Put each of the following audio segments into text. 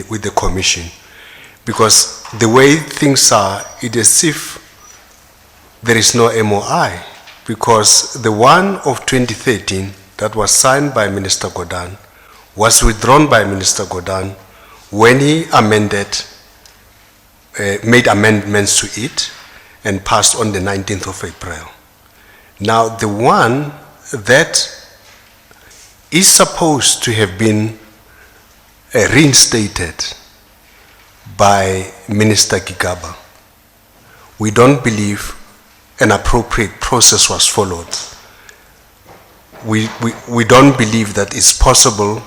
the commission, because the way things are, it is as if there is no MOI, because the one of 2013 that was signed by Minister Godan was withdrawn by Minister Godan when he made amendments to it and passed on the 19th of April. Now, the one that is supposed to have been reinstated by Minister Gigaba, we don't believe an appropriate process was followed. We don't believe that it's possible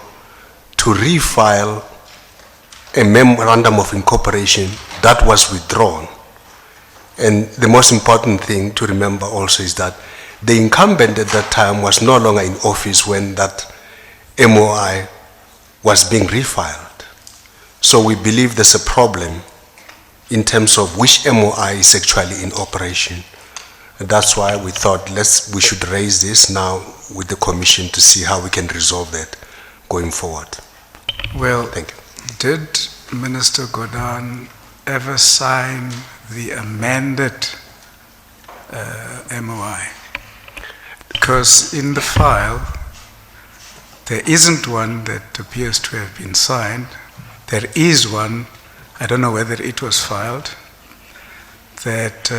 to refile a memorandum of incorporation that was withdrawn. And the most important thing to remember also is that the incumbent at that time was no longer in office when that MOI was being refiled. So we believe there's a problem in terms of which MOI is actually in operation. And that's why we thought we should raise this now with the commission to see how we can resolve that going forward. Well, thank you. Did Minister Godan ever sign the amended MOI? Because in the file, there isn't one that appears to have been signed. There is one, I don't know whether it was filed, that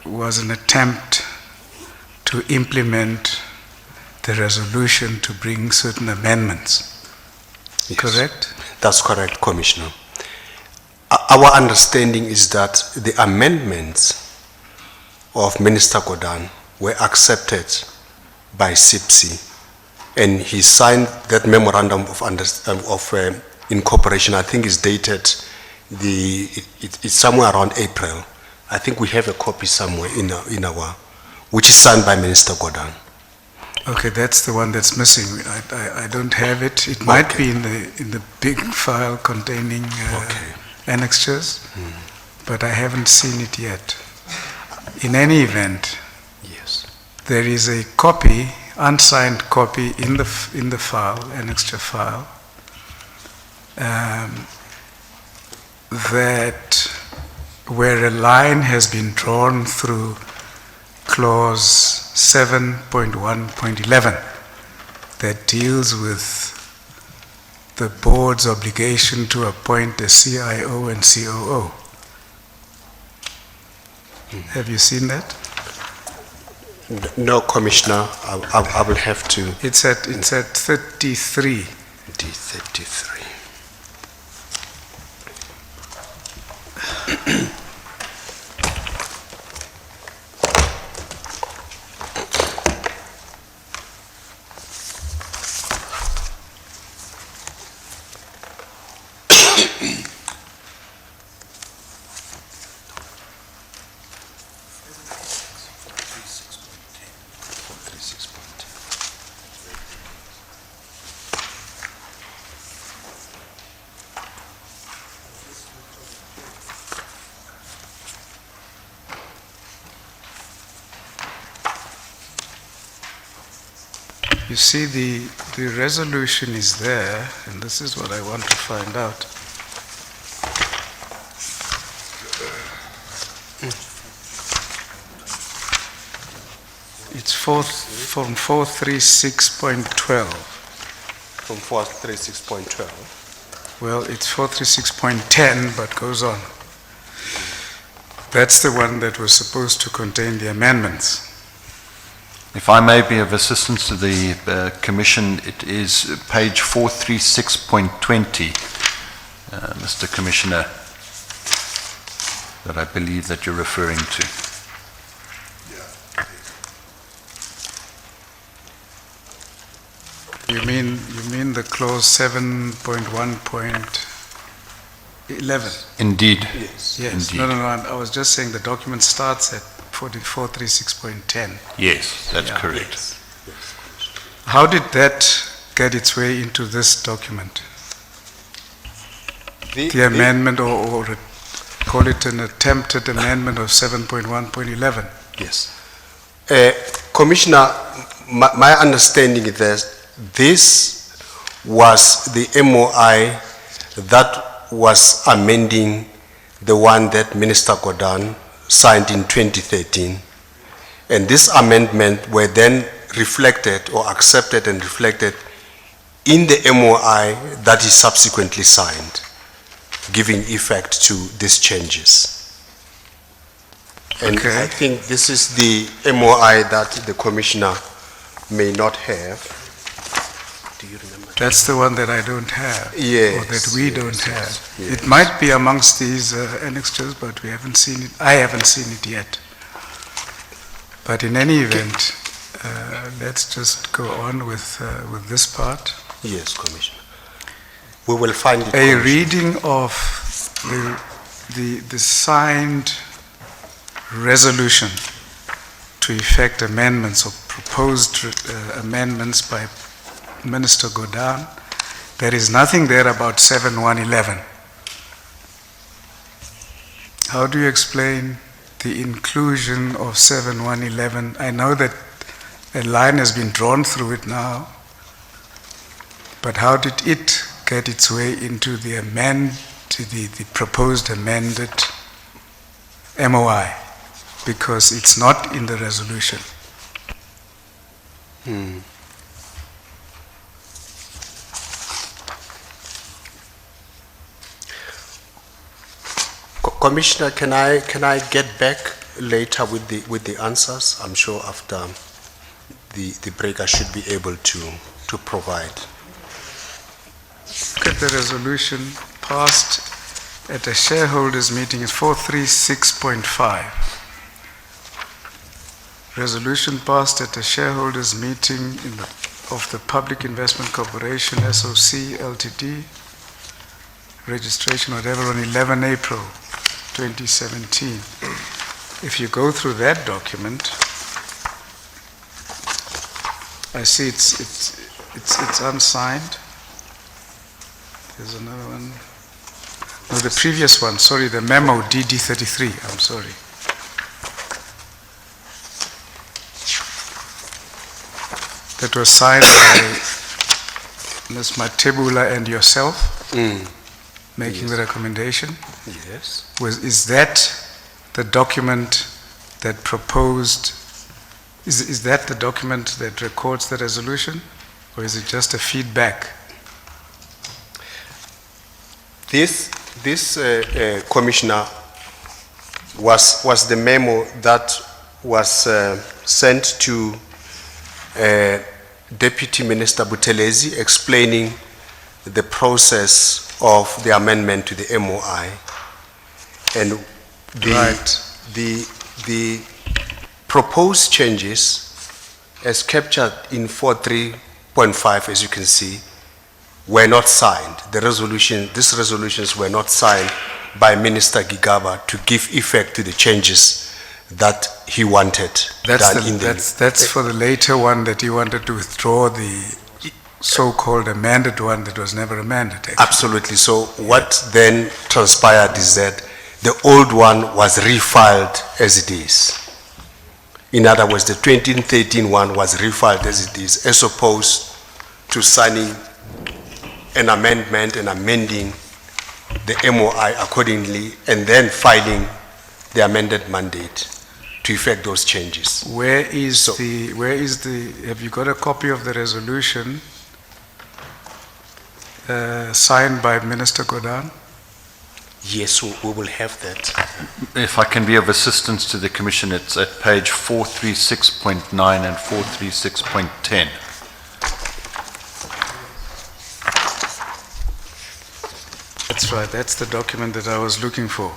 was an attempt to implement the resolution to bring certain amendments. Yes. Correct? That's correct, Commissioner. Our understanding is that the amendments of Minister Godan were accepted by SIPC, and he signed that memorandum of incorporation. I think it's dated, it's somewhere around April. I think we have a copy somewhere in our, which is signed by Minister Godan. Okay, that's the one that's missing. I don't have it. It might be in the big file containing annexures, but I haven't seen it yet. In any event, yes, there is a copy, unsigned copy in the file, annexure file, that where a line has been drawn through clause 7.1.11 that deals with the board's obligation to appoint a CIO and COO. Have you seen that? No, Commissioner. I will have to. It's at 33. D33. You see, the resolution is there, and this is what I want to find out. It's from 436.12. From 436.12. Well, it's 436.10, but goes on. That's the one that was supposed to contain the amendments. If I may be of assistance to the Commission, it is page 436.20, Mr. Commissioner, that I believe that you're referring to. You mean the clause 7.1.11? Indeed. Yes. Yes. Indeed. No. I was just saying the document starts at 436.10. Yes, that's correct. Yes. How did that get its way into this document? The amendment, or call it an attempted amendment of 7.1.11. Yes. Commissioner, my understanding is that this was the MOI that was amending the one that Minister Godan signed in 2013. And this amendment were then reflected or accepted and reflected in the MOI that is subsequently signed, giving effect to these changes. And Okay. I think this is the MOI that the Commissioner may not have. Do you remember? That's the one that I don't have. Yes, Or that we yes, don't yes, have. yes. It might be amongst these annexures, but we haven't seen it. I haven't seen it yet. But in any event, let's just go on with this part. Yes, Commissioner. We will find it. A Commissioner. reading of the signed resolution to effect amendments or proposed amendments by Minister Godan. There is nothing there about 7111. How do you explain the inclusion of 7111? I know that a line has been drawn through it now, but how did it get its way into the the proposed amended MOI? Because it's not in the resolution. Commissioner, can I get back later with the answers? I'm sure after the break I should be able to provide. Look at the resolution passed at a shareholders meeting, it's 436.5. Resolution passed at a shareholders meeting of the Public Investment Corporation, SOC Ltd, registration, whatever, on 11 April 2017. If you go through that document, I see it's unsigned. There's another one. No, the previous one, sorry, the memo DD33, I'm sorry. That was signed by Ms. Matjila and yourself, making the recommendation. Yes. Is that the document that proposed, is that the document that records the resolution? Or is it just a feedback? This Commissioner, was the memo that was sent to Deputy Minister Buthelezi explaining the process of the amendment to the MOI. And the proposed changes as captured in 43.5, as you can see, were not signed. These resolutions were not signed by Minister Gigaba to give effect to the changes that he wanted That's for the later one that you wanted to withdraw the so-called amended one that was never amended. Actually. Absolutely. So what then transpired is that the old one was refiled as it is. In other words, the 2013 one was refiled as it is, as opposed to signing an amendment and amending the MOI accordingly, and then filing the amended mandate to effect those changes. Have you got a copy of the resolution signed by Minister Godan? Yes, we will have that. If I can be of assistance to the Commission, it's at page 436.9 and 436.10. That's right, that's the document that I was looking for.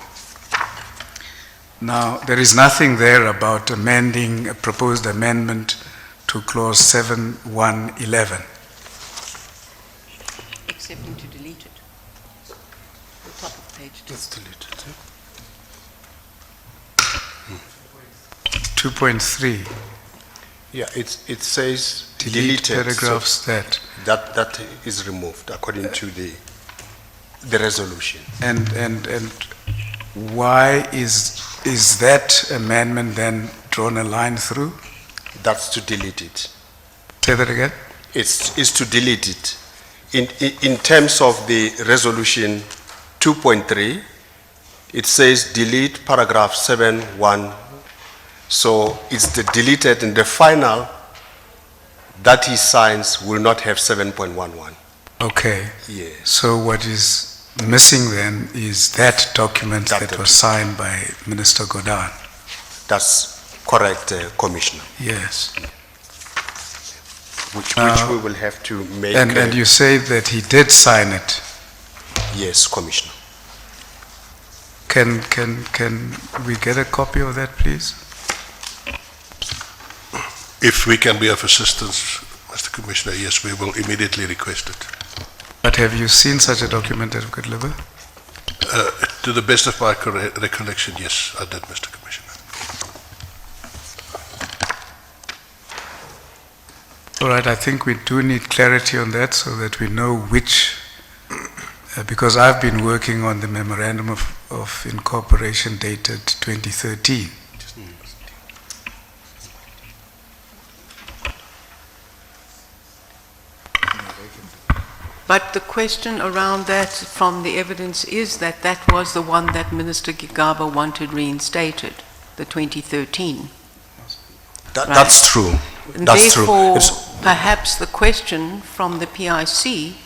Now, there is nothing there about amending a proposed amendment to clause 7111. Excepting to delete it. The top of page 2. Let's delete it. 2.3, Yeah, it says delete deleted. paragraphs that. That is removed according to the resolution. And why is that amendment then drawn a line through? That's to delete it. Say that again? It's to delete it. In terms of the resolution 2.3, it says delete paragraph 7.1. So it's the deleted and the final that he signs will not have 7.11. Okay. Yes. So what is missing then is that document That that was signed by Minister Godhan. That's correct, Commissioner. Yes. Which Now- we will have to make. And you say that he did sign it. Yes, Commissioner. Can we get a copy of that, please? If we can be of assistance, Mr. Commissioner, yes, we will immediately request it. But have you seen such a document, Advocate Liver? To the best of my recollection, yes, I did, Mr. Commissioner. All right, I think we do need clarity on that so that we know which, because I've been working on the memorandum of incorporation dated 2013. But the question around that from the evidence is that that was the one that Minister Gigaba wanted reinstated, the 2013. Right. That's true. And That's true. therefore, It's- perhaps the question from the PIC,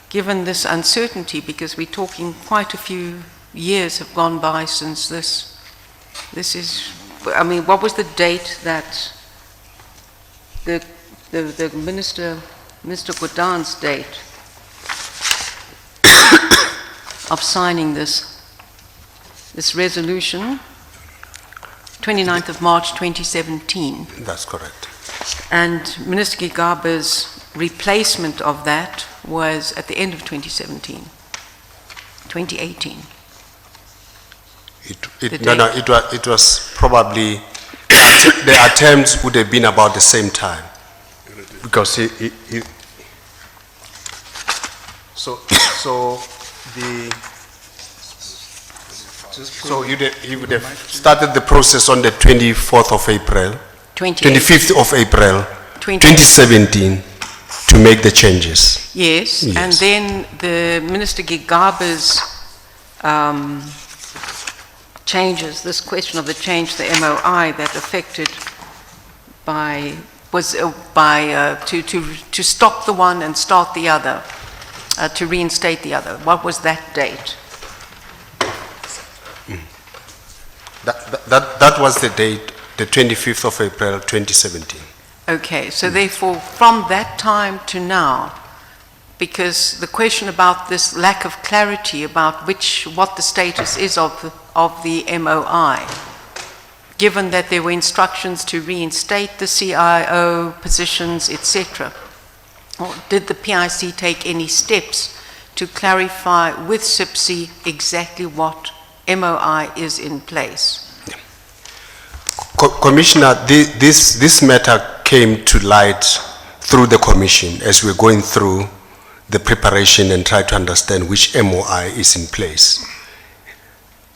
given this uncertainty, because we're talking quite a few years have gone by since this is, I mean, what was the date that the Minister Godhan's date of signing this resolution? 29th of March 2017. That's correct. And Minister Gigaba's replacement of that was at the end of 2017, 2018. It was probably, the attempts would have been about the same time. Because so he would have started the process on the 24th of April, 25th of April, 2017, to make the changes. Yes, Yes. and then the Minister Gigaba's changes, this question of the change to the MOI that affected to stop the one and start the other, to reinstate the other. What was that date? That was the date, the 25th of April, 2017. Okay, so therefore, from that time to now, because the question about this lack of clarity about what the status is of the MOI, given that there were instructions to reinstate the CIO positions, etc., did the PIC take any steps to clarify with SIPSI exactly what MOI is in place? Commissioner, this matter came to light through the Commission as we're going through the preparation and try to understand which MOI is in place.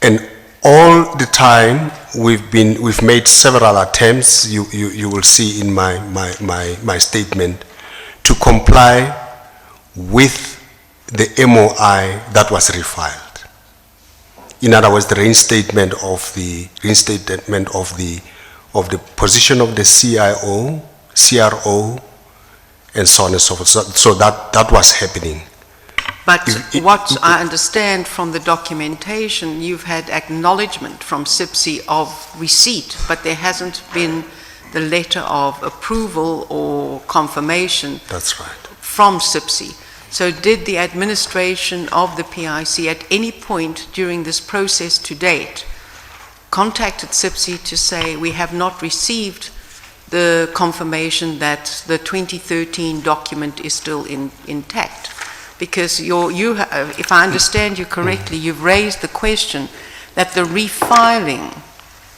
And all the time we've made several attempts, you will see in my statement, to comply with the MOI that was refiled. In other words, the reinstatement of the position of the CIO, CRO, and so on and so forth. So that was happening. But what I understand from the documentation, you've had acknowledgement from SIPSI of receipt, but there hasn't been the letter of approval or confirmation. That's right. From SIPSI. So did the administration of the PIC at any point during this process to date contacted SIPSI to say we have not received the confirmation that the 2013 document is still intact? Because if I understand you correctly, you've raised the question that the refiling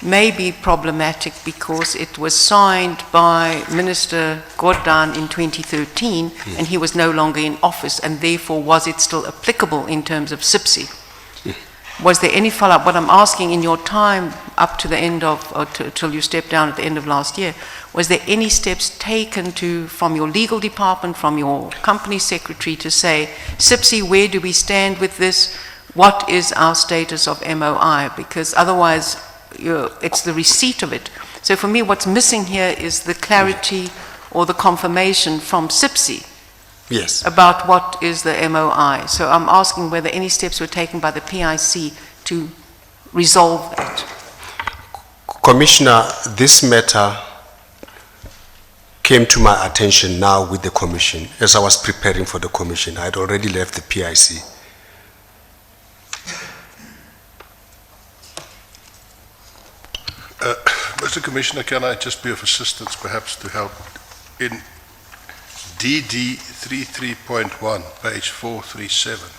may be problematic because it was signed by Minister Godhan in 2013 and he was no longer in office, and therefore was it still applicable in terms of SIPSI? Was there any follow-up? What I'm asking, in your time up to the end of, or till you stepped down at the end of last year, was there any steps taken from your legal department, from your company secretary to say, SIPSI, where do we stand with this? what is our status of MOI, because otherwise it's the receipt of it. So for me, what's missing here is the clarity or the confirmation from SIPSI Yes. about what is the MOI. So I'm asking whether any steps were taken by the PIC to resolve that. Commissioner, this matter came to my attention now with the commission. As I was preparing for the commission, I had already left the PIC. Mr. Commissioner, can I just be of assistance perhaps to help? In DD 33.1, page 437,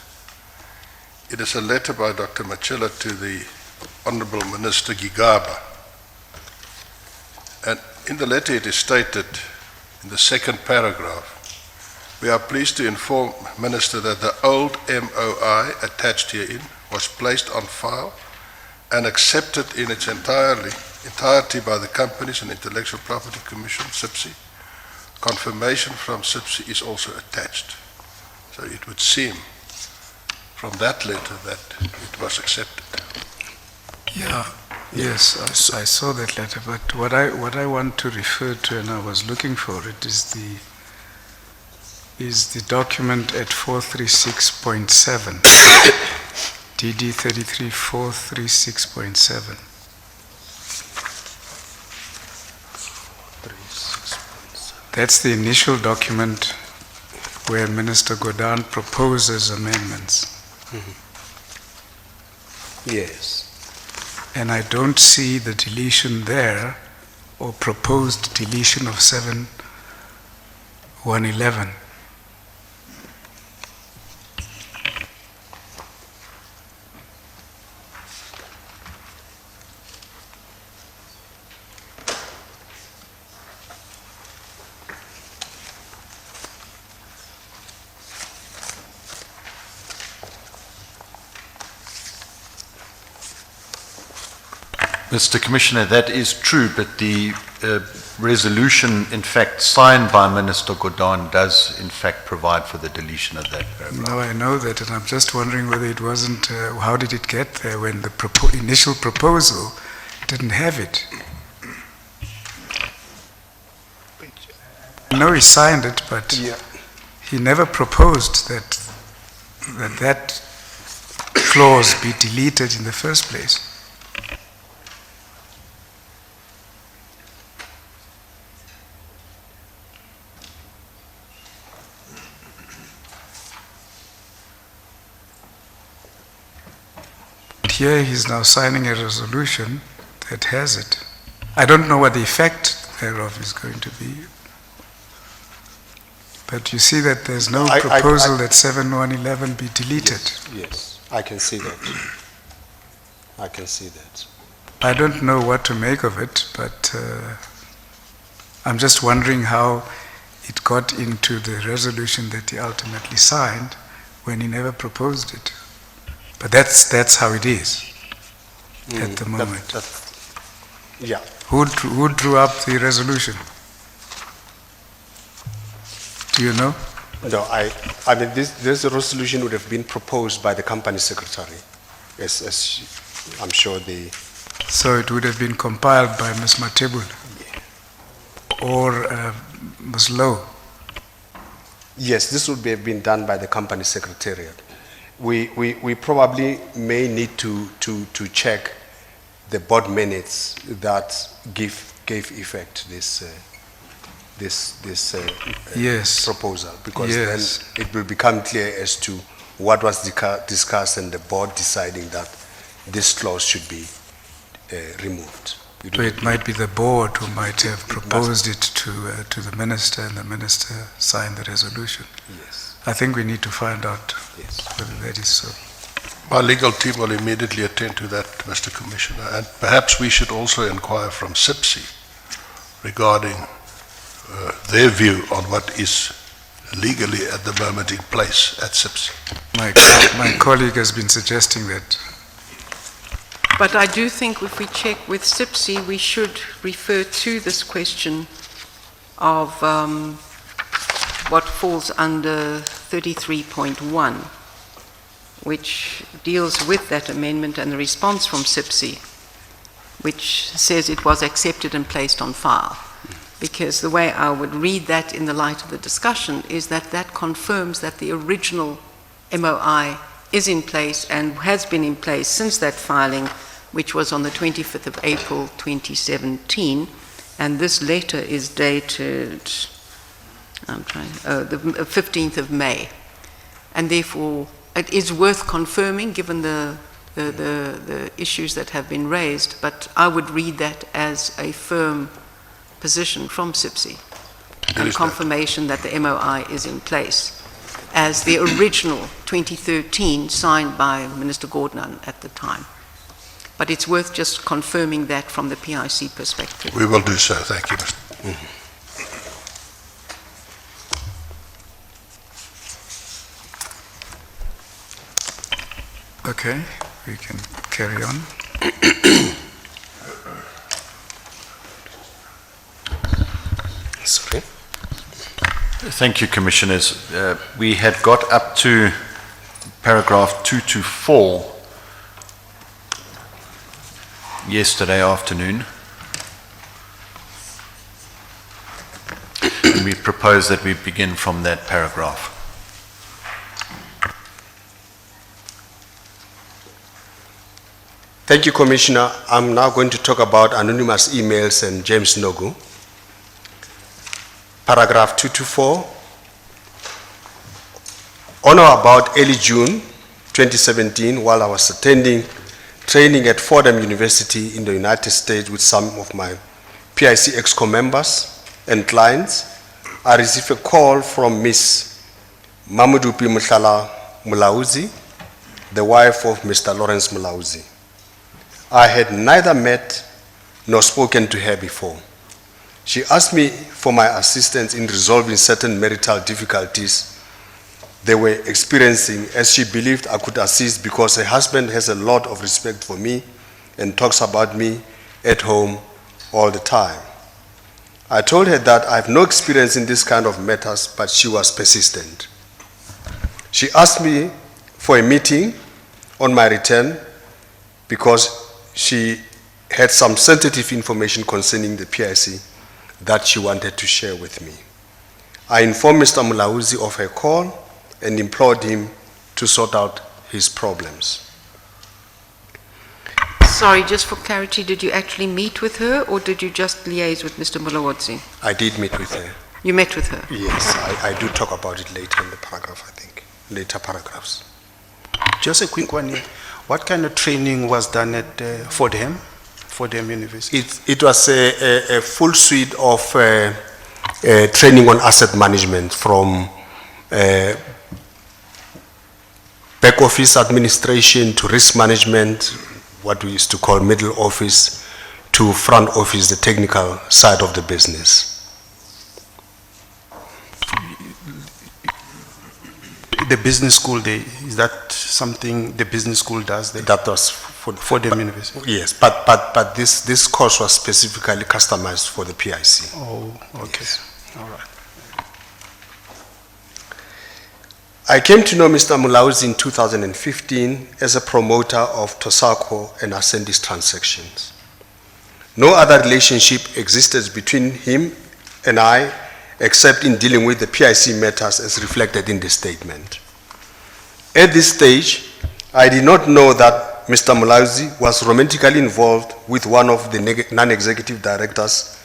it is a letter by Dr. Matjila to the Honorable Minister Gigaba. And in the letter it is stated, in the second paragraph, we are pleased to inform Minister that the old MOI attached herein was placed on file and accepted in its entirety by the Companies and Intellectual Property Commission, SIPSI. Confirmation from SIPSI is also attached. So it would seem from that letter that it was accepted. Yeah, yes, I saw that letter, but what I want to refer to, and I was looking for it, is the document at 436.7, DD 33 436.7. That's the initial document where Minister Godin proposes amendments. Yes. And I don't see the deletion there, or proposed deletion of 7.111. Mr. Commissioner, that is true, but the resolution, in fact, signed by Minister Godin does, in fact, provide for the deletion of that paragraph. No, I know that, and I'm just wondering whether it wasn't, how did it get there when the initial proposal didn't have it? I know he signed it, but he never proposed that clause be deleted in the first place. Here he's now signing a resolution that has it. I don't know what the effect thereof is going to be. But you see that there's no proposal that 7.111 be deleted. Yes, I can see that. I can see that. I don't know what to make of it, but I'm just wondering how it got into the resolution that he ultimately signed when he never proposed it. But that's how it is at the moment. Yeah. Who drew up the resolution? Do you know? No, I mean, this resolution would have been proposed by the company secretary, as I'm sure the... So it would have been compiled by Ms. Matjila or Ms. Lowe? Yes, this would have been done by the company secretariat. We probably may need to check the board minutes that gave effect to this Yes. proposal, because Yes. then it will become clear as to what was discussed and the board deciding that this clause should be removed. So it might be the board who might have proposed it to the minister, and the minister signed the resolution. Yes. I think we need to find out Yes. whether that is so. My legal team will immediately attend to that, Mr. Commissioner, and perhaps we should also inquire from SIPSI regarding their view on what is legally at the moment in place at SIPSI. My colleague has been suggesting that. But I do think if we check with SIPSI, we should refer to this question of what falls under 33.1, which deals with that amendment and the response from SIPSI, which says it was accepted and placed on file. Because the way I would read that in the light of the discussion is that that confirms that the original MOI is in place and has been in place since that filing, which was on the 25th of April 2017. And this letter is dated, the 15th of May. And therefore, it is worth confirming given the issues that have been raised, but I would read that as a firm position from SIPSI and confirmation that the MOI is in place as the original 2013 signed by Minister Gordhan at the time. But it's worth just confirming that from the PIC perspective. We will do so. Thank you, Mr. Okay, we can carry on. Sorry. Thank you, Commissioners. We had got up to paragraph 224 yesterday afternoon. And we propose that we begin from that paragraph. Thank you, Commissioner. I'm now going to talk about anonymous emails and James Nogu. Paragraph 224. On or about early June 2017, while I was attending training at Fordham University in the United States with some of my PIC EXCO members and clients, I received a call from Ms. Mamudupi Muthala Mulauzi, the wife of Mr. Lawrence Mulauzi. I had neither met nor spoken to her before. She asked me for my assistance in resolving certain marital difficulties they were experiencing, as she believed I could assist because her husband has a lot of respect for me and talks about me at home all the time. I told her that I have no experience in this kind of matters, but she was persistent. She asked me for a meeting on my return because she had some sensitive information concerning the PIC that she wanted to share with me. I informed Mr. Mulauzi of her call and implored him to sort out his problems. Sorry, just for clarity, did you actually meet with her or did you just liaise with Mr. Mulawodzi? I did meet with her. You met with her? Yes, I do talk about it later in the paragraph, I think. Later paragraphs. Just a quick one here. What kind of training was done at Fordham University? It was a full suite of training on asset management from back office administration to risk management, what we used to call middle office, to front office, the technical side of the business. The business school, is that something the business school does? That was for Fordham University? Yes, but this course was specifically customized for the PIC. Oh, okay. Yes. All right. I came to know Mr. Mulauzi in 2015 as a promoter of Tosako and Ascendis transactions. No other relationship existed between him and I except in dealing with the PIC matters as reflected in the statement. At this stage, I did not know that Mr. Mulauzi was romantically involved with one of the non-executive directors,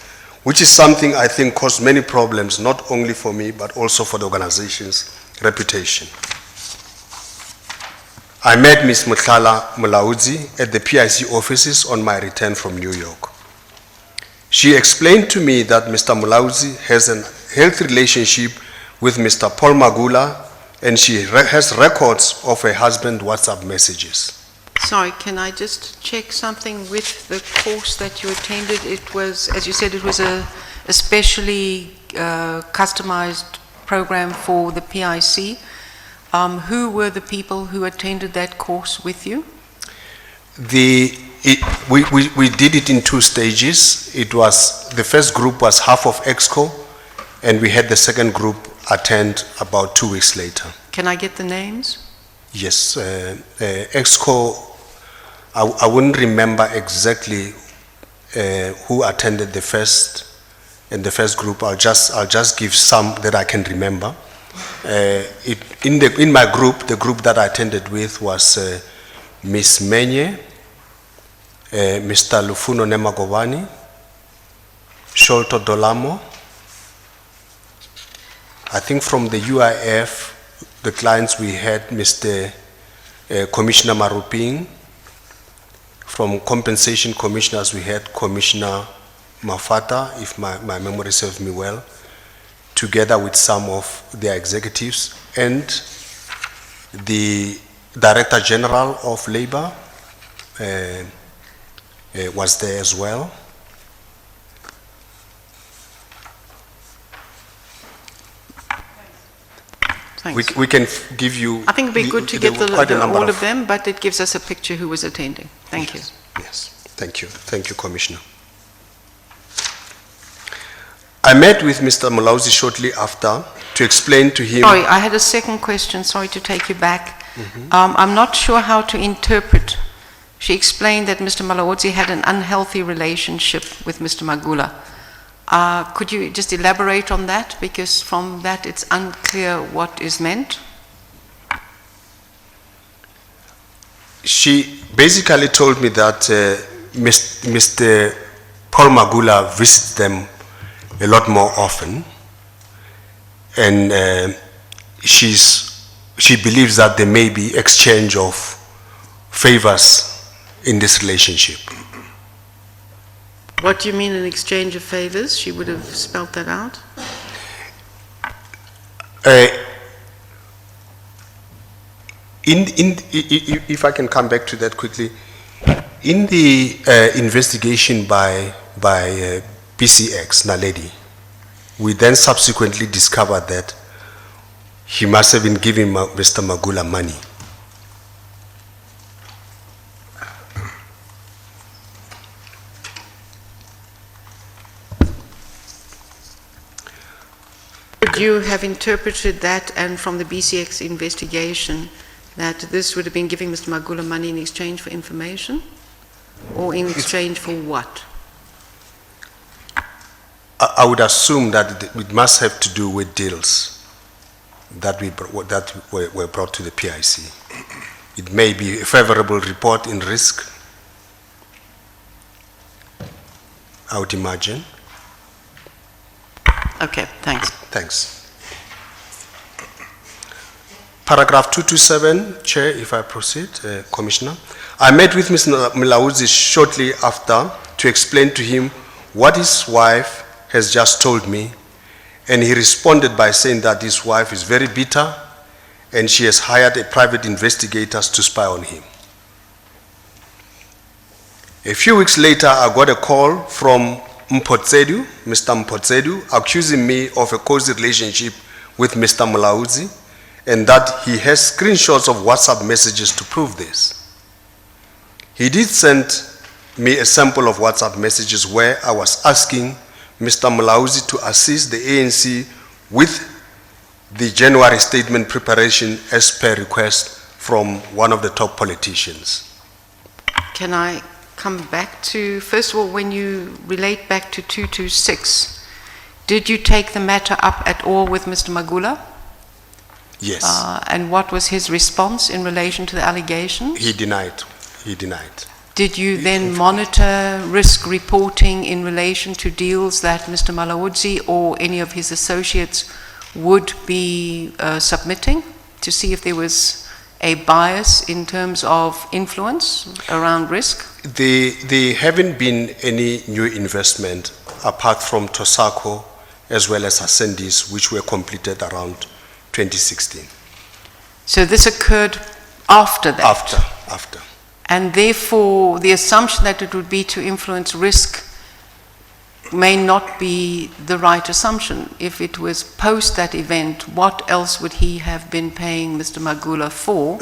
which is something I think caused many problems, not only for me, but also for the organization's reputation. I met Ms. Muthala Mulauzi at the PIC offices on my return from New York. She explained to me that Mr. Mulauzi has a healthy relationship with Mr. Paul Magula, and she has records of her husband's WhatsApp messages. Sorry, can I just check something with the course that you attended? It was, as you said, it was a specially customized program for the PIC. Who were the people who attended that course with you? We did it in two stages. It was, the first group was half of EXCO, and we had the second group attend about 2 weeks later. Can I get the names? Yes, EXCO, I wouldn't remember exactly who attended the first group. I'll just give some that I can remember. In my group, the group that I attended with was Miss Menye, Mr. Lufuno Nemagovani, Sholto Dolamo. I think from the UIF, the clients we had Mr. Commissioner Maruping. From compensation commissioners, we had Commissioner Mafata, if my memory serves me well, together with some of their executives, and the Director General of Labor was there as well. Thanks. We can give you... I think it'd be good to there get were quite a number all of them, but it gives us a picture who was attending. Thank you. Yes, thank you. Thank you, Commissioner. I met with Mr. Mulauzi shortly after to explain to him... Sorry, I had a second question. Sorry to take you back. I'm not sure how to interpret. She explained that Mr. Mulauzi had an unhealthy relationship with Mr. Magula. Could you just elaborate on that? Because from that it's unclear what is meant. She basically told me that Mr. Paul Magula visits them a lot more often, and she believes that there may be exchange of favors in this relationship. What do you mean an exchange of favors? She would have spelled that out. If I can come back to that quickly, in the investigation by PCX, Naledi, we then subsequently discovered that he must have been giving Mr. Magula money. Would you have interpreted that, and from the BCX investigation, that this would have been giving Mr. Magula money in exchange for information? Or in exchange for what? I would assume that it must have to do with deals that were brought to the PIC. It may be a favorable report in risk, I would imagine. Okay, thanks. Thanks. Paragraph 227, Chair, if I proceed, Commissioner. I met with Mr. Mulauzi shortly after to explain to him what his wife has just told me, and he responded by saying that his wife is very bitter and she has hired a private investigators to spy on him. A few weeks later, I got a call from Mpotsedu, Mr. Mpotsedu, accusing me of a cozy relationship with Mr. Mulauzi, and that he has screenshots of WhatsApp messages to prove this. He did send me a sample of WhatsApp messages where I was asking Mr. Mulauzi to assist the ANC with the January statement preparation as per request from one of the top politicians. Can I come back to, first of all, when you relate back to 226, did you take the matter up at all with Mr. Magula? Yes. And what was his response in relation to the allegation? He denied. He denied. Did you then monitor risk reporting in relation to deals that Mr. Mulauzi or any of his associates would be submitting to see if there was a bias in terms of influence around risk? There haven't been any new investment apart from Tosako as well as Ascendis, which were completed around 2016. So this occurred after that? After. And therefore, the assumption that it would be to influence risk may not be the right assumption. If it was post that event, what else would he have been paying Mr. Magula for,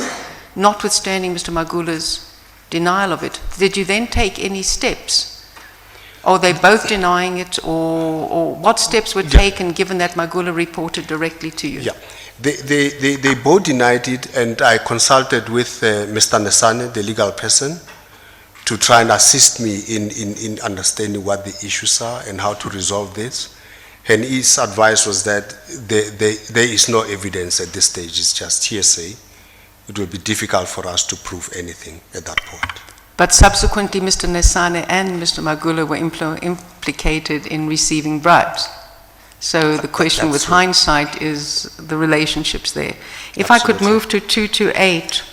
notwithstanding Mr. Magula's denial of it? Did you then take any steps? Are they both denying it, or what steps were taken given that Magula reported directly to you? Yeah. They both denied it, and I consulted with Mr. Nesane, the legal person, to try and assist me in understanding what the issues are and how to resolve this. And his advice was that there is no evidence at this stage, it's just hearsay. It will be difficult for us to prove anything at that point. But subsequently, Mr. Nesane and Mr. Magula were implicated in receiving bribes. So the question with hindsight is the relationships there. If I could move to 228,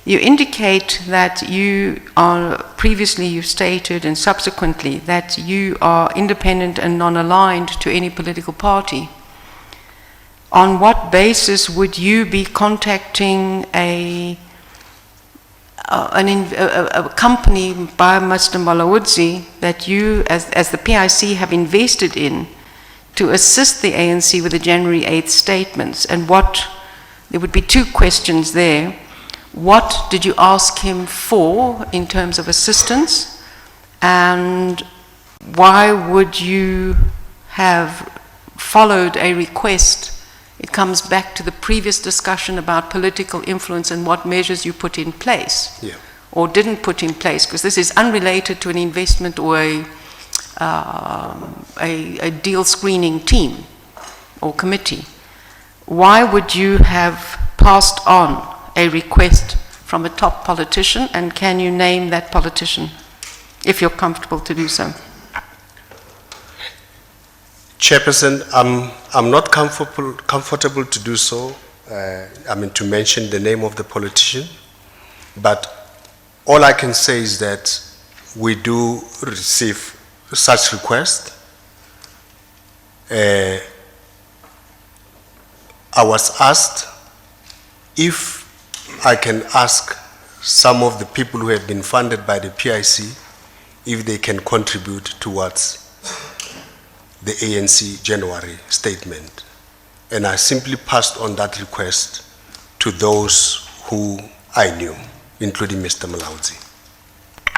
you indicate that you are, previously you've stated and subsequently that you are independent and non-aligned to any political party. On what basis would you be contacting a company by Mr. Malawudzi that you, as the PIC, have invested in to assist the ANC with the January 8th statements? And there would be two questions there. What did you ask him for in terms of assistance? And why would you have followed a request? It comes back to the previous discussion about political influence and what measures you put in place, or didn't put in place, because this is unrelated to an investment or a deal screening team or committee. Why would you have passed on a request from a top politician, and can you name that politician, if you're comfortable to do so? Chairperson, I'm not comfortable to do so, to mention the name of the politician, but all I can say is that we do receive such requests. I was asked if I can ask some of the people who have been funded by the PIC if they can contribute towards the ANC January statement. And I simply passed on that request to those who I knew, including Mr. Malawudzi.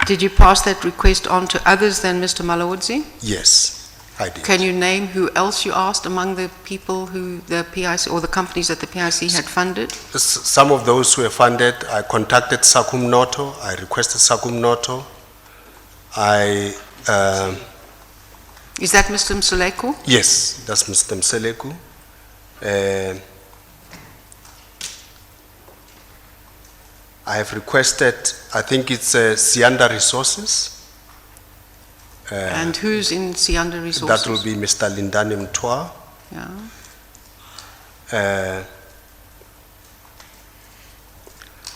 Did you pass that request on to others than Mr. Malawudzi? Yes, I did. Can you name who else you asked among the people who the PIC or the companies that the PIC had funded? Some of those who were funded, I contacted Sakum Noto, I requested Sakum Noto. Is that Mr. Mseleku? Yes, that's Mr. Mseleku. I have requested, I think it's Sianda Resources. And who's in Sianda Resources? That will be Mr. Lindani Mtwa. Yeah.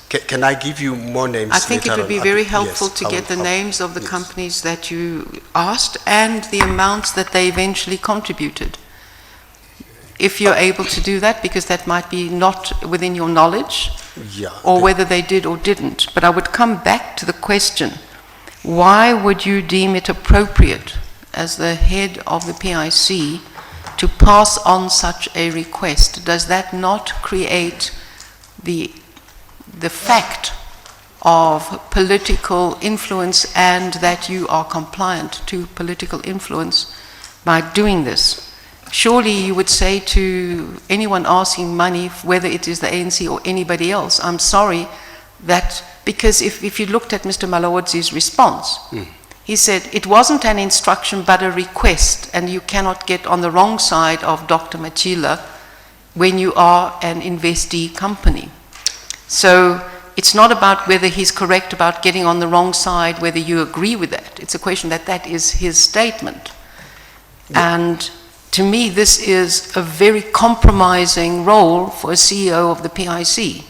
Can I give you more names? I think it would be very helpful to get the yes. names of the companies that you asked and the amounts that they eventually contributed. If you're able to do that, because that might be not within your knowledge, or whether they did or didn't. But I would come back to the question, why would you deem it appropriate as the head of the PIC to pass on such a request? Does that not create the fact of political influence and that you are compliant to political influence by doing this? Surely you would say to anyone asking money, whether it is the ANC or anybody else, I'm sorry that, because if you looked at Mr. Malawudzi's response, he said it wasn't an instruction but a request, and you cannot get on the wrong side of Dr. Matjila when you are an investee company. So it's not about whether he's correct about getting on the wrong side, whether you agree with that. It's a question that is his statement. And to me, this is a very compromising role for a CEO of the PIC.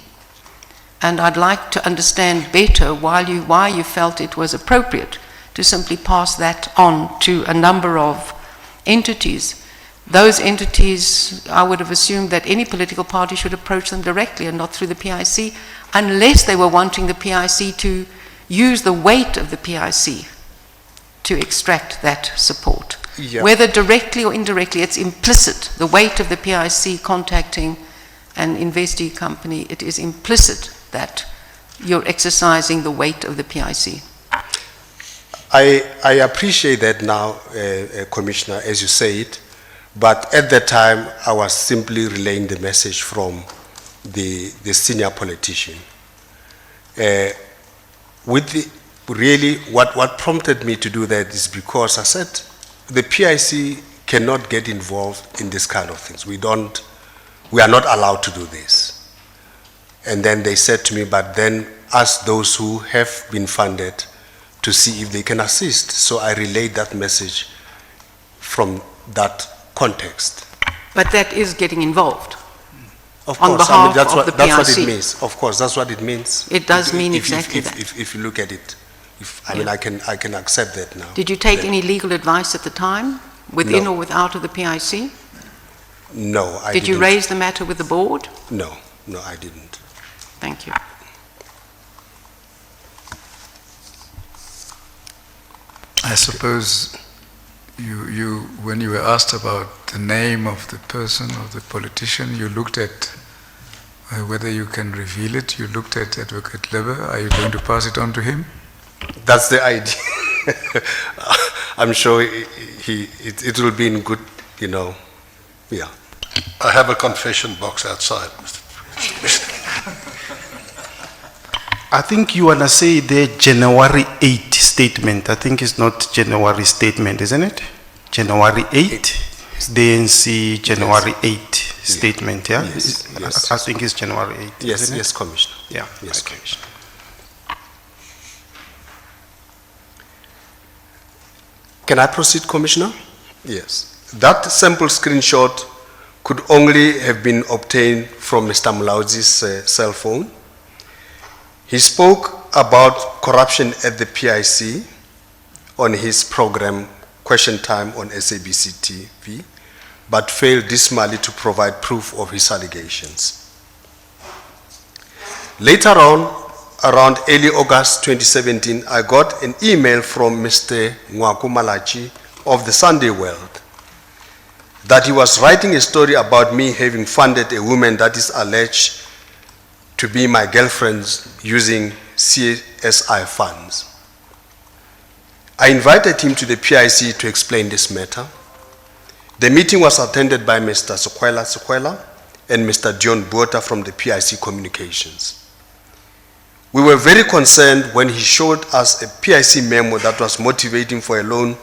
And I'd like to understand better why you felt it was appropriate to simply pass that on to a number of entities. Those entities, I would have assumed that any political party should approach them directly and not through the PIC, unless they were wanting the PIC to use the weight of the PIC to extract that support. Yeah. Whether directly or indirectly, it's implicit. The weight of the PIC contacting an investee company, it is implicit that you're exercising the weight of the PIC. I appreciate that now, Commissioner, as you say it, But at that time, I was simply relaying the message from the senior politician. Really, what prompted me to do that is because I said, the PIC cannot get involved in this kind of things. We are not allowed to do this. And then they said to me, but then ask those who have been funded to see if they can assist. So I relayed that message from that context. But that is getting involved. Of On course, behalf that's of the that's what it PIC. means. Of course, that's what it means. It does mean If- exactly if, that. If you look at it, I mean, I can accept that now. Did you take That- any legal advice at the time, within No. or without of the PIC? No, I Did you didn't. raise the matter with the board? No, I didn't. Thank you. I suppose when you were asked about the name of the person or the politician, you looked at whether you can reveal it. You looked at Advocate Leber. Are you going to pass it on to him? That's the idea. I'm sure it will be in good, yeah. I have a confession box outside, Mr. I think you want to say the January 8 statement. I think it's not January statement, isn't it? January 8, the ANC January 8 statement, yeah? Yes, yes. I think it's January 8, Yes, isn't it? yes, Commissioner. Yeah, Yes, okay. Commissioner. Can I proceed, Commissioner? Yes. That sample screenshot could only have been obtained from Mr. Mlauzi's cell phone. He spoke about corruption at the PIC on his program Question Time on SABC TV, but failed dismally to provide proof of his allegations. Later on, around early August 2017, I got an email from Mr. Ngwaku Malachi of the Sunday World that he was writing a story about me having funded a woman that is alleged to be my girlfriend using CSI funds. I invited him to the PIC to explain this matter. The meeting was attended by Mr. Sekwela and Mr. John Bota from the PIC Communications. We were very concerned when he showed us a PIC memo that was motivating for a loan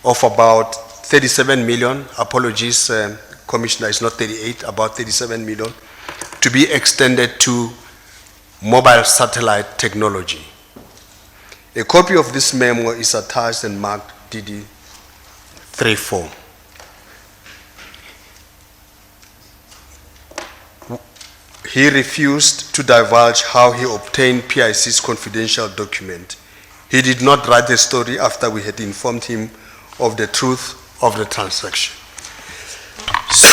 of about 37 million, apologies, Commissioner, it's not 38, about 37 million, to be extended to mobile satellite technology. A copy of this memo is attached and marked DD 34. He refused to divulge how he obtained PIC's confidential document. He did not write the story after we had informed him of the truth of the transaction. So,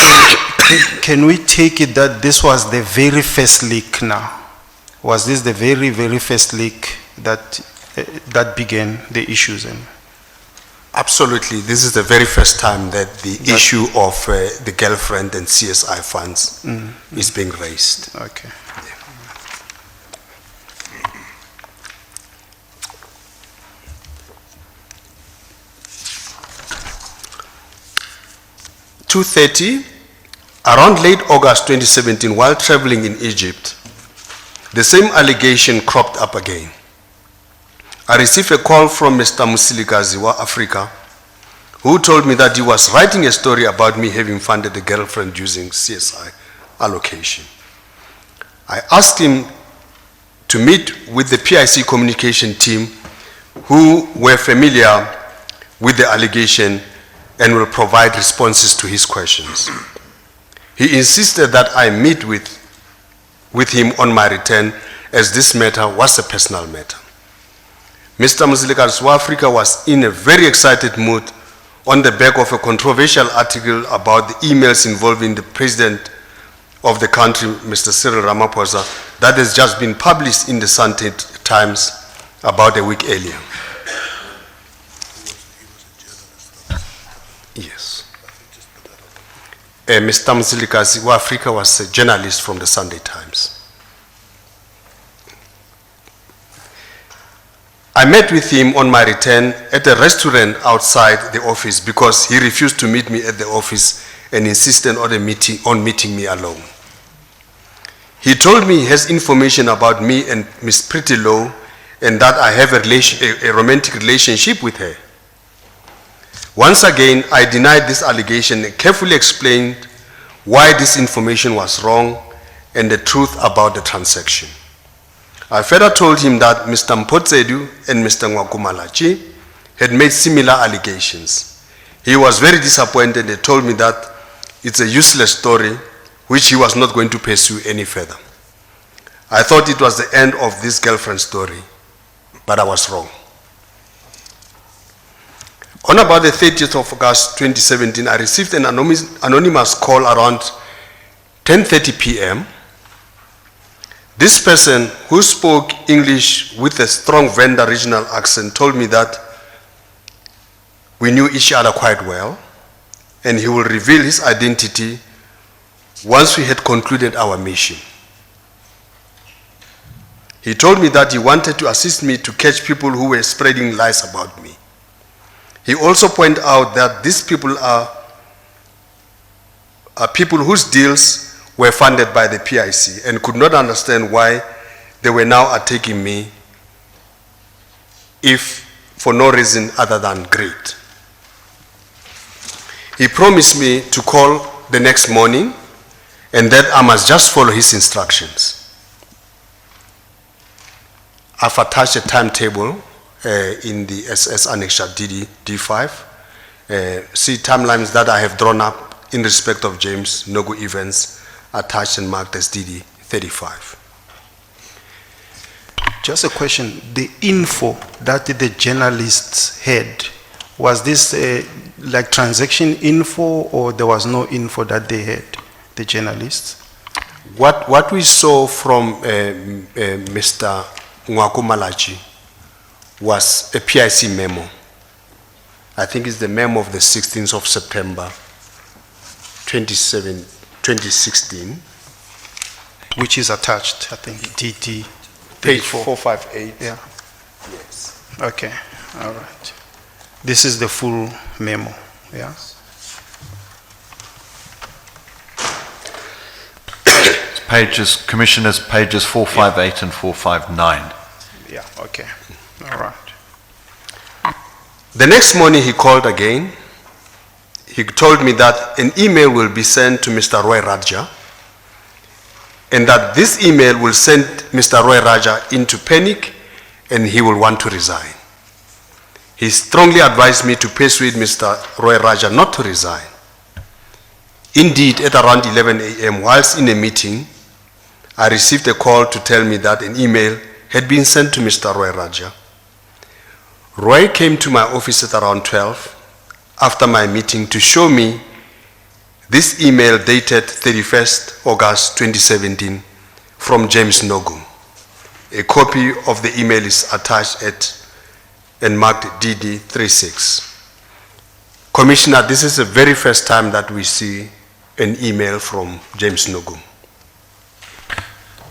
can we take it that this was the very first leak now? Was this the very, very first leak that began the issues? Absolutely, this is the very first time that the issue of the girlfriend and CSI funds is being raised. Okay. 2:30, around late August 2017, while traveling in Egypt, the same allegation cropped up again. I received a call from Mr. Musilikazi wa Africa, who told me that he was writing a story about me having funded a girlfriend using CSI allocation. I asked him to meet with the PIC communication team, who were familiar with the allegation and will provide responses to his questions. He insisted that I meet with him on my return, as this matter was a personal matter. Mr. Musilikazi wa Africa was in a very excited mood on the back of a controversial article about the emails involving the president of the country, Mr. Cyril Ramaphosa, that has just been published in the Sunday Times about a week earlier. Yes. Mr. Musilikazi wa Africa was a journalist from the Sunday Times. I met with him on my return at a restaurant outside the office because he refused to meet me at the office and insisted on meeting me alone. He told me he has information about me and Miss Prettylow and that I have a romantic relationship with her. Once again, I denied this allegation and carefully explained why this information was wrong and the truth about the transaction. I further told him that Mr. Mpotsedu and Mr. Ngwakumalachi had made similar allegations. He was very disappointed and told me that it's a useless story which he was not going to pursue any further. I thought it was the end of this girlfriend story, but I was wrong. On about the 30th of August 2017, I received an anonymous call around 10:30 p.m. This person, who spoke English with a strong Venda regional accent, told me that we knew each other quite well, and he will reveal his identity once we had concluded our mission. He told me that he wanted to assist me to catch people who were spreading lies about me. He also pointed out that these people are people whose deals were funded by the PIC and could not understand why they were now attacking me if for no reason other than greed. He promised me to call the next morning and that I must just follow his instructions. I've attached a timetable in the SS Annexure D5. See timelines that I have drawn up in respect of James Nogu events attached and marked as DD 35. Just a question, the info that the journalists had, was this like transaction info or there was no info that they had, the journalists? What we saw from Mr. Ngwakumalachi was a PIC memo. I think it's the memo of the 16th of September 2016. Which is attached, I think, DT. Page 458. Yeah. Yes. Okay, all right. This is the full memo, yeah? Pages, Commissioners, pages 458 and 459. Yeah, okay, all right. The next morning he called again. He told me that an email will be sent to Mr. Roy Raja and that this email will send Mr. Roy Raja into panic and he will want to resign. He strongly advised me to persuade Mr. Roy Raja not to resign. Indeed, at around 11 a.m., whilst in a meeting, I received a call to tell me that an email had been sent to Mr. Roy Raja. Roy came to my office at around 12 after my meeting to show me this email dated 31st August 2017 from James Nogu. A copy of the email is attached at and marked DD36. Commissioner, this is the very first time that we see an email from James Nogu.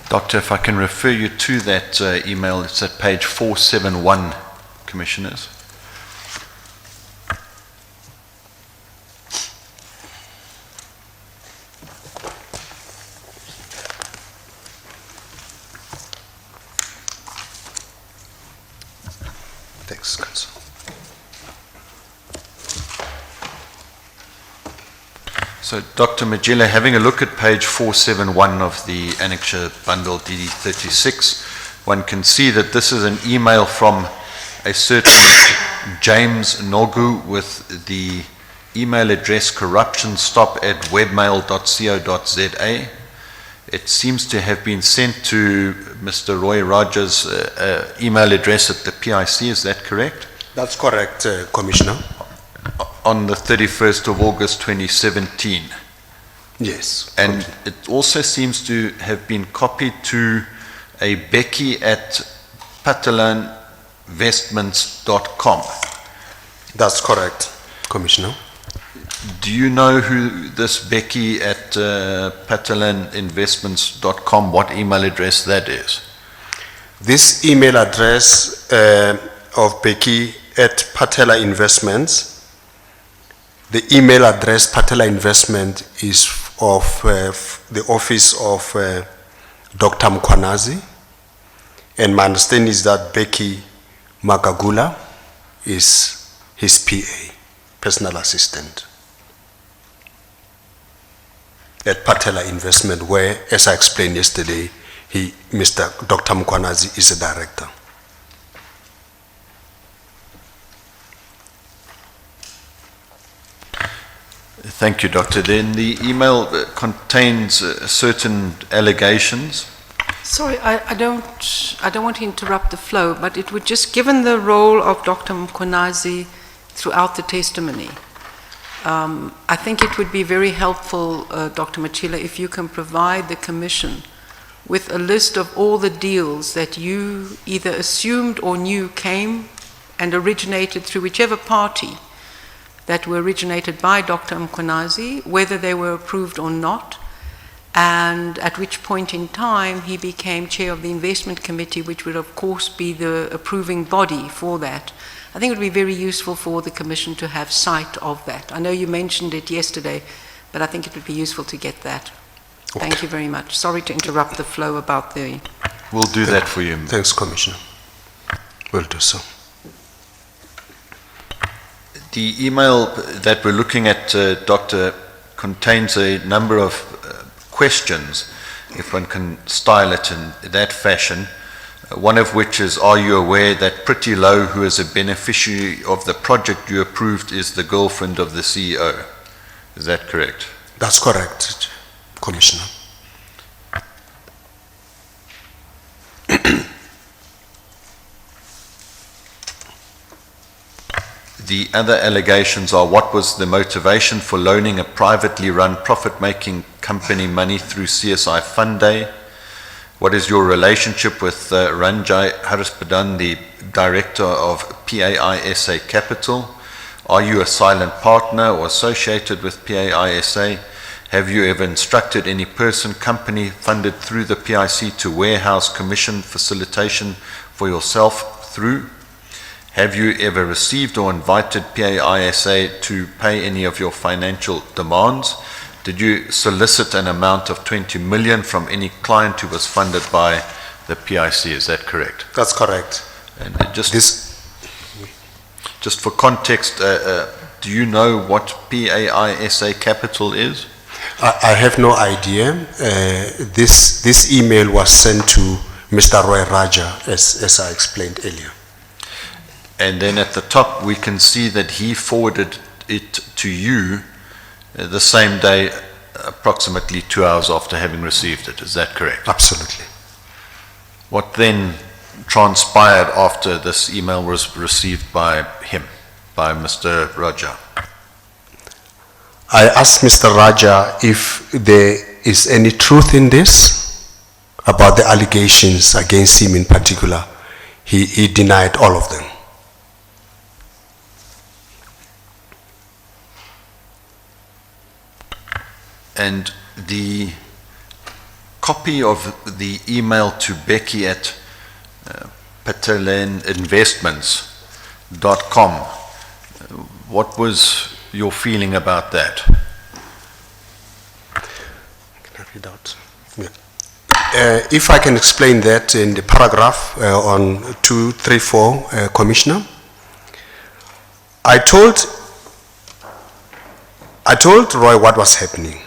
Doctor, if I can refer you to that email, it's at page 471, Commissioners. Thanks, Council. So, Dr. Matjila, having a look at page 471 of the Annexure Bundle DD36, one can see that this is an email from a certain James Nogu with the email address corruptionstop@webmail.co.za. It seems to have been sent to Mr. Roy Raja's email address at the PIC, is that correct? That's correct, Commissioner. On the 31st of August 2017. Yes. And it also seems to have been copied to a Becky at patalanvestments.com. That's correct, Commissioner. Do you know who this Becky at patalanvestments.com, what email address that is? This email address of Becky at Patela Investments The email address, Patela Investment, is of the office of Dr. Mkwanazi. And my understanding is that Becky Makagula is his PA, personal assistant, at Patela Investment, where, as I explained yesterday, Dr. Mkwanazi is a director. Thank you, Doctor. Then the email contains certain allegations. Sorry, I don't want to interrupt the flow, but it would just, given the role of Dr. Mkwanazi throughout the testimony, I think it would be very helpful, Dr. Matjila, if you can provide the Commission with a list of all the deals that you either assumed or knew came and originated through whichever party that were originated by Dr. Mkwanazi, whether they were approved or not, and at which point in time he became chair of the investment committee, which would of course be the approving body for that. I think it would be very useful for the Commission to have sight of that. I know you mentioned it yesterday, but I think it would be useful to get that. Okay. Thank you very much. Sorry to interrupt the flow about the... We'll do that for you. Thanks, Commissioner. We'll do so. The email that we're looking at, Doctor, contains a number of questions, if one can style it in that fashion. One of which is, are you aware that Pretty Low, who is a beneficiary of the project you approved, is the girlfriend of the CEO? Is that correct? That's correct, Commissioner. The other allegations are, what was the motivation for loaning a privately run profit-making company money through CSI Fund Day? What is your relationship with Ranjay Harispadan, the director of PAISA Capital? Are you a silent partner or associated with PAISA? Have you ever instructed any person, company funded through the PIC to warehouse commission facilitation for yourself through? Have you ever received or invited PAISA to pay any of your financial demands? Did you solicit an amount of 20 million from any client who was funded by the PIC? Is that correct? That's correct. And just for context, do you know what PAISA Capital is? I have no idea. This email was sent to Mr. Roy Raja, as I explained earlier. And then at the top, we can see that he forwarded it to you the same day, approximately 2 hours after having received it. Is that correct? Absolutely. What then transpired after this email was received by him, by Mr. Raja? I asked Mr. Raja if there is any truth in this, about the allegations against him in particular. He denied all of them. And the copy of the email to Becky at patelaninvestments.com, what was your feeling about that? Can I read out? Yeah. If I can explain that in the paragraph on 234, Commissioner. I told Roy what was happening.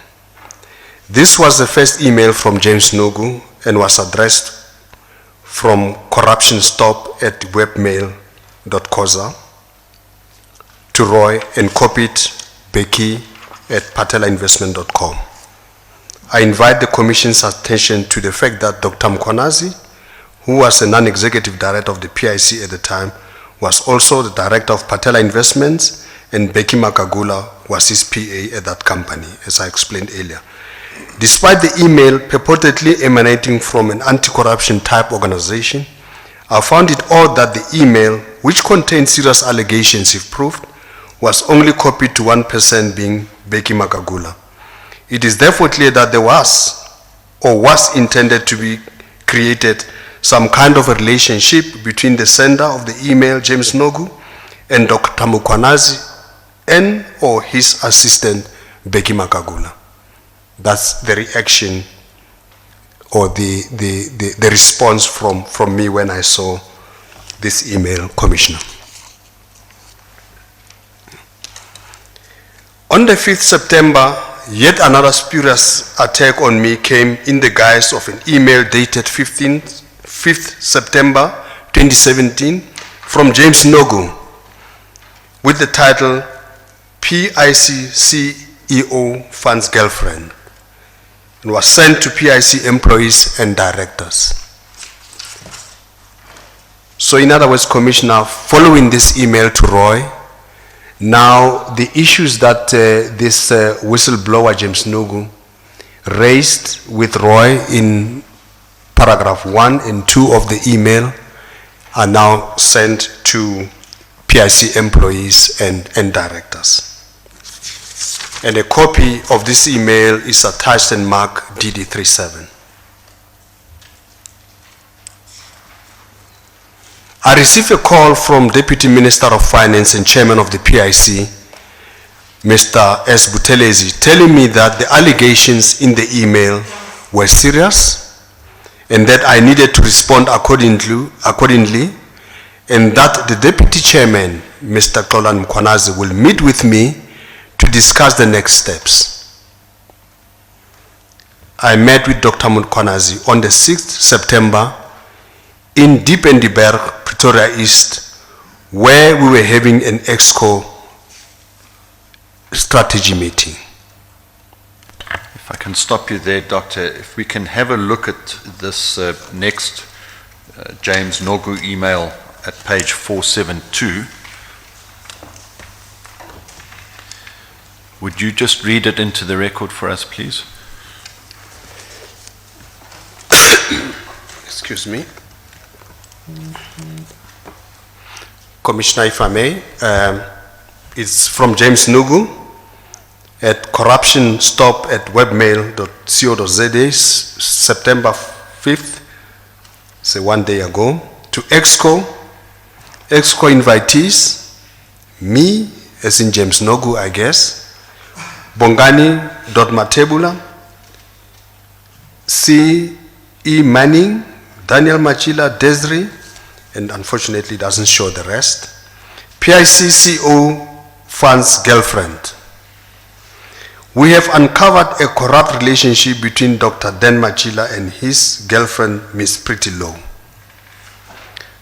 This was the first email from James Nogu and was addressed from corruptionstop@webmail.coza to Roy and copied Becky at patelainvestment.com. I invite the Commission's attention to the fact that Dr. Mkwanazi, who was a non-executive director of the PIC at the time, was also the director of Patela Investments, and Becky Makagula was his PA at that company, as I explained earlier. Despite the email purportedly emanating from an anti-corruption type organization, I found it odd that the email, which contained serious allegations if proved, was only copied to one person, being Becky Makagula. It is therefore clear that there was, or was intended to be created, some kind of a relationship between the sender of the email, James Nogu, and Dr. Mkwanazi, and or his assistant, Becky Makagula. That's the reaction or the response from me when I saw this email, Commissioner. On the 5th September, yet another spurious attack on me came in the guise of an email dated 5th September 2017 from James Nogu with the title PIC CEO Fund's Girlfriend, and was sent to PIC employees and directors. So in other words, Commissioner, following this email to Roy, now the issues that this whistleblower James Nogu raised with Roy in paragraph 1 and 2 of the email are now sent to PIC employees and directors. And a copy of this email is attached and marked DD37. I received a call from Deputy Minister of Finance and Chairman of the PIC, Mr. S. Buthelezi, telling me that the allegations in the email were serious and that I needed to respond accordingly, and that the Deputy Chairman, Mr. Xolan Mkhwanazi, will meet with me to discuss the next steps. I met with Dr. Mkhwanazi on the 6th September in Diependeberg, Pretoria East, where we were having an EXCO strategy meeting. If I can stop you there, Doctor, if we can have a look at this next James Nogu email at page 472. Would you just read it into the record for us, please? Excuse me. Commissioner, if I may, it's from James Nogu at corruptionstop@webmail.co.za, September 5th, say 1 day ago, to EXCO invitees, me, as in James Nogu, I guess, Bongani.Matebula, C.E. Manning, Daniel Matjila, Desri, and unfortunately doesn't show the rest. PIC CEO Fund's Girlfriend. We have uncovered a corrupt relationship between Dr. Dan Matjila and his girlfriend, Miss Pretty Low.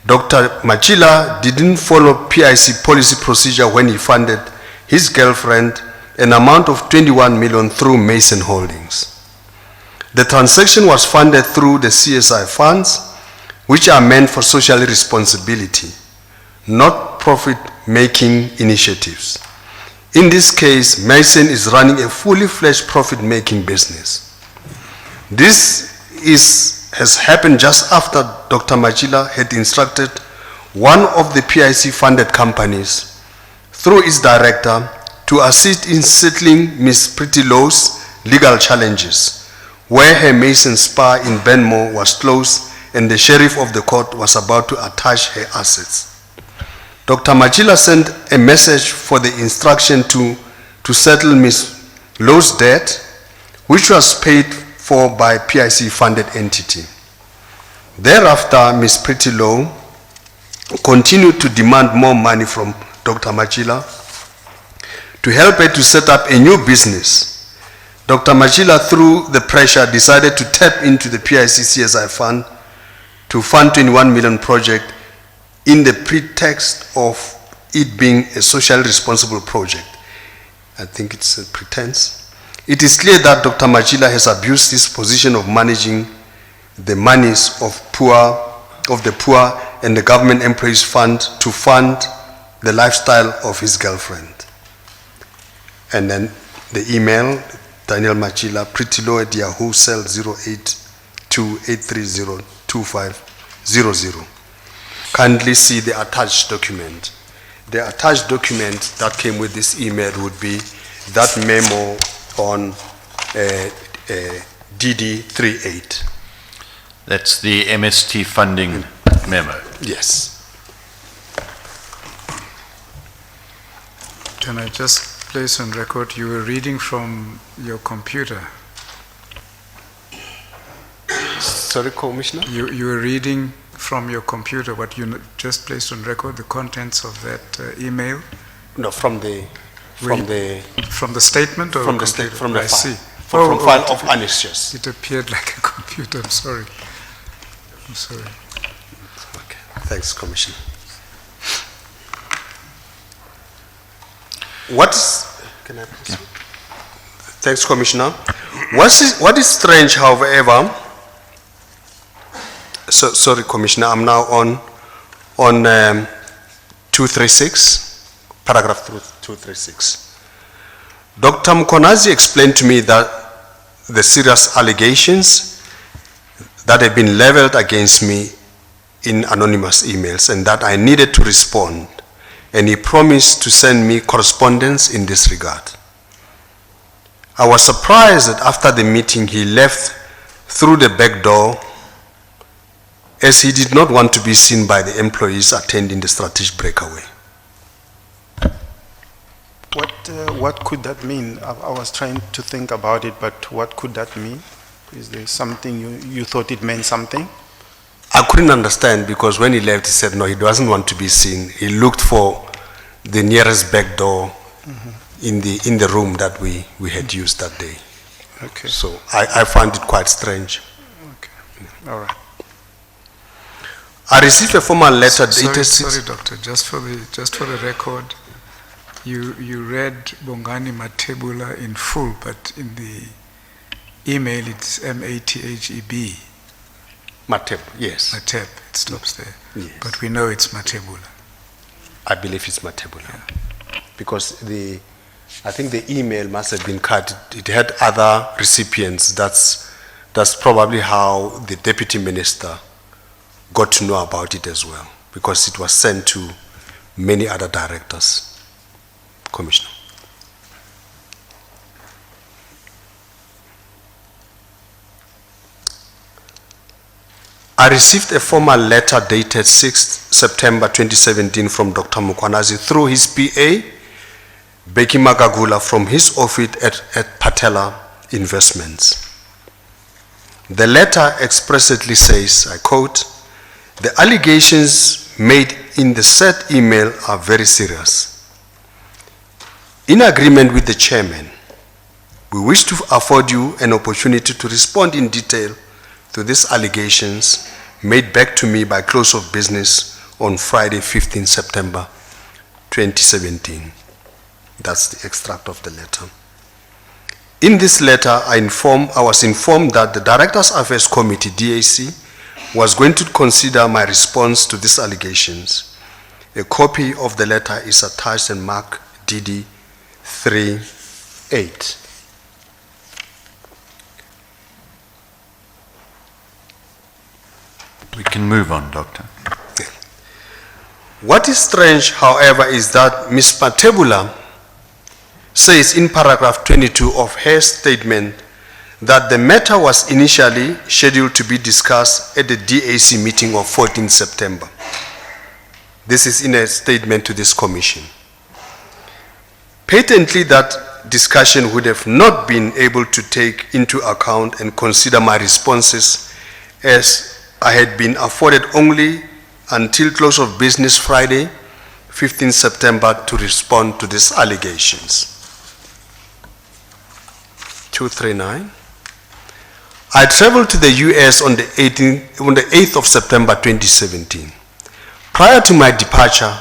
Dr. Matjila didn't follow PIC policy procedure when he funded his girlfriend an amount of 21 million through Mason Holdings. The transaction was funded through the CSI funds, which are meant for social responsibility, not profit-making initiatives. In this case, Mason is running a fully fledged profit-making business. This has happened just after Dr. Matjila had instructed one of the PIC-funded companies, through its director, to assist in settling Ms. Pretty Low's legal challenges, where her Mason spa in Benmore was closed and the sheriff of the court was about to attach her assets. Dr. Matjila sent a message for the instruction to settle Ms. Low's debt, which was paid for by PIC-funded entity. Thereafter, Ms. Pretty Low continued to demand more money from Dr. Matjila to help her to set up a new business. Dr. Matjila, through the pressure, decided to tap into the PIC CSI fund to fund 21 million project in the pretext of it being a socially responsible project. I think it's a pretense. It is clear that Dr. Matjila has abused his position of managing the monies of the poor and the government employees fund to fund the lifestyle of his girlfriend. And then the email, Daniel Matjila, Pretty Low at Yahoo, cell 0828302500. Kindly see the attached document. The attached document that came with this email would be that memo on DD38. That's the MST funding memo. Yes. Can I just place on record, you were reading from your computer. Sorry, Commissioner? You were reading from your computer what you just placed on record, the contents of that email? No, from the statement or from the the computer? from the I file. see. From file of annexures. It appeared like a computer, I'm sorry. I'm sorry. Okay. Thanks, Commissioner. Can I proceed? Thanks, Commissioner. What is strange, however, sorry, Commissioner, I'm now on 236, paragraph 236. Dr. Mkonazi explained to me that the serious allegations that have been leveled against me in anonymous emails and that I needed to respond, and he promised to send me correspondence in this regard. I was surprised that after the meeting he left through the back door, as he did not want to be seen by the employees attending the strategic breakaway. What could that mean? I was trying to think about it, but what could that mean? Is there something you thought it meant something? I couldn't understand because when he left, he said no, he doesn't want to be seen. He looked for the nearest back door in the room that we had used that day. Okay. So I found it quite strange. Okay. All right. I received a formal letter dated Sorry, Doctor. Just for the record, you read Bongani Matebula in full, but in the email it's M-A-T-H-E-B. Mateb, yes. Mateb, it stops there. Yes. But we know it's Matebula. I believe it's Matebula. Yeah. Because I think the email must have been cut. It had other recipients. That's probably how the deputy minister got to know about it as well, because it was sent to many other directors. Commissioner. I received a formal letter dated 6th September 2017 from Dr. Mkwanazi through his PA, Becky Magagula, from his office at Patella Investments. The letter expressly says, I quote, "The allegations made in the said email are very serious. In agreement with the chairman, we wish to afford you an opportunity to respond in detail to these allegations made back to me by close of business on Friday, 15 September 2017. That's the extract of the letter. In this letter, I was informed that the Directors Affairs Committee, DAC, was going to consider my response to these allegations. A copy of the letter is attached and marked DD 38. We can move on, Doctor. What is strange, however, is that Ms. Matebula says in paragraph 22 of her statement that the matter was initially scheduled to be discussed at the DAC meeting of 14 September. This is in a statement to this commission. Patently, that discussion would have not been able to take into account and consider my responses, as I had been afforded only until close of business Friday, 15 September, to respond to these allegations. 239. I traveled to the US on the 8th of September 2017. Prior to my departure,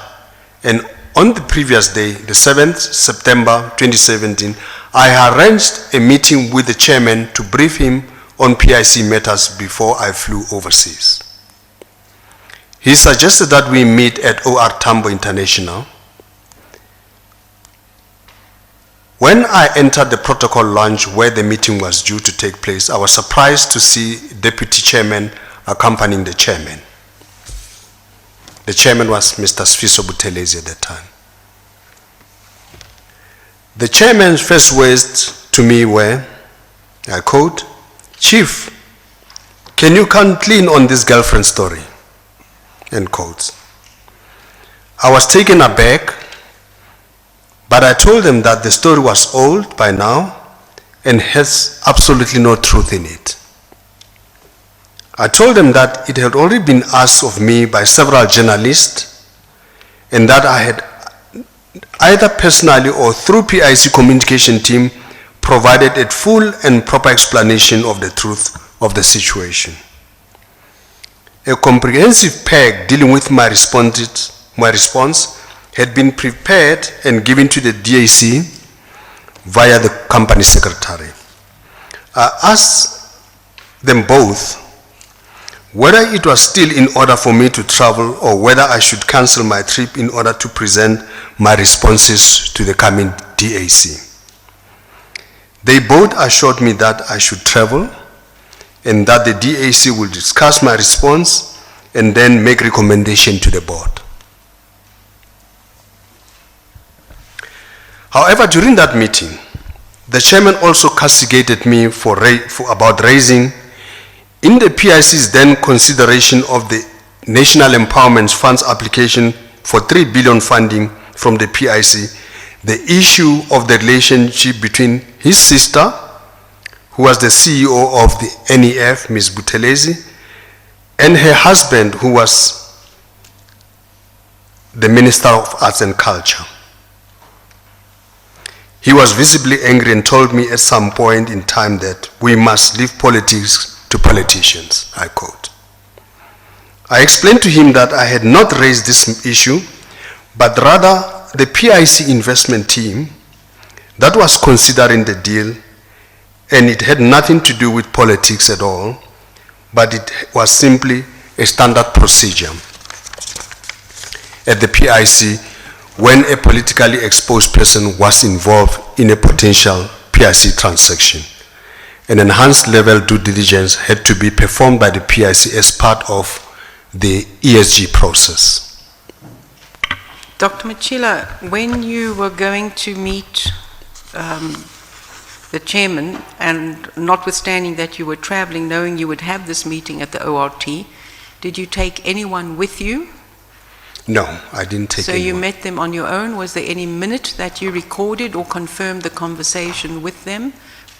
and on the previous day, the 7th September 2017, I arranged a meeting with the chairman to brief him on PIC matters before I flew overseas. He suggested that we meet at OR Tambo International. When I entered the protocol lounge where the meeting was due to take place, I was surprised to see Deputy Chairman accompanying the chairman. The chairman was Mr. Sfiso Buthelezi at that time. The chairman's first words to me were, I quote, "Chief, can you come clean on this girlfriend story?" End quotes. I was taken aback But I told them that the story was old by now and has absolutely no truth in it. I told them that it had already been asked of me by several journalists and that I had either personally or through PIC communication team provided a full and proper explanation of the truth of the situation. A comprehensive PEG dealing with my response had been prepared and given to the DAC via the company secretary. I asked them both whether it was still in order for me to travel or whether I should cancel my trip in order to present my responses to the coming DAC. They both assured me that I should travel and that the DAC will discuss my response and then make recommendation to the board. However, during that meeting, the chairman also castigated me for about raising in the PIC's then consideration of the National Empowerment Funds application for 3 billion funding from the PIC, the issue of the relationship between his sister, who was the CEO of the NEF, Ms. Buthelezi, and her husband, who was the Minister of Arts and Culture. He was visibly angry and told me at some point in time that we must leave politics to politicians, I quote. I explained to him that I had not raised this issue, but rather the PIC investment team that was considering the deal, and it had nothing to do with politics at all, but it was simply a standard procedure at the PIC when a politically exposed person was involved in a potential PIC transaction. An enhanced level due diligence had to be performed by the PIC as part of the ESG process. Dr. Matjila, when you were going to meet the chairman, and notwithstanding that you were traveling, knowing you would have this meeting at the ORT, did you take anyone with you? No, I didn't take So anyone. you met them on your own. Was there any minute that you recorded or confirmed the conversation with them,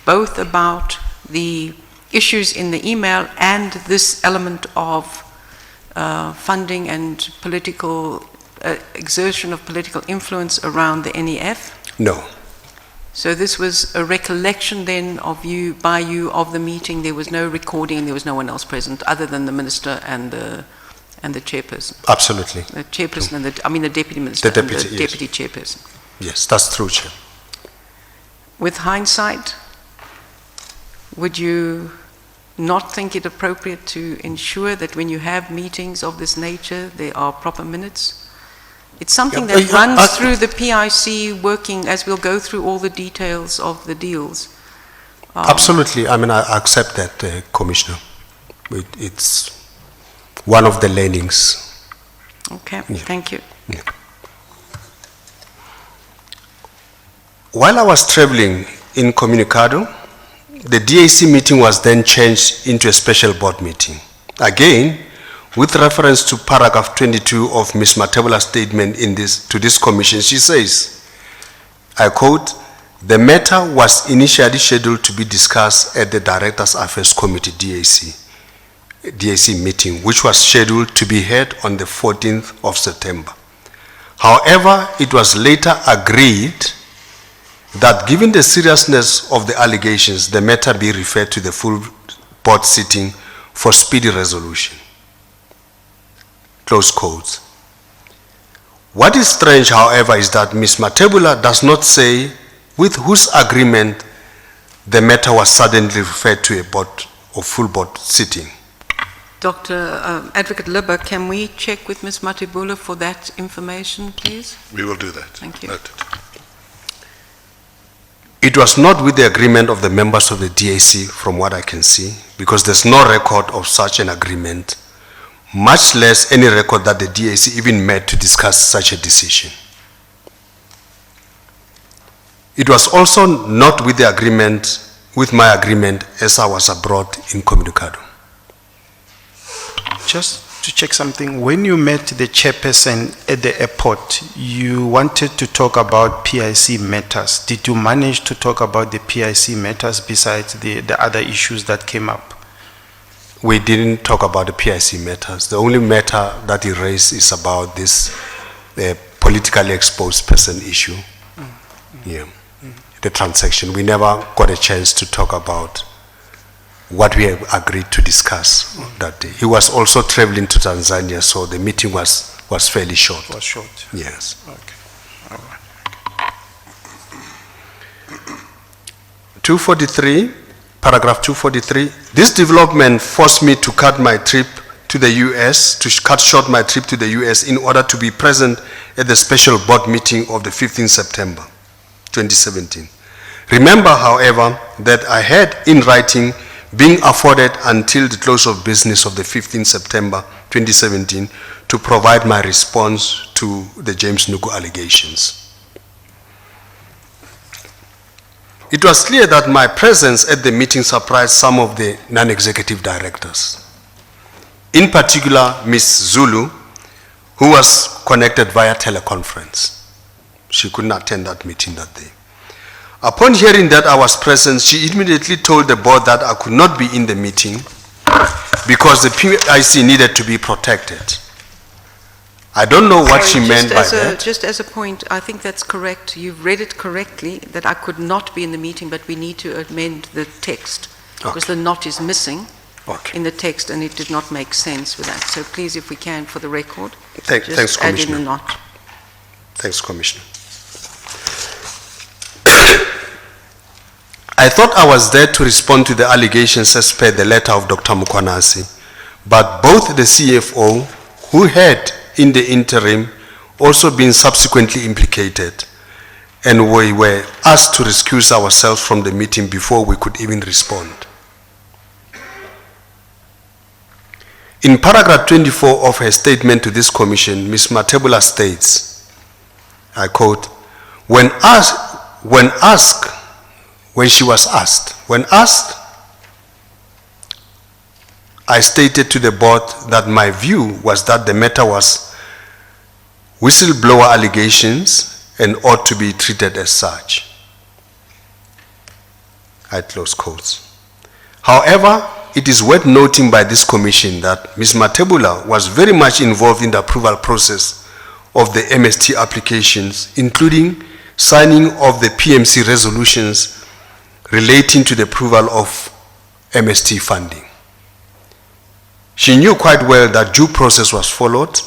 both about the issues in the email and this element of funding and political exertion of political influence around the NEF? No. So this was a recollection then of you, by you, of the meeting. There was no recording, there was no one else present other than the minister and the chairperson. Absolutely. The chairperson and the deputy minister The deputy, and the yes. deputy chairperson. Yes, that's true, Chair. With hindsight, would you not think it appropriate to ensure that when you have meetings of this nature, there are proper minutes? It's something that runs through the PIC working as we'll go through all the details of the deals. Absolutely. I mean, I accept that, Commissioner. It's one of the learnings. Okay, Yeah. thank you. Yeah. While I was traveling in Comunicado, the DAC meeting was then changed into a special board meeting. Again, with reference to paragraph 22 of Ms. Matebula's statement to this commission, she says, I quote, "The matter was initially scheduled to be discussed at the Directors Affairs Committee DAC meeting, which was scheduled to be held on the 14th of September. However, it was later agreed that given the seriousness of the allegations, the matter be referred to the full board sitting for speedy resolution." Close quotes. What is strange, however, is that Ms. Matebula does not say with whose agreement the matter was suddenly referred to a board or full board sitting. Dr. Advocate Libber, can we check with Ms. Matebula for that information, please? We will do that. Thank you. Noted. It was not with the agreement of the members of the DAC, from what I can see, because there's no record of such an agreement, much less any record that the DAC even met to discuss such a decision. It was also not with the agreement, with my agreement as I was abroad in Comunicado. Just to check something. When you met the chairperson at the airport, you wanted to talk about PIC matters. Did you manage to talk about the PIC matters besides the other issues that came up? We didn't talk about the PIC matters. The only matter that he raised is about this politically exposed person issue. Yeah. The transaction. We never got a chance to talk about what we have agreed to discuss that day. He was also traveling to Tanzania, so the meeting was fairly short. Was short. Yes. Okay. All right. 243, paragraph 243. This development forced me to cut my trip to the US, to cut short my trip to the US in order to be present at the special board meeting of the 15th September 2017. Remember, however, that I had in writing being afforded until the close of business of the 15th September 2017 to provide my response to the James Nuku allegations. It was clear that my presence at the meeting surprised some of the non-executive directors. In particular, Ms. Zulu, who was connected via teleconference. She couldn't attend that meeting that day. Upon hearing that I was present, she immediately told the board that I could not be in the meeting because the PIC needed to be protected. I don't know what she meant by that. Just as a point, I think that's correct. You've read it correctly, that I could not be in the meeting, but we need to amend the text because the not is missing in the text and it did not make sense with that. So please, if we can, for the record, Thanks, just add in Commissioner. the not. Thanks, Commissioner. I thought I was there to respond to the allegations as per the letter of Dr. Mukwanasi, but both the CFO, who had in the interim also been subsequently implicated, and we were asked to recuse ourselves from the meeting before we could even respond. In paragraph 24 of her statement to this commission, Ms. Matjila states, I quote, when she was asked, I stated to the board that my view was that the matter was whistleblower allegations and ought to be treated as such. I close quotes. However, it is worth noting by this commission that Ms. Matjila was very much involved in the approval process of the MST applications, including signing of the PMC resolutions relating to the approval of MST funding. She knew quite well that due process was followed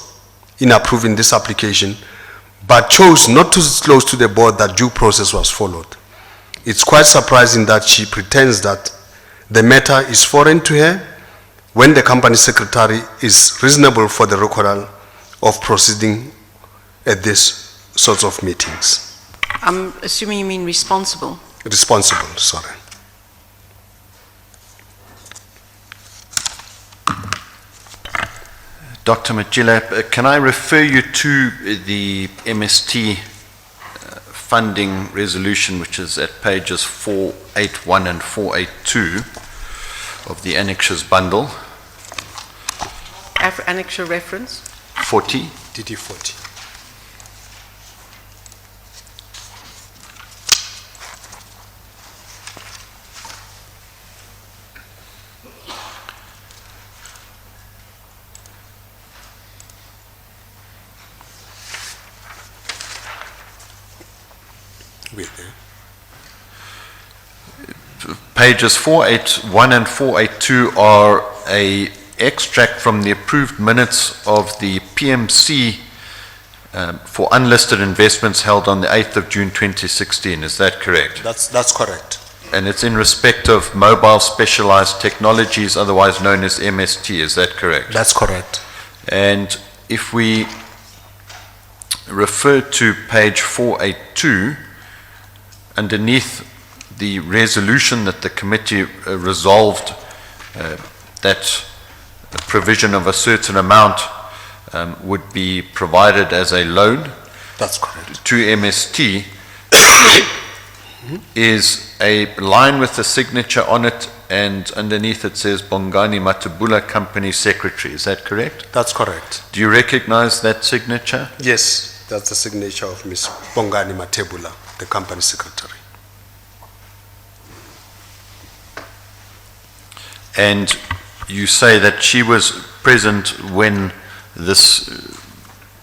in approving this application, but chose not to disclose to the board that due process was followed. It's quite surprising that she pretends that the matter is foreign to her when the company secretary is reasonable for the record of proceeding at these sorts of meetings. I'm assuming you mean responsible. Responsible, sorry. Dr. Matjila, can I refer you to the MST funding resolution, which is at pages 481 and 482 of the annexures bundle? Annexure reference? 40. DD 40. Pages 481 and 482 are an extract from the approved minutes of the PMC for unlisted investments held on the 8th of June 2016. Is that correct? That's correct. And it's in respect of Mobile Specialized Technologies, otherwise known as MST. Is that correct? That's correct. And if we refer to page 482, underneath the resolution that the committee resolved that a provision of a certain amount would be provided as a loan That's correct. to MST, is a line with the signature on it, and underneath it says Bongani Matjila Company Secretary. Is that correct? That's correct. Do you recognize that signature? Yes, that's the signature of Ms. Bongani Matjila, the company secretary. And you say that she was present when this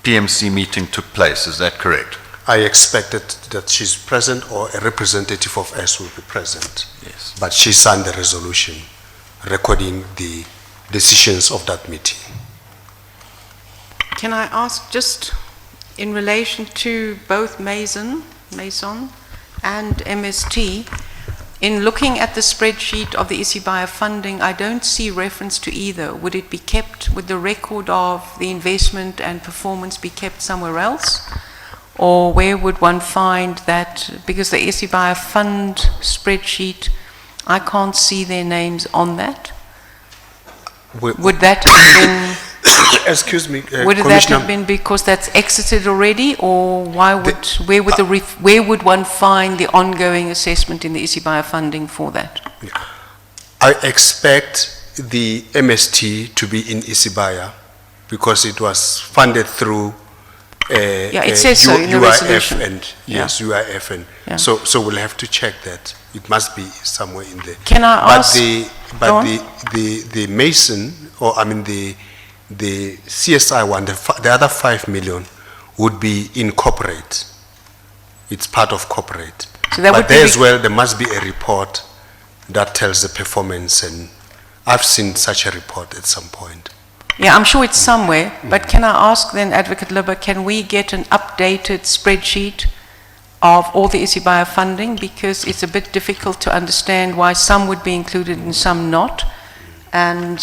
PMC meeting took place. Is that correct? I expected that she's present or a representative of us will be present. Yes. But she signed the resolution recording the decisions of that meeting. Can I ask, just in relation to both Mason and MST, in looking at the spreadsheet of the Isibaya funding, I don't see reference to either. Would it be kept, would the record of the investment and performance be kept somewhere else? Or where would one find that? Because the Isibaya fund spreadsheet, I can't see their names on that. Would that have been... Excuse me, Would that Commissioner. have been because that's exited already, or why would, where would one find the ongoing assessment in the Isibaya funding for that? I expect the MST to be in Isibaya because it was funded through Yeah, it says so in the UIF resolution. and yes, UIF and Yeah. so we'll have to check that. It must be somewhere in there. Can I ask? Go on. The Mason, or I mean the CSI one, the other 5 million would be in corporate. It's part of corporate. So that would But be there as well, there must be a report that tells the performance, and I've seen such a report at some point. Yeah, I'm sure it's somewhere, but can I ask then, Advocate Libba, can we get an updated spreadsheet of all the Isibaya funding? Because it's a bit difficult to understand why some would be included and some not. And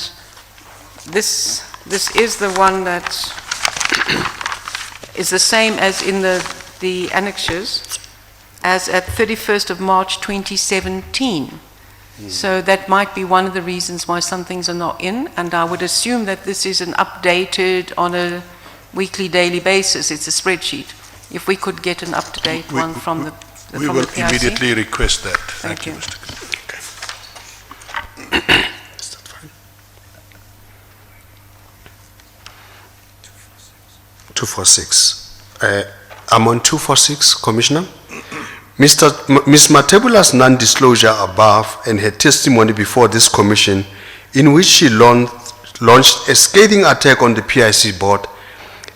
this is the one that is the same as in the annexures as at 31st of March 2017. So that might be one of the reasons why some things are not in, and I would assume that this is an updated on a weekly, daily basis. It's a spreadsheet. If we could get an up-to-date one from the We from will the PIC. immediately request that. Thank you. Mr. Okay. 246. I'm on 246, Commissioner. Ms. Matebula's non-disclosure above and her testimony before this commission, in which she launched a scathing attack on the PIC board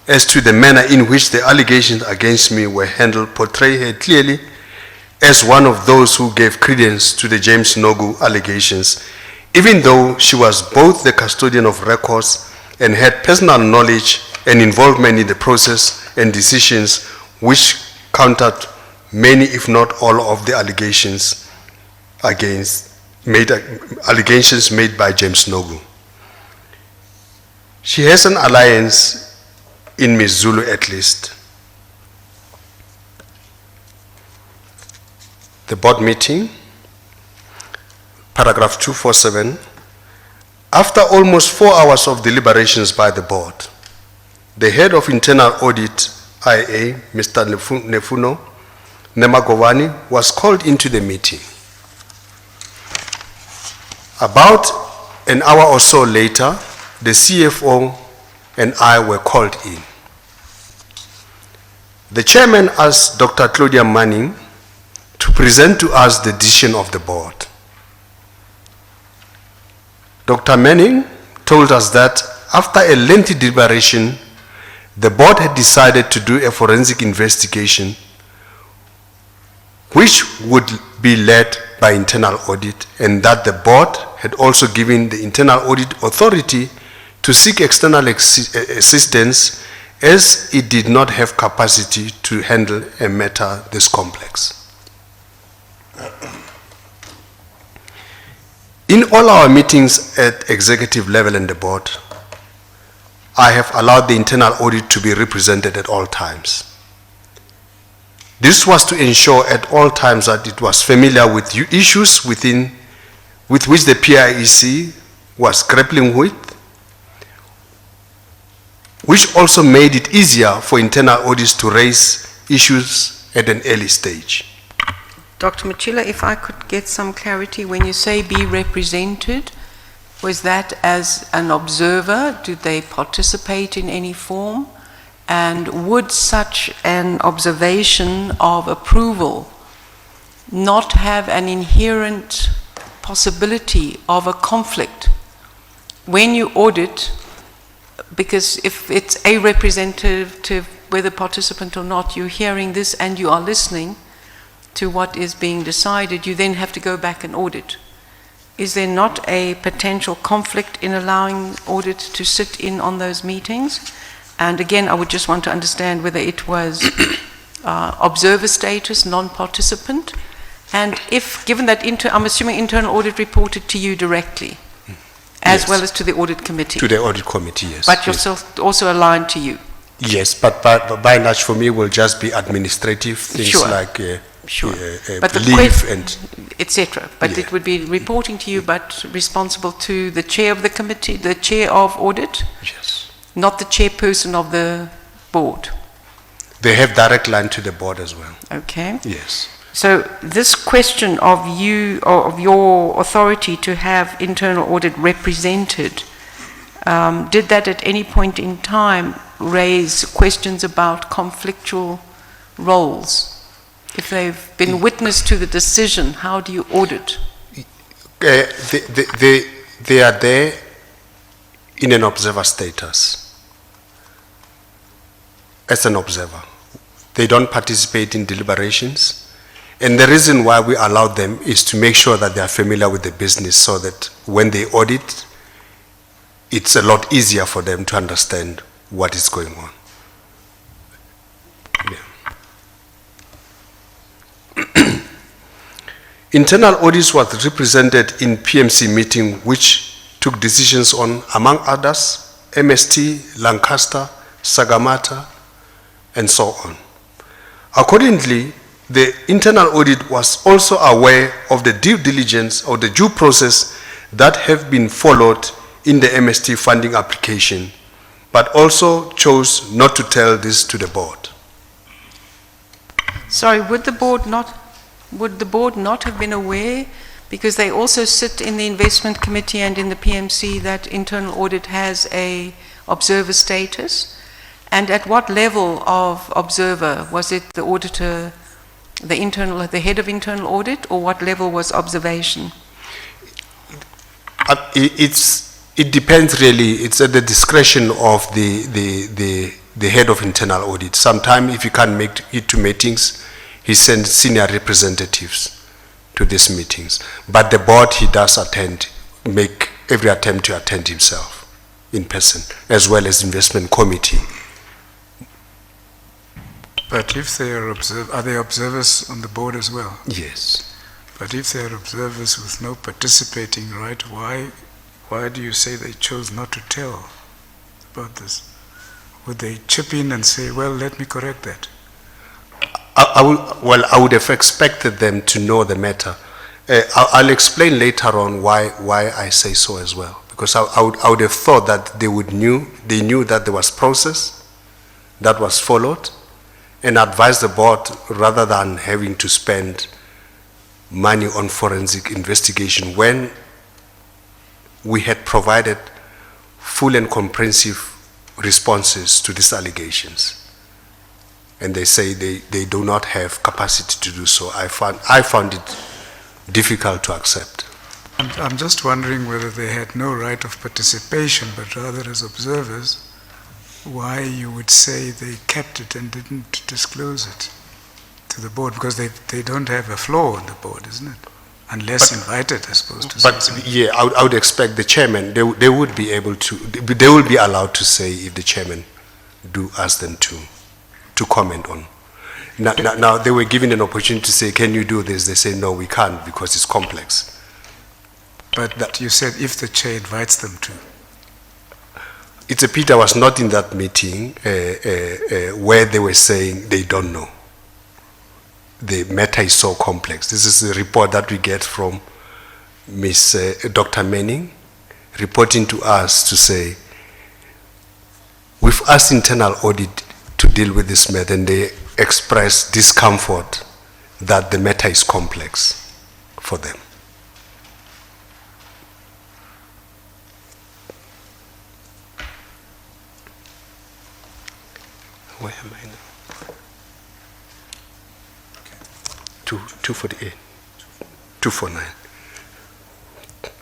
as to the manner in which the allegations against me were handled, portray her clearly as one of those who gave credence to the James Nogu allegations, even though she was both the custodian of records and had personal knowledge and involvement in the process and decisions which countered many, if not all, of the allegations made by James Nogu. She has an alliance in Ms. Zulu at least. The board meeting, paragraph 247, after almost 4 hours of deliberations by the board, the head of internal audit, IA, Mr. Nefuno Nemagovani, was called into the meeting. About an hour or so later, the CFO and I were called in. The chairman asked Dr. Claudia Manning to present to us the decision of the board. Dr. Manning told us that after a lengthy deliberation, the board had decided to do a forensic investigation which would be led by internal audit, and that the board had also given the internal audit authority to seek external assistance as it did not have capacity to handle a matter this complex. In all our meetings at executive level and the board, I have allowed the internal audit to be represented at all times. This was to ensure at all times that it was familiar with issues with which the PIC was grappling with, which also made it easier for internal audits to raise issues at an early stage. Dr. Matjila, if I could get some clarity, when you say be represented, was that as an observer? Did they participate in any form? And would such an observation of approval not have an inherent possibility of a conflict when you audit? Because if it's a representative, whether participant or not, you're hearing this and you are listening to what is being decided, you then have to go back and audit. Is there not a potential conflict in allowing audit to sit in on those meetings? And again, I would just want to understand whether it was observer status, non-participant, and if, given that, I'm assuming internal audit reported to you directly, as Yes. well as to the audit committee. To the audit committee, yes. But yes. yourself also aligned to you. Yes, but by and large for me will just be administrative things Sure. like Sure. But the leave and etc. But Yeah. it would be reporting to you, but responsible to the chair of the committee, the chair of audit, yes. not the chairperson of the board. They have direct line to the board as well. Okay. Yes. So this question of you, or of your authority to have internal audit represented, did that at any point in time raise questions about conflictual roles? If they've been witness to the decision, how do you audit? They are there in an observer status, as an observer. They don't participate in deliberations. And the reason why we allow them is to make sure that they are familiar with the business so that when they audit, it's a lot easier for them to understand what is going on. Yeah. Internal audits was represented in PMC meeting which took decisions on, among others, MST, Lancaster, Sagamata, and so on. Accordingly, the internal audit was also aware of the due diligence or the due process that have been followed in the MST funding application, but also chose not to tell this to the board. Sorry, would the board not have been aware, because they also sit in the investment committee and in the PMC, that internal audit has a observer status? And at what level of observer? Was it the auditor, the head of internal audit, or what level was observation? It depends really. It's at the discretion of the head of internal audit. Sometimes if you can't make it to meetings, he sends senior representatives to these meetings. But the board, he does make every attempt to attend himself in person, as well as investment committee. But if they are they observers on the board as well? Yes. But if they are observers with no participating right, why do you say they chose not to tell about this? Would they chip in and say, well, let me correct that? I would have expected them to know the matter. I'll explain later on why I say so as well. Because I would have thought that they knew that there was process that was followed, and advise the board rather than having to spend money on forensic investigation when we had provided full and comprehensive responses to these allegations. And they say they do not have capacity to do so. I found it difficult to accept. I'm just wondering whether they had no right of participation, but rather as observers, why you would say they kept it and didn't disclose it to the board, because they don't have a floor on the board, isn't it? Unless invited, I suppose, to say But something. yeah, I would expect the chairman, they would be able to, they will be allowed to say if the chairman do ask them to comment on. Now they were given an opportunity to say, can you do this? They say, no, we can't because it's complex. But you said if the chair invites them to. It's a pity I was not in that meeting where they were saying they don't know. The matter is so complex. This is a report that we get from Dr. Manning, reporting to us to say, we've asked internal audit to deal with this matter, and they express discomfort that the matter is complex for them. Where am I now? 248, 249.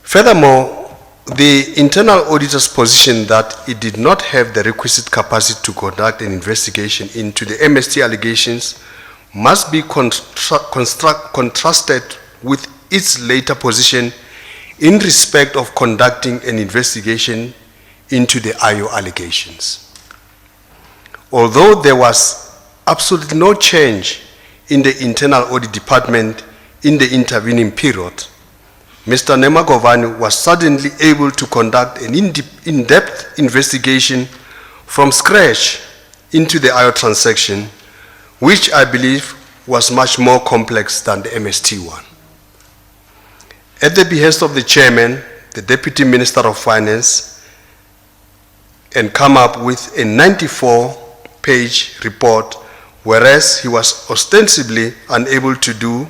Furthermore, the internal auditor's position that it did not have the requisite capacity to conduct an investigation into the MST allegations must be contrasted with its later position in respect of conducting an investigation into the IO allegations. Although there was absolutely no change in the internal audit department in the intervening period, Mr. Nemagovani was suddenly able to conduct an in-depth investigation from scratch into the IO transaction, which I believe was much more complex than the MST one. At the behest of the chairman, the Deputy Minister of Finance, and come up with a 94-page report, whereas he was ostensibly unable to do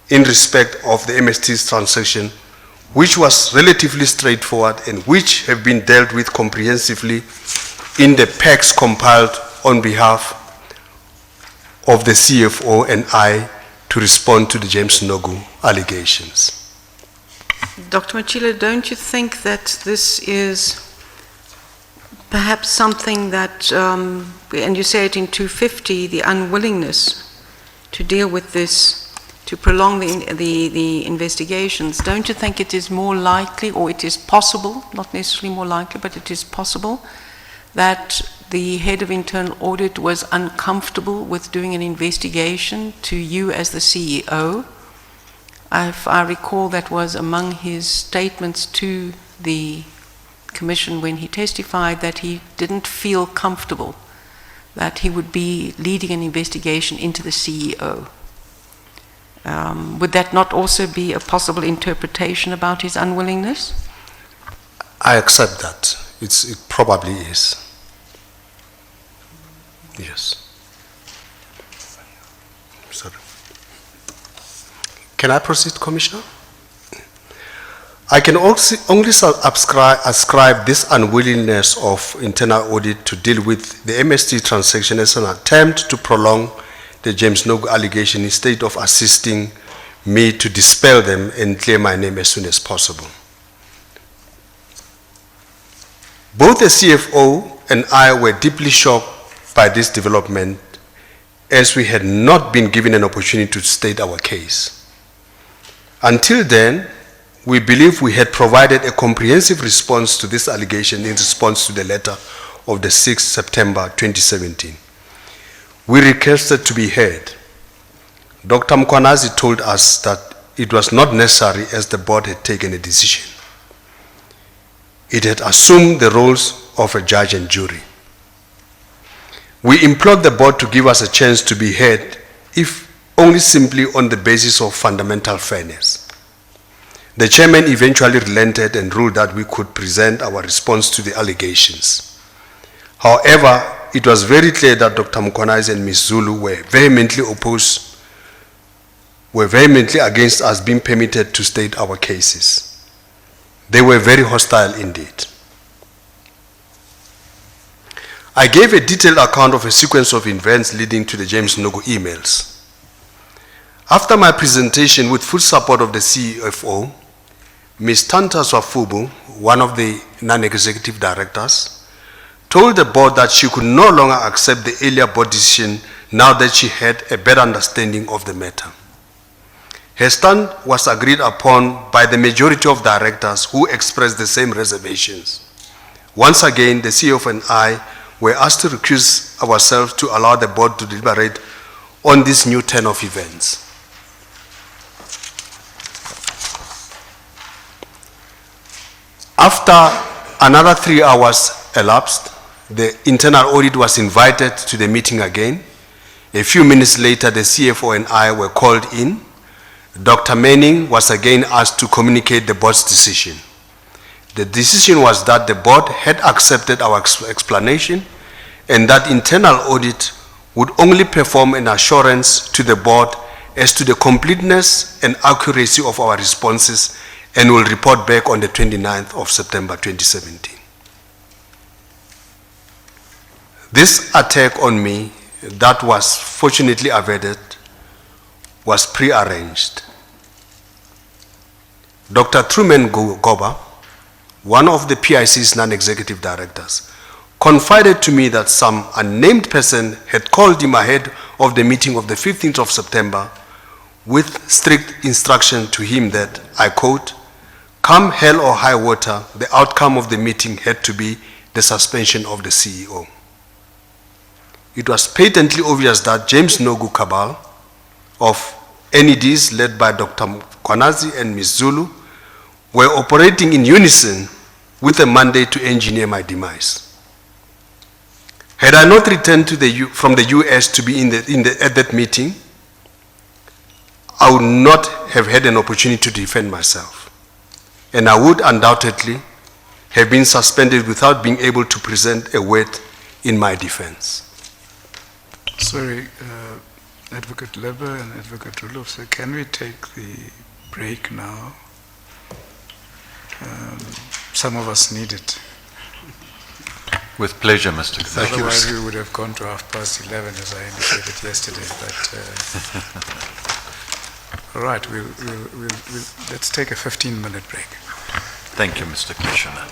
in respect of the MST's transaction, which was relatively straightforward and which have been dealt with comprehensively in the PACs compiled on behalf of the CFO and I to respond to the James Nogu allegations. Dr. Matjila, don't you think that this is perhaps something that, and you say it in 250, the unwillingness to deal with this, to prolong the investigations, don't you think it is more likely, or it is possible, not necessarily more likely, but it is possible, that the head of internal audit was uncomfortable with doing an investigation to you as the CEO? If I recall, that was among his statements to the Commission when he testified that he didn't feel comfortable that he would be leading an investigation into the CEO. Would that not also be a possible interpretation about his unwillingness? I accept that. It probably is. Yes. Sorry. Can I proceed, Commissioner? I can also only ascribe this unwillingness of internal audit to deal with the MST transaction as an attempt to prolong the James Nogu allegation instead of assisting me to dispel them and clear my name as soon as possible. Both the CFO and I were deeply shocked by this development, as we had not been given an opportunity to state our case. Until then, we believe we had provided a comprehensive response to this allegation in response to the letter of the 6th September 2017. We requested to be heard. Dr. Mkwanazi told us that it was not necessary as the board had taken a decision. It had assumed the roles of a judge and jury. We implored the board to give us a chance to be heard, if only simply on the basis of fundamental fairness. The chairman eventually relented and ruled that we could present our response to the allegations. However, it was very clear that Dr. Mkwanazi and Ms. Zulu were vehemently against us being permitted to state our cases. They were very hostile indeed. I gave a detailed account of a sequence of events leading to the James Nogu emails. After my presentation, with full support of the CFO, Ms. Tanta Swafubu, one of the non-executive directors, told the board that she could no longer accept the earlier board decision now that she had a better understanding of the matter. Her stand was agreed upon by the majority of directors who expressed the same reservations. Once again, the CFO and I were asked to recuse ourselves to allow the board to deliberate on this new turn of events. After another 3 hours elapsed, the internal audit was invited to the meeting again. A few minutes later, the CFO and I were called in. Dr. Manning was again asked to communicate the board's decision. The decision was that the board had accepted our explanation and that internal audit would only perform an assurance to the board as to the completeness and accuracy of our responses and will report back on the 29th of September 2017. This attack on me that was fortunately averted was pre-arranged. Dr. Truman Goba, one of the PIC's non-executive directors, confided to me that some unnamed person had called him ahead of the meeting of the 15th of September with strict instruction to him that, I quote, "Come hell or high water, the outcome of the meeting had to be the suspension of the CEO." It was patently obvious that James Nogu cabal of NEDs led by Dr. Kwanazi and Ms. Zulu were operating in unison with a mandate to engineer my demise. Had I not returned from the US to be at that meeting, I would not have had an opportunity to defend myself, and I would undoubtedly have been suspended without being able to present a word in my defense. Sorry, Advocate Leber and Advocate Roloff, so can we take the break now? Some of us need it. With pleasure, Mr. Kathak. Otherwise, we would have gone to 11:30, as I indicated yesterday. But all right, let's take a 15-minute break. Thank you, Mr. Commissioner.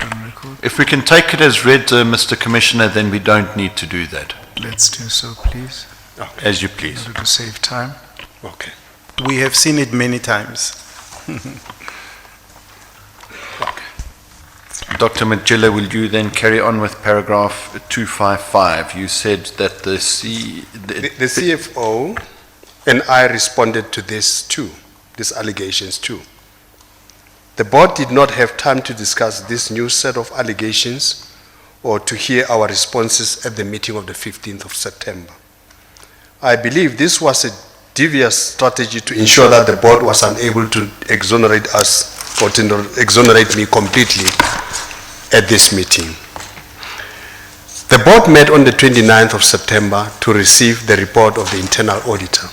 on record. If we can take it as read, Mr. Commissioner, then we don't need to do that. Let's do so, please, As you in please. order to save time. Okay. We have seen it many times. Dr. Matjila, will you then carry on with paragraph 255? You said that the The CFO and I responded to this too, these allegations too. The board did not have time to discuss this new set of allegations or to hear our responses at the meeting of the 15th of September. I believe this was a devious strategy to ensure that the board was unable to exonerate us or to exonerate me completely at this meeting. The board met on the 29th of September to receive the report of the internal auditor.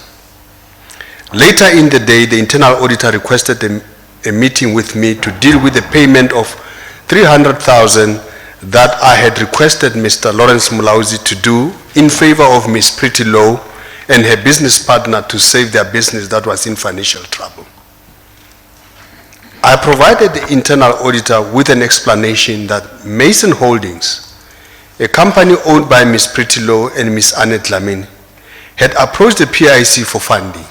Later in the day, the internal auditor requested a meeting with me to deal with the payment of 300,000 that I had requested Mr. Lawrence Mulauzi to do in favor of Ms. Pretty Low and her business partner to save their business that was in financial trouble. I provided the internal auditor with an explanation that Mason Holdings, a company owned by Ms. Pretty Low and Ms. Annette Lamine, had approached the PIC for funding.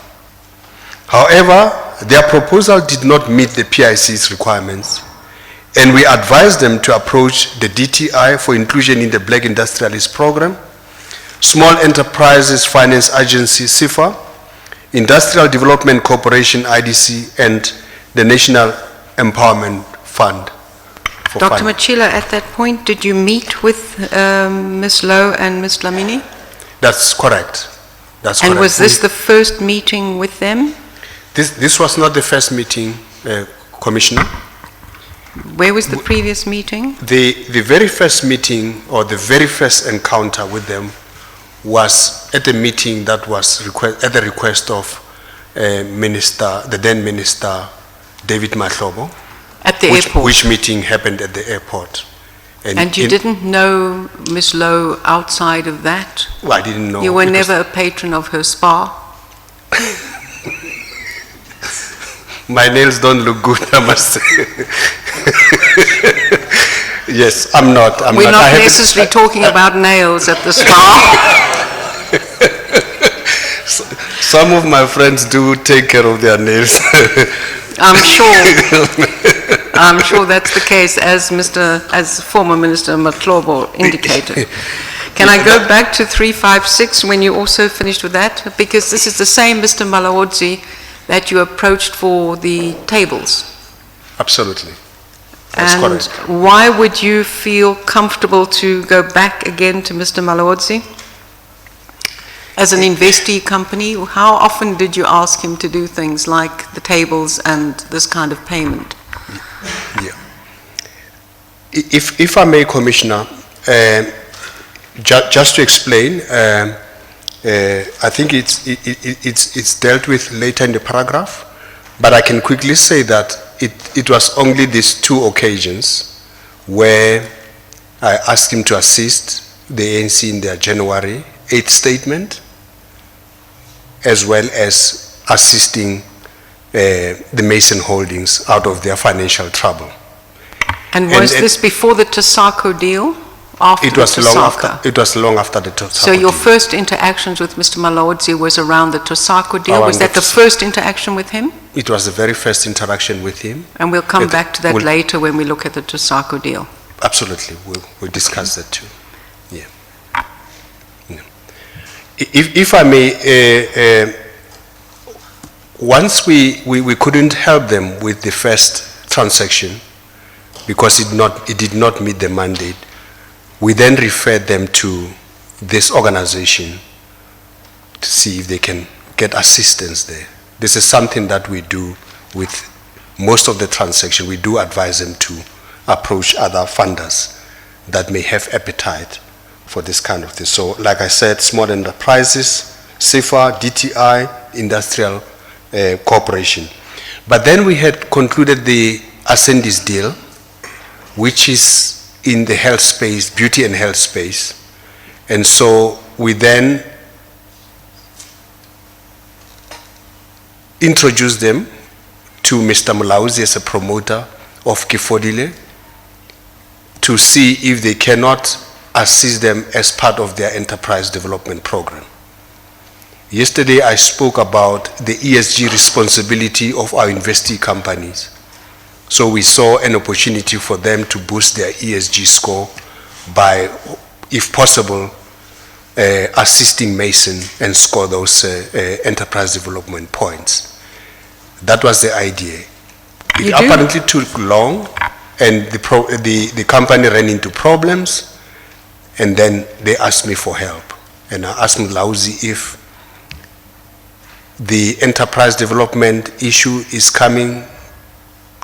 However, their proposal did not meet the PIC's requirements, and we advised them to approach the DTI for inclusion in the Black Industrialist Program, Small Enterprises Finance Agency, SIFA, Industrial Development Corporation, IDC, and the National Empowerment Fund. for Dr. funding. Matjila, at that point, did you meet with Ms. Lowe and Ms. Lamini? That's correct. That's correct. And was this the first meeting with them? This was not the first meeting, Commissioner. Where was the previous meeting? The very first meeting or the very first encounter with them was at a meeting that was at the request of the then Minister David Mahlobo. At the airport? Which meeting happened at the airport. And you didn't know Ms. Lowe outside of that? Well, I didn't know. You were because never a patron of her spa? My nails don't look good, I must say. Yes, I'm not. We're I not haven't- necessarily talking about nails at the spa. Some of my friends do take care of their nails. I'm sure that's the case, as former Minister Matlobo indicated. Can I go back to 356 when you also finished with that? Because this is the same Mr. Malaodzi that you approached for the tables. Absolutely. That's And correct. why would you feel comfortable to go back again to Mr. Malaodzi? As an investee company, how often did you ask him to do things like the tables and this kind of payment? Yeah. If I may, Commissioner, just to explain, I think it's dealt with later in the paragraph, but I can quickly say that it was only these two occasions where I asked him to assist the ANC in their January 8th statement, as well as assisting the Mason Holdings out of their financial trouble. And was this before the Tosako deal? After It was the long Tosaka? after. It was long after the Tosako. So your deal. first interactions with Mr. Malaodzi was around the Tosako deal? Around Was that the the first interaction with him? It was the very first interaction with him. And we'll come It back to that will- later when we look at the Tosako deal. Absolutely, we'll discuss that too. Yeah. Yeah. If I may, once we couldn't help them with the first transaction because it did not meet the mandate, we then referred them to this organization to see if they can get assistance there. This is something that we do with most of the transaction. We do advise them to approach other funders that may have appetite for this kind of thing. So, like I said, small enterprises, SIFA, DTI, Industrial Corporation. But then we had concluded the Ascendis deal, which is in the health space, beauty and health space. And so we then introduced them to Mr. Mulauzi as a promoter of Kifodile. to see if they cannot assist them as part of their enterprise development program. Yesterday I spoke about the ESG responsibility of our investee companies. So we saw an opportunity for them to boost their ESG score by, if possible, assisting Mason and score those enterprise development points. That was the idea. It apparently took long, and the company ran into problems, and then they asked me for help. And I asked Mlauzi if the enterprise development issue is coming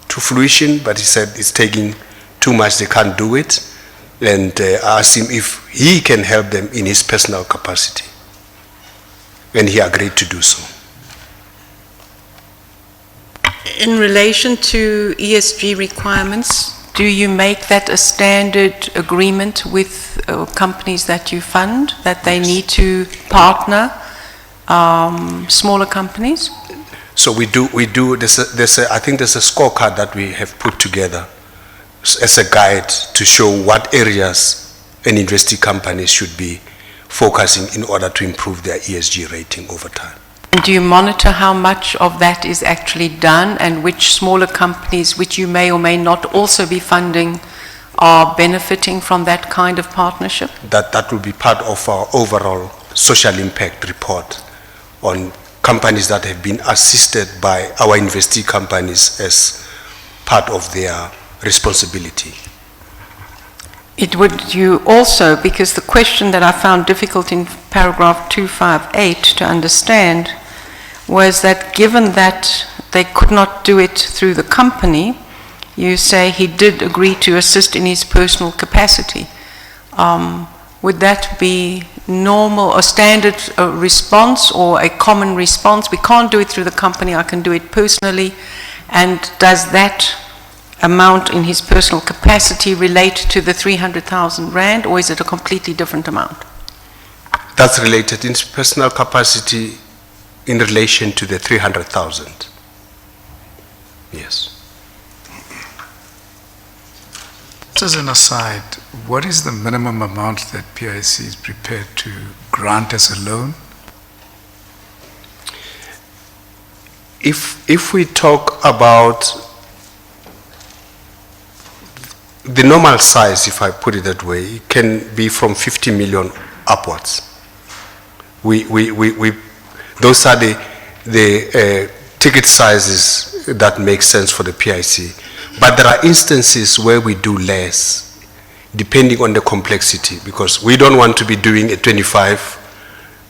to fruition, but he said it's taking too much, they can't do it. And I asked him if he can help them in his personal capacity. And he agreed to do so. In relation to ESG requirements, do you make that a standard agreement with companies that you fund, that they need to partner smaller companies? So we do, I think there's a scorecard that we have put together as a guide to show what areas an investee company should be focusing in order to improve their ESG rating over time. And do you monitor how much of that is actually done, and which smaller companies, which you may or may not also be funding, are benefiting from that kind of partnership? That will be part of our overall social impact report on companies that have been assisted by our investee companies as part of their responsibility. It would you also, because the question that I found difficult in paragraph 258 to understand was that given that they could not do it through the company, you say he did agree to assist in his personal capacity. Would that be normal or standard response, or a common response? We can't do it through the company, I can do it personally. And does that amount in his personal capacity relate to the 300,000 rand, or is it a completely different amount? That's related in personal capacity in relation to the 300,000. Yes. Just as an aside, what is the minimum amount that PIC is prepared to grant as a loan? If we talk about the normal size, if I put it that way, it can be from 50 million upwards. Those are the ticket sizes that make sense for the PIC. But there are instances where we do less, depending on the complexity, because we don't want to be doing a 25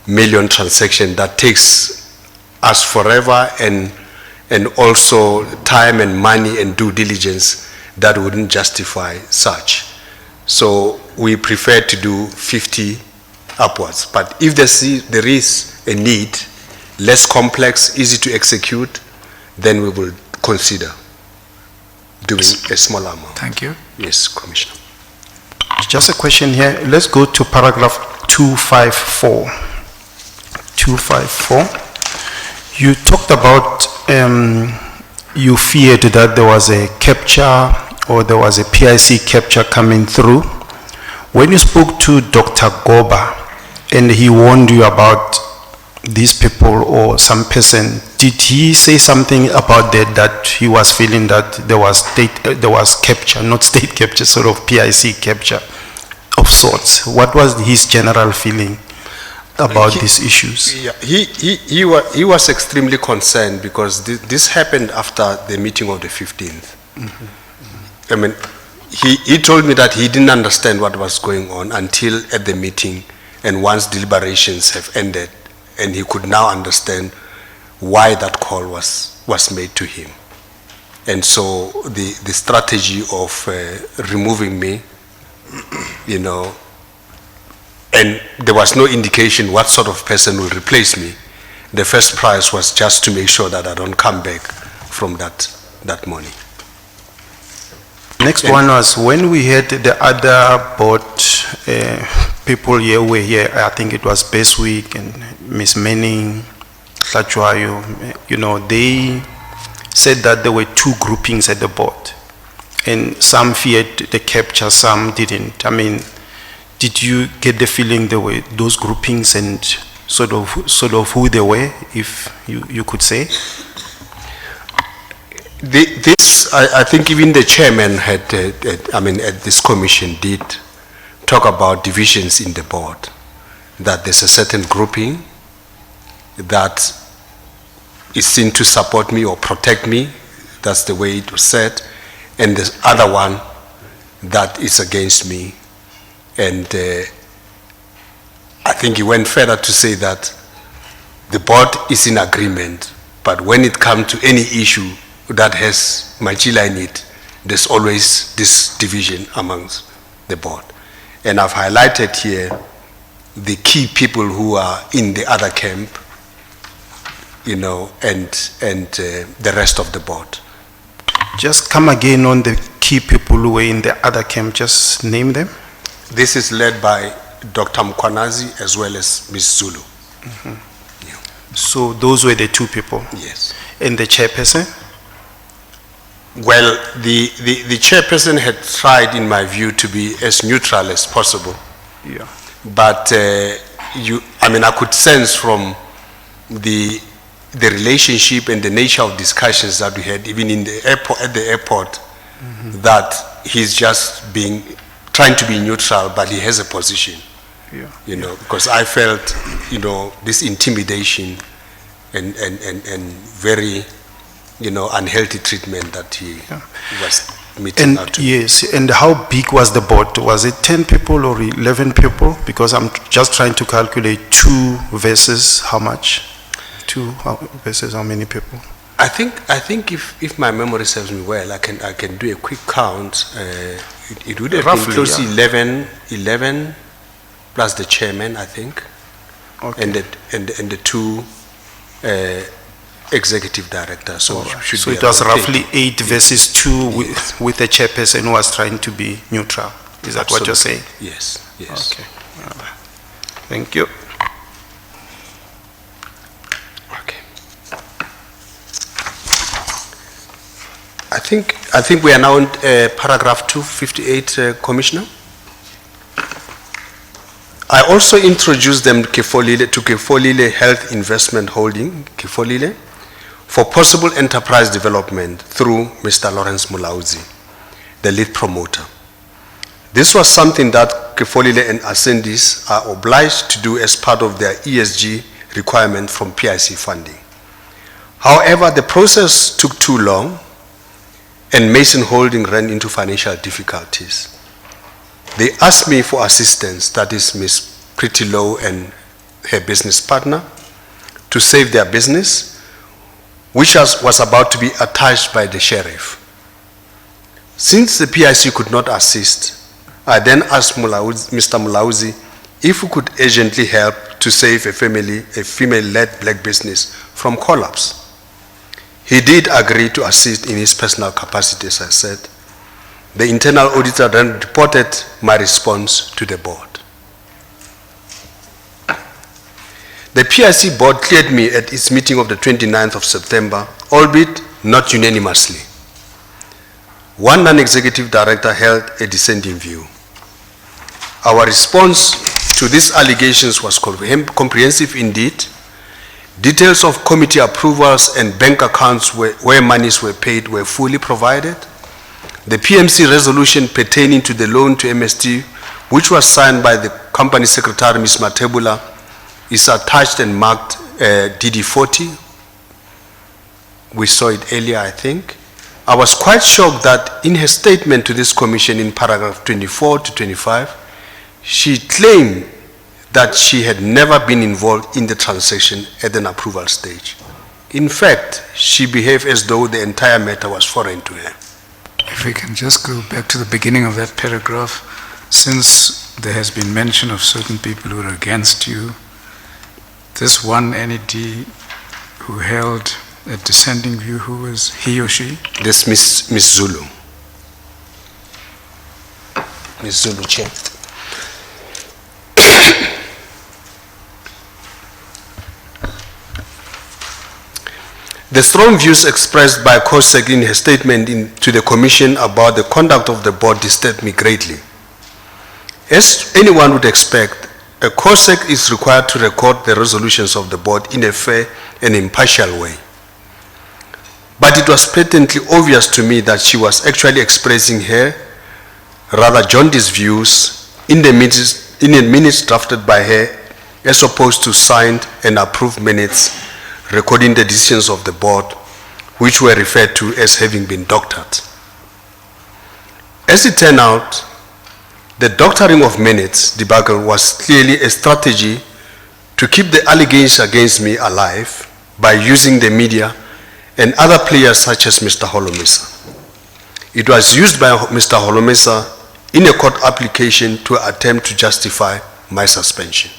million transaction that takes us forever, and also time and money and due diligence that wouldn't justify such. So we prefer to do 50 upwards. But if there is a need, less complex, easy to execute, then we will consider doing a smaller amount. Thank you. Yes, Commissioner. Just a question here. Let's go to paragraph 254. 254. You talked about you feared that there was a capture, or there was a PIC capture coming through. When you spoke to Dr. Goba and he warned you about these people or some person, did he say something about that he was feeling that there was capture, not state capture, sort of PIC capture of sorts? What was his general feeling about these issues? Yeah, he was extremely concerned because this happened after the meeting of the 15th. Mm-hmm. I mean, he told me that he didn't understand what was going on until at the meeting, and once deliberations have ended, and he could now understand why that call was made to him. And so the strategy of removing me, you know, and there was no indication what sort of person will replace me. The first prize was just to make sure that I don't come back from that morning. Next one was when we had the other board people here were here. I think it was Beswick and Miss Manning, Hlachwayo, you know, they said that there were two groupings at the board. and some feared the capture, some didn't. I mean, did you get the feeling there were those groupings and sort of who they were, if you could say? I think even the chairman had, at this commission did talk about divisions in the board, that there's a certain grouping that is seen to support me or protect me, that's the way it was said, and there's other one that is against me. And I think he went further to say that the board is in agreement, but when it comes to any issue that has Matjila in it, there's always this division amongst the board. And I've highlighted here the key people who are in the other camp, and the rest of the board. Just come again on the key people who were in the other camp, just name them. This is led by Dr. Mkwanazi as well as Ms. Zulu. So those were the two people? Yes. And the chairperson? Well, the chairperson had tried, in my view, to be as neutral as possible. Yeah. But I could sense from the relationship and the nature of discussions that we had, even in the airport, at the airport, that he's just trying to be neutral, but he has a position. Yeah. Because I felt, this intimidation and very, unhealthy treatment that he was meeting out to. Yes, and how big was the board? Was it 10 people or 11 people? Because I'm just trying to calculate 2 versus how much? 2 versus how many people? I think if my memory serves me well, I can do a quick count. It would have Roughly, been close to yeah. 11 plus the chairman, I think, Okay. and the 2 executive directors. So, should So be it was about roughly 8 versus 2 Yes. with the chairperson who was trying to be neutral. Is that what you're saying? Yes. Okay. Thank you. Okay. I think we are now in paragraph 258, Commissioner. I also introduced them to Kefolile Health Investment Holding, Kefolile, for possible enterprise development through Mr. Lawrence Mulauzi, the lead promoter. This was something that Kefolile and Ascendis are obliged to do as part of their ESG requirement from PIC funding. However, the process took too long and Mason Holding ran into financial difficulties. They asked me for assistance, that is Ms. Pretty Low and her business partner, to save their business, which was about to be attached by the sheriff. Since the PIC could not assist, I then asked Mr. Mulauzi if we could urgently help to save a female-led black business from collapse. He did agree to assist in his personal capacity, as I said. The internal auditor then reported my response to the board. The PIC board cleared me at its meeting of the 29th of September, albeit not unanimously. One non-executive director held a dissenting view. Our response to these allegations was comprehensive indeed. Details of committee approvals and bank accounts where monies were paid were fully provided. The PMC resolution pertaining to the loan to MST, which was signed by the company secretary, Ms. Matebula, is attached and marked DD40. We saw it earlier, I think. I was quite shocked that in her statement to this commission in paragraph 24 to 25, she claimed that she had never been involved in the transaction at an approval stage. In fact, she behaved as though the entire matter was foreign to her. If we can just go back to the beginning of that paragraph, since there has been mention of certain people who are against you, this one entity who held a dissenting view, who was he or she? This Miss Zulu. Miss Zulu, Chair. The strong views expressed by COSEC in her statement to the Commission about the conduct of the board disturbed me greatly. As anyone would expect, a COSEC is required to record the resolutions of the board in a fair and impartial way. But it was patently obvious to me that she was actually expressing her rather jaundiced views in the minutes drafted by her, as opposed to signed and approved minutes recording the decisions of the board, which were referred to as having been doctored. As it turned out, the doctoring of minutes debacle was clearly a strategy to keep the allegations against me alive by using the media and other players such as Mr. Holomisa. It was used by Mr. Holomisa in a court application to attempt to justify my suspension.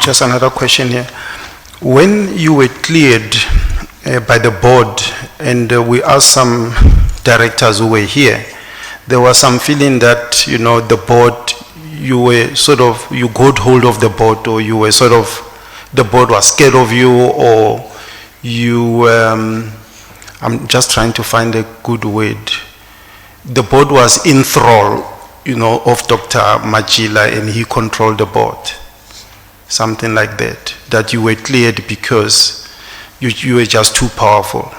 Just another question here. When you were cleared by the board, and we asked some directors who were here, there was some feeling that, you know, the board, you were sort of, you got hold of the board, or you were sort of, the board was scared of you, or you, I'm just trying to find a good word. The board was in thrall, you know, of Dr. Matjila, and he controlled the board. Something like that, that you were cleared because you were just too powerful.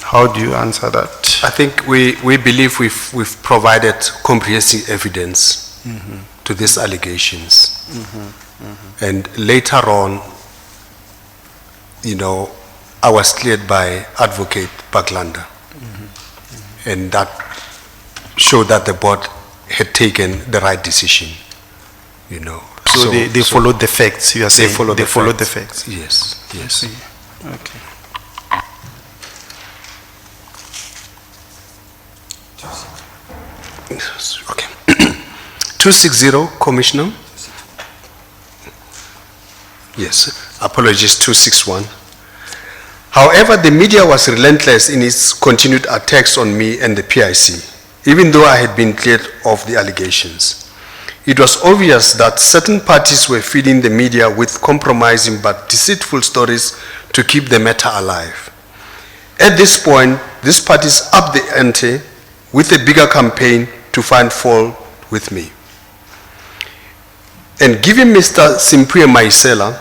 How do you answer that? I think we believe we've provided comprehensive evidence to these allegations. And later on, you know, I was cleared by Advocate Baglanda. And that showed that the board had taken the right decision, you know. So they followed the facts, you are saying? They followed the facts. Yes, yes. Okay. Okay. 260, Commissioner? Yes, apologies, 261. However, the media was relentless in its continued attacks on me and the PIC, even though I had been cleared of the allegations. It was obvious that certain parties were feeding the media with compromising but deceitful stories to keep the matter alive. At this point, these parties upped the ante with a bigger campaign to find fault with me. And giving Mr. Simpuye Maisela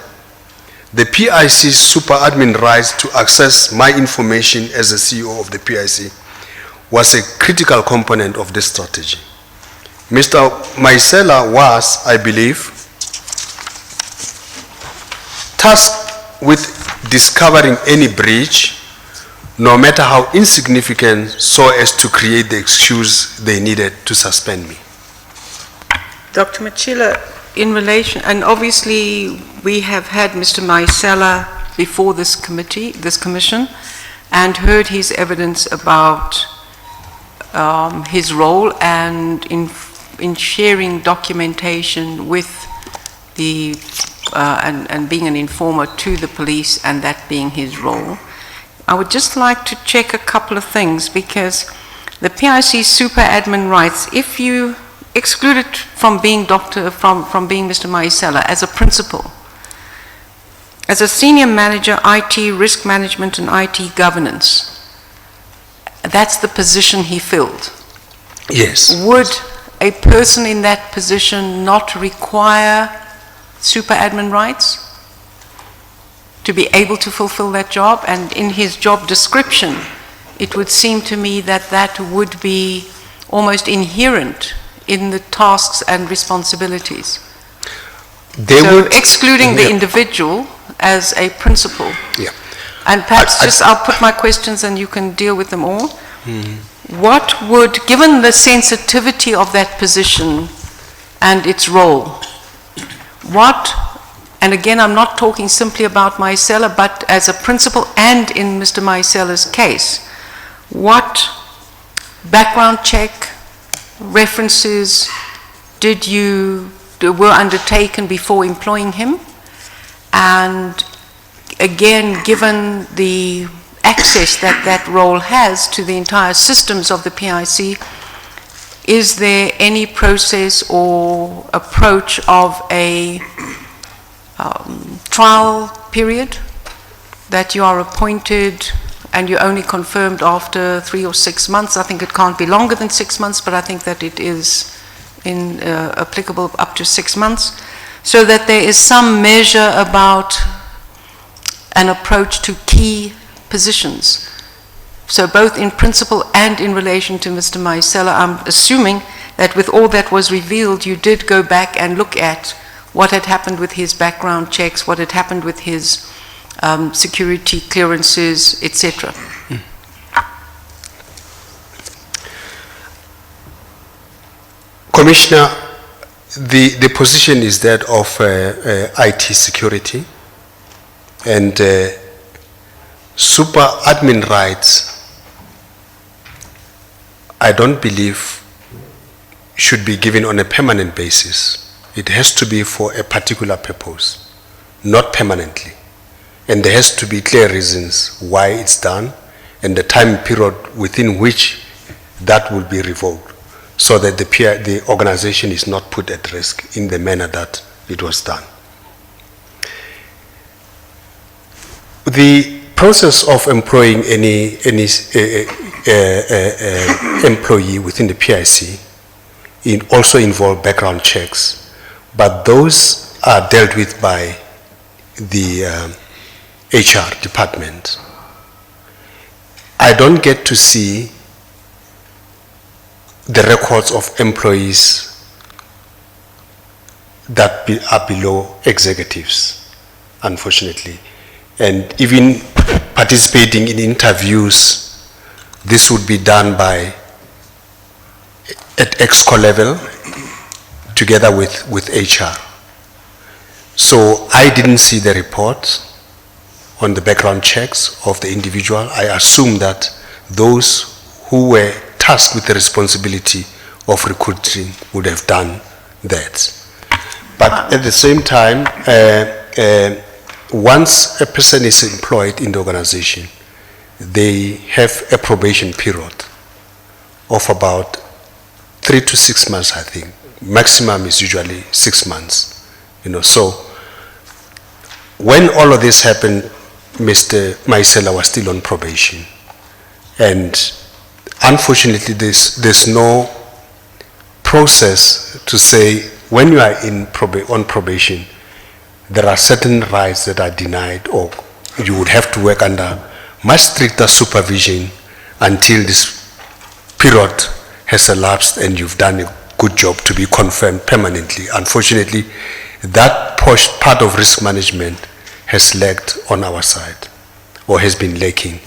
the PIC's super admin rights to access my information as the CEO of the PIC was a critical component of this strategy. Mr. Maisela was, I believe, tasked with discovering any breach, no matter how insignificant, so as to create the excuse they needed to suspend me. Dr. Matjila, in relation, and obviously we have had Mr. Maisela before this committee, this commission, and heard his evidence about his role and in sharing documentation with the, and being an informer to the police, and that being his role. I would just like to check a couple of things, because the PIC super admin rights, if you exclude it from being from being Mr. Maisela as a principal, as a senior manager, IT, risk management and IT governance, that's the position he filled. Yes. Would a person in that position not require super admin rights to be able to fulfill that job? And in his job description, it would seem to me that that would be almost inherent in the tasks and responsibilities. Excluding the individual as a principal. Yeah. And perhaps I'll put my questions and you can deal with them all. What would, given the sensitivity of that position and its role, and again, I'm not talking simply about Maisela, but as a principal and in Mr. Maisela's case, what background check, references were undertaken before employing him? And again, given the access that role has to the entire systems of the PIC, is there any process or approach of a trial period that you are appointed and you're only confirmed after 3 or 6 months. I think it can't be longer than 6 months, but I think that it is applicable up to 6 months, so that there is some measure about an approach to key positions. So both in principle and in relation to Mr. Matjila, I'm assuming that with all that was revealed, you did go back and look at what had happened with his background checks, what had happened with his security clearances, etc. Commissioner, the position is that of IT security, and super admin rights, I don't believe should be given on a permanent basis. It has to be for a particular purpose, not permanently. And there has to be clear reasons why it's done and the time period within which that will be revoked, so that the organization is not put at risk in the manner that it was done. The process of employing any employee within the PIC also involve background checks, but those are dealt with by the HR department. I don't get to see the records of employees that are below executives, unfortunately. And even participating in interviews, this would be done by at EXCO level together with HR. So I didn't see the report on the background checks of the individual. I assume that those who were tasked with the responsibility of recruiting would have done that. But at the same time, once a person is employed in the organization, they have a probation period of about 3 to 6 months, I think. Maximum is usually 6 months. So when all of this happened, Mr. Matjila was still on probation. And unfortunately, there's no process to say when you are on probation, there are certain rights that are denied, or you would have to work under much stricter supervision until this period has elapsed and you've done a good job to be confirmed permanently. Unfortunately, that part of risk management has lacked on our side, or has been lacking.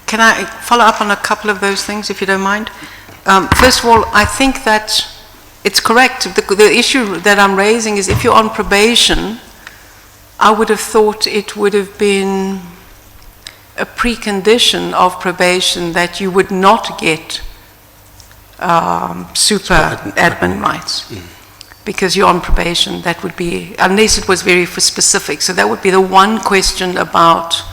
Can I follow up on a couple of those things, if you don't mind? First of all, I think that it's correct. The issue that I'm raising is if you're on probation, I would have thought it would have been a precondition of probation that you would not get super admin rights. Because you're on probation, that would be, unless it was very specific. So that would be the one question about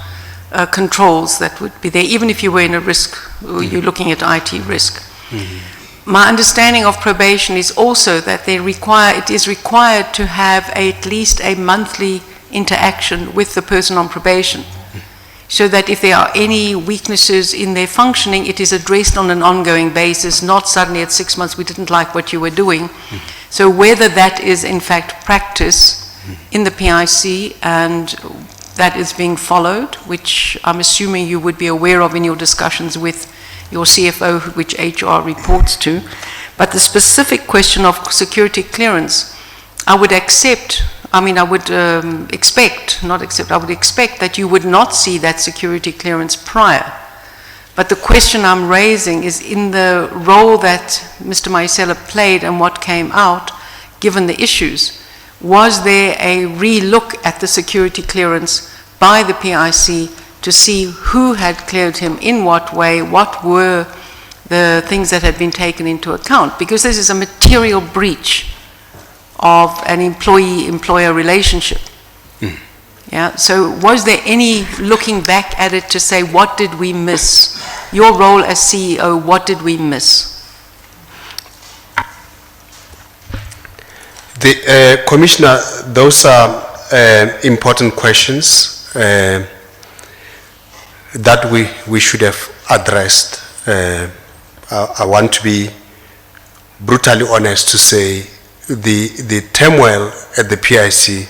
controls that would be there, even if you were in a risk, or you're looking at IT risk. My understanding of probation is also that it is required to have at least a monthly interaction with the person on probation, so that if there are any weaknesses in their functioning, it is addressed on an ongoing basis, not suddenly at 6 months, we didn't like what you were doing. So whether that is in fact practice in the PIC and that is being followed, which I'm assuming you would be aware of in your discussions with your CFO, which HR reports to. But the specific question of security clearance, I would expect that you would not see that security clearance prior. But the question I'm raising is, in the role that Mr. Matjila played and what came out, given the issues, was there a re-look at the security clearance by the PIC to see who had cleared him, in what way, what were the things that had been taken into account? Because this is a material breach of an employee-employer relationship. Yeah, so was there any looking back at it to say, what did we miss? Your role as CEO, what did we miss? Commissioner, those are important questions that we should have addressed. I want to be brutally honest to say the turmoil at the PIC,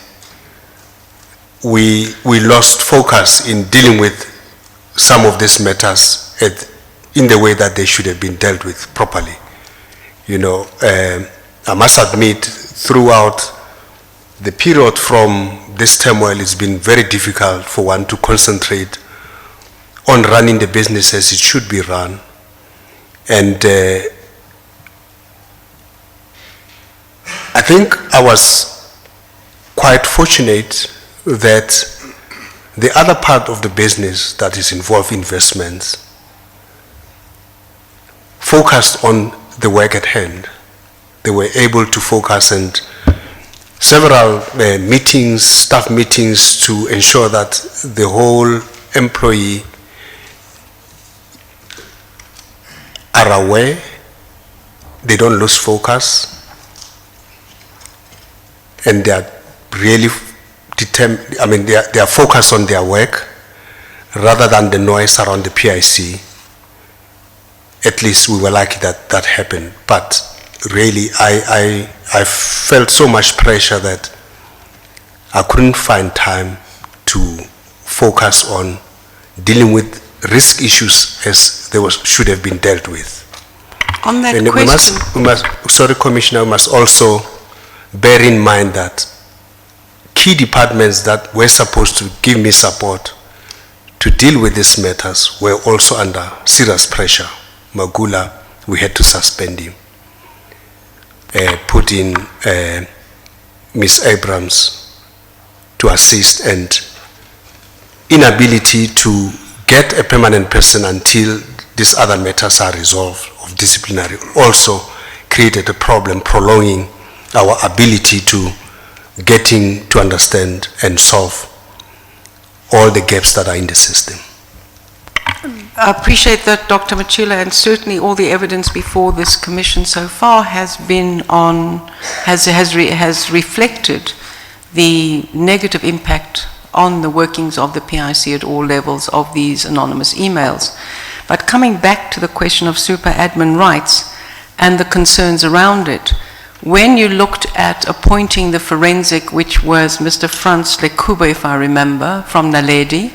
we lost focus in dealing with some of these matters in the way that they should have been dealt with properly. You know, I must admit, throughout the period from this turmoil, it's been very difficult for one to concentrate on running the business as it should be run. And I think I was quite fortunate that the other part of the business that is involved in investments focused on the work at hand. They were able to focus, and several meetings, staff meetings, to ensure that the whole employee are aware, they don't lose focus, and they are really determined, I mean, they are focused on their work rather than the noise around the PIC. At least we were lucky that that happened. But really, I felt so much pressure that I couldn't find time to focus on dealing with risk issues as they should have been dealt with. On that And question, sorry, Commissioner, we must also bear in mind that key departments that were supposed to give me support to deal with these matters were also under serious pressure. Magula, we had to suspend him. Put in Ms. Abrams to assist, and inability to get a permanent person until these other matters are resolved of disciplinary also created a problem, prolonging our ability to getting to understand and solve all the gaps that are in the system. I appreciate that, Dr. Matjila, and certainly all the evidence before this commission so far has been has reflected the negative impact on the workings of the PIC at all levels of these anonymous emails. But coming back to the question of super admin rights and the concerns around it, when you looked at appointing the forensic, which was Mr. Frans Lekuba, if I remember, from Naledi,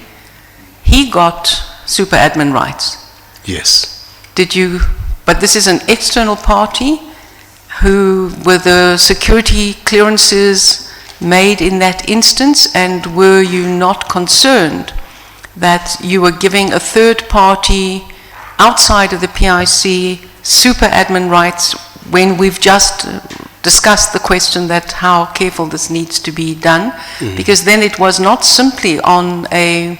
he got super admin rights. Yes. Did you, but this is an external party who, were the security clearances made in that instance, and were you not concerned that you were giving a third party outside of the PIC super admin rights when we've just discussed the question that how careful this needs to be done? Because then it was not simply on it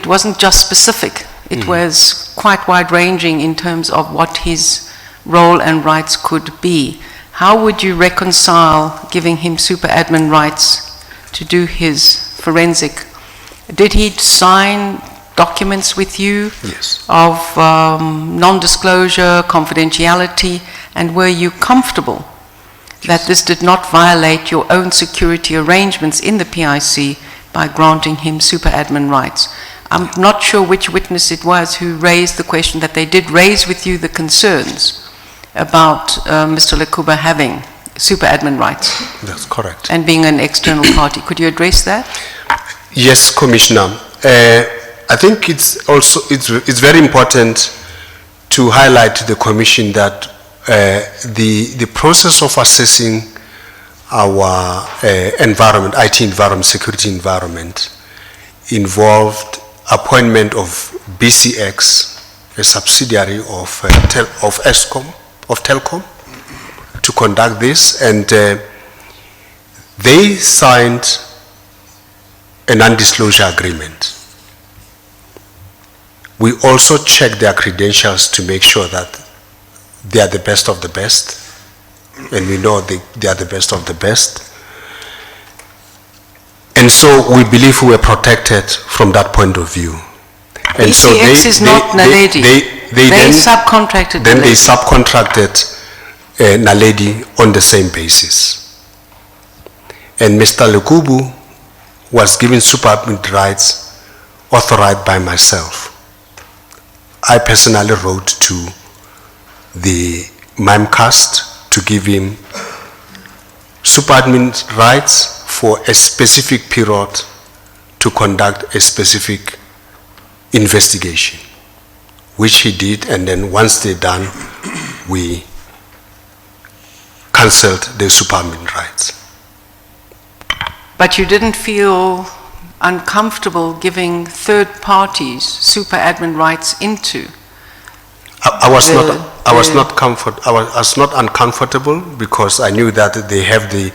wasn't just specific, it was quite wide-ranging in terms of what his role and rights could be. How would you reconcile giving him super admin rights to do his forensic? Did he sign documents with you? Yes. Of non-disclosure, confidentiality, and were you comfortable that this did not violate your own security arrangements in the PIC by granting him super admin rights? I'm not sure which witness it was who raised the question that they did raise with you the concerns about Mr. Lekuba having super admin rights. That's correct. And being an external party. Could you address that? Yes, Commissioner. I think it's very important to highlight to the Commission that the process of assessing our environment, IT environment, security environment, involved appointment of BCX, a subsidiary of Telkom, to conduct this, and they signed a non-disclosure agreement. We also checked their credentials to make sure that they are the best of the best, and we know they are the best of the best. And so we believe we were protected from that point of view. And BCX is not Naledi. They subcontracted Then Naledi. they subcontracted Naledi on the same basis. And Mr. Lekubu was given super-admin rights authorized by myself. I personally wrote to the Mimecast to give him super-admin rights for a specific period to conduct a specific investigation, which he did, and then once they're done, we cancelled the super-admin rights. But you didn't feel uncomfortable giving third parties super admin rights into? I was not uncomfortable because I knew that they have the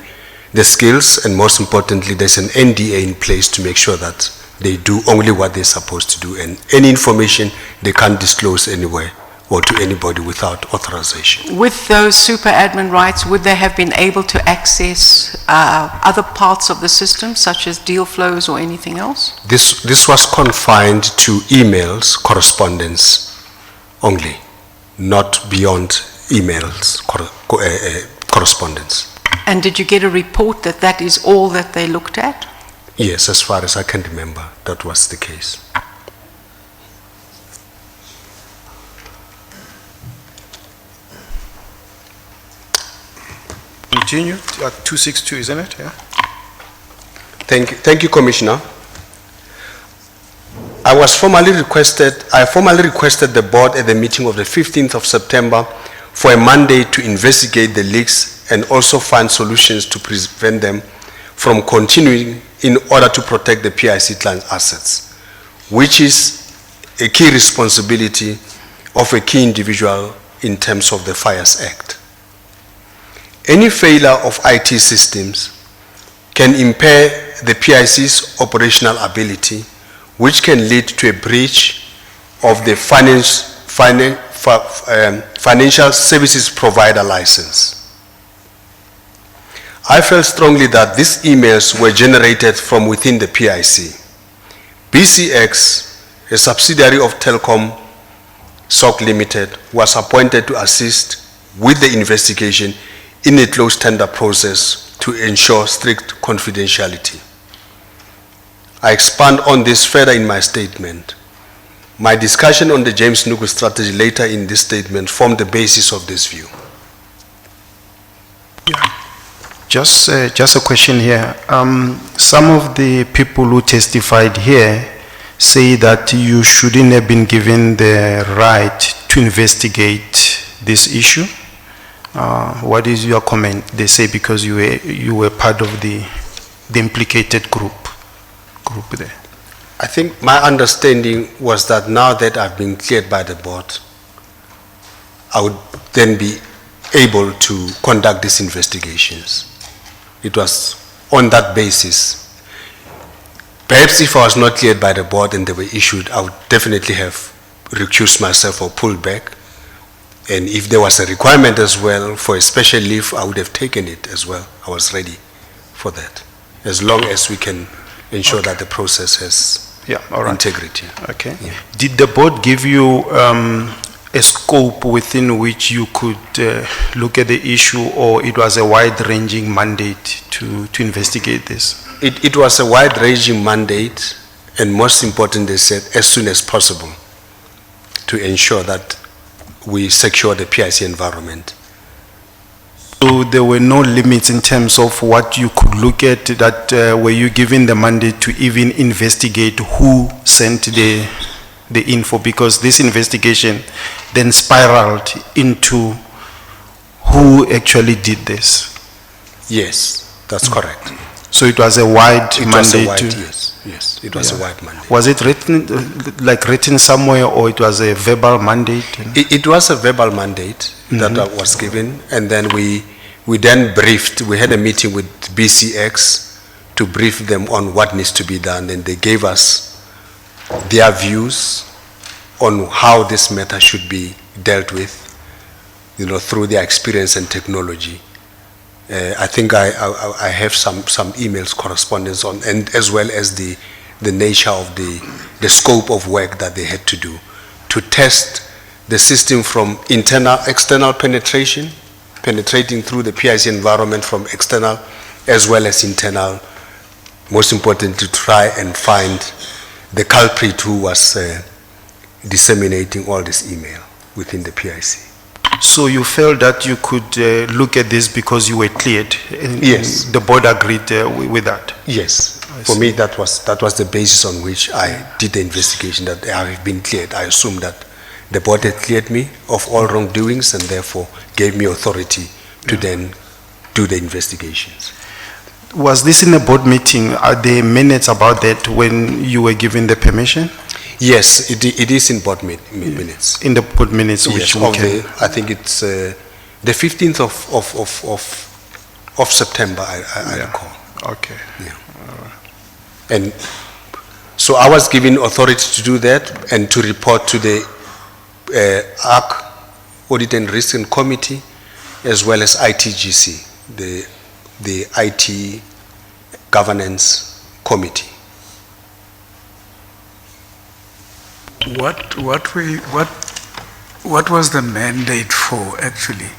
skills, and most importantly, there's an NDA in place to make sure that they do only what they're supposed to do, and any information they can't disclose anywhere or to anybody without authorization. With those super admin rights, would they have been able to access other parts of the system, such as deal flows or anything else? This was confined to emails, correspondence only, not beyond emails, correspondence. And did you get a report that that is all that they looked at? Yes, as far as I can remember, that was the case. Continue at 262, isn't it? Yeah. Thank you, Commissioner. I formally requested the board at the meeting of the 15th of September for a mandate to investigate the leaks and also find solutions to prevent them from continuing in order to protect the PIC client assets, which is a key responsibility of a key individual in terms of the Fires Act. Any failure of IT systems can impair the PIC's operational ability, which can lead to a breach of the financial services provider license. I felt strongly that these emails were generated from within the PIC. BCX, a subsidiary of Telkom SOC Limited, was appointed to assist with the investigation in a closed tender process to ensure strict confidentiality. I expand on this further in my statement. My discussion on the James Nugu strategy later in this statement formed the basis of this view. Just a question here. Some of the people who testified here say that you shouldn't have been given the right to investigate this issue. What is your comment? They say because you were part of the implicated group there. I think my understanding was that now that I've been cleared by the board, I would then be able to conduct these investigations. It was on that basis. Perhaps if I was not cleared by the board and they were issued, I would definitely have recused myself or pulled back. And if there was a requirement as well for a special leave, I would have taken it as well. I was ready for that, as long as we can ensure that the process has integrity. Okay. Yeah. Did the board give you a scope within which you could look at the issue, or it was a wide-ranging mandate to investigate this? It was a wide-ranging mandate, and most important, they said, as soon as possible, to ensure that we secure the PIC environment. So there were no limits in terms of what you could look at, that were you given the mandate to even investigate who sent the info, because this investigation then spiraled into who actually did this? Yes, that's correct. So it was a wide mandate? Yes, it was a wide mandate. Was it written somewhere, or it was a verbal mandate? It was a verbal mandate that was given, and then we then briefed. We had a meeting with BCX to brief them on what needs to be done, and they gave us their views on how this matter should be dealt with, through their experience and technology. I think I have some emails correspondence on, and as well as the nature of the scope of work that they had to do to test the system from external penetration, penetrating through the PIC environment from external, as well as internal, most important to try and find the culprit who was disseminating all this email within the PIC. So you felt that you could look at this because you were cleared? And Yes. The board agreed with that? Yes, I for see. me that was the basis on which I did the investigation, that I have been cleared. I assumed that the board had cleared me of all wrongdoings and therefore gave me authority to then do the investigations. Was this in a board meeting? Are there minutes about that when you were given the permission? Yes, it is in board minutes. In the board minutes, which Yes, we can... I think it's the 15th of September, I recall. Okay. And so I was given authority to do that and to report to the ARC, Audit and Risk and Committee, as well as ITGC, the IT Governance Committee. What was the mandate for, actually?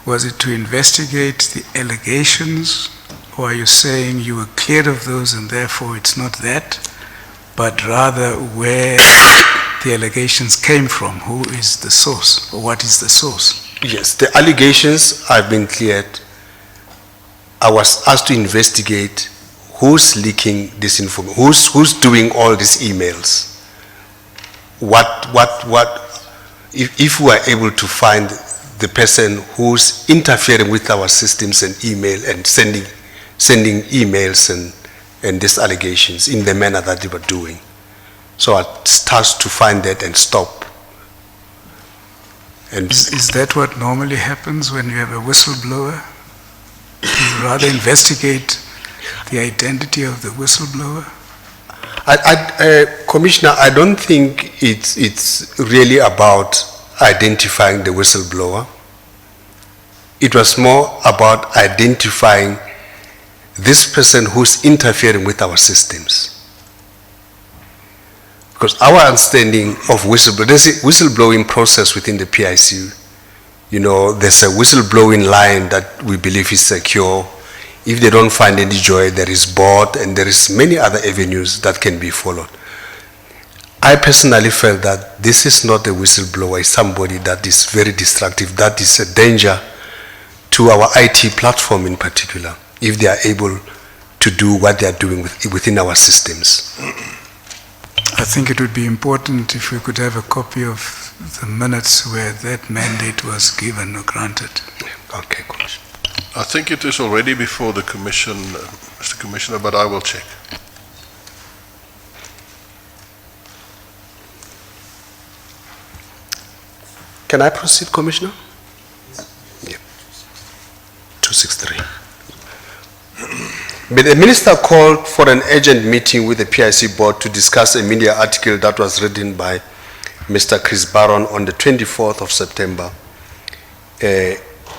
Was it to investigate the allegations, or are you saying you were cleared of those and therefore it's not that, but rather where the allegations came from? Who is the source, or what is the source? Yes, the allegations have been cleared. I was asked to investigate who's leaking this information, who's doing all these emails. If we are able to find the person who's interfering with our systems and email and sending emails and these allegations in the manner that they were doing. So I tasked to find that and stop. And Is that what normally happens when you have a whistleblower? You rather investigate the identity of the whistleblower? Commissioner, I don't think it's really about identifying the whistleblower. It was more about identifying this person who's interfering with our systems. Because our understanding of whistleblowing, there's a whistleblowing process within the PIC. You know, there's a whistleblowing line that we believe is secure. If they don't find any joy, there is board, and there is many other avenues that can be followed. I personally felt that this is not a whistleblower, it's somebody that is very destructive, that is a danger to our IT platform in particular, if they are able to do what they are doing within our systems. I think it would be important if we could have a copy of the minutes where that mandate was given or granted. Okay, Commissioner. I think it is already before the Commission, Mr. Commissioner, but I will check. Can I proceed, Commissioner? Yeah. 263. But the minister called for an urgent meeting with the PIC board to discuss a media article that was written by Mr. Chris Barron on the 24th of September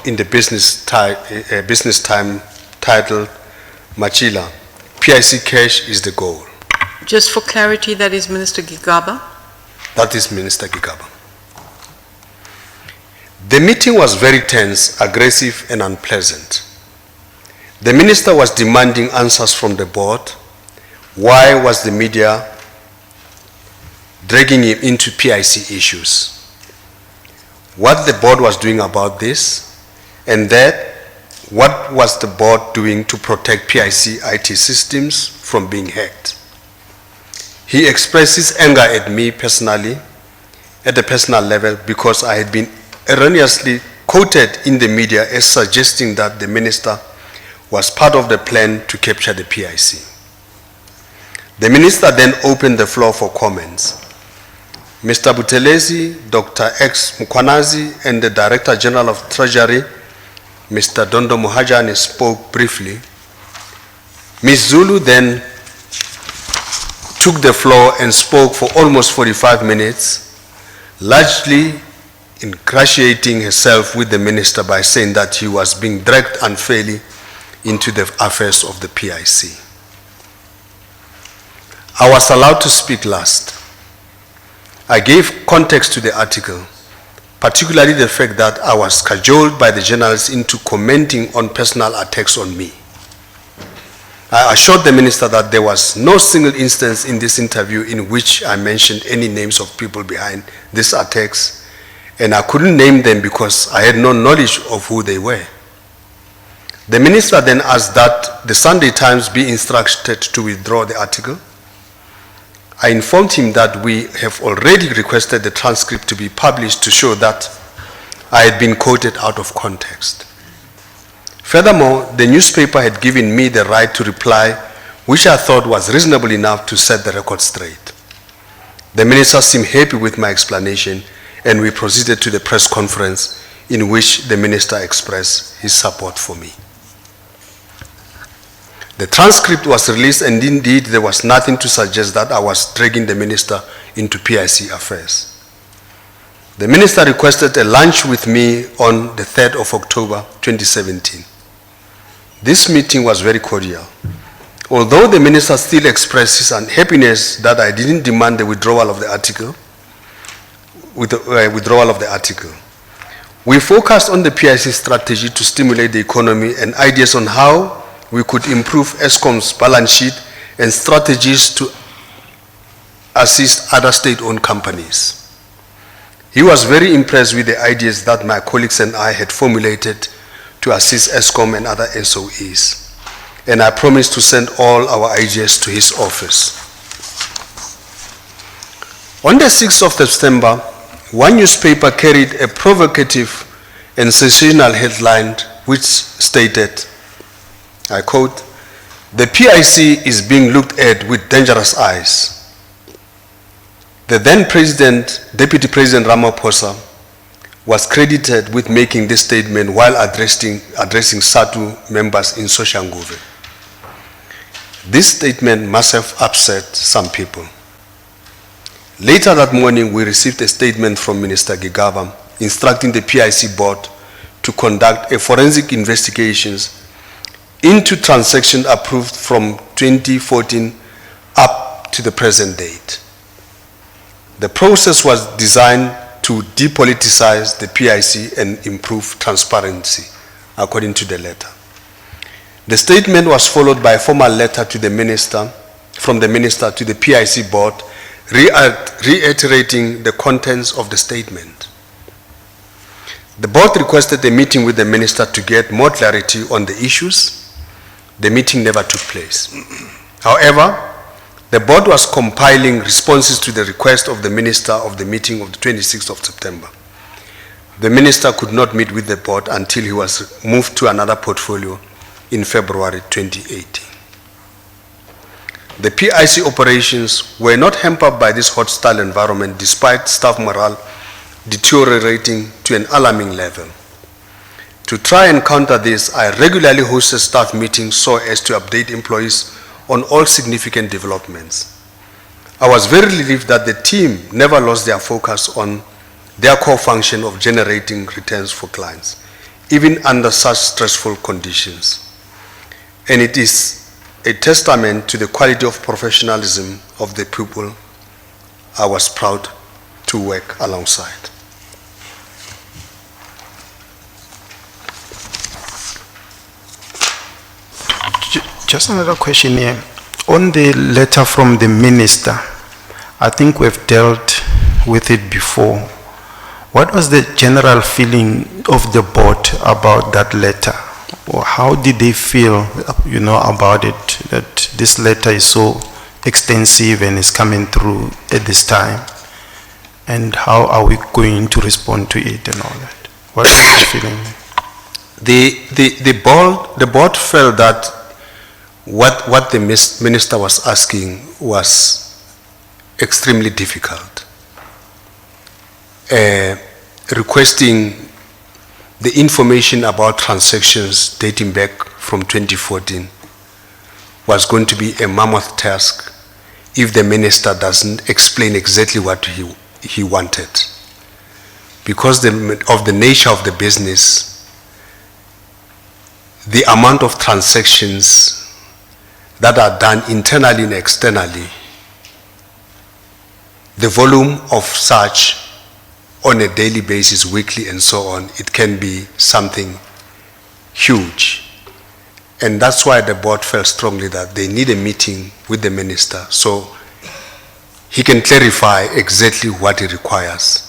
in the business time titled Matjila, PIC cash is the goal. Just for clarity, that is Minister Gigaba. That is Minister Gigaba. The meeting was very tense, aggressive, and unpleasant. The minister was demanding answers from the board. Why was the media dragging him into PIC issues? What the board was doing about this, and that what was the board doing to protect PIC IT systems from being hacked? He expressed his anger at me personally, at the personal level, because I had been erroneously quoted in the media as suggesting that the minister was part of the plan to capture the PIC. The minister then opened the floor for comments. Mr. Buthelezi, Dr. X. Mkwanazi, and the Director General of Treasury, Mr. Dondo Muhajani, spoke briefly. Ms. Zulu then took the floor and spoke for almost 45 minutes, largely ingratiating herself with the minister by saying that he was being dragged unfairly into the affairs of the PIC. I was allowed to speak last. I gave context to the article, particularly the fact that I was cajoled by the journalists into commenting on personal attacks on me. I assured the minister that there was no single instance in this interview in which I mentioned any names of people behind these attacks, and I couldn't name them because I had no knowledge of who they were. The minister then asked that the Sunday Times be instructed to withdraw the article. I informed him that we have already requested the transcript to be published to show that I had been quoted out of context. Furthermore, the newspaper had given me the right to reply, which I thought was reasonable enough to set the record straight. The minister seemed happy with my explanation, and we proceeded to the press conference in which the minister expressed his support for me. The transcript was released, and indeed there was nothing to suggest that I was dragging the minister into PIC affairs. The minister requested a lunch with me on the 3rd of October 2017. This meeting was very cordial. Although the minister still expressed his unhappiness that I didn't demand the withdrawal of the article, we focused on the PIC strategy to stimulate the economy and ideas on how we could improve ESCOM's balance sheet and strategies to assist other state-owned companies. He was very impressed with the ideas that my colleagues and I had formulated to assist ESCOM and other SOEs, and I promised to send all our ideas to his office. On the 6th of September, one newspaper carried a provocative and sensational headline which stated, I quote, "The PIC is being looked at with dangerous eyes." The then Deputy President Ramaphosa was credited with making this statement while addressing SADU members in Soshanguve. This statement must have upset some people. Later that morning, we received a statement from Minister Gigaba instructing the PIC board to conduct a forensic investigations into transactions approved from 2014 up to the present date. The process was designed to depoliticize the PIC and improve transparency, according to the letter. The statement was followed by a formal letter to the minister, from the minister to the PIC board, reiterating the contents of the statement. The board requested a meeting with the minister to get more clarity on the issues. The meeting never took place. However, the board was compiling responses to the request of the minister of the meeting of the 26th of September. The minister could not meet with the board until he was moved to another portfolio in February 2018. The PIC operations were not hampered by this hostile environment despite staff morale deteriorating to an alarming level. To try and counter this, I regularly hosted staff meetings so as to update employees on all significant developments. I was very relieved that the team never lost their focus on their core function of generating returns for clients, even under such stressful conditions. And it is a testament to the quality of professionalism of the people I was proud to work alongside. Just another question here. On the letter from the minister, I think we've dealt with it before. What was the general feeling of the board about that letter? Or how did they feel, about it, that this letter is so extensive and is coming through at this time? And how are we going to respond to it and all that? What is the feeling? The board felt that what the minister was asking was extremely difficult. Requesting the information about transactions dating back from 2014 was going to be a mammoth task if the minister doesn't explain exactly what he wanted. Because of the nature of the business, the amount of transactions that are done internally and externally, the volume of such on a daily basis, weekly and so on, it can be something huge. And that's why the board felt strongly that they need a meeting with the minister so he can clarify exactly what he requires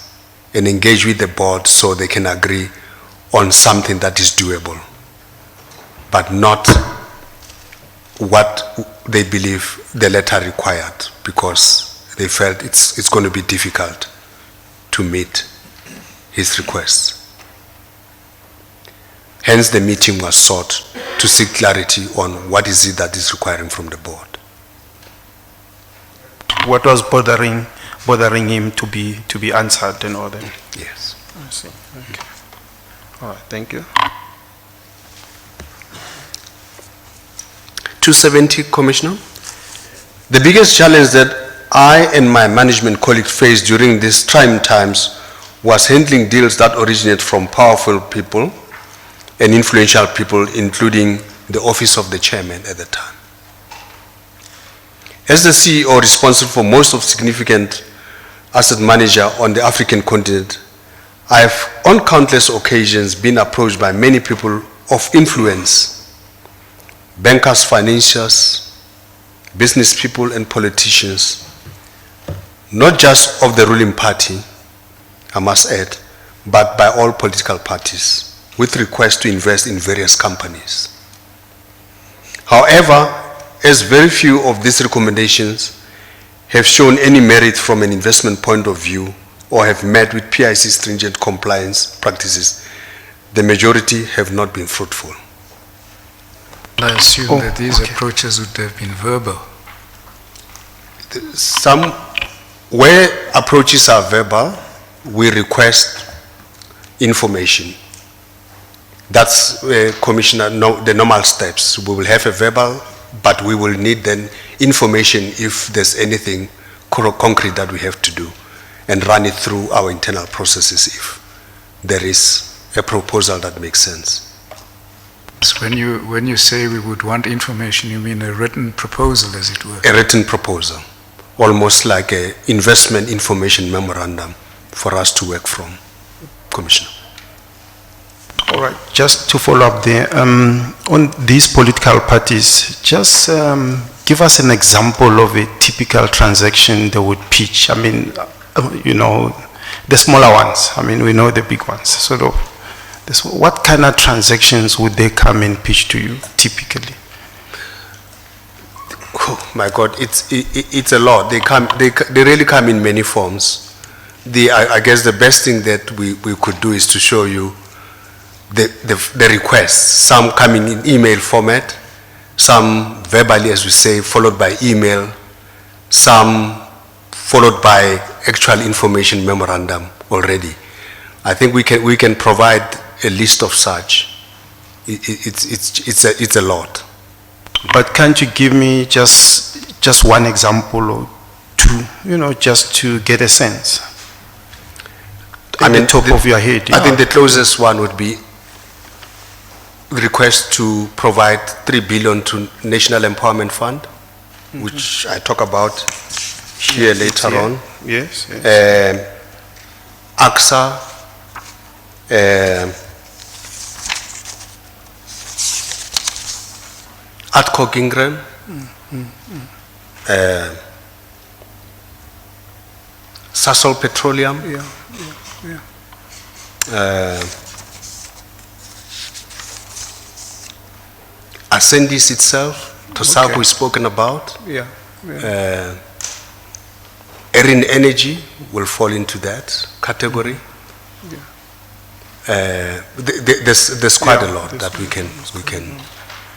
and engage with the board so they can agree on something that is doable, but not what they believe the letter required, because they felt it's going to be difficult to meet his requests. Hence, the meeting was sought to seek clarity on what is it that is requiring from the board. What was bothering him to be answered and all that? Yes. I see. Okay. All right. Thank you. 270, Commissioner. The biggest challenge that I and my management colleagues faced during these trying times was handling deals that originate from powerful people and influential people, including the office of the chairman at the time. As the CEO responsible for most of significant asset manager on the African continent, I have on countless occasions been approached by many people of influence, bankers, financiers, business people and politicians, not just of the ruling party, I must add, but by all political parties, with requests to invest in various companies. However, as very few of these recommendations have shown any merit from an investment point of view or have met with PIC stringent compliance practices, the majority have not been fruitful. I assume that these approaches would have been verbal. Some, where approaches are verbal, we request information. That's, Commissioner, the normal steps. We will have a verbal, but we will need then information if there's anything concrete that we have to do and run it through our internal processes if there is a proposal that makes sense. So when you say we would want information, you mean a written proposal, as it were? A written proposal, almost like an investment information memorandum for us to work from, Commissioner. All right, just to follow up there, on these political parties, just give us an example of a typical transaction they would pitch. I mean, you know, the smaller ones. I mean, we know the big ones. Sort of, what kind of transactions would they come and pitch to you, typically? Oh my God, it's a lot. They really come in many forms. I guess the best thing that we could do is to show you the requests, some coming in email format, some verbally, as we say, followed by email, some followed by actual information memorandum already. I think we can provide a list of such. It's a lot. But can't you give me just one example or two, you know, just to get a sense? At the top of your head. I think the closest one would be request to provide 3 billion to National Empowerment Fund, which I talk about here later on. Yes. AXA, Atco Gingrem, Sasol Petroleum, Ascendis itself, Tosako we've spoken about. Erin Energy will fall into that category. There's quite a lot that we can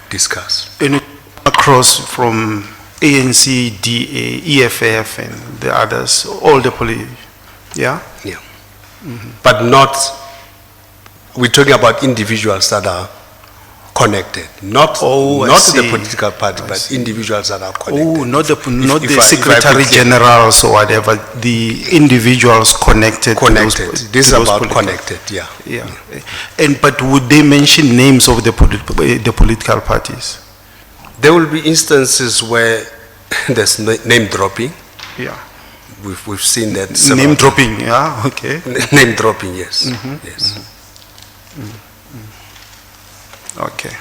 discuss. And across from ANC, DA, EFF, and the others, all the yeah? Yeah. But not, we're talking about individuals that are connected, not the political party, but individuals that are connected. Oh, not the secretary generals or whatever, the individuals connected. Connected. This is about connected, yeah. But would they mention names of the political parties? There will be instances where there's name dropping. Yeah. We've seen that. Name dropping, yeah, okay. Name dropping, yes. Yes. Okay.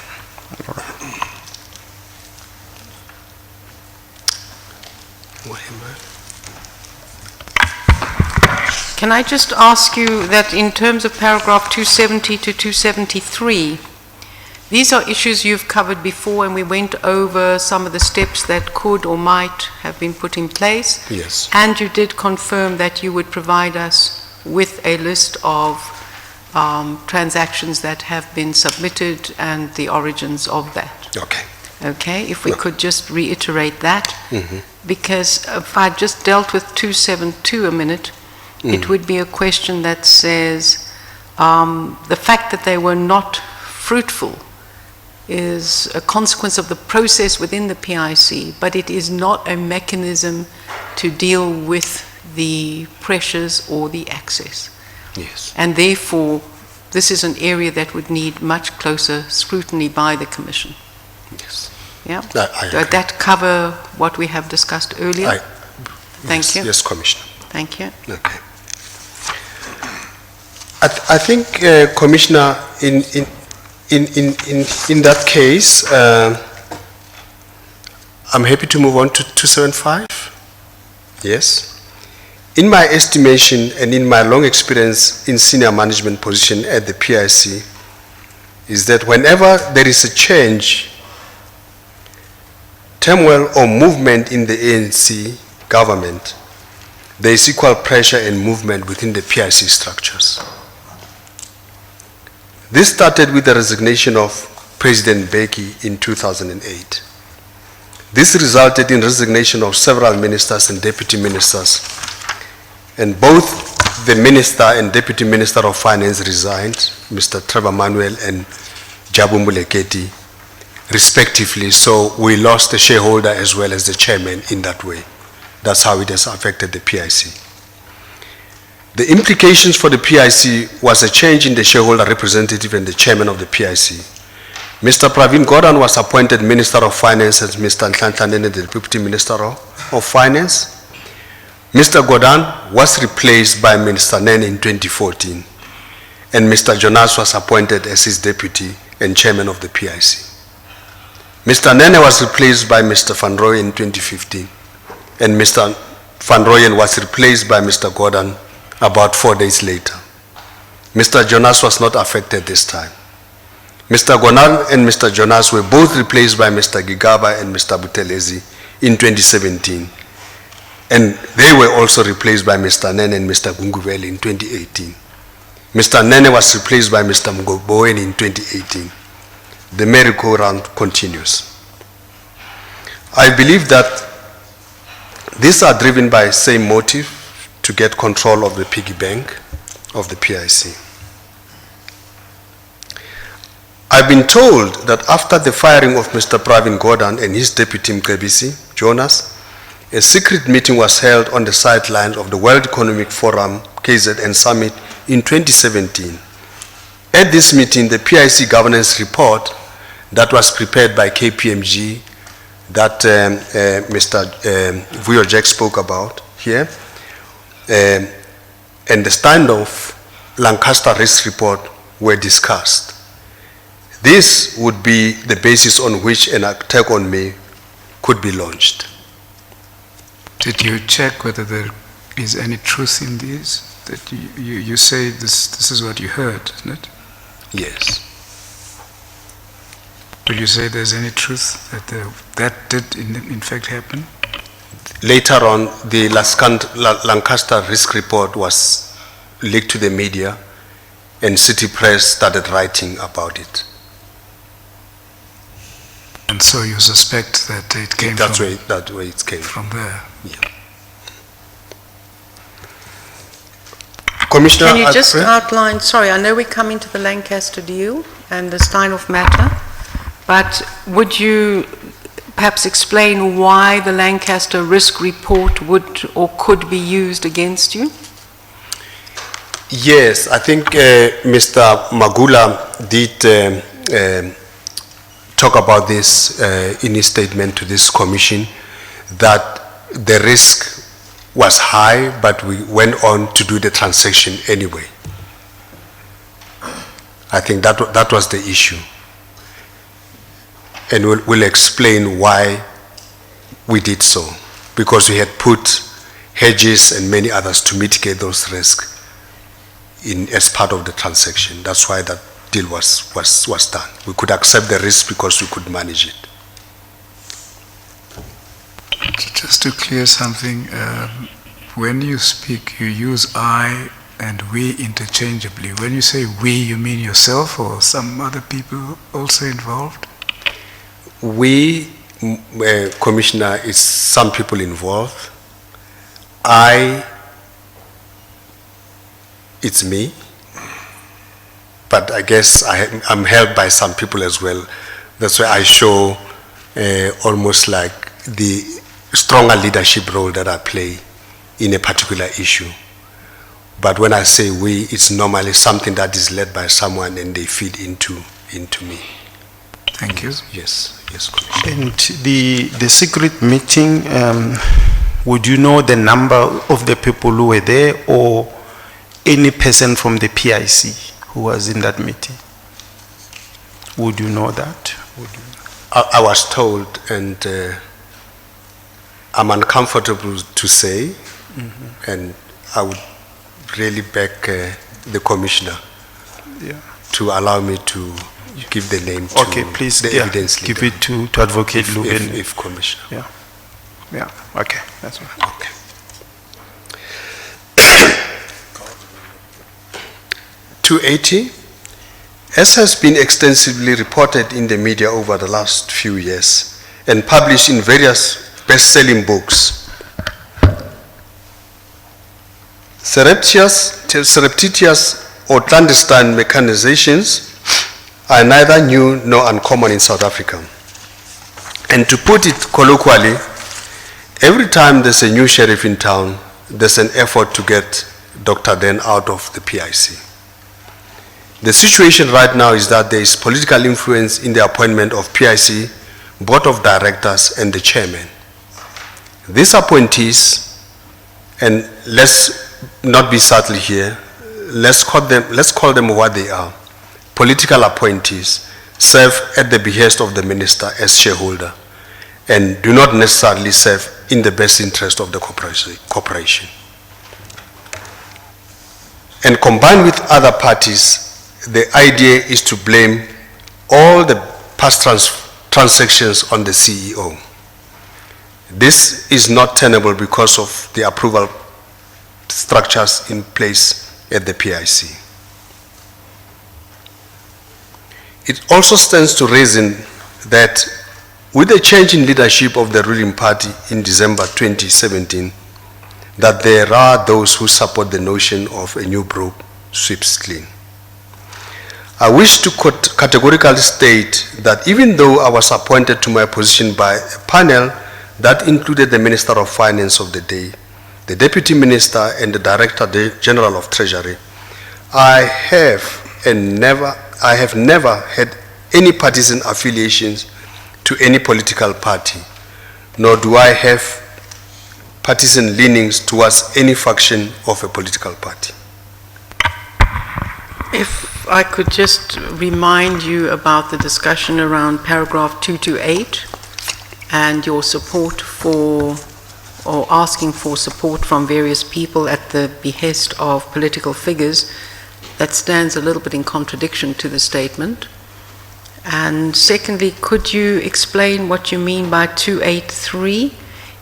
Can I just ask you that in terms of paragraph 270 to 273, these are issues you've covered before, and we went over some of the steps that could or might have been put in place. Yes. And you did confirm that you would provide us with a list of transactions that have been submitted and the origins of that. Okay. Okay, if we No. could just reiterate that, Mm-hmm. because if I just dealt with 272 a minute, it would be a question that says, the fact that they were not fruitful is a consequence of the process within the PIC, but it is not a mechanism to deal with the pressures or the access. Yes. And therefore, this is an area that would need much closer scrutiny by the Commission. Yes. Yeah? I agree. Does that cover what we have discussed earlier? Thank Yes, you. Yes, Commissioner. Thank you. Okay. I think, Commissioner, in that case, I'm happy to move on to 275. Yes. In my estimation and in my long experience in senior management position at the PIC, is that whenever there is a change, turmoil or movement in the ANC government, there is equal pressure and movement within the PIC structures. This started with the resignation of President Beki in 2008. This resulted in resignation of several ministers and deputy ministers, and both the minister and deputy minister of finance resigned, Mr. Trevor Manuel and Jabu Muleketi, respectively, so we lost the shareholder as well as the chairman in that way. That's how it has affected the PIC. The implications for the PIC was a change in the shareholder representative and the chairman of the PIC. Mr. Pravin Gordhan was appointed Minister of Finance and Mr. Nhlanhla Nene, the Deputy Minister of Finance. Mr. Gordhan was replaced by Minister Nene in 2014, and Mr. Jonas was appointed as his deputy and chairman of the PIC. Mr. Nene was replaced by Mr. Van Rooyen in 2015, and Mr. Van Rooyen was replaced by Mr. Gordhan about 4 days later. Mr. Jonas was not affected this time. Mr. Gordhan and Mr. Jonas were both replaced by Mr. Gigaba and Mr. Buthelezi in 2017, and they were also replaced by Mr. Nene and Mr. Gunguveli in 2018. Mr. Nene was replaced by Mr. Mgoboen in 2018. The merry-go-round continues. I believe that these are driven by the same motive, to get control of the piggy bank of the PIC. I've been told that after the firing of Mr. Pravin Gordhan and his deputy Mkebisi, Jonas, a secret meeting was held on the sidelines of the World Economic Forum KZN Summit in 2017. At this meeting, the PIC governance report that was prepared by KPMG that Mr. Vuyo Jack spoke about here, and the standoff Lancaster risk report were discussed. This would be the basis on which an attack on me could be launched. Did you check whether there is any truth in these? That you say this is what you heard, isn't it? Yes. Will you say there's any truth that that did in fact happen? Later on, the Lancaster risk report was leaked to the media, and City Press started writing about it. And so you suspect that it came That's where it came from there? Yeah. Commissioner, Can you just outline, sorry, I know we're coming to the Lancaster deal and the Steinhoff matter, but would you perhaps explain why the Lancaster risk report would or could be used against you? Yes, I think Mr. Magula did talk about this in his statement to this commission, that the risk was high, but we went on to do the transaction anyway. I think that was the issue. and we'll explain why we did so, because we had put hedges and many others to mitigate those risks as part of the transaction. That's why that deal was done. We could accept the risk because we could manage it. Just to clear something, when you speak, you use I and we interchangeably. When you say we, you mean yourself or some other people also involved? We, Commissioner, is some people involved. It's me. But I guess I'm helped by some people as well. That's why I show almost like the stronger leadership role that I play in a particular issue. But when I say we, it's normally something that is led by someone and they feed into me. Thank you. Yes, Commissioner. And the secret meeting, would you know the number of the people who were there or any person from the PIC who was in that meeting? Would you know that? I was told, and I'm uncomfortable to say, and I would really beg the Commissioner to allow me to give the name to please, the evidence give leader. it to Advocate Luben. If Commissioner. Yeah, okay, that's fine. Okay. .280, as has been extensively reported in the media over the last few years and published in various best-selling books, surreptitious or clandestine mechanizations are neither new nor uncommon in South Africa. And to put it colloquially, every time there's a new sheriff in town, there's an effort to get Dr. Den out of the PIC. The situation right now is that there is political influence in the appointment of PIC, board of directors, and the chairman. These appointees, and let's not be subtle here, let's call them what they are. Political appointees serve at the behest of the minister as shareholder and do not necessarily serve in the best interest of the corporation. And combined with other parties, the idea is to blame all the past transactions on the CEO. This is not tenable because of the approval structures in place at the PIC. It also stands to reason that with the change in leadership of the ruling party in December 2017, that there are those who support the notion of a new broom sweeps clean. I wish to categorically state that even though I was appointed to my position by a panel that included the Minister of Finance of the day, the Deputy Minister, and the Director General of Treasury, I have never had any partisan affiliations to any political party, nor do I have partisan leanings towards any faction of a political party. If I could just remind you about the discussion around paragraph 228 and your support for, or asking for support from various people at the behest of political figures, that stands a little bit in contradiction to the statement. And secondly, could you explain what you mean by 283?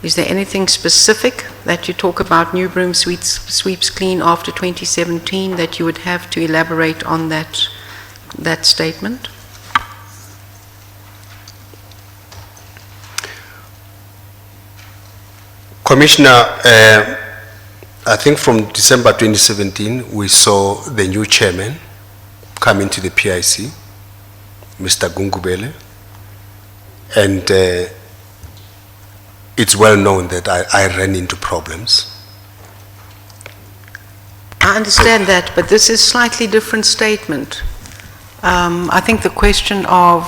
Is there anything specific that you talk about new broom sweeps clean after 2017 that you would have to elaborate on that statement? Commissioner, I think from December 2017, we saw the new chairman come into the PIC, Mr. Gungubele, and it's well known that I ran into problems. I understand that, but this is a slightly different statement. I think the question of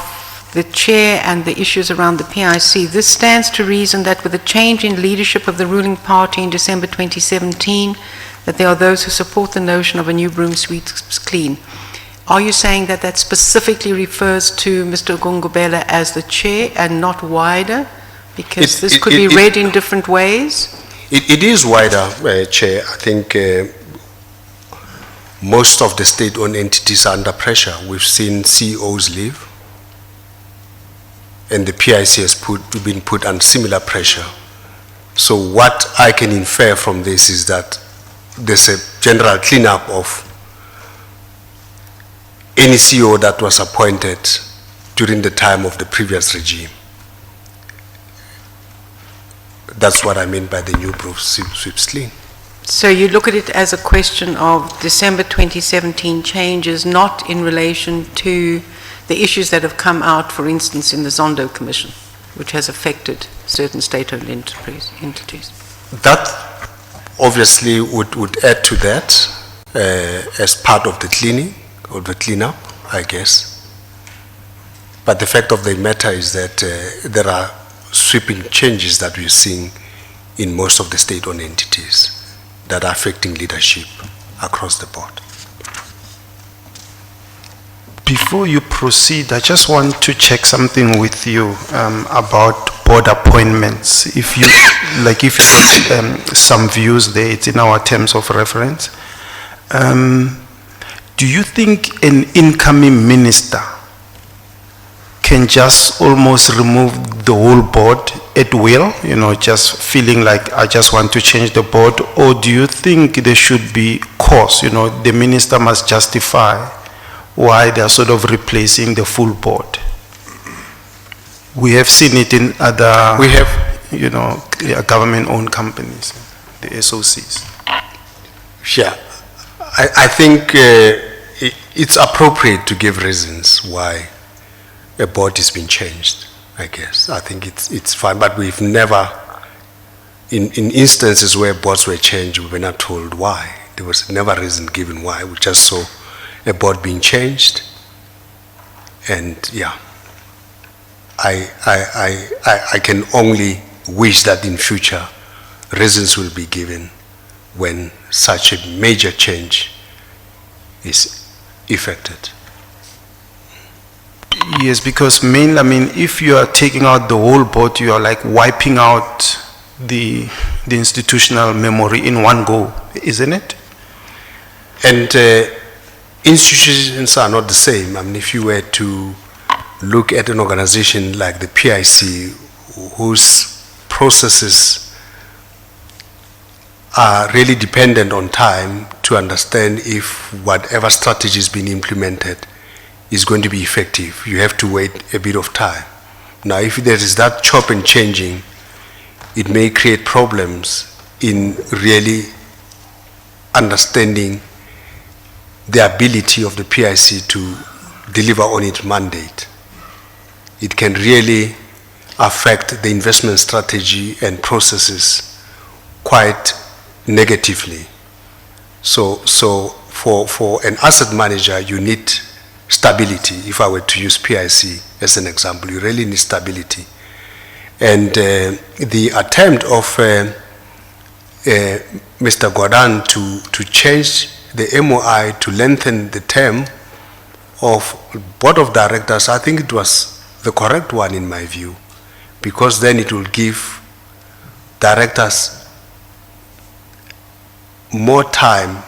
the chair and the issues around the PIC, this stands to reason that with the change in leadership of the ruling party in December 2017, that there are those who support the notion of a new broom sweeps clean. Are you saying that that specifically refers to Mr. Gungubela as the chair and not wider? Because this could be read in different ways? It is wider, Chair. I think most of the state-owned entities are under pressure. We've seen CEOs leave, and the PIC has been put under similar pressure. So what I can infer from this is that there's a general cleanup of any CEO that was appointed during the time of the previous regime. That's what I mean by the new proof sweeps clean. So you look at it as a question of December 2017 changes, not in relation to the issues that have come out, for instance, in the Zondo Commission, which has affected certain state-owned entities. That obviously would add to that as part of the cleaning, or the cleanup, I guess. But the fact of the matter is that there are sweeping changes that we're seeing in most of the state-owned entities that are affecting leadership across the board. Before you proceed, I just want to check something with you about board appointments. If you some views there, it's in our terms of reference. Do you think an incoming minister can just almost remove the whole board at will, just feeling like I just want to change the board? Or do you think there should be cause, the minister must justify why they are sort of replacing the full board? We have seen it in other, government-owned companies, the SOCs. Yeah, I think it's appropriate to give reasons why a board has been changed, I guess. I think it's fine, but we've never, in instances where boards were changed, we were not told why. There was never a reason given why. We just saw a board being changed, and yeah, I can only wish that in future reasons will be given when such a major change is effected. Yes, because mainly, if you are taking out the whole board, you are like wiping out the institutional memory in one go, isn't it? And institutions are not the same. If you were to look at an organization like the PIC, whose processes are really dependent on time to understand if whatever strategy is being implemented is going to be effective, you have to wait a bit of time. Now, if there is that chop and changing, it may create problems in really understanding the ability of the PIC to deliver on its mandate. It can really affect the investment strategy and processes quite negatively. So for an asset manager, you need stability. If I were to use PIC as an example, you really need stability. And the attempt of Mr. Gordhan to change the MOI to lengthen the term of board of directors, I think it was the correct one in my view, because then it will give directors more time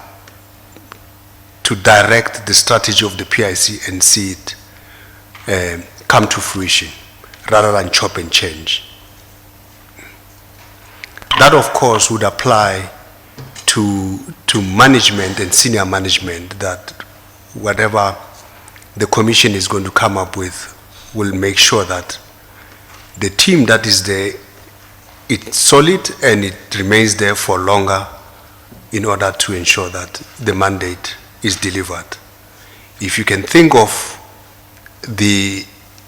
to direct the strategy of the PIC and see it come to fruition rather than chop and change. That, of course, would apply to management and senior management, that whatever the commission is going to come up with will make sure that the team that is there, it's solid and it remains there for longer in order to ensure that the mandate is delivered. If you can think of the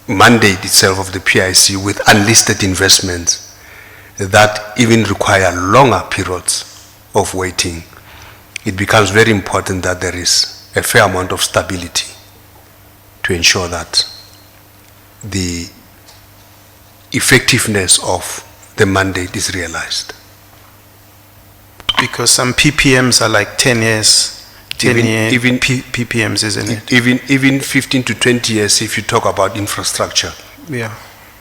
mandate itself of the PIC with unlisted investments that even require longer periods of waiting, it becomes very important that there is a fair amount of stability to ensure that the effectiveness of the mandate is realized. Because some PPMs are like 10 years 10-year even- PPMs, isn't it? Even 15 to 20 years if you talk about infrastructure. Yeah,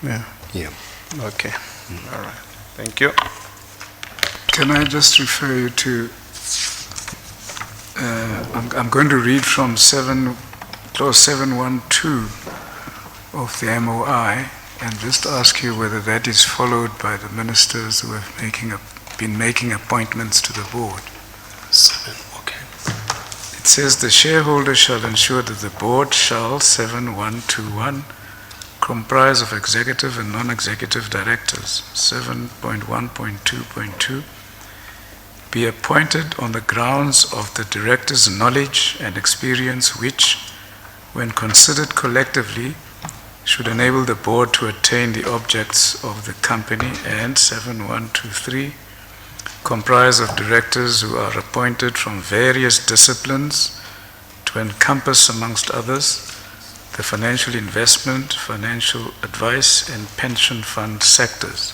yeah. Yeah. Okay, all right. Thank you. Can I just refer you to, I'm going to read from clause 712 of the MOI and just ask you whether that is followed by the ministers who have been making appointments to the board. 7, okay. It says the shareholder shall ensure that the board shall, 7121, comprise of executive and non-executive directors, 7.1.2.2, be appointed on the grounds of the director's knowledge and experience which, when considered collectively, should enable the board to attain the objects of the company, and 7123, comprise of directors who are appointed from various disciplines to encompass, amongst others, the financial investment, financial advice, and pension fund sectors.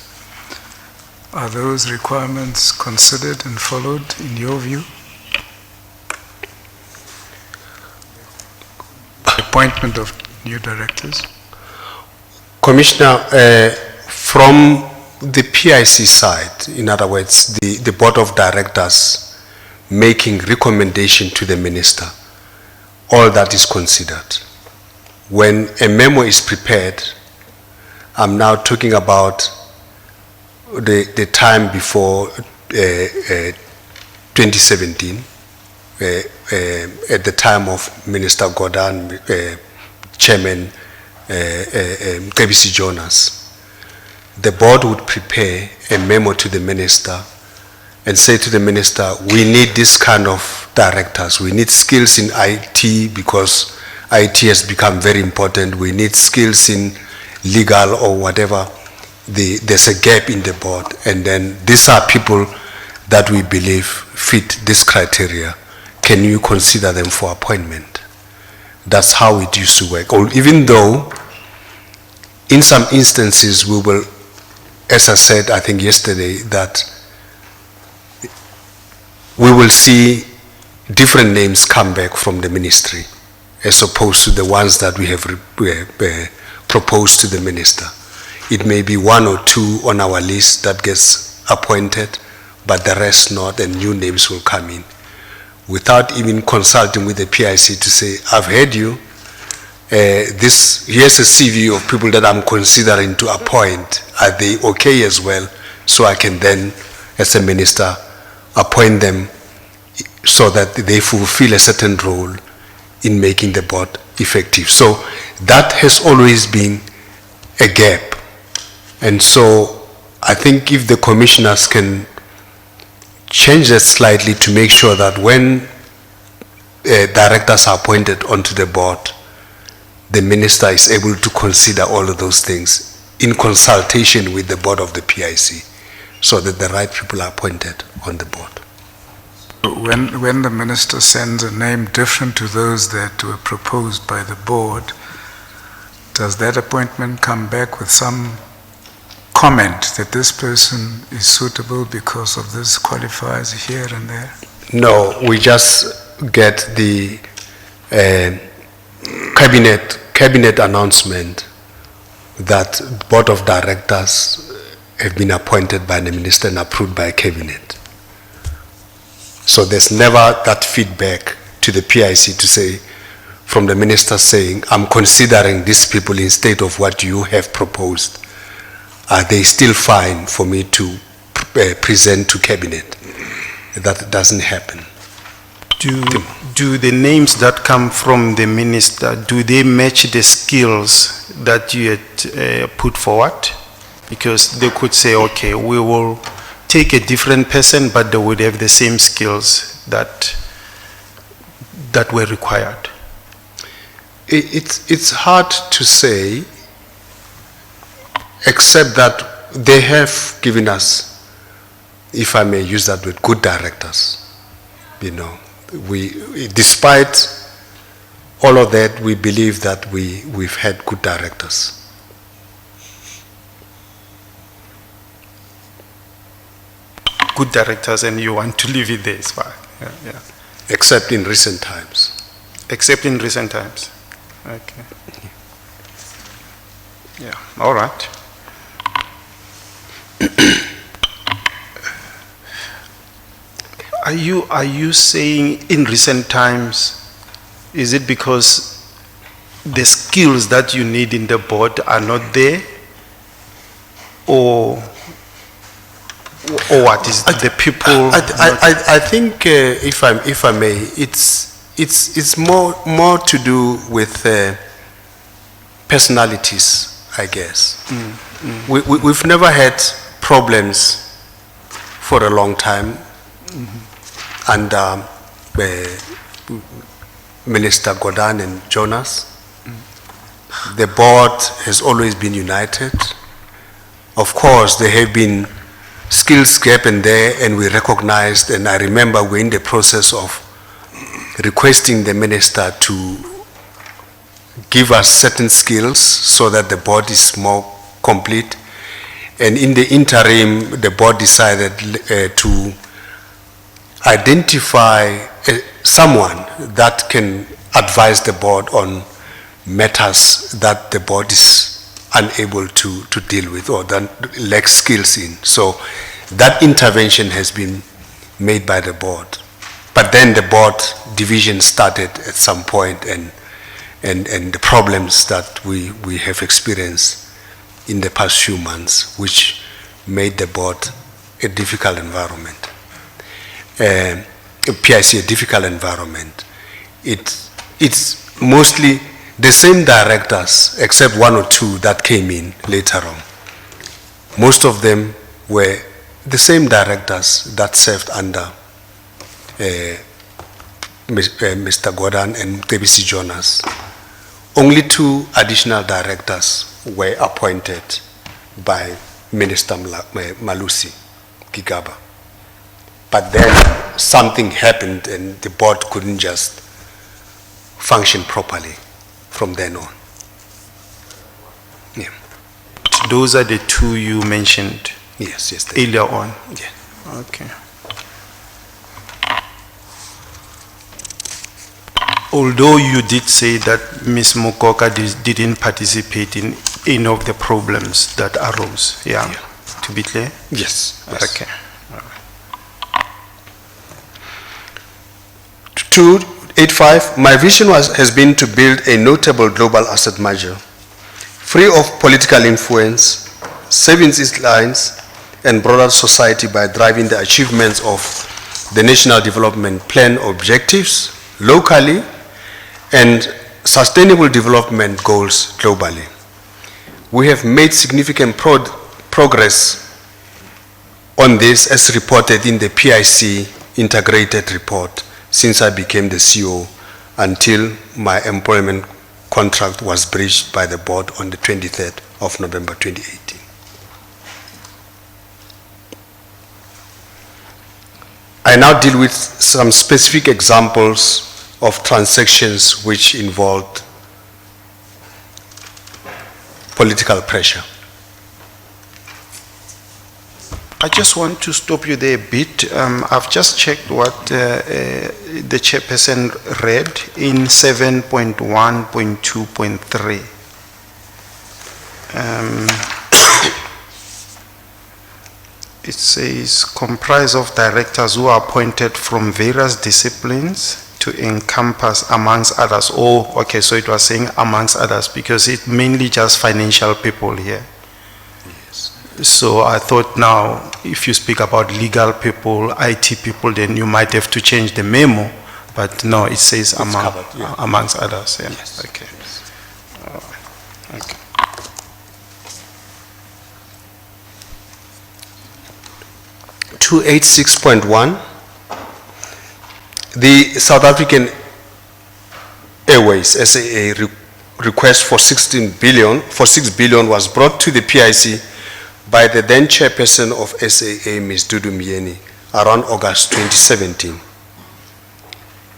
Are those requirements considered and followed in your view? Appointment of new directors? Commissioner, from the PIC side, in other words, the board of directors making recommendation to the minister, all that is considered. When a memo is prepared, I'm now talking about the time before 2017, at the time of Minister Gordhan, Chairman KBC Jonas. The board would prepare a memo to the minister and say to the minister, we need this kind of directors. We need skills in IT because IT has become very important. We need skills in legal or whatever. There's a gap in the board. And then these are people that we believe fit this criteria. Can you consider them for appointment? That's how it used to work. Or even though in some instances we will, as I said, I think yesterday, that we will see different names come back from the ministry as opposed to the ones that we have proposed to the minister. It may be one or two on our list that gets appointed, but the rest not, and new names will come in. Without even consulting with the PIC to say, I've heard you, here's a CV of people that I'm considering to appoint. Are they okay as well? So I can then, as a minister, appoint them so that they fulfill a certain role in making the board effective. So that has always been a gap. And so I think if the commissioners can change that slightly to make sure that when directors are appointed onto the board, the minister is able to consider all of those things in consultation with the board of the PIC so that the right people are appointed on the board. When the minister sends a name different to those that were proposed by the board, does that appointment come back with some comment that this person is suitable because of this, qualifies here and there? No, we just get the cabinet announcement that board of directors have been appointed by the minister and approved by cabinet. So there's never that feedback to the PIC to say, from the minister saying, I'm considering these people instead of what you have proposed. Are they still fine for me to present to cabinet? That doesn't happen. Do the names that come from the minister, do they match the skills that you had put forward? Because they could say, okay, we will take a different person, but they would have the same skills that were required. It's hard to say, except that they have given us, if I may use that word, good directors. You know, despite all of that, we believe that we've had good directors. Good directors, and you want to leave it there, it's fine. Yeah, yeah. except in recent times. Except in recent times. Okay. Yeah, all right. Are you saying in recent times, is it because the skills that you need in the board are not there? Or what is the people? I think, if I may, it's more to do with personalities, I guess. We've never had problems for a long time, and Minister Godan and Jonas, the board has always been united. Of course, there have been skills gap in there, and we recognized, and I remember we're in the process of requesting the minister to give us certain skills so that the board is more complete. And in the interim, the board decided to identify someone that can advise the board on matters that the board is unable to deal with or that lacks skills in. So that intervention has been made by the board. But then the board division started at some point, and the problems that we have experienced in the past few months, which made the board a difficult environment. PIC a difficult environment. It's mostly the same directors, except one or two that came in later on. Most of them were the same directors that served under Mr. Gordon and KBC Jonas. Only 2 additional directors were appointed by Minister Malusi Gigaba. But then something happened and the board couldn't just function properly from then on. Yeah. Those are the 2 you mentioned Yes, earlier on. Yeah. Okay. Although you did say that Ms. Mokoka didn't participate in any of the problems that arose, yeah? To be clear? Yes. Okay. 285, my vision has been to build a notable global asset manager, free of political influence, savings its lines, and broader society by driving the achievements of the National Development Plan objectives locally and sustainable development goals globally. We have made significant progress on this as reported in the PIC integrated report since I became the CEO until my employment contract was breached by the board on the 23rd of November 2018. I now deal with some specific examples of transactions which involved political pressure. I just want to stop you there a bit. I've just checked what the chairperson read in 7.1.2.3. It says, comprise of directors who are appointed from various disciplines to encompass amongst others. Oh, okay, so it was saying amongst others because it's mainly just financial people here. Yes. So I thought now, if you speak about legal people, IT people, then you might have to change the memo. But no, it says covered, yeah. amongst others. Yeah. Yes. Okay. Okay. 286.1, the South African Airways SAA request for 6 billion was brought to the PIC by the then chairperson of SAA, Ms. Dudu Myeni, around August 2017.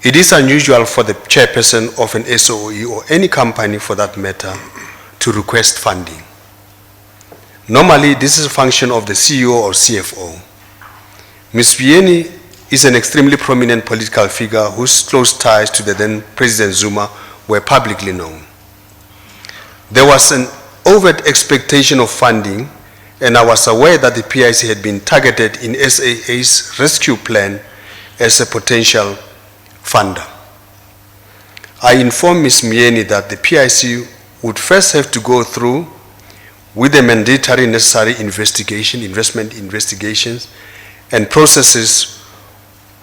It is unusual for the chairperson of an SOE or any company for that matter to request funding. Normally, this is a function of the CEO or CFO. Ms. Myeni is an extremely prominent political figure whose close ties to the then President Zuma were publicly known. There was an overt expectation of funding, and I was aware that the PIC had been targeted in SAA's rescue plan as a potential funder. I informed Ms. Mieni that the PIC would first have to go through with the mandatory necessary investment investigations and processes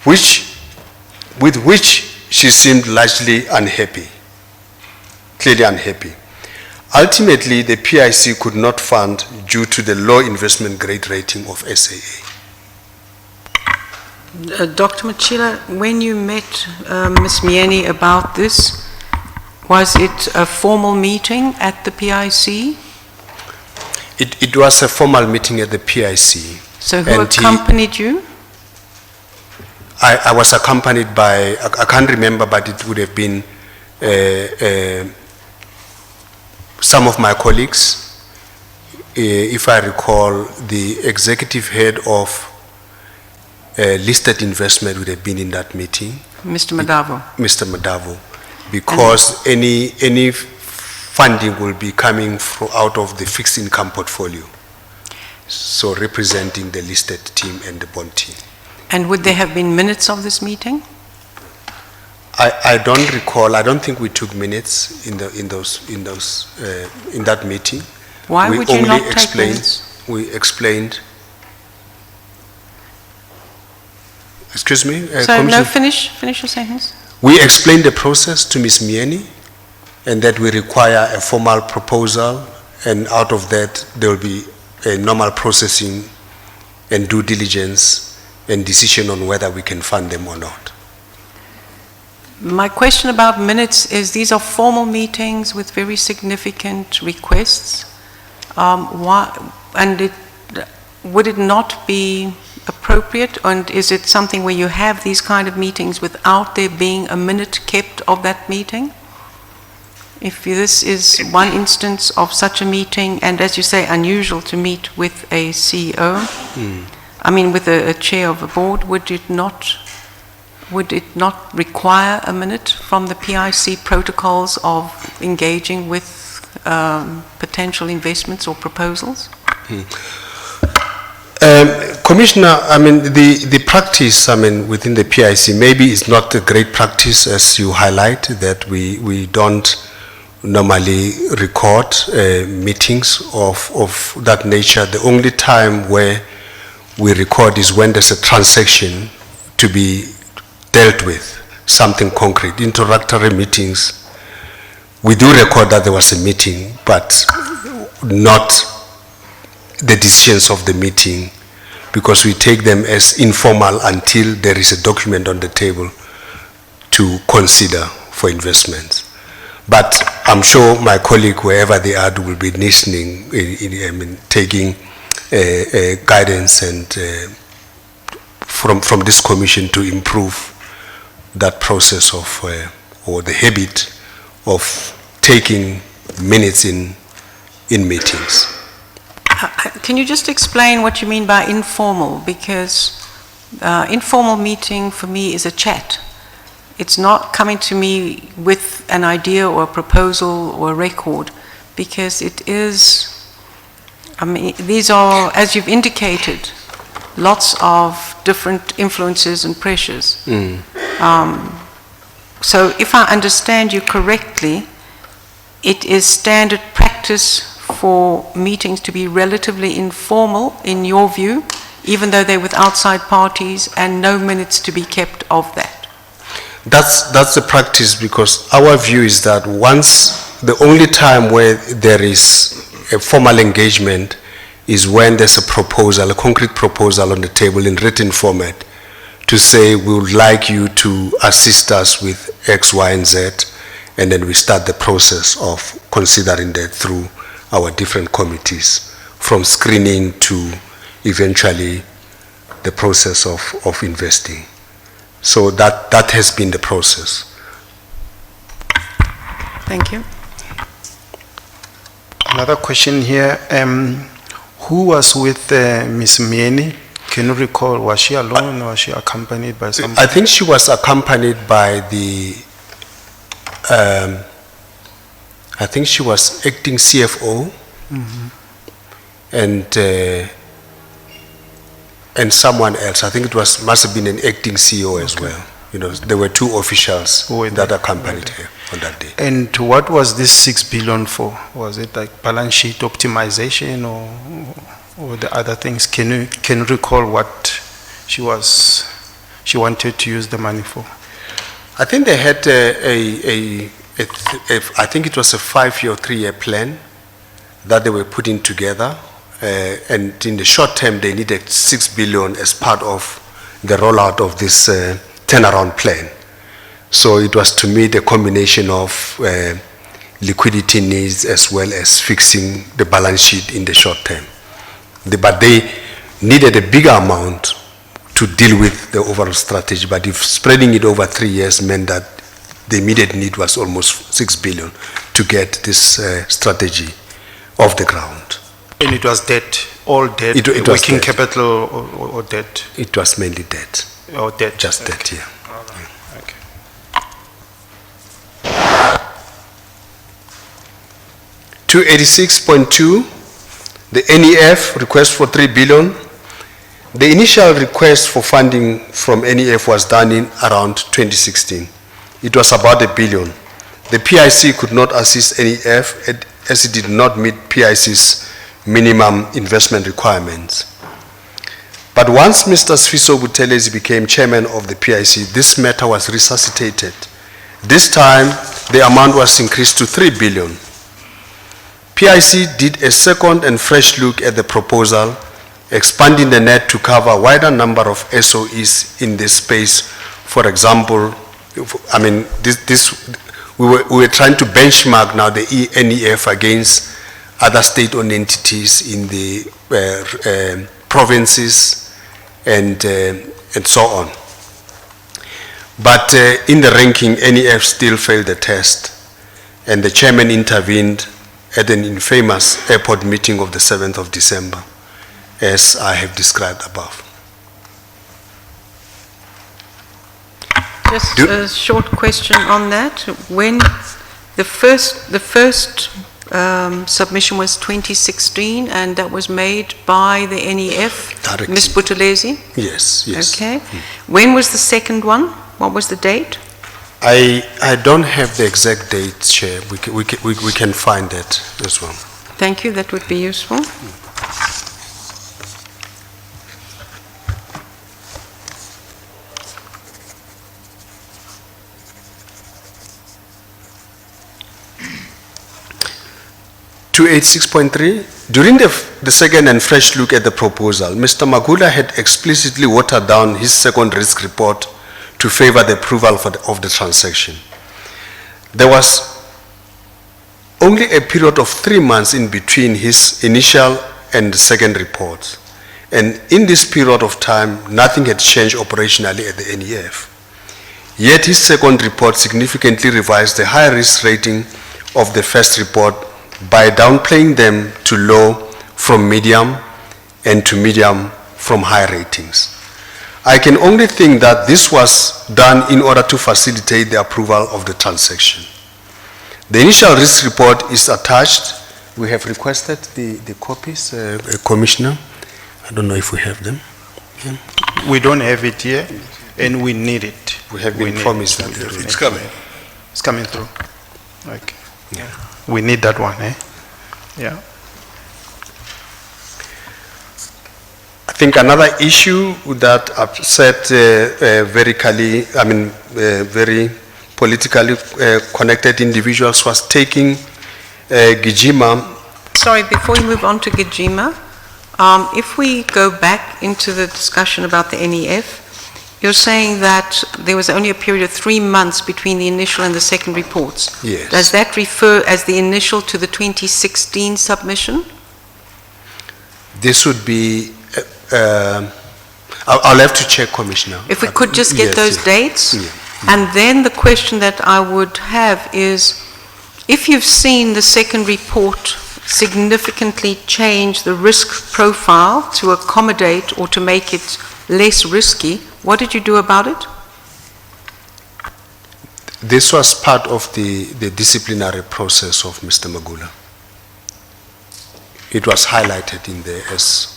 with which she seemed largely unhappy, clearly unhappy. Ultimately, the PIC could not fund due to the low investment grade rating of SAA. Dr. Matjila, when you met Ms. Mieni about this, was it a formal meeting at the PIC? It was a formal meeting at the PIC. So who And accompanied you? I was accompanied by, I can't remember, but it would have been some of my colleagues. If I recall, the executive head of listed investment would have been in that meeting. Mr. Madavo. Mr. Madavo, because any funding will be coming out of the fixed income portfolio. So representing the listed team and the bond team. And would there have been minutes of this meeting? I don't recall. I don't think we took minutes in that meeting. Why We would you only not take explained- minutes? We explained. Excuse me. So no, Commissioner? finish your sentence. We explained the process to Ms. Mieni, and that we require a formal proposal, and out of that there will be a normal processing and due diligence and decision on whether we can fund them or not. My question about minutes is these are formal meetings with very significant requests. Would it not be appropriate, and is it something where you have these kind of meetings without there being a minute kept of that meeting? If this is one instance of such a meeting, and as you say, unusual to meet with a CEO, I mean with a chair of a board, would it not require a minute from the PIC protocols of engaging with potential investments or proposals? Commissioner, I mean, the practice, I mean, within the PIC maybe is not a great practice, as you highlight, that we don't normally record meetings of that nature. The only time where we record is when there's a transaction to be dealt with, something concrete. Introductory meetings, we do record that there was a meeting, but not the decisions of the meeting, because we take them as informal until there is a document on the table to consider for investments. But I'm sure my colleague, wherever they are, will be listening, taking guidance and from this commission to improve that process of, or the habit of taking minutes in meetings. Can you just explain what you mean by informal? Because informal meeting for me is a chat. It's not coming to me with an idea or a proposal or a record, because it is, I mean, these are, as you've indicated, lots of different influences and pressures. So if I understand you correctly, it is standard practice for meetings to be relatively informal, in your view, even though they're with outside parties, and no minutes to be kept of that. That's the practice, because our view is that the only time where there is a formal engagement is when there's a proposal, a concrete proposal on the table in written format to say we would like you to assist us with X, Y, and Z, and then we start the process of considering that through our different committees, from screening to eventually the process of investing. So that has been the process. Thank you. Another question here. Who was with Ms. Mieni Can you recall, was she alone or was she accompanied by somebody? I think she was accompanied by the, I think she was acting CFO and someone else. I think it must have been an acting CEO as well. You know, there were two officials Who were that there? accompanied her on that day. And what was this 6 billion for? Was it like balance sheet optimization or the other things? Can you recall what she wanted to use the money for? I think they had I think it was a 5-year or 3-year plan that they were putting together. And in the short term, they needed 6 billion as part of the rollout of this turnaround plan. So it was to me the combination of liquidity needs as well as fixing the balance sheet in the short term. But they needed a bigger amount to deal with the overall strategy. But if spreading it over 3 years meant that the immediate need was almost 6 billion to get this strategy off the ground. And it was debt, all debt, It was working debt. capital or debt? It was mainly debt, Or debt? just debt, yeah. Okay. To 86.2, the NEF request for 3 billion. The initial request for funding from NEF was done in around 2016. It was about $1 billion. The PIC could not assist NEF as it did not meet PIC's minimum investment requirements. But once Mr. Sfiso Buthelezi became chairman of the PIC, this matter was resuscitated. This time, the amount was increased to 3 billion. PIC did a second and fresh look at the proposal, expanding the net to cover a wider number of SOEs in this space. For example, I mean, we were trying to benchmark now the NEF against other state-owned entities in the provinces and so on. But in the ranking, NEF still failed the test, and the chairman intervened at an infamous airport meeting of the 7th of December, as I have described above. Just a short question on that. When the first submission was 2016, and that was made by the NEF, Directly. Ms. Buthelezi? Yes, yes. Okay. When was the second one? What was the date? I don't have the exact date, Chair. We can find that as well. Thank you, that would be useful. To 86.3, during the second and fresh look at the proposal, Mr. Magula had explicitly watered down his second risk report to favor the approval of the transaction. There was only a period of 3 months in between his initial and second report. And in this period of time, nothing had changed operationally at the NEF. Yet his second report significantly revised the high risk rating of the first report by downplaying them to low from medium and to medium from high ratings. I can only think that this was done in order to facilitate the approval of the transaction. The initial risk report is attached. We have requested the copies, Commissioner. I don't know if we have them. Yeah. We don't have it here, and we need it. We have been promised that. It's coming. It's coming through. Okay. Yeah. We need that one, eh? Yeah. I think another issue that upset very politically connected individuals was taking Gijima. Sorry, before we move on to Gijima, if we go back into the discussion about the NEF, you're saying that there was only a period of 3 months between the initial and the second reports. Yes. Does that refer as the initial to the 2016 submission? This would be, I'll have to check, Commissioner. If we could just get Yes, those yes. dates? Yeah. And then the question that I would have is, if you've seen the second report significantly change the risk profile to accommodate or to make it less risky. What did you do about it? This was part of the disciplinary process of Mr. Magula. It was highlighted in there as.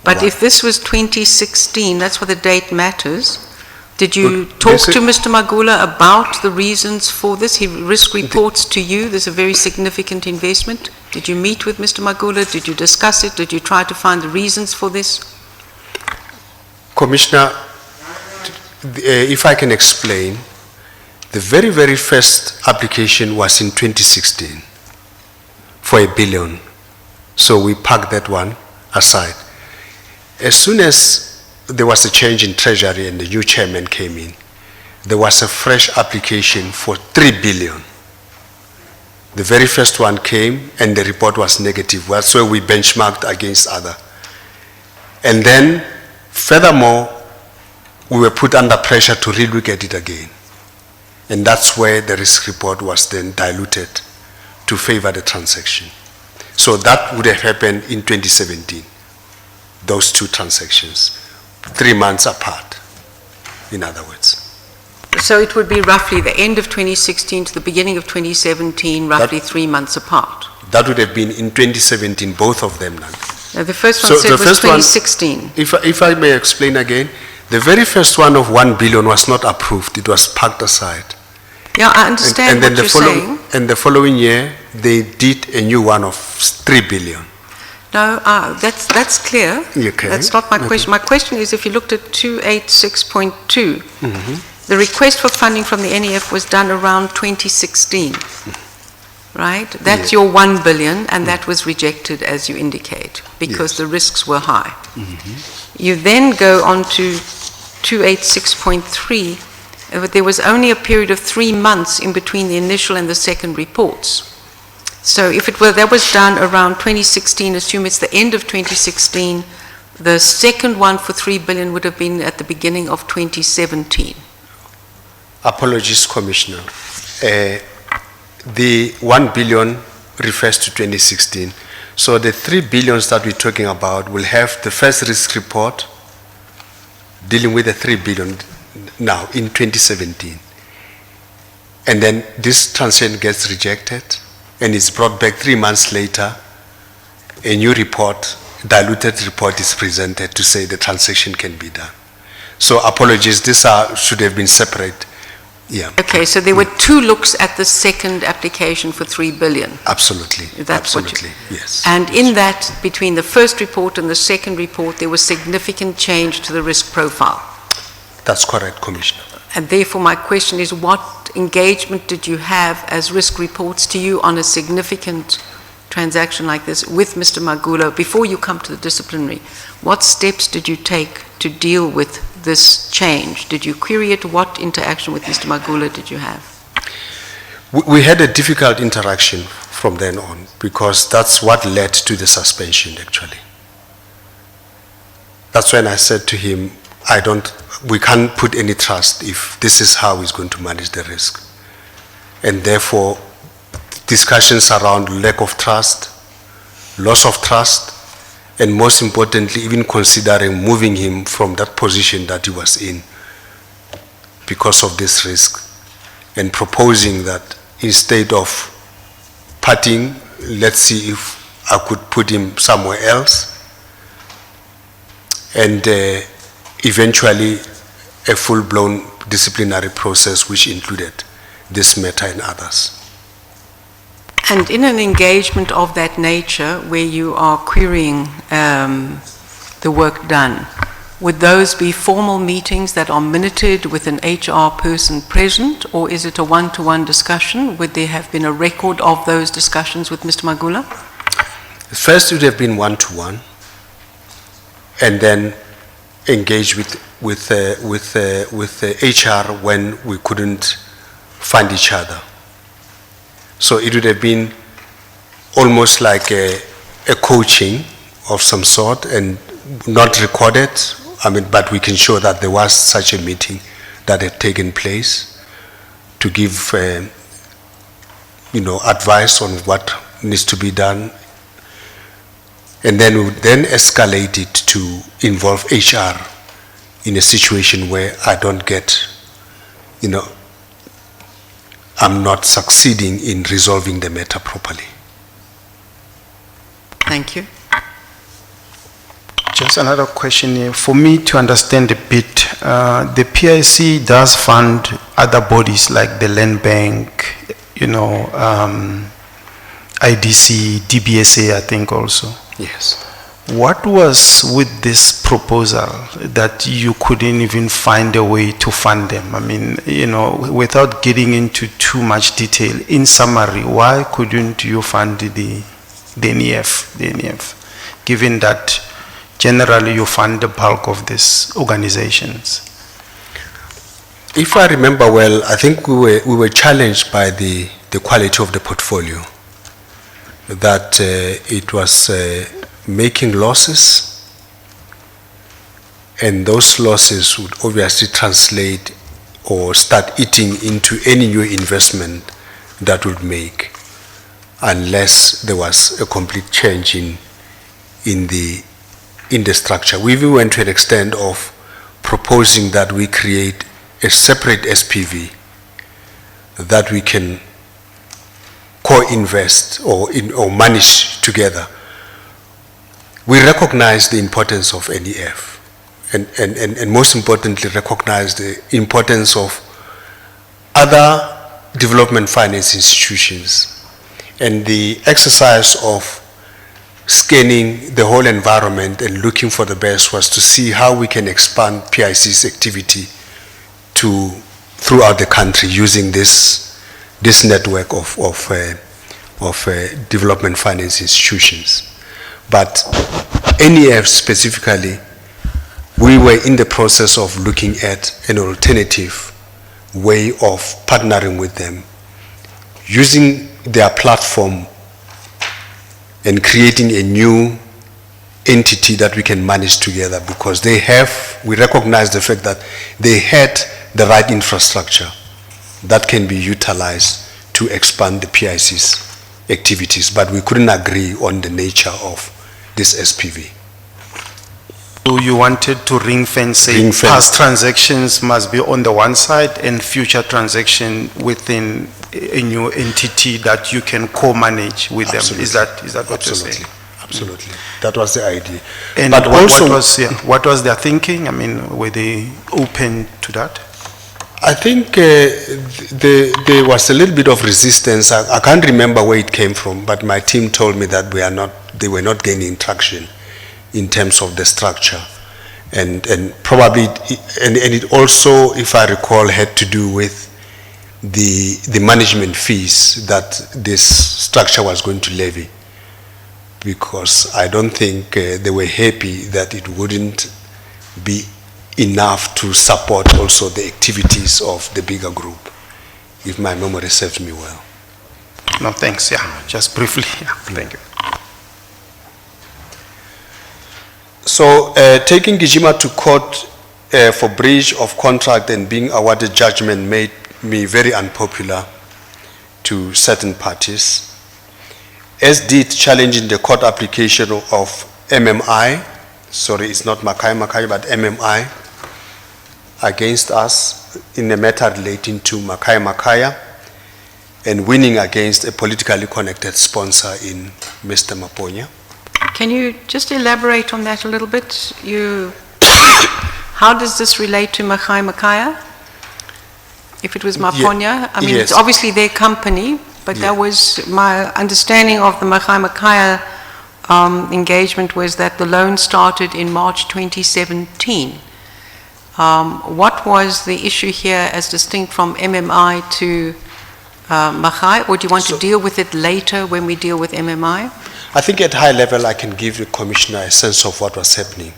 But one. if this was 2016, that's what the date matters. Did you But talk this to is- Mr. Magula about the reasons for this? He risk reports to you. There's a very significant investment. Did you meet with Mr. Magula? Did you discuss it? Did you try to find the reasons for this? Commissioner, if I can explain, the very, very first application was in 2016 for R1 billion. So we parked that one aside. As soon as there was a change in Treasury and the new chairman came in, there was a fresh application for R3 billion. The very first one came and the report was negative. That's where we benchmarked against other. And then, furthermore, we were put under pressure to relook at it again. And that's where the risk report was then diluted to favor the transaction. So that would have happened in 2017, those two transactions, 3 months apart, in other words. So it would be roughly the end of 2016 to the beginning of 2017, roughly 3 months apart. That would have been in 2017, both of them. Nandi. Now, the first one So said the was first one- 2016. If I may explain again, the very first one of R1 billion was not approved, it was parked aside. Yeah, I understand then what you're saying. And the following year, they did a new one of R3 billion. No, that's clear. Okay. That's not my Okay. question. My question is, if you looked at 286.2, Mm-hmm. the request for funding from the NEF was done around 2016, right? That's Yeah. your 1 billion, and that was rejected, as you indicate, because Yes. the risks were high. Mm-hmm. You then go on to 286.3, but there was only a period of 3 months in between the initial and the second reports. So if it were, that was done around 2016, assume it's the end of 2016, the second one for 3 billion would have been at the beginning of 2017. Apologies, Commissioner. The 1 billion refers to 2016. So the 3 billions that we're talking about will have the first risk report dealing with the 3 billion now in 2017. And then this transaction gets rejected and is brought back 3 months later. A new report, diluted report is presented to say the transaction can be done. So apologies, these should have been separate. Yeah, Okay, so there were 2 looks at the second application for 3 billion. absolutely, That's what you- absolutely, yes. And in that, between the first report and the second report, there was significant change to the risk profile. That's correct, Commissioner. And therefore, my question is, what engagement did you have as risk reports to you on a significant transaction like this with Mr. Magula before you come to the disciplinary? What steps did you take to deal with this change? Did you query it? What interaction with Mr. Magula did you have? We had a difficult interaction from then on because that's what led to the suspension, actually. That's when I said to him, we can't put any trust if this is how he's going to manage the risk. And therefore, discussions around lack of trust, loss of trust, and most importantly, even considering moving him from that position that he was in because of this risk, and proposing that instead of parting, let's see if I could put him somewhere else, and eventually a full-blown disciplinary process which included this matter and others. And in an engagement of that nature, where you are querying the work done, would those be formal meetings that are minuted with an HR person present, or is it a one-to-one discussion? Would there have been a record of those discussions with Mr. Magula? First, it would have been one-to-one, and then engage with HR when we couldn't find each other. So it would have been almost like a coaching of some sort, and not recorded, but we can show that there was such a meeting that had taken place to give, advice on what needs to be done And then we then escalate it to involve HR in a situation where I don't get, I'm not succeeding in resolving the matter properly. Thank you. Just another question here. For me to understand a bit, the PIC does fund other bodies like the Land Bank, IDC, DBSA, I think also. Yes. What was with this proposal that you couldn't even find a way to fund them? I mean, without getting into too much detail, in summary, why couldn't you fund the NEF, given that generally you fund the bulk of these organizations? If I remember well, I think we were challenged by the quality of the portfolio, that it was making losses, and those losses would obviously translate or start eating into any new investment that would make, unless there was a complete change in the structure. We even went to an extent of proposing that we create a separate SPV that we can co-invest or manage together. We recognize the importance of NEF, and most importantly recognize the importance of other development finance institutions, and the exercise of scanning the whole environment and looking for the best was to see how we can expand PIC's activity throughout the country using this network of development finance institutions. But NEF specifically, we were in the process of looking at an alternative way of partnering with them, using their platform and creating a new entity that we can manage together, because we recognize the fact that they had the right infrastructure that can be utilized to expand the PIC's activities, but we couldn't agree on the nature of this SPV. So you wanted to ring-fence past transactions must be on the one side and future transaction within a new entity that you can co-manage with them. Is that what you're saying? Absolutely. That was the idea. And but what was their thinking? I mean, were they open to that? I think there was a little bit of resistance. I can't remember where it came from, but my team told me that they were not gaining traction in terms of the structure, and probably and it also, if I recall, had to do with the management fees that this structure was going to levy, because I don't think they were happy that it wouldn't be enough to support also the activities of the bigger group, if my memory serves me well. No, thanks. Yeah, just briefly. Yeah, thank you. So taking Gijima to court for breach of contract and being awarded judgment made me very unpopular to certain parties, as did challenging the court application of MMI, sorry, it's not Makai, but MMI, against us in a matter relating to Makaya, and winning against a politically connected sponsor in Mr. Maponya. Can you just elaborate on that a little bit? How does this relate to Makaya? If it was Maponya, I mean, yes. It's obviously their company, but that was my understanding of the Makaya engagement was that the loan started in March 2017. What was the issue here as distinct from MMI to Mahai, or do you want to deal with it later when we deal with MMI? I think at high level I can give the Commissioner a sense of what was happening.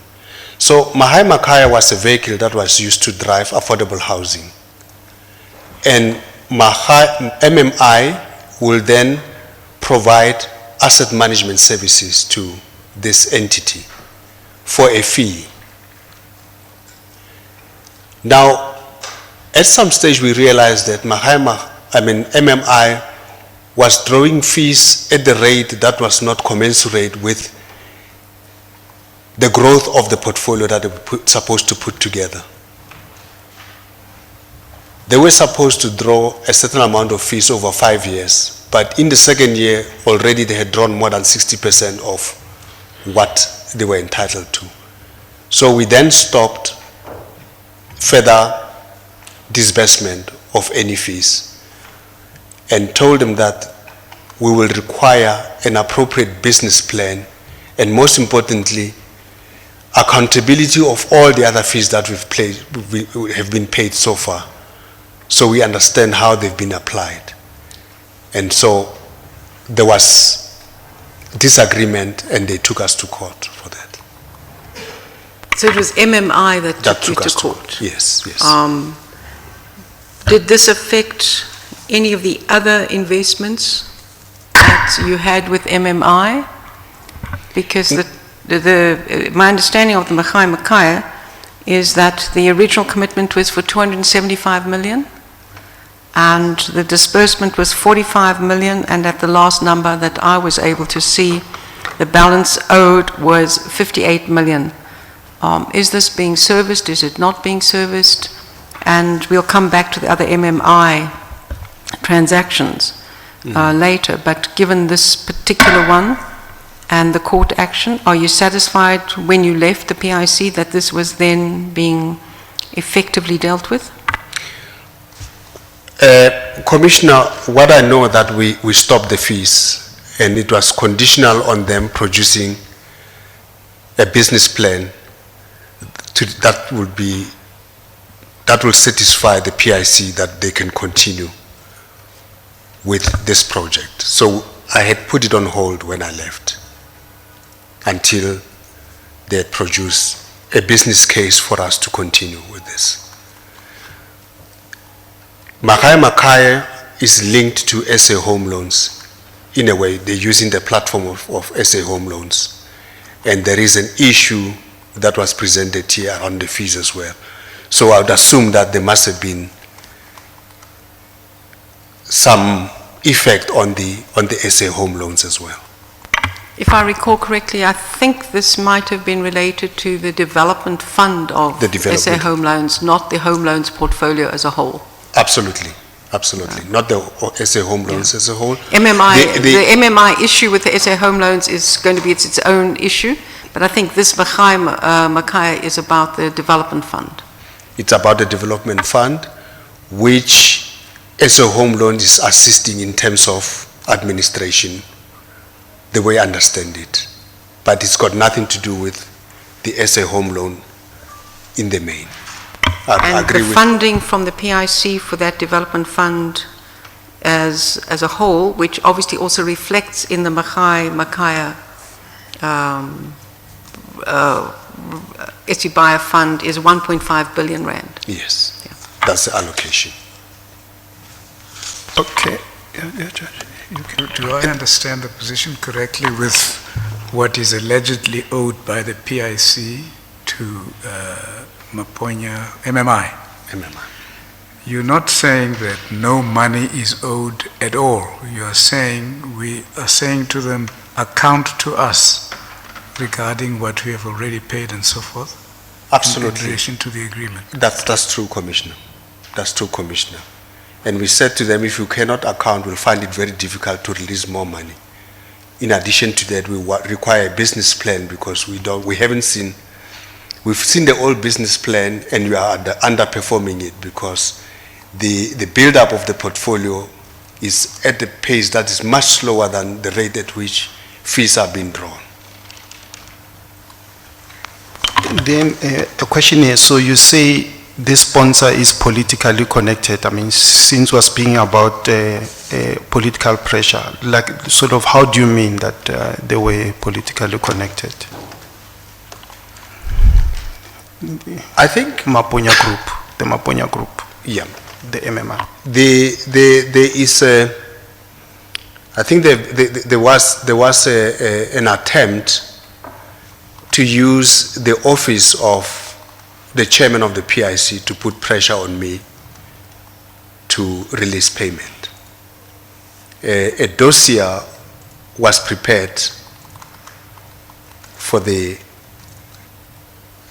So Mahai Makaya was a vehicle that was used to drive affordable housing. And MMI will then provide asset management services to this entity for a fee. Now, at some stage we realized that MMI was drawing fees at the rate that was not commensurate with the growth of the portfolio that they were supposed to put together. They were supposed to draw a certain amount of fees over 5 years, but in the second year, already they had drawn more than 60% of what they were entitled to. So we then stopped further disbursement of any fees and told them that we will require an appropriate business plan and, most importantly, accountability of all the other fees that we have been paid so far, so we understand how they've been applied. And so there was disagreement and they took us to court for that. So it was MMI that took you us to court? Yes, yes. Did this affect any of the other investments that you had with MMI? Because my understanding of the Makaya is that the original commitment was for 275 million and the disbursement was 45 million, and at the last number that I was able to see, the balance owed was 58 million. Is this being serviced? Is it not being serviced? And we'll come back to the other MMI transactions later, but given this particular one and the court action, are you satisfied when you left the PIC that this was then being effectively dealt with? Commissioner, what I know that we stopped the fees and it was conditional on them producing a business plan that will satisfy the PIC that they can continue with this project. So I had put it on hold when I left until they had produced a business case for us to continue with this. Makaya is linked to SA Home Loans. In a way, they're using the platform of SA Home Loans. And there is an issue that was presented here around the fees as well. So I would assume that there must have been some effect on the SA Home Loans as well. If I recall correctly, I think this might have been related to the development fund of SA Home Loans, not the home loans portfolio as a whole. Absolutely, absolutely. Not the SA Home Loans as a whole. MMI, the MMI issue with the SA Home Loans is going to be its own issue, but I think this Makaya is about the development fund. It's about the development fund, which SA Home Loan is assisting in terms of administration, the way I understand it. But it's got nothing to do with the SA Home Loan in the main. I agree the funding from the PIC for that development fund as a whole, which obviously also reflects in the Makaya Esibaya fund, is 1.5 billion rand. Yes, that's the allocation. Okay. Judge. Do I understand the position correctly with what is allegedly owed by the PIC to MMI? MMI. You're not saying that no money is owed at all. You are saying, we are saying to them, account to us regarding what we have already paid and so forth? Absolutely. In relation to the agreement. That's true, Commissioner. That's true, Commissioner. And we said to them, if you cannot account, we'll find it very difficult to release more money. In addition to that, we require a business plan because we've seen the old business plan and we are underperforming it because the build-up of the portfolio is at a pace that is much slower than the rate at which fees are being drawn. Then a question is, so you say this sponsor is politically connected. I mean, since we're speaking about political pressure, like sort of how do you mean that they were politically connected? I think Maponya Group, the Maponya Group. Yeah. The MMI. There is I think there was an attempt to use the office of the chairman of the PIC to put pressure on me to release payment. A dossier was prepared for the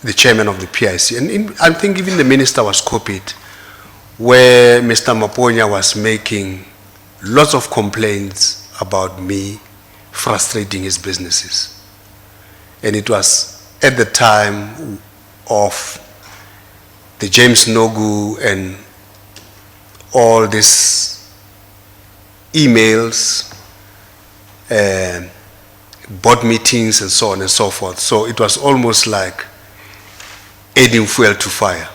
the chairman of the PIC. And I think even the minister was copied, where Mr. Maponya was making lots of complaints about me frustrating his businesses. And it was at the time of the James Nogu and all these emails, board meetings and so on and so forth. So it was almost like adding fuel to fire.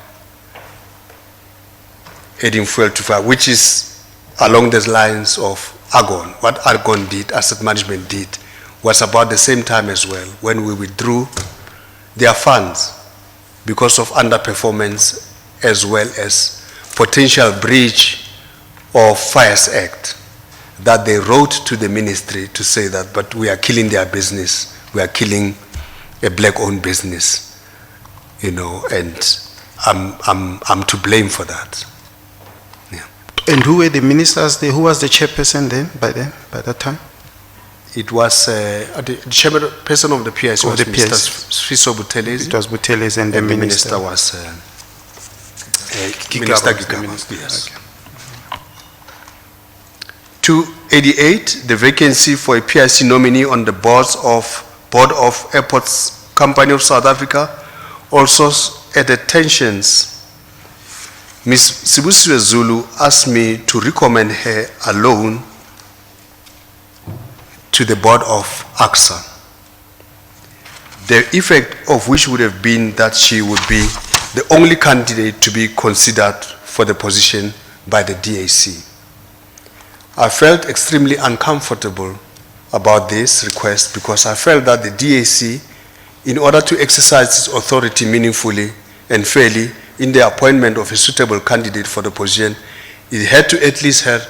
Adding fuel to fire, which is along the lines of Argon. What Argon did, asset management did, was about the same time as well, when we withdrew their funds because of underperformance as well as potential breach of Fires Act, that they wrote to the ministry to say that, but we are killing their business, we are killing a black-owned business, you know, and I'm to blame for that. Yeah. And who were the ministers there? Who was the chairperson then, by that time? It was the chairperson of the PIC was the Mr. PIC. Sfiso Buthelezi. It was Buteles and the And the minister. minister was Gigaba Minister was the Gigaba, minister. yes. Okay. 288, the vacancy for a PIC nominee on the board of Airports Company of South Africa also added tensions. Ms. Sibusiwe Zulu asked me to recommend her alone to the board of AXA. The effect of which would have been that she would be the only candidate to be considered for the position by the DAC. I felt extremely uncomfortable about this request because I felt that the DAC, in order to exercise its authority meaningfully and fairly in the appointment of a suitable candidate for the position, it had to at least have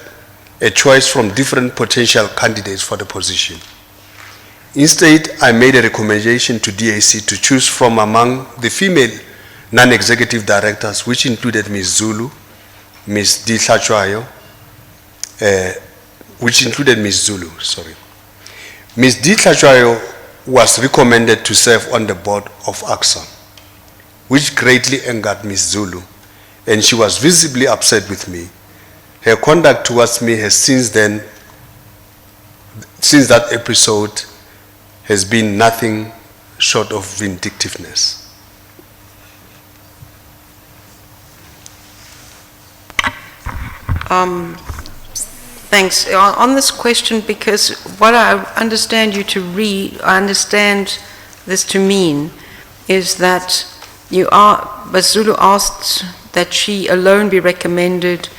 a choice from different potential candidates for the position. Instead, I made a recommendation to DAC to choose from among the female non-executive directors, which included Ms. Zulu, Ms. D. Tlhachwayo, Ms. D. Tlhachwayo was recommended to serve on the board of AXA, which greatly angered Ms. Zulu, and she was visibly upset with me. Her conduct towards me has since that episode, has been nothing short of vindictiveness. Thanks. On this question, because what I understand you to read, I understand this to mean, is that Zulu asked that she alone be recommended,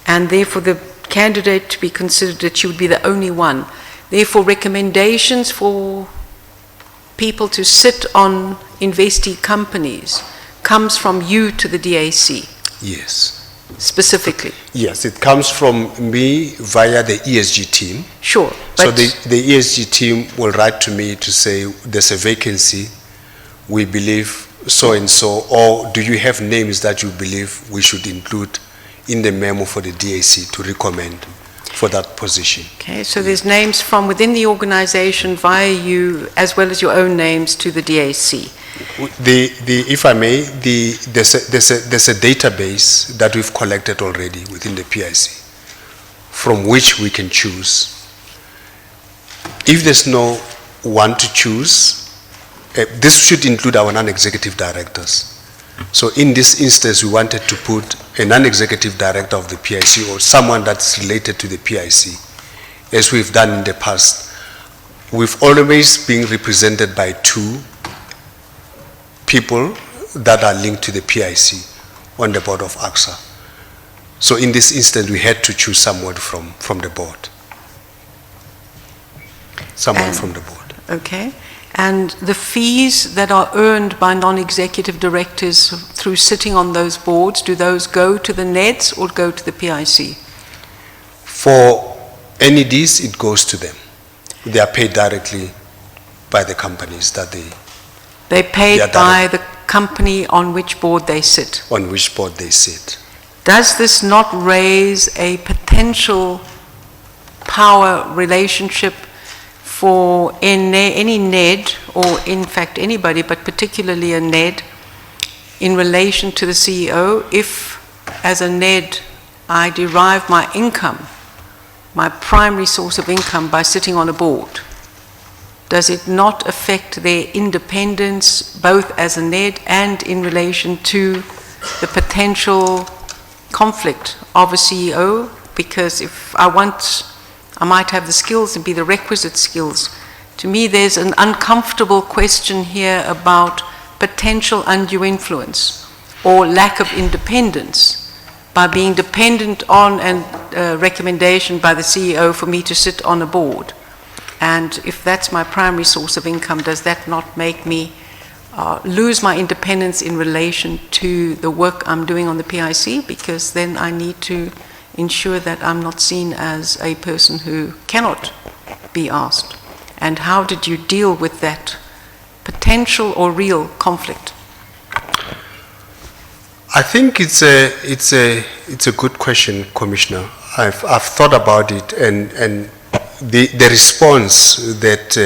and therefore the candidate to be considered, that she would be the only one. Therefore, recommendations for people to sit on investee companies comes from you to the DAC. Yes. Specifically. Yes, it comes from me via the ESG team. Sure. So the ESG team will write to me to say there's a vacancy, we believe so and so, or do you have names that you believe we should include in the memo for the DAC to recommend for that position? Okay, so there's names from within the organization via you, as well as your own names to the DAC. If I may, there's a database that we've collected already within the PIC from which we can choose. If there's no one to choose, this should include our non-executive directors. So in this instance, we wanted to put a non-executive director of the PIC or someone that's related to the PIC, as we've done in the past. We've always been represented by two people that are linked to the PIC on the board of AXA. So in this instance, we had to choose someone from the board. Someone from the board. Okay. And the fees that are earned by non-executive directors through sitting on those boards, do those go to the NEDs or go to the PIC? For NEDs, it goes to them. They are paid directly by the companies that They're paid by the company on which board they sit. On which board they sit. Does this not raise a potential power relationship for any NED, or in fact anybody, but particularly a NED, in relation to the CEO if, as a NED, I derive my income, my primary source of income, by sitting on a board? Does it not affect their independence, both as a NED and in relation to the potential conflict of a CEO? Because if I might have the skills and be the requisite skills. To me, there's an uncomfortable question here about potential undue influence or lack of independence by being dependent on a recommendation by the CEO for me to sit on a board. And if that's my primary source of income, does that not make me lose my independence in relation to the work I'm doing on the PIC? Because then I need to ensure that I'm not seen as a person who cannot be asked. And how did you deal with that potential or real conflict? I think it's a good question, Commissioner. I've thought about it, and the response that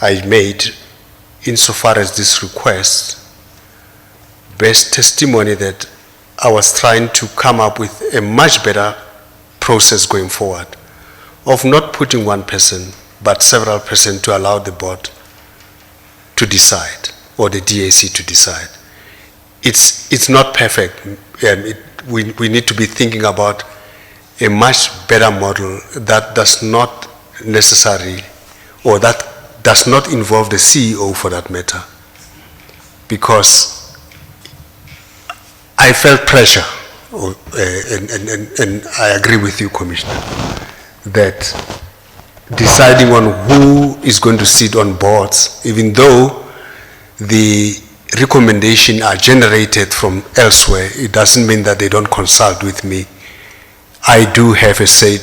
I made insofar as this request bears testimony that I was trying to come up with a much better process going forward of not putting one person but several persons to allow the board to decide, or the DAC to decide. It's not perfect. We need to be thinking about a much better model that does not necessarily, or that does not involve the CEO for that matter, because I felt pressure, and I agree with you, Commissioner, that deciding on who is going to sit on boards, even though the recommendations are generated from elsewhere, it doesn't mean that they don't consult with me. I do have a say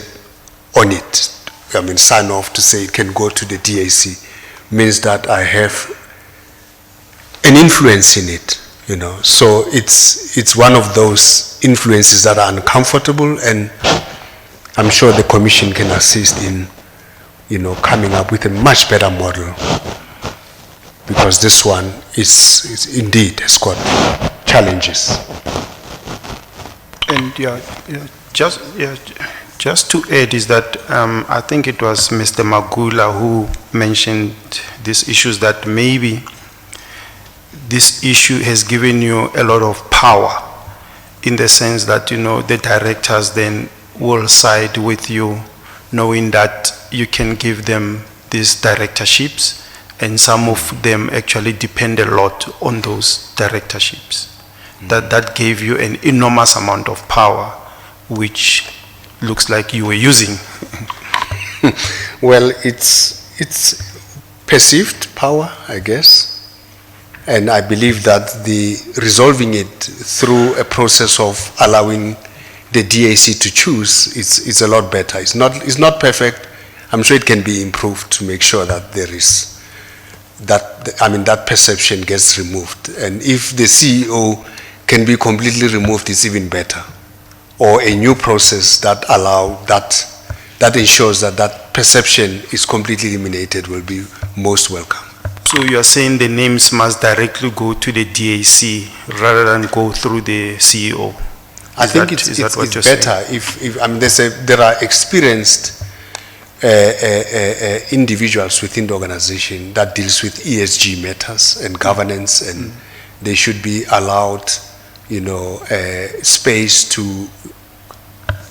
on it. I mean, sign off to say it can go to the DAC means that I have an influence in it, you know. So it's one of those influences that are uncomfortable, and I'm sure the Commission can assist in, you know, coming up with a much better model, because this one is indeed has got challenges. And just to add is that I think it was Mr. Magula who mentioned these issues, that maybe this issue has given you a lot of power, in the sense that, you know, the directors then will side with you, knowing that you can give them these directorships, and some of them actually depend a lot on those directorships. That gave you an enormous amount of power, which looks like you were using. Well, it's perceived power, I guess, and I believe that the resolving it through a process of allowing the DAC to choose, it's a lot better. It's not perfect. I'm sure it can be improved to make sure that there is that perception gets removed. And if the CEO can be completely removed, it's even better. Or a new process that that ensures that perception is completely eliminated will be most welcome. So you are saying the names must directly go to the DAC rather than go through the CEO? I think it's better if I mean, there are experienced individuals within the organization that deals with ESG matters and governance, and they should be allowed, you know, space to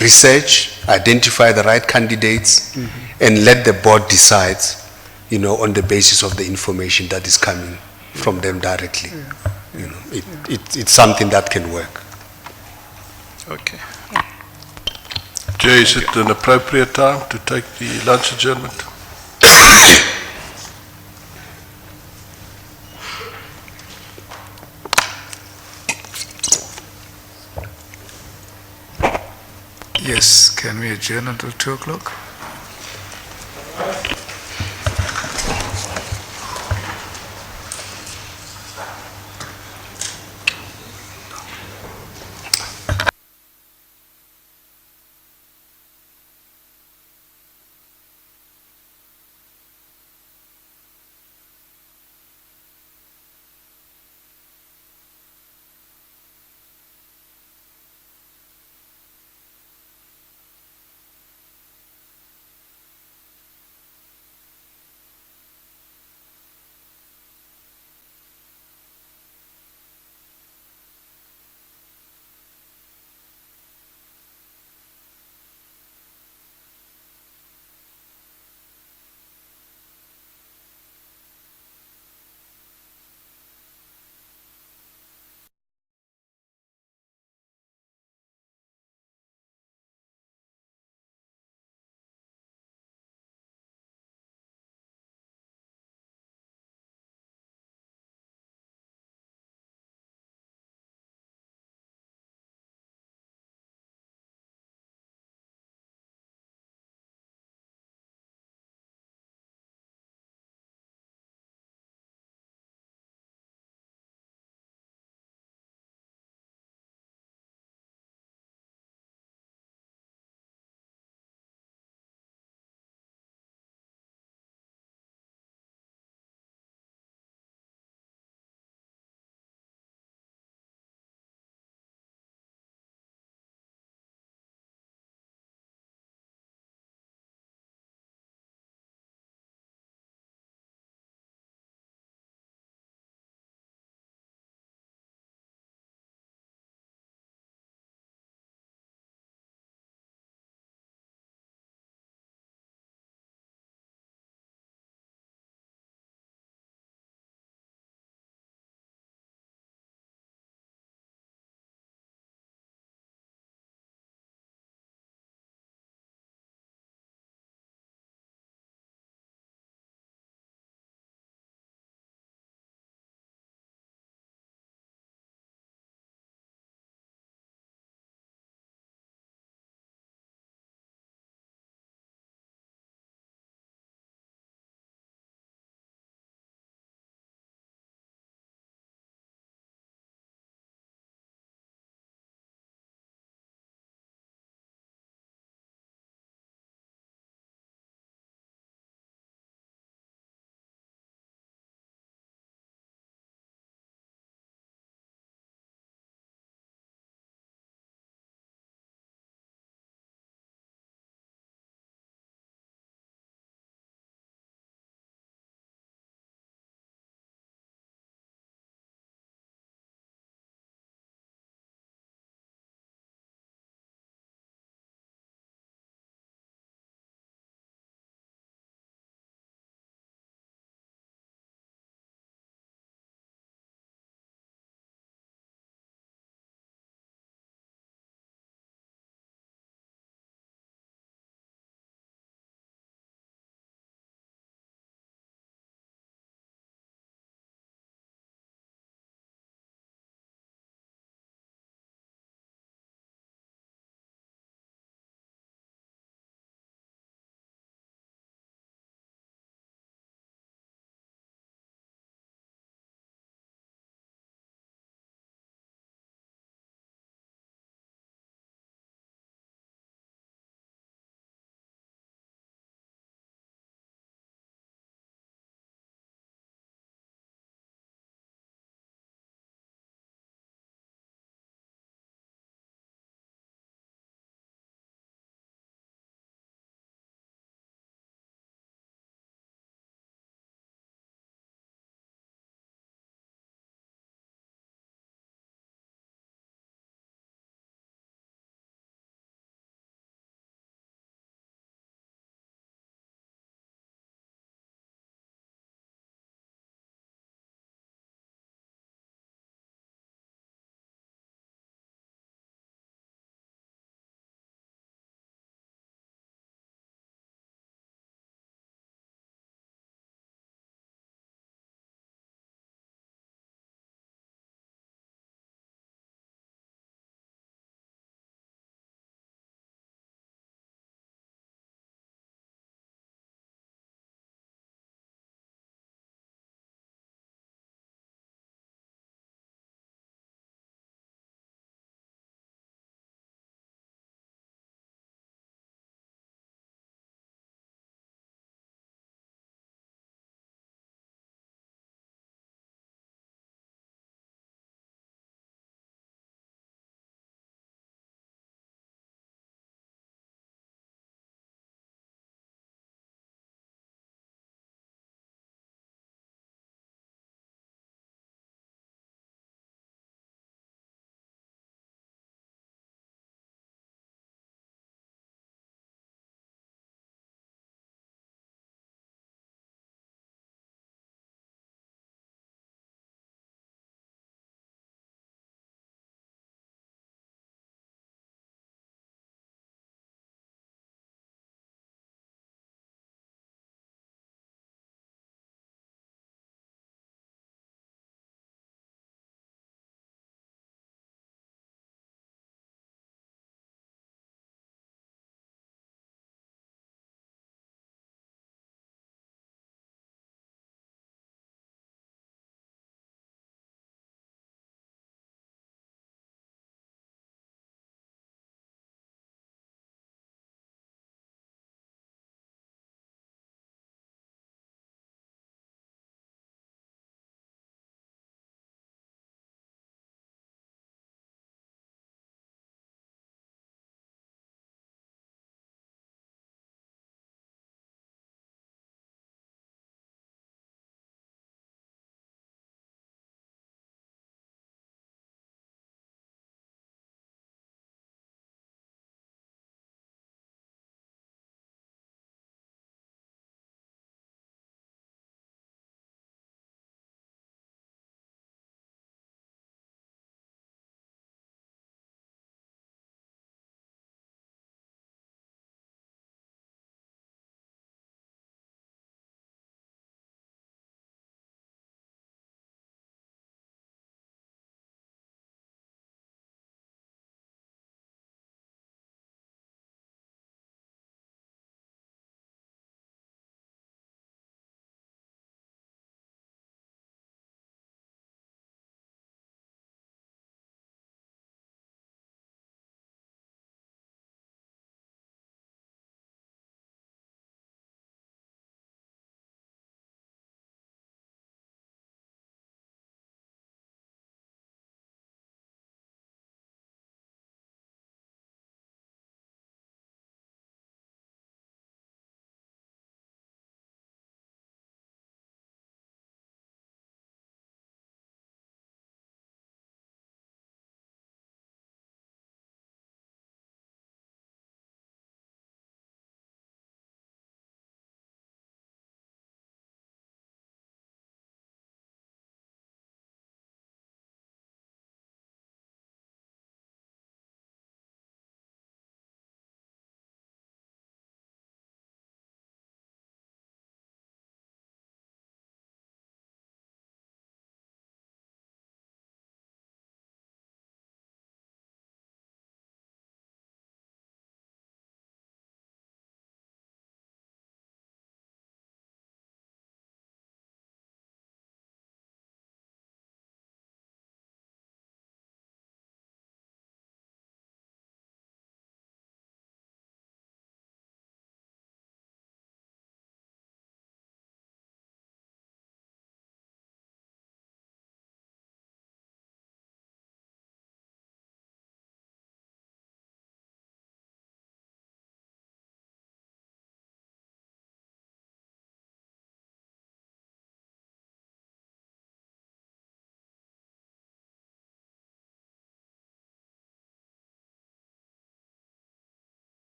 research, identify the right candidates, and let the board decide, you know, on the basis of the information that is coming from them directly. You know, it's something that can work. Okay. Jay, is it an appropriate time to take the lunch adjournment? Yes, can we adjourn until 2 o'clock?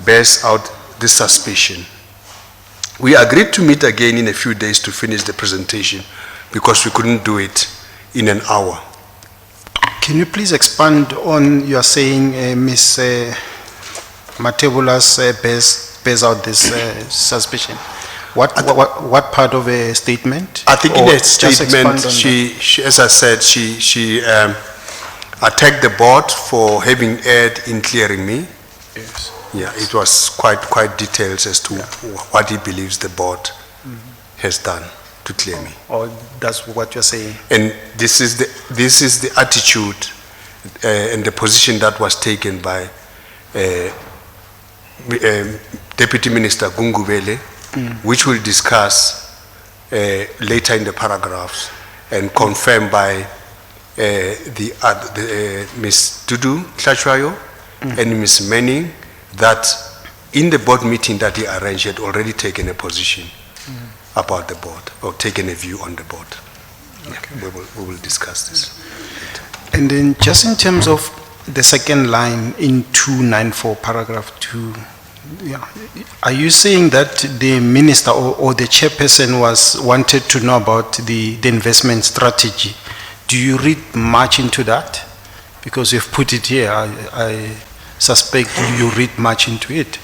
bears out this suspicion. We agreed to meet again in a few days to finish the presentation because we couldn't do it in an hour. Can you please expand on your saying Ms. Matebula's bears out this suspicion? What part of a statement? I think in Or a just expand statement, on she, as I said, she attacked the board for having erred in clearing me. that? Yes. Yeah, it was quite detailed as to what he believes the board has done to clear me. Or that's what you're saying? And this is the attitude and the position that was taken by Deputy Minister Gungubele, which we'll discuss later in the paragraphs, and confirmed by Ms. Dudu Tlachwayo and Ms. Manning, that in the board meeting that he arranged, he had already taken a position about the board, or taken a view on the board. Yeah, we will discuss this. And then just in terms of the second line in 294, paragraph 2, yeah, are you saying that the minister or the chairperson wanted to know about the investment strategy? Do you read much into that? Because you've put it here, I suspect you read much into it.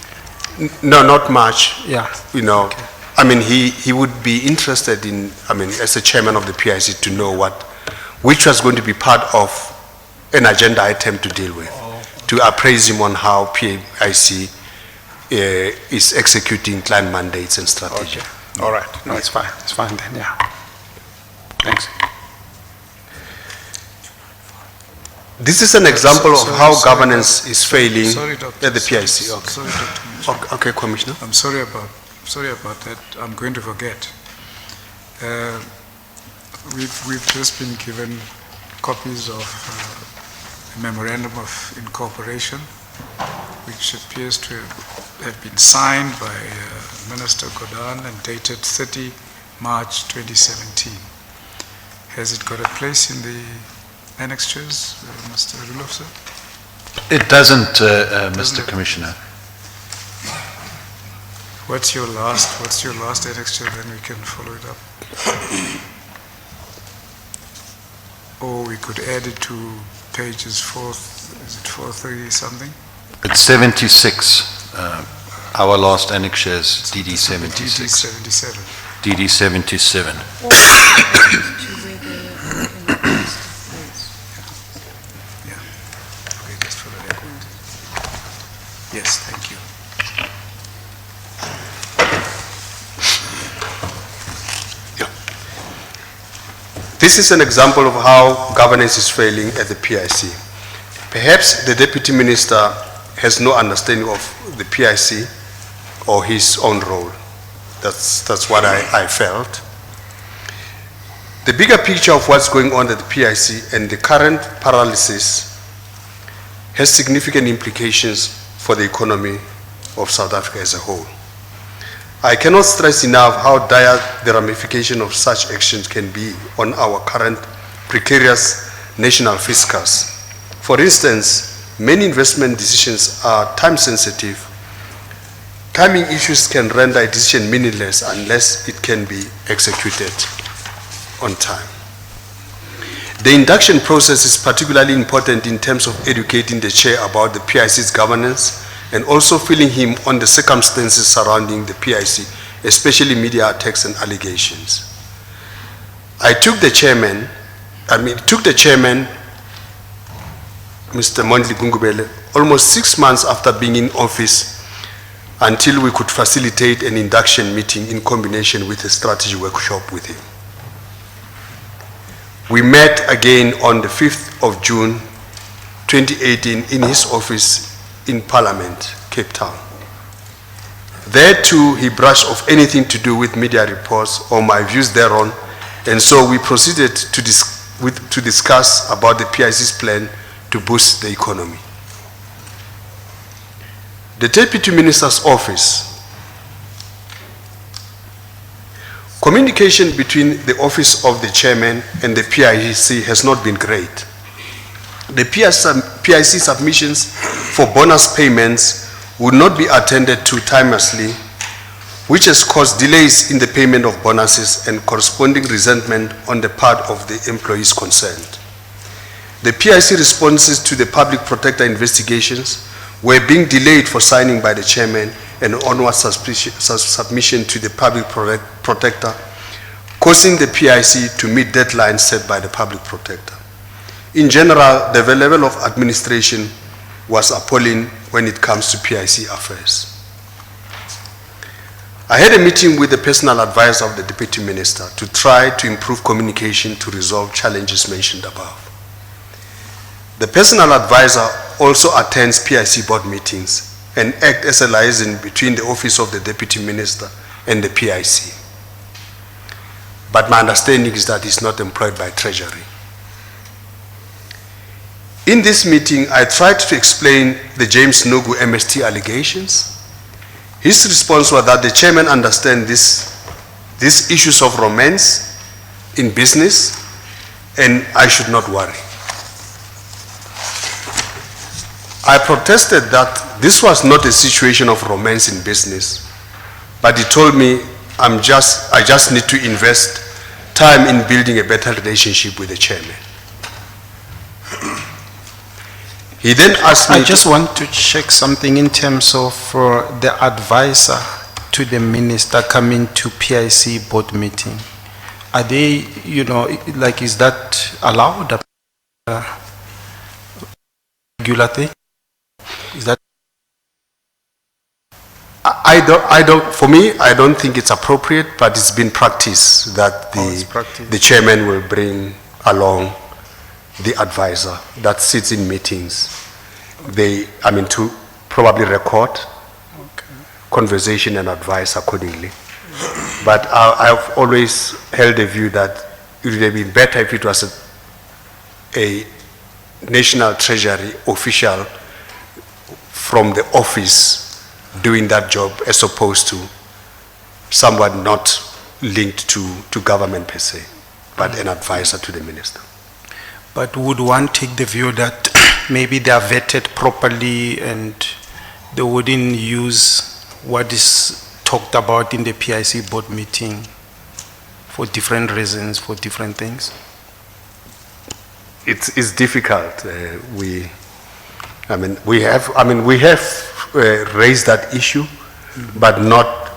No, not much. Yeah. You know, Okay. I mean, he would be interested in, I mean, as the chairman of the PIC, to know which was going to be part of an agenda item to deal with, to appraise him on how PIC is executing client mandates and strategy. Okay. All right. No, it's fine. It's fine then, yeah. Thanks. This is an example of how Sorry, governance is failing Sorry, Doctor. at the PIC. Sorry, Okay. sorry, Dr. Okay, Commissioner. I'm sorry about that. I'm going to forget. We've just been given copies of a memorandum of incorporation, which appears to have been signed by Minister Godan and dated 30 March 2017. Has it got a place in the annexures, Mr. Rulof, sir? It doesn't, Mr. Commissioner. What's your last annexure, then we can follow it up. Or we could add it to pages 430 something? It's 76. Our last annexure is DD 76. 77. DD 77. Okay, just for the record. Yes, thank you. This is an example of how governance is failing at the PIC. Perhaps the Deputy Minister has no understanding of the PIC or his own role. That's what I felt. The bigger picture of what's going on at the PIC and the current paralysis has significant implications for the economy of South Africa as a whole. I cannot stress enough how dire the ramification of such actions can be on our current precarious national fiscus. For instance, many investment decisions are time sensitive. Timing issues can render a decision meaningless unless it can be executed on time. The induction process is particularly important in terms of educating the chair about the PIC's governance and also filling him on the circumstances surrounding the PIC, especially media attacks and allegations. It took the chairman, Mr. Mondli Gungubele, almost 6 months after being in office until we could facilitate an induction meeting in combination with a strategy workshop with him. We met again on the 5th of June 2018 in his office in Parliament, Cape Town. There too, he brushed off anything to do with media reports or my views thereon, and so we proceeded to discuss about the PIC's plan to boost the economy. The Deputy Minister's Office. Communication between the Office of the Chairman and the PIC has not been great. The PIC submissions for bonus payments would not be attended to timelessly, which has caused delays in the payment of bonuses and corresponding resentment on the part of the employees concerned. The PIC responses to the public protector investigations were being delayed for signing by the chairman and onward submission to the public protector, causing the PIC to meet deadlines set by the public protector. In general, the level of administration was appalling when it comes to PIC affairs. I had a meeting with the personal advisor of the Deputy Minister to try to improve communication to resolve challenges mentioned above. The personal advisor also attends PIC board meetings and acts as a liaison between the office of the Deputy Minister and the PIC. But my understanding is that he's not employed by Treasury. In this meeting, I tried to explain the James Nugu MST allegations. His response was that the chairman understands these issues of romance in business and I should not worry. I protested that this was not a situation of romance in business, but he told me I just need to invest time in building a better relationship with the chairman. He then asked me I just want to check something in terms of the advisor to the minister coming to PIC board meeting. Are they, like, is that allowed? Regular thing? Is that? For me, I don't think it's appropriate, but it's been practiced that the chairman will bring along the advisor that sits in meetings. To probably record conversation and advise accordingly. But I've always held the view that it would have been better if it was a National Treasury official from the office doing that job as opposed to someone not linked to government per se, but an advisor to the minister. But would one take the view that maybe they are vetted properly and they wouldn't use what is talked about in the PIC board meeting for different reasons, for different things? It's difficult. We have raised that issue, but not,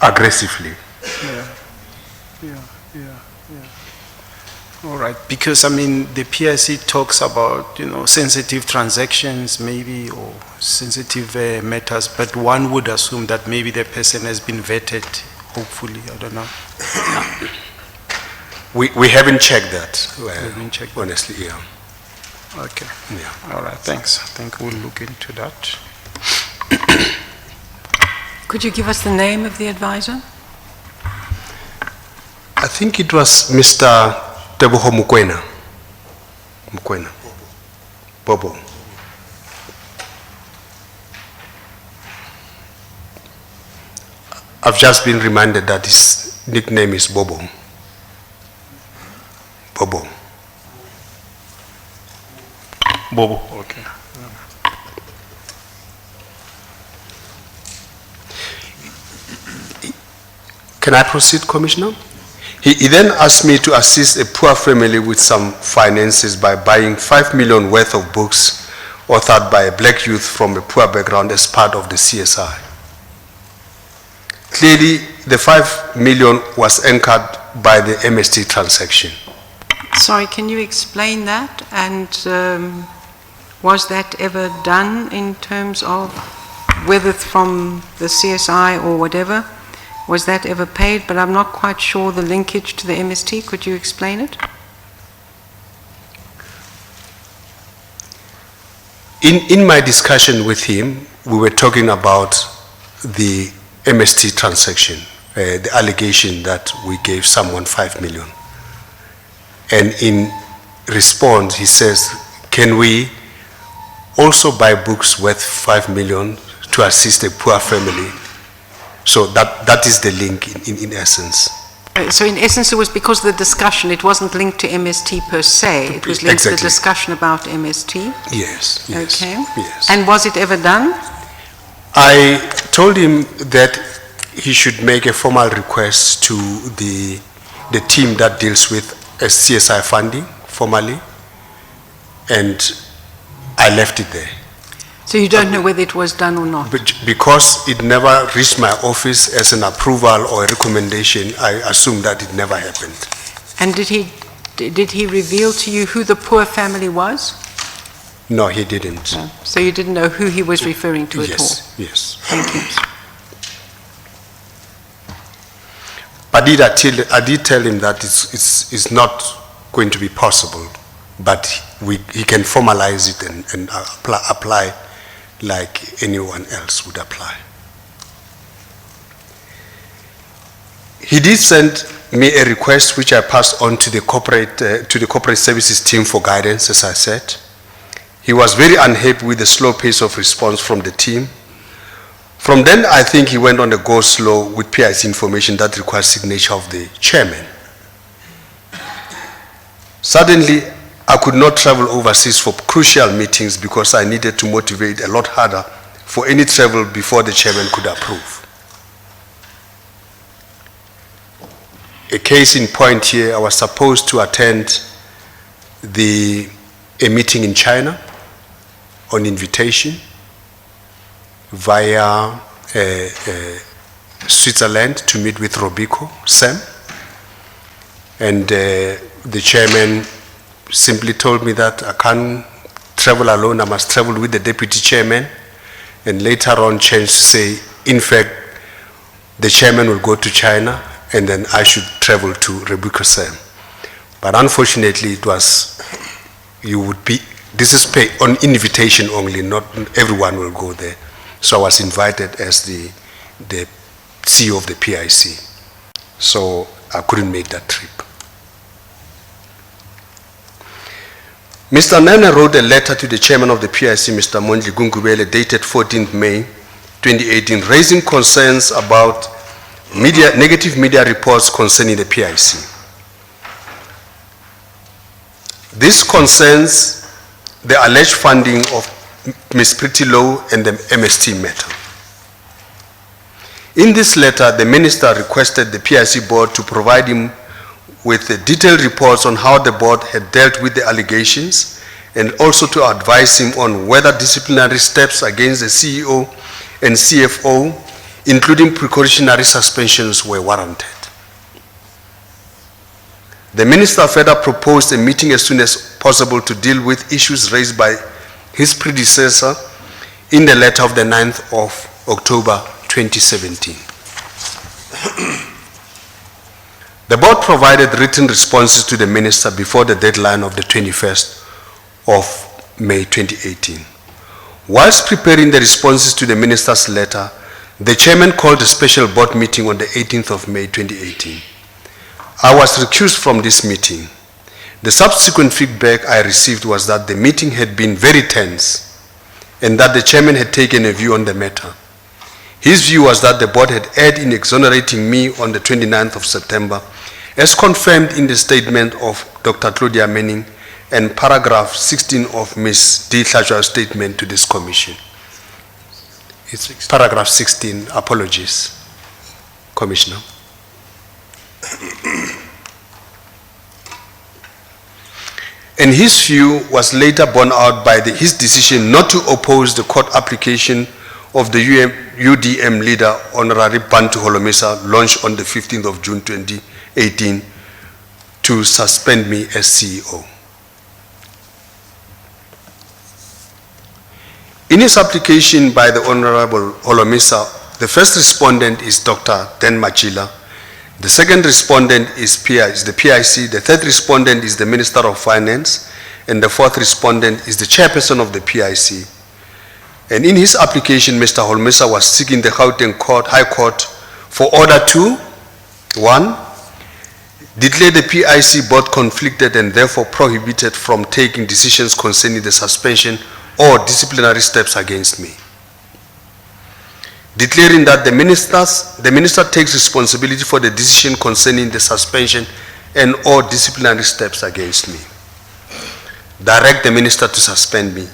aggressively. Yeah. All right, because the PIC talks about, sensitive transactions maybe, or sensitive matters, but one would assume that maybe the person has been vetted, hopefully, I don't know. We haven't checked that, haven't checked honestly, yeah. Okay. Yeah. All right, thanks. I think we'll look into that. Could you give us the name of the advisor? I think it was Mr. Teboho Mukwena. Bobo. I've just been reminded that his nickname is Bobo. Bobo. Bobo, okay. Can I proceed, Commissioner? He then asked me to assist a poor family with some finances by buying 5 million worth of books authored by a black youth from a poor background as part of the CSI. Clearly, the 5 million was anchored by the MST transaction. Sorry, can you explain that? And was that ever done in terms of whether from the CSI or whatever? Was that ever paid? But I'm not quite sure the linkage to the MST. Could you explain it? In my discussion with him, we were talking about the MST transaction, the allegation that we gave someone 5 million. And in response, he says, can we also buy books worth 5 million to assist a poor family? So that is the link in essence. So in essence, it was because of the discussion, it wasn't linked to MST per se, it was linked to the Exactly. discussion about MST? Yes, yes. Okay. Yes. And was it ever done? I told him that he should make a formal request to the team that deals with CSI funding formally, and I left it there. So you don't know whether it was done or not? But because it never reached my office as an approval or a recommendation, I assume that it never happened. And did he reveal to you who the poor family was? No, he didn't. No. So you didn't know who he was referring to at all? Yes, yes. Thank you. But I did tell him that it's not going to be possible, but he can formalize it and apply like anyone else would apply. He did send me a request which I passed on to the corporate services team for guidance, as I said. He was very unhappy with the slow pace of response from the team. From then, I think he went on a go slow with PIC information that requires signature of the chairman. Suddenly, I could not travel overseas for crucial meetings because I needed to motivate a lot harder for any travel before the chairman could approve. A case in point here, I was supposed to attend a meeting in China on invitation via Switzerland to meet with Robico, Sam. And the chairman simply told me that I can't travel alone, I must travel with the deputy chairman. And later on changed to say, in fact, the chairman will go to China and then I should travel to Robico, Sam. But unfortunately it was, this is paid on invitation only, not everyone will go there. So I was invited as the CEO of the PIC. So I couldn't make that trip. Mr. Nana wrote a letter to the chairman of the PIC, Mr. Monji Gungubele, dated 14th May 2018, raising concerns about negative media reports concerning the PIC. This concerns the alleged funding of Ms. Pretty Low and the MST matter. In this letter, the minister requested the PIC board to provide him with detailed reports on how the board had dealt with the allegations and also to advise him on whether disciplinary steps against the CEO and CFO, including precautionary suspensions, were warranted. The minister further proposed a meeting as soon as possible to deal with issues raised by his predecessor in the letter of the 9th of October 2017. The board provided written responses to the minister before the deadline of the 21st of May 2018. Whilst preparing the responses to the minister's letter, the chairman called a special board meeting on the 18th of May 2018. I was recused from this meeting. The subsequent feedback I received was that the meeting had been very tense and that the chairman had taken a view on the matter. His view was that the board had erred in exonerating me on the 29th of September, as confirmed in the statement of Dr. Claudia Manning and paragraph 16 of Ms. D. Tlajwa's statement to this commission. It's paragraph 16, apologies, Commissioner. And his view was later borne out by his decision not to oppose the court application of the UDM leader, Honorary Bantu Holomisa, launched on the 15th of June 2018 to suspend me as CEO. In his application by the Honorable Holomisa, the first respondent is Dr. Den Matjila, the second respondent is the PIC, the third respondent is the Minister of Finance, and the fourth respondent is the chairperson of the PIC. And in his application, Mr. Holomisa was seeking the Gauteng High Court for order to, 1, declare the PIC board conflicted and therefore prohibited from taking decisions concerning the suspension or disciplinary steps against me. declaring that the minister takes responsibility for the decision concerning the suspension and or disciplinary steps against me. Direct the minister to suspend me.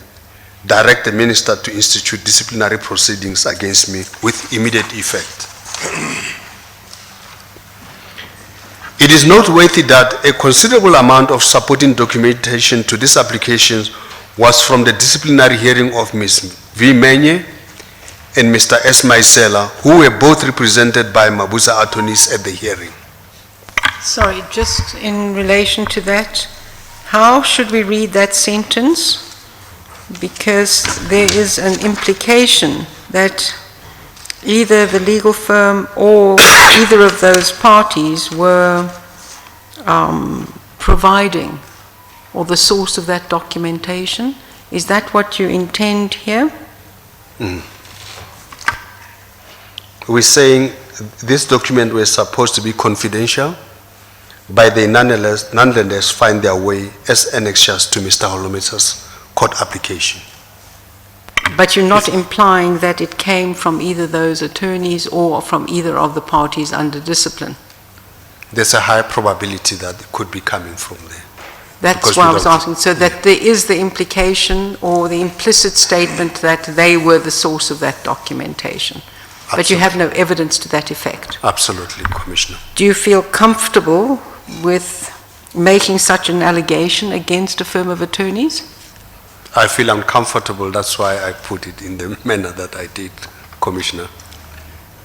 Direct the minister to institute disciplinary proceedings against me with immediate effect. It is noteworthy that a considerable amount of supporting documentation to this application was from the disciplinary hearing of Ms. V. Menye and Mr. S. Maisela, who were both represented by Mabuza attorneys at the hearing. Sorry, just in relation to that, how should we read that sentence? Because there is an implication that either the legal firm or either of those parties were providing or the source of that documentation. Is that what you intend here? We're saying this document was supposed to be confidential, but they nonetheless find their way as annexures to Mr. Holomisa's court application. But you're not implying that it came from either those attorneys or from either of the parties under discipline? There's a high probability that it could be coming from there. That's Because why we I was don't- asking, so that there is the implication or the implicit statement that they were the source of that documentation. But you have no evidence to that effect. Absolutely, Commissioner. Do you feel comfortable with making such an allegation against a firm of attorneys? I feel uncomfortable, that's why I put it in the manner that I did, Commissioner.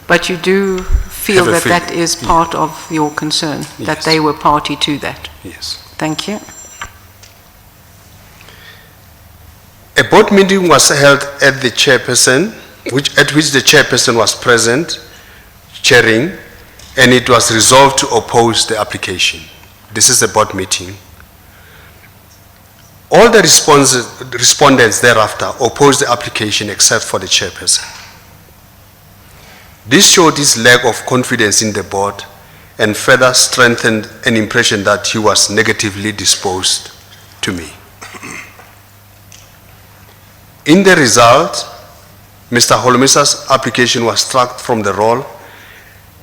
But you do feel Have a that that feeling, is part of your concern, that Yes. they were party to that? Yes. Thank you. A board meeting was held at the chairperson, at which the chairperson was present, chairing, and it was resolved to oppose the application. This is a board meeting. All the respondents thereafter opposed the application except for the chairperson. This showed his lack of confidence in the board and further strengthened an impression that he was negatively disposed to me. In the result, Mr. Holomisa's application was struck from the roll,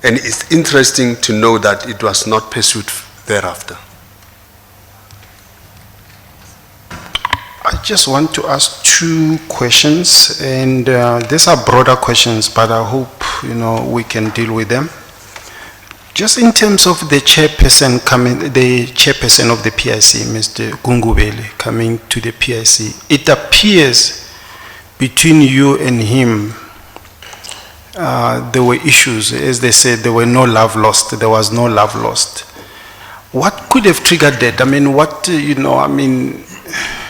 and it's interesting to know that it was not pursued thereafter. I just want to ask two questions, and these are broader questions, but I hope we can deal with them. Just in terms of the chairperson of the PIC, Mr. Gungubele, coming to the PIC, it appears between you and him there were issues. As they said, there were no love lost. There was no love lost. What could have triggered that? I mean,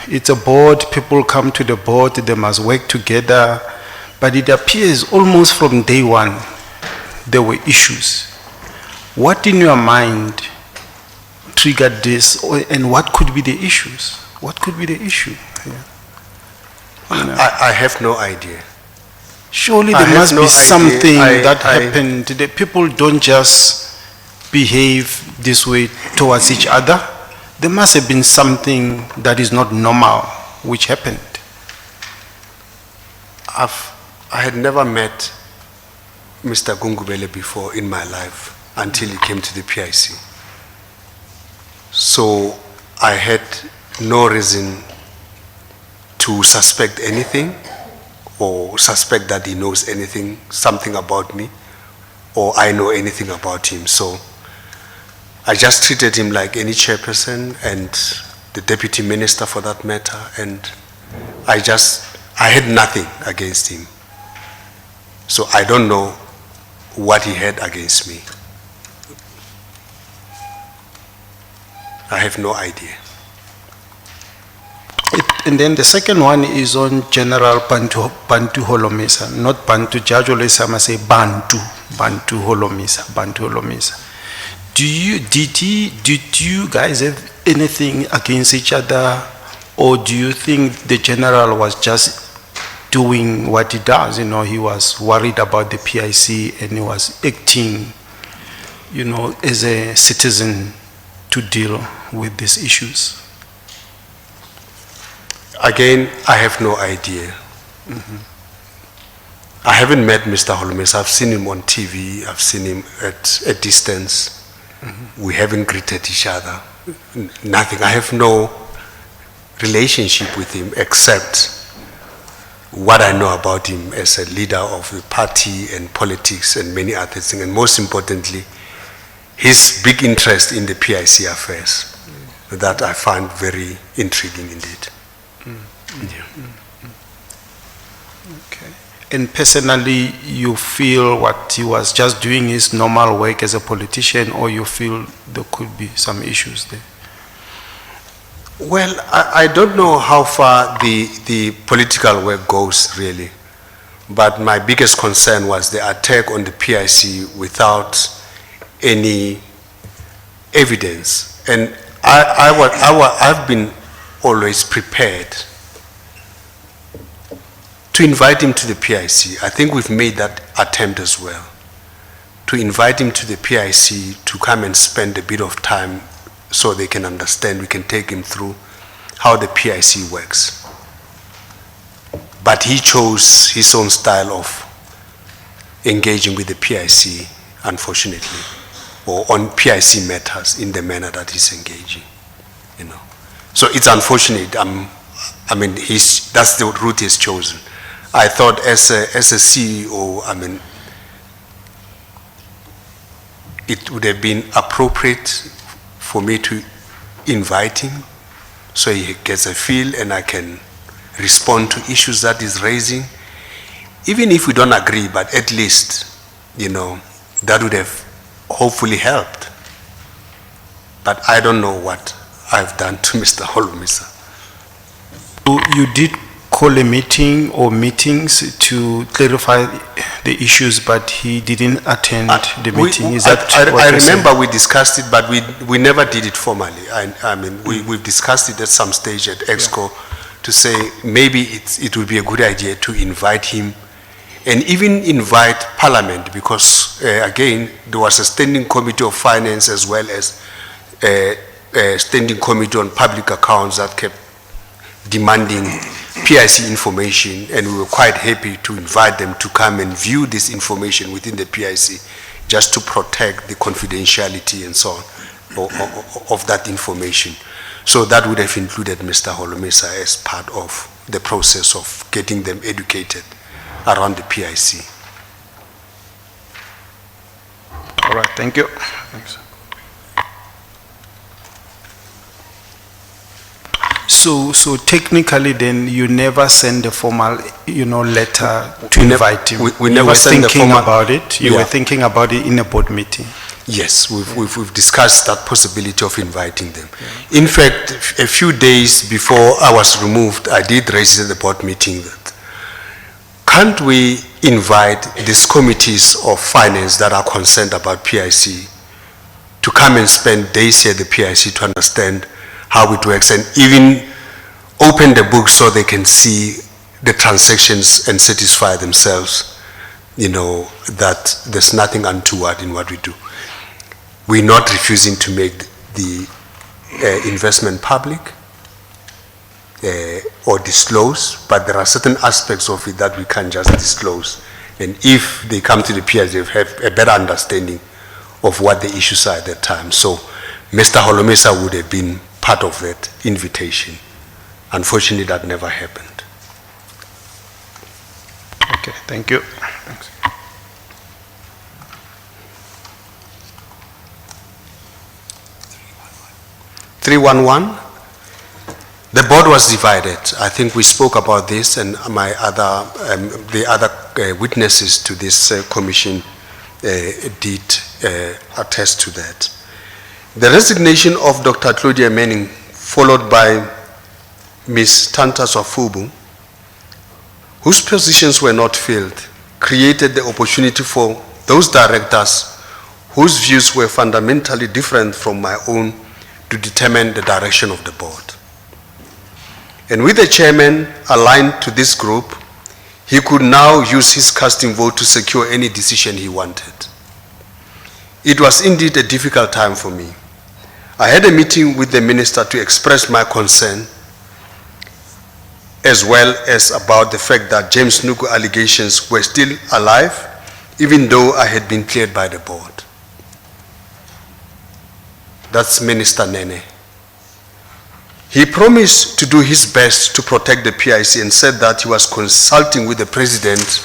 it's a board, people come to the board, they must work together, but it appears almost from day one there were issues. What in your mind triggered this, and what could be the issues? What could be the issue? Yeah. I have no idea. Surely I there have must no be idea. something that happened. The people don't just behave this way towards each other. There must have been something that is not normal which happened. I had never met Mr. Gungubele before in my life until he came to the PIC. So I had no reason to suspect anything or suspect that he knows something about me, or I know anything about him. So I just treated him like any chairperson and the deputy minister for that matter, and I had nothing against him. So I don't know what he had against me. I have no idea. And then the second one is on General Bantu Holomisa, not Bantu Judge Olisa, I must say Bantu Holomisa. Did you guys have anything against each other, or do you think the general was just doing what he does? He was worried about the PIC and he was acting, as a citizen to deal with these issues? Again, I have no idea. I haven't met Mr. Holmes. I've seen him on TV. I've seen him at a distance. We haven't greeted each other. Nothing. I have no relationship with him except what I know about him as a leader of the party and politics and many other things. And most importantly, his big interest in the PIC affairs. That I find very intriguing indeed. Yeah. Okay. And personally, you feel what he was just doing his normal work as a politician, or you feel there could be some issues there? Well, I don't know how far the political work goes really, but my biggest concern was the attack on the PIC without any evidence. And I've been always prepared to invite him to the PIC. I think we've made that attempt as well, to invite him to the PIC to come and spend a bit of time so they can understand, we can take him through how the PIC works. But he chose his own style of engaging with the PIC, unfortunately, or on PIC matters in the manner that he's engaging, you know. So it's unfortunate. I mean, that's the route he's chosen. I thought as a CEO, I mean, it would have been appropriate for me to invite him so he gets a feel and I can respond to issues that he's raising. Even if we don't agree, but at least, you know, that would have hopefully helped. But I don't know what I've done to Mr. Holomisa. You did call a meeting or meetings to clarify the issues, but he didn't attend the meeting. Is that what I you're saying? remember we discussed it, but we never did it formally. I mean, we've discussed it at some stage at EXCO to say maybe it would be a good idea to invite him and even invite Parliament, because again, there was a standing committee of finance as well as a standing committee on public accounts that kept demanding PIC information, and we were quite happy to invite them to come and view this information within the PIC just to protect the confidentiality and so on of that information. So that would have included Mr. Holomisa as part of the process of getting them educated around the PIC. All right, thank you. Thanks. So technically then you never send a formal, letter to invite him. We never send a thinking formal about it. You were thinking about it in a board meeting. Yes, we've discussed that possibility of inviting them. Yeah. In fact, a few days before I was removed, I did raise at the board meeting that can't we invite these committees of finance that are concerned about PIC to come and spend days here at the PIC to understand how it works and even open the book so they can see the transactions and satisfy themselves, that there's nothing untoward in what we do. We're not refusing to make the investment public or disclose, but there are certain aspects of it that we can't just disclose. And if they come to the PIC, they have a better understanding of what the issues are at that time. So Mr. Holomisa would have been part of that invitation. Unfortunately, that never happened. Okay, thank you. Thanks. (311) The board was divided. I think we spoke about this, and the other witnesses to this commission did attest to that. The resignation of Dr. Claudia Manning, followed by Ms. Tanta Swafubu, whose positions were not filled, created the opportunity for those directors whose views were fundamentally different from my own to determine the direction of the board. And with the chairman aligned to this group, he could now use his casting vote to secure any decision he wanted. It was indeed a difficult time for me. I had a meeting with the minister to express my concern as well as about the fact that James Nuku allegations were still alive, even though I had been cleared by the board. That's Minister Nene. He promised to do his best to protect the PIC and said that he was consulting with the President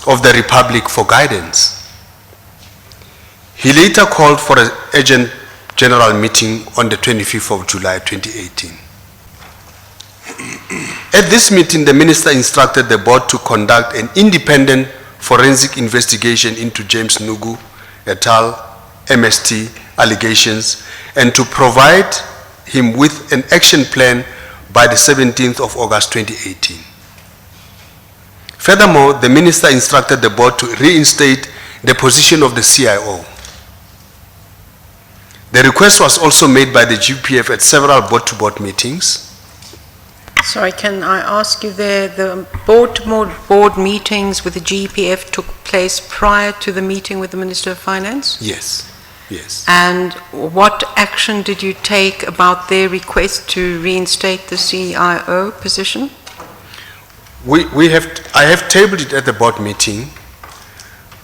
of the Republic for guidance. He later called for an urgent general meeting on the 25th of July 2018. At this meeting, the minister instructed the board to conduct an independent forensic investigation into James Nugu et al. MST allegations and to provide him with an action plan by the 17th of August 2018. Furthermore, the minister instructed the board to reinstate the position of the CIO. The request was also made by the GPF at several board-to-board meetings. Sorry, can I ask you there, the board meetings with the GPF took place prior to the meeting with the Minister of Finance? Yes, yes. And what action did you take about their request to reinstate the CIO position? I have tabled it at the board meeting,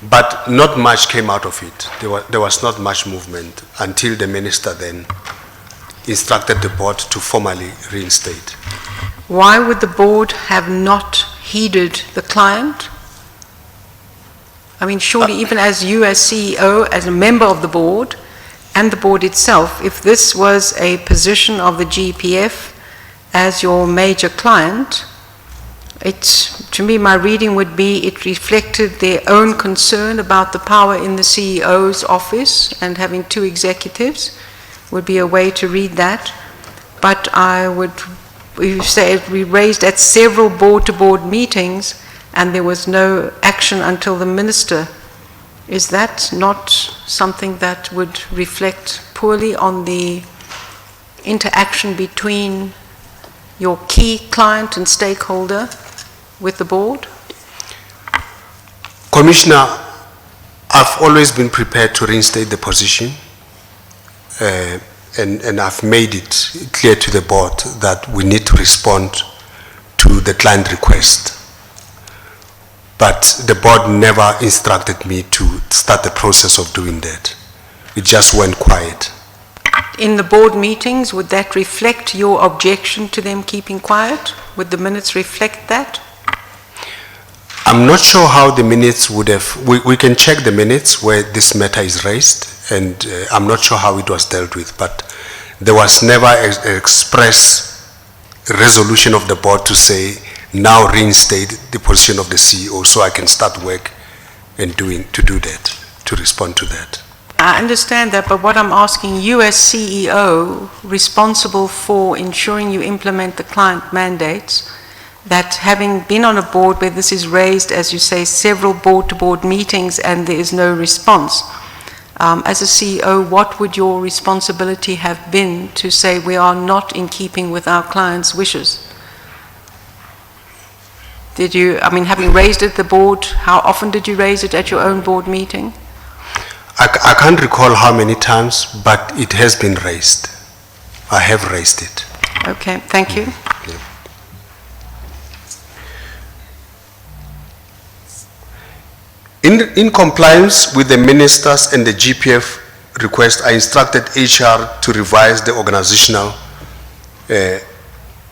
but not much came out of it. There was not much movement until the minister then instructed the board to formally reinstate. Why would the board have not heeded the client? I mean, surely even as you as CEO, as a member of the board, and the board itself, if this was a position of the GPF as your major client, to me, my reading would be it reflected their own concern about the power in the CEO's office, and having two executives would be a way to read that. But we say we raised at several board-to-board meetings and there was no action until the minister. Is that not something that would reflect poorly on the interaction between your key client and stakeholder with the board? Commissioner, I've always been prepared to reinstate the position, and I've made it clear to the board that we need to respond to the client request. But the board never instructed me to start the process of doing that. It just went quiet. In the board meetings, would that reflect your objection to them keeping quiet? Would the minutes reflect that? I'm not sure how the minutes would have, we can check the minutes where this matter is raised, and I'm not sure how it was dealt with, but there was never an express resolution of the board to say, now reinstate the position of the CEO so I can start work and to do that, to respond to that. I understand that, but what I'm asking you as CEO, responsible for ensuring you implement the client mandates, that having been on a board where this is raised, as you say, several board-to-board meetings and there is no response, as a CEO, what would your responsibility have been to say we are not in keeping with our clients' wishes? Did you, I mean, having raised it at the board, how often did you raise it at your own board meeting? I can't recall how many times, but it has been raised. I have raised it. Okay, thank you. Yeah. In compliance with the ministers and the GPF request, I instructed HR to revise the organizational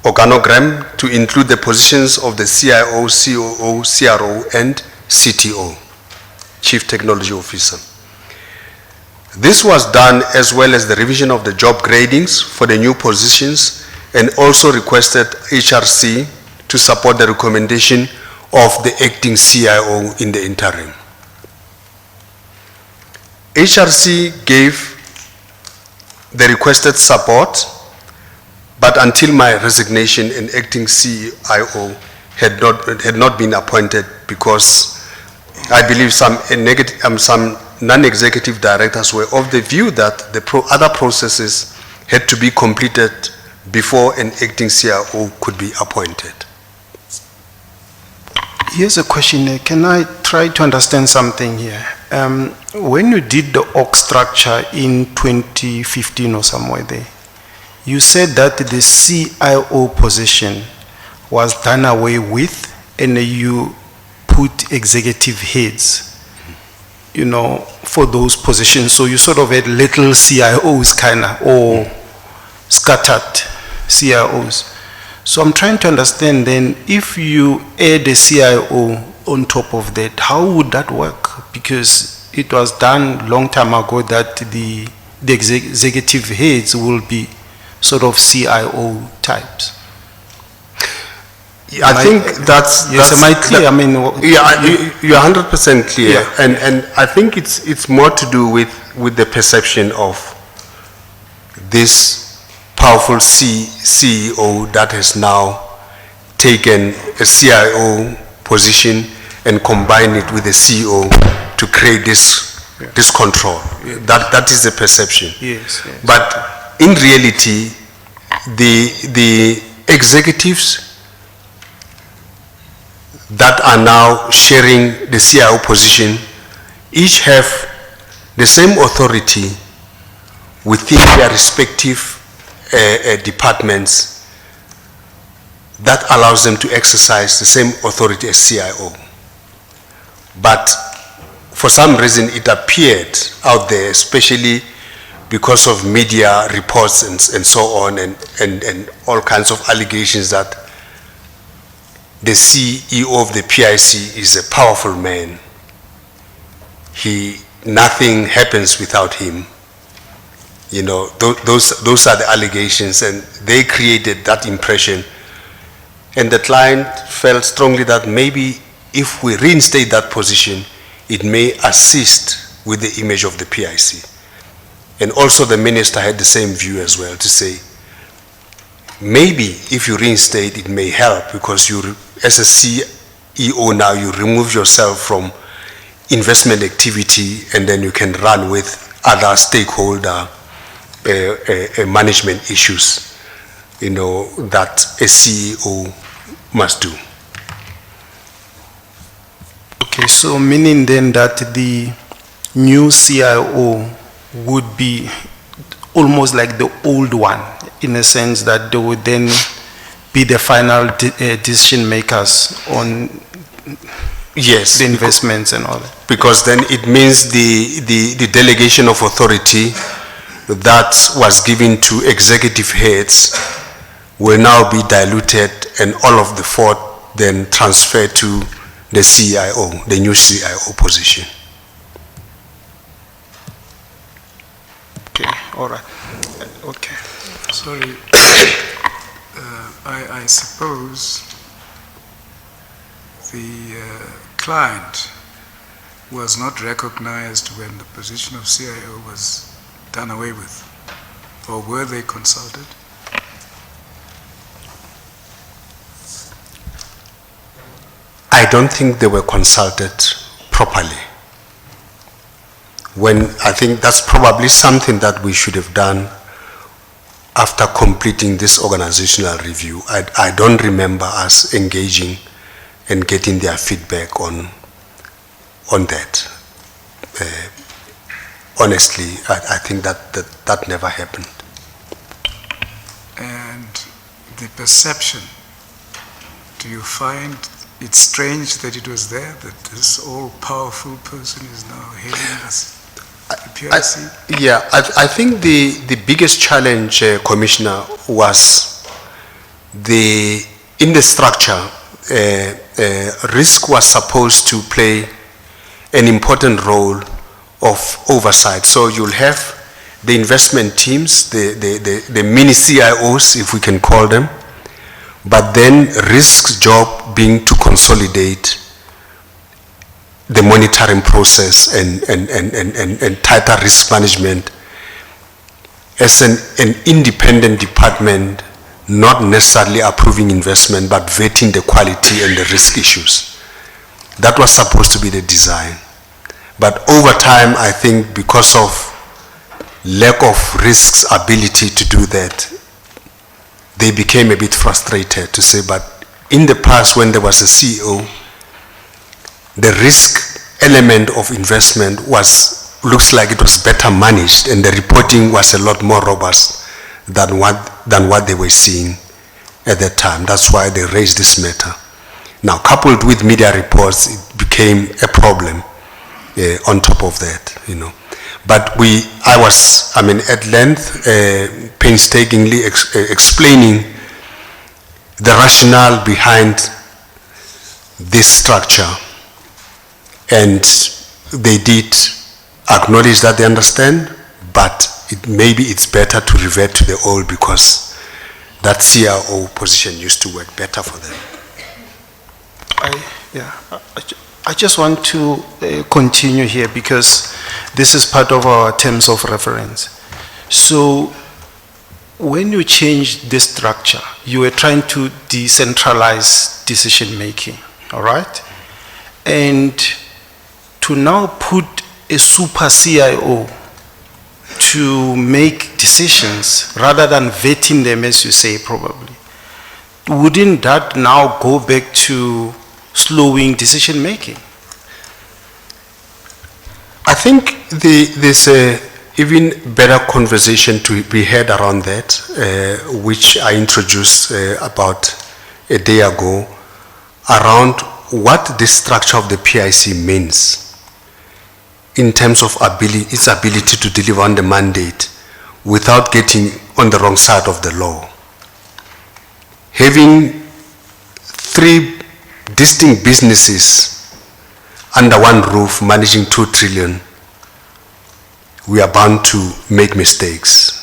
organogram to include the positions of the CIO, COO, CRO, and CTO, Chief Technology Officer. This was done as well as the revision of the job gradings for the new positions, and also requested HRC to support the recommendation of the acting CIO in the interim. HRC gave the requested support, but until my resignation, an acting CIO had not been appointed, because I believe some non-executive directors were of the view that the other processes had to be completed before an acting CIO could be appointed. Here's a question. Can I try to understand something here? When you did the org structure in 2015 or somewhere there, you said that the CIO position was done away with, and you put executive heads, you know, for those positions. So you sort of had little CIOs kind of, or scattered CIOs. So I'm trying to understand then, if you add a CIO on top of that, how would that work? Because it was done long time ago that the executive heads will be sort of CIO types. I think that's... Yes, am I clear? I mean... You're 100% clear. Yeah. And I think it's more to do with the perception of this powerful CEO that has now taken a CIO position and combined it with a CEO to create this control. That is the perception. Yes, yes. But in reality, the executives that are now sharing the CIO position each have the same authority within their respective departments that allows them to exercise the same authority as CIO. But for some reason it appeared out there, especially because of media reports and so on, and all kinds of allegations that the CEO of the PIC is a powerful man. Nothing happens without him. You know, those are the allegations, and they created that impression. And the client felt strongly that maybe if we reinstate that position, it may assist with the image of the PIC. And also the minister had the same view as well, to say, maybe if you reinstate, it may help, because you, as a CEO now, you remove yourself from investment activity, and then you can run with other stakeholder management issues, you know, that a CEO must do. Okay, so meaning then that the new CIO would be almost like the old one, in a sense that they would then be the final decision makers on yes, the investments and all that. Because then it means the delegation of authority that was given to executive heads will now be diluted, and all of the four then transfer to the CIO, the new CIO position. Okay, all right. Okay. Sorry, I suppose the client was not recognized when the position of CIO was done away with, or were they consulted? I don't think they were consulted properly. I think that's probably something that we should have done after completing this organizational review. I don't remember us engaging and getting their feedback on that. Honestly, I think that never happened. And the perception, do you find it strange that it was there, that this all-powerful person is now heading this PIC? I think the biggest challenge, Commissioner, was in the structure, risk was supposed to play an important role of oversight. So you'll have the investment teams, the mini CIOs, if we can call them, but then risk's job being to consolidate the monitoring process and tighter risk management as an independent department, not necessarily approving investment, but vetting the quality and the risk issues. That was supposed to be the design. But over time, I think because of lack of risk's ability to do that, they became a bit frustrated to say, but in the past when there was a CEO, the risk element of investment looks like it was better managed, and the reporting was a lot more robust than what they were seeing at that time. That's why they raised this matter. Now, coupled with media reports, it became a problem on top of that, you know. But I was at length, painstakingly explaining the rationale behind this structure, and they did acknowledge that they understand, but maybe it's better to revert to the old because that CRO position used to work better for them. I just want to continue here because this is part of our terms of reference. So when you changed this structure, you were trying to decentralize decision making, all right? And to now put a super CIO to make decisions rather than vetting them, as you say, probably, wouldn't that now go back to slowing decision making? I think there's a even better conversation to be had around that, which I introduced about a day ago, around what the structure of the PIC means in terms of its ability to deliver on the mandate without getting on the wrong side of the law. Having 3 distinct businesses under one roof managing 2 trillion, we are bound to make mistakes.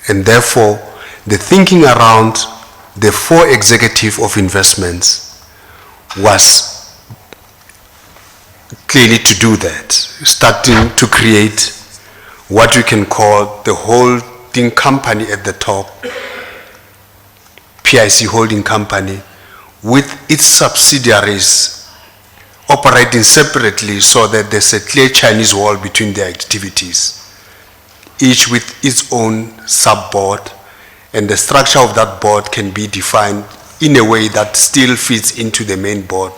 And therefore, the thinking around the 4 executive of investments was clearly to do that, starting to create what you can call the holding company at the top, PIC holding company, with its subsidiaries operating separately so that there's a clear Chinese wall between their activities, each with its own sub-board, and the structure of that board can be defined in a way that still fits into the main board,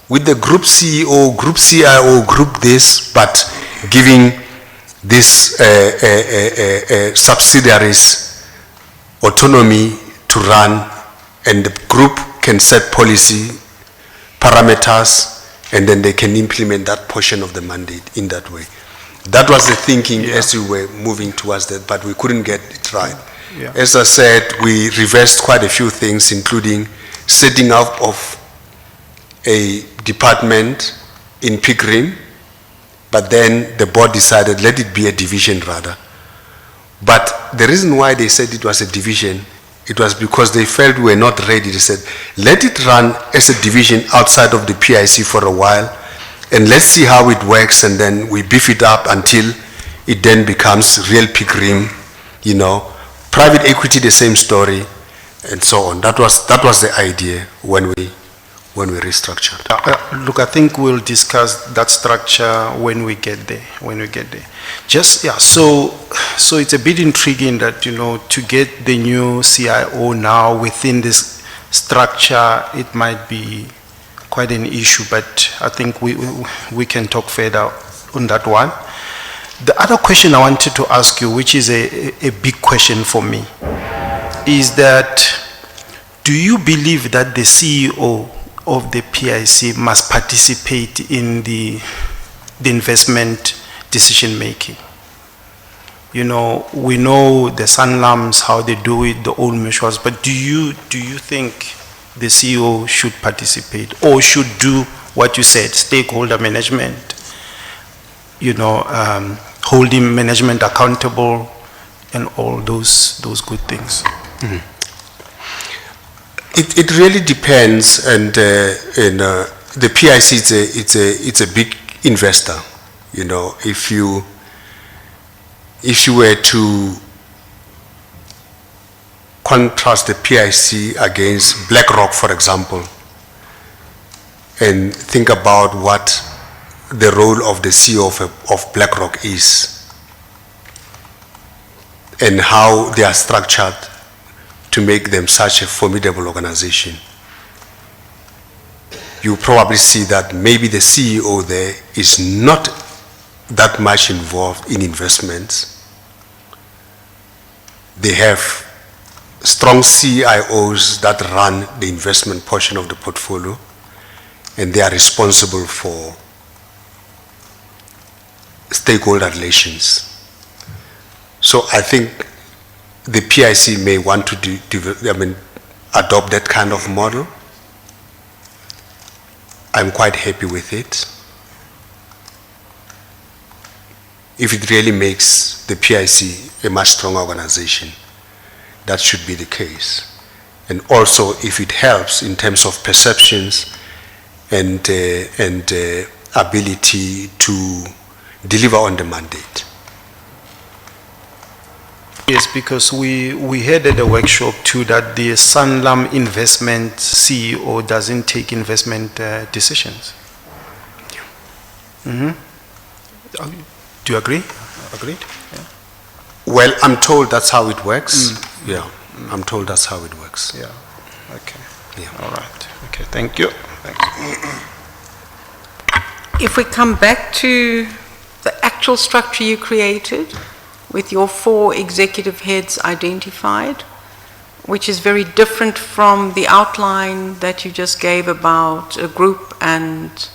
with the group CEO, group CIO, group this, but giving this subsidiaries autonomy to run, and the group can set policy parameters, and then they can implement that portion of the mandate in that way. That was the thinking as we were moving towards that, but we couldn't get it right. Yeah. As I said, we reversed quite a few things, including setting up of a department in PIC, but then the board decided let it be a division rather. But the reason why they said it was a division, it was because they felt we were not ready. They said, let it run as a division outside of the PIC for a while, and let's see how it works, and then we beef it up until it then becomes real PIC, you know. Private equity, the same story, and so on. That was the idea when we restructured. Look, I think we'll discuss that structure when we get there. So it's a bit intriguing that, you know, to get the new CIO now within this structure, it might be quite an issue, but I think we can talk further on that one. The other question I wanted to ask you, which is a big question for me, is that do you believe that the CEO of the PIC must participate in the investment decision making? You know, we know the Sanlams, how they do it, the old mutuals, but do you think the CEO should participate or should do what you said, stakeholder management, you know, holding management accountable and all those good things? Mm-hmm. It really depends, and the PIC it's a big investor. You know, if you were to contrast the PIC against BlackRock, for example, and think about what the role of the CEO of BlackRock is and how they are structured to make them such a formidable organization, you probably see that maybe the CEO there is not that much involved in investments. They have strong CIOs that run the investment portion of the portfolio, and they are responsible for stakeholder relations. So I think the PIC may want to adopt that kind of model. I'm quite happy with it. If it really makes the PIC a much stronger organization, that should be the case. And also, if it helps in terms of perceptions and ability to deliver on the mandate. Yes, because we heard at the workshop too that the Sanlam investment CEO doesn't take investment decisions. Mm-hmm. Do you agree? Agreed? Yeah. Well, I'm told that's how it works. Yeah, I'm told that's how it works. Yeah. Okay. Yeah. All right. Okay. Thank you. Thanks. If we come back to the actual structure you created, with your 4 executive heads identified, which is very different from the outline that you just gave about a group and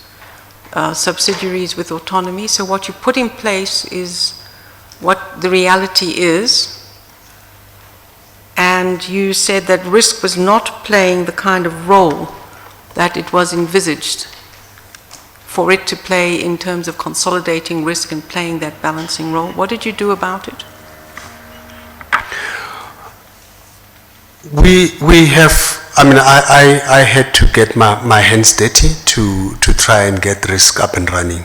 subsidiaries with autonomy. So what you put in place is what the reality is, and you said that risk was not playing the kind of role that it was envisaged for it to play in terms of consolidating risk and playing that balancing role. What did you do about it? We have, I had to get my hands dirty to try and get risk up and running,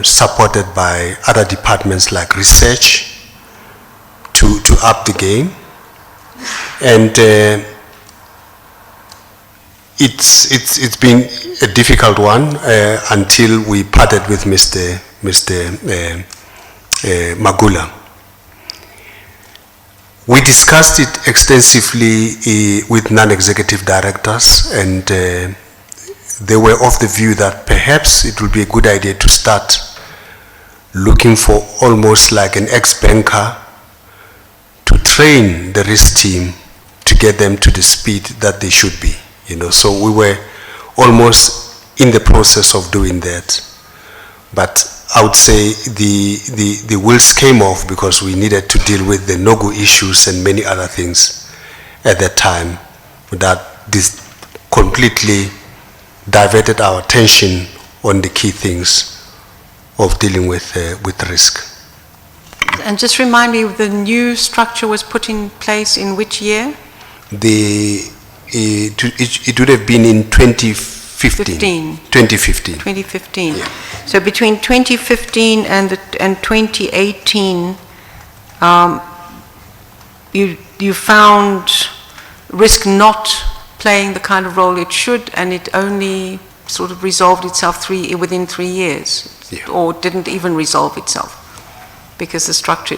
supported by other departments like research to up the game. And it's been a difficult one until we parted with Mr. Magula. We discussed it extensively with non-executive directors, and they were of the view that perhaps it would be a good idea to start looking for almost like an ex-banker to train the risk team to get them to the speed that they should be. So we were almost in the process of doing that. But I would say the wheels came off because we needed to deal with the no-go issues and many other things at that time that this completely diverted our attention on the key things of dealing with risk. And just remind me, the new structure was put in place in which year? It would have been in 2015. 2015. Yeah. So between 2015 and 2018, you found risk not playing the kind of role it should, and it only sort of resolved itself within 3 years, Yeah. or didn't even resolve itself, because the structure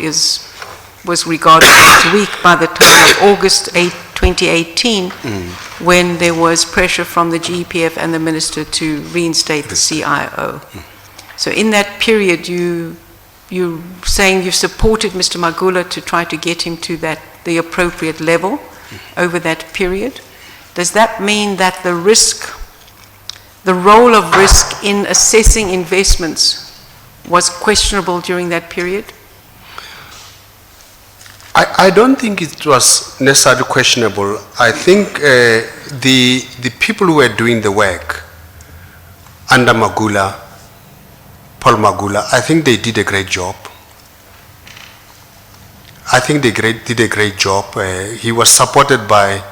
was regarded as weak by the time of August 8, 2018, when there was pressure from the GEPF and the minister to reinstate the CIO. So in that period, you're saying you've supported Mr. Magula to try to get him to the appropriate level over that period. Does that mean that the role of risk in assessing investments was questionable during that period? I don't think it was necessarily questionable. I think the people who were doing the work under Magula, Paul Magula, I think they did a great job. I think they did a great job. He was supported by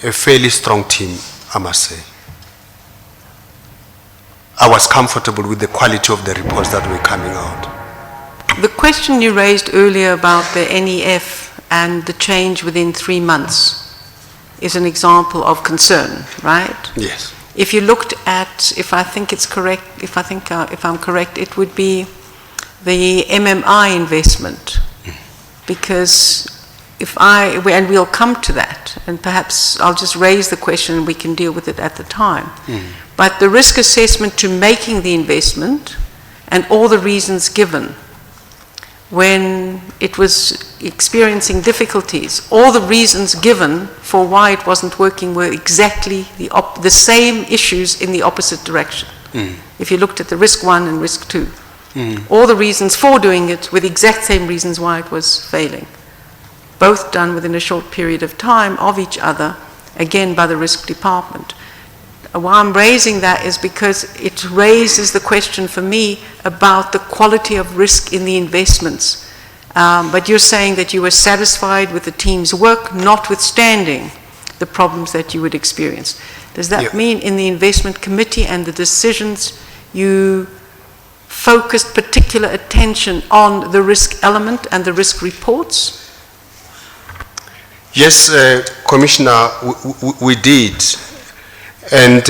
a fairly strong team, I must say. I was comfortable with the quality of the reports that were coming out. The question you raised earlier about the NEF and the change within 3 months is an example of concern, right? Yes. If you looked at, if I'm correct, it would be the MMI investment, because and we'll come to that, and perhaps I'll just raise the question and we can deal with it at the time. But the risk assessment to making the investment and all the reasons given when it was experiencing difficulties, all the reasons given for why it wasn't working were exactly the same issues in the opposite direction. If you looked at the risk 1 and risk 2. All the reasons for doing it were the exact same reasons why it was failing. Both done within a short period of time of each other, again by the risk department. Why I'm raising that is because it raises the question for me about the quality of risk in the investments. But you're saying that you were satisfied with the team's work, notwithstanding the problems that you would experience. Does that mean in the investment committee and the decisions you focused particular attention on the risk element and the risk reports? Yes, Commissioner, we did. And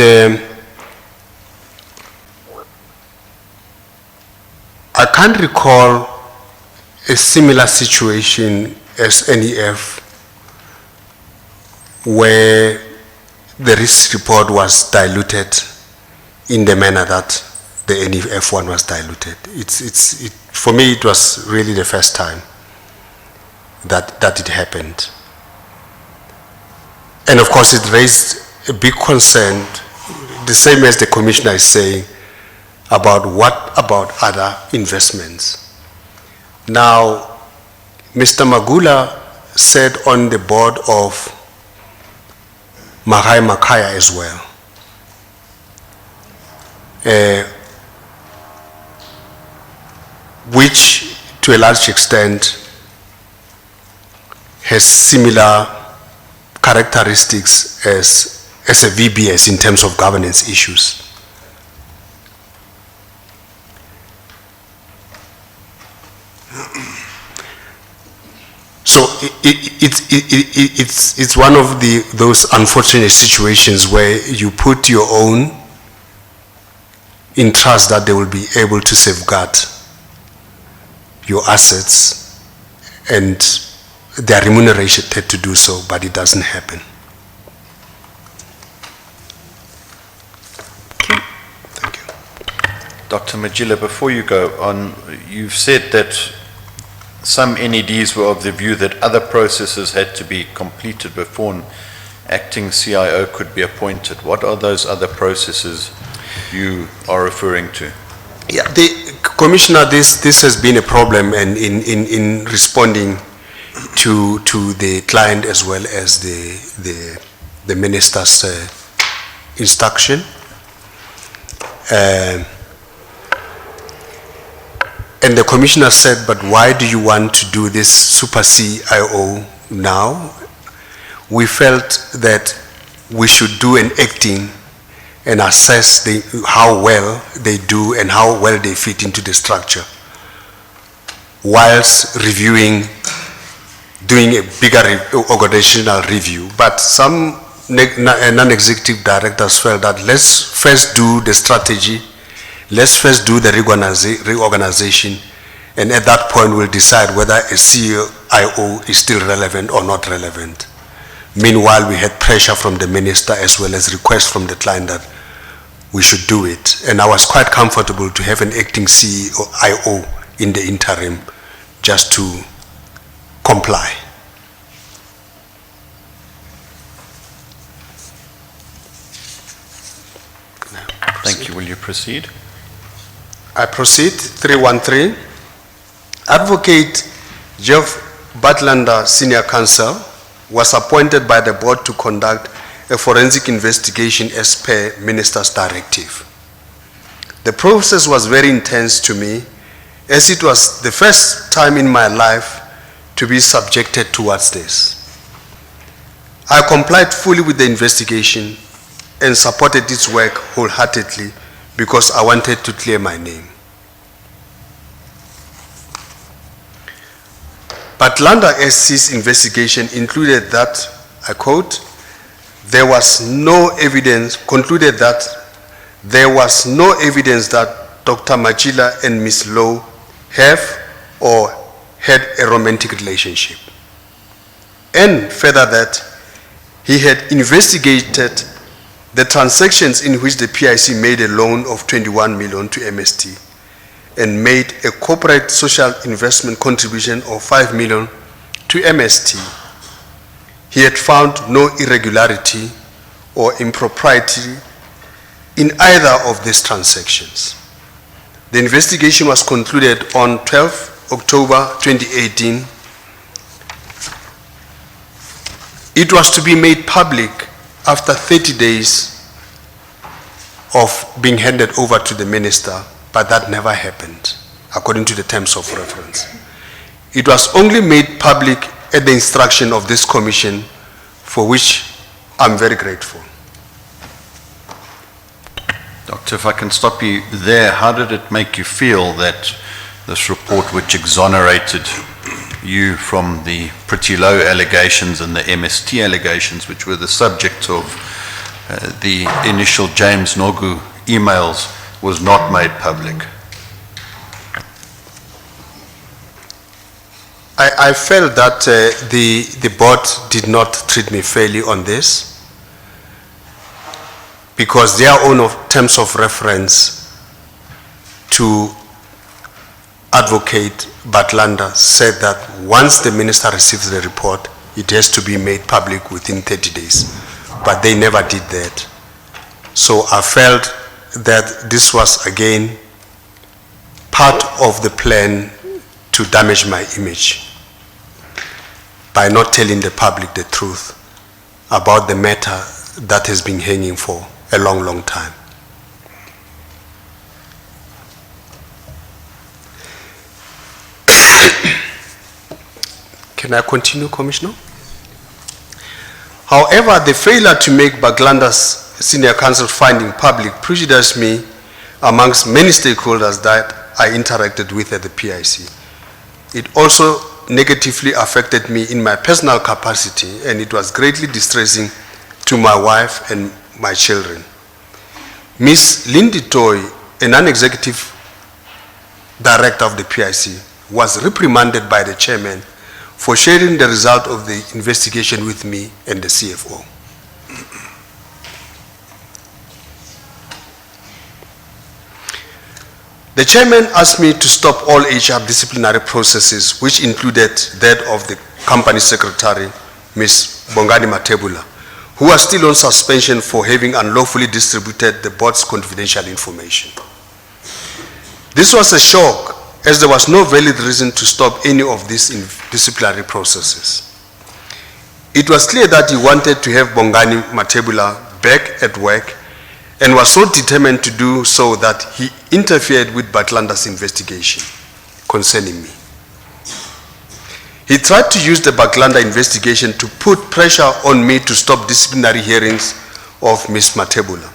I can't recall a similar situation as NEF where the risk report was diluted in the manner that the NEF one was diluted. For me, it was really the first time that it happened. And of course, it raised a big concern, the same as the Commissioner is saying, about what about other investments. Now, Mr. Magula sat on the board of Mahai Makaya as well. Which, to a large extent, has similar characteristics as a VBS in terms of governance issues. So it's one of those unfortunate situations where you put your own in trust that they will be able to safeguard your assets and they are remunerated to do so, but it doesn't happen. Thank you. Dr. Matjila, before you go on, you've said that some NEDs were of the view that other processes had to be completed before an acting CIO could be appointed. What are those other processes you are referring to? Yeah, Commissioner, this has been a problem and in responding to the client as well as the minister's instruction. And the Commissioner said, but why do you want to do this super CIO now? We felt that we should do an acting and assess how well they do and how well they fit into the structure, whilst reviewing, doing a bigger organizational review. But some non-executive directors felt that let's first do the strategy, let's first do the reorganization, and at that point we'll decide whether a CIO is still relevant or not relevant. Meanwhile, we had pressure from the minister as well as requests from the client that we should do it. And I was quite comfortable to have an acting CIO in the interim just to comply. Thank you. Will you proceed? I proceed. 313. Advocate Jeff Butlander, Senior Counsel, was appointed by the board to conduct a forensic investigation as per Minister's directive. The process was very intense to me, as it was the first time in my life to be subjected towards this. I complied fully with the investigation and supported its work wholeheartedly because I wanted to clear my name. But Landa SC's investigation included that, I quote, concluded that there was no evidence that Dr. Matjila and Ms. Lowe have or had a romantic relationship. And further that he had investigated the transactions in which the PIC made a loan of 21 million to MST and made a corporate social investment contribution of 5 million to MST. He had found no irregularity or impropriety in either of these transactions. The investigation was concluded on 12 October 2018. It was to be made public after 30 days of being handed over to the minister, but that never happened, according to the terms of reference. It was only made public at the instruction of this commission, for which I'm very grateful. Doctor, if I can stop you there, how did it make you feel that this report, which exonerated you from the pretty low allegations and the MST allegations, which were the subject of the initial James Nogu emails, was not made public? I felt that the board did not treat me fairly on this, because their own terms of reference to Advocate Batlanda said that once the minister receives the report, it has to be made public within 30 days. But they never did that. So I felt that this was again part of the plan to damage my image by not telling the public the truth about the matter that has been hanging for a long, long time. Can I continue, Commissioner? However, the failure to make Baglanda's senior counsel finding public prejudiced me amongst many stakeholders that I interacted with at the PIC. It also negatively affected me in my personal capacity, and it was greatly distressing to my wife and my children. Ms. Lindy Toy, a non-executive director of the PIC, was reprimanded by the chairman for sharing the result of the investigation with me and the CFO. The chairman asked me to stop all HR disciplinary processes, which included that of the company secretary, Ms. Bongani Matebula, who was still on suspension for having unlawfully distributed the board's confidential information. This was a shock, as there was no valid reason to stop any of these disciplinary processes. It was clear that he wanted to have Bongani Matebula back at work, and was so determined to do so that he interfered with Batlanda's investigation concerning me. He tried to use the Batlanda investigation to put pressure on me to stop disciplinary hearings of Ms. Matebula.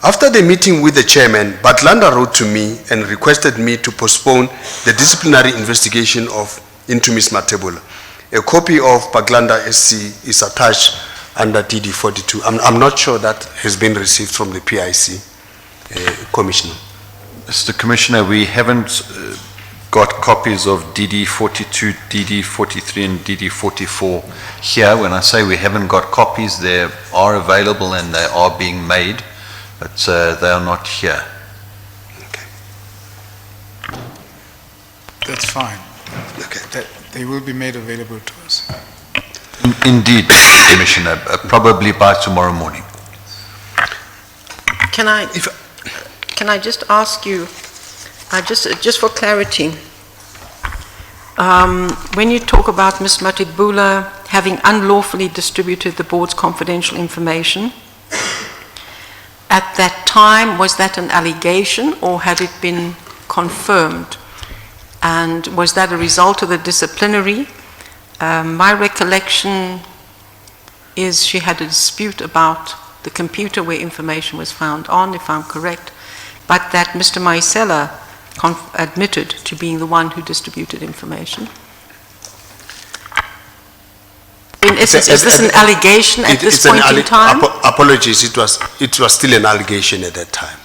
After the meeting with the chairman, Batlanda wrote to me and requested me to postpone the disciplinary investigation into Ms. Matebula. A copy of Batlanda SC is attached under DD 42. I'm not sure that has been received from the PIC, Commissioner. Mr. Commissioner, we haven't got copies of DD 42, DD 43 and DD 44 here. When I say we haven't got copies, they are available and they are being made, but they are not here. Okay. That's fine. Okay. They will be made available to us. Indeed, Commissioner, probably by tomorrow morning. Can I just ask you, just for clarity, when you talk about Ms. Matebula having unlawfully distributed the board's confidential information, at that time, was that an allegation or had it been confirmed? And was that a result of the disciplinary? My recollection is she had a dispute about the computer where information was found on, if I'm correct, but that Mr. Maisela admitted to being the one who distributed information. In essence, is this an allegation at this point in time? Apologies, it was still an allegation at that time.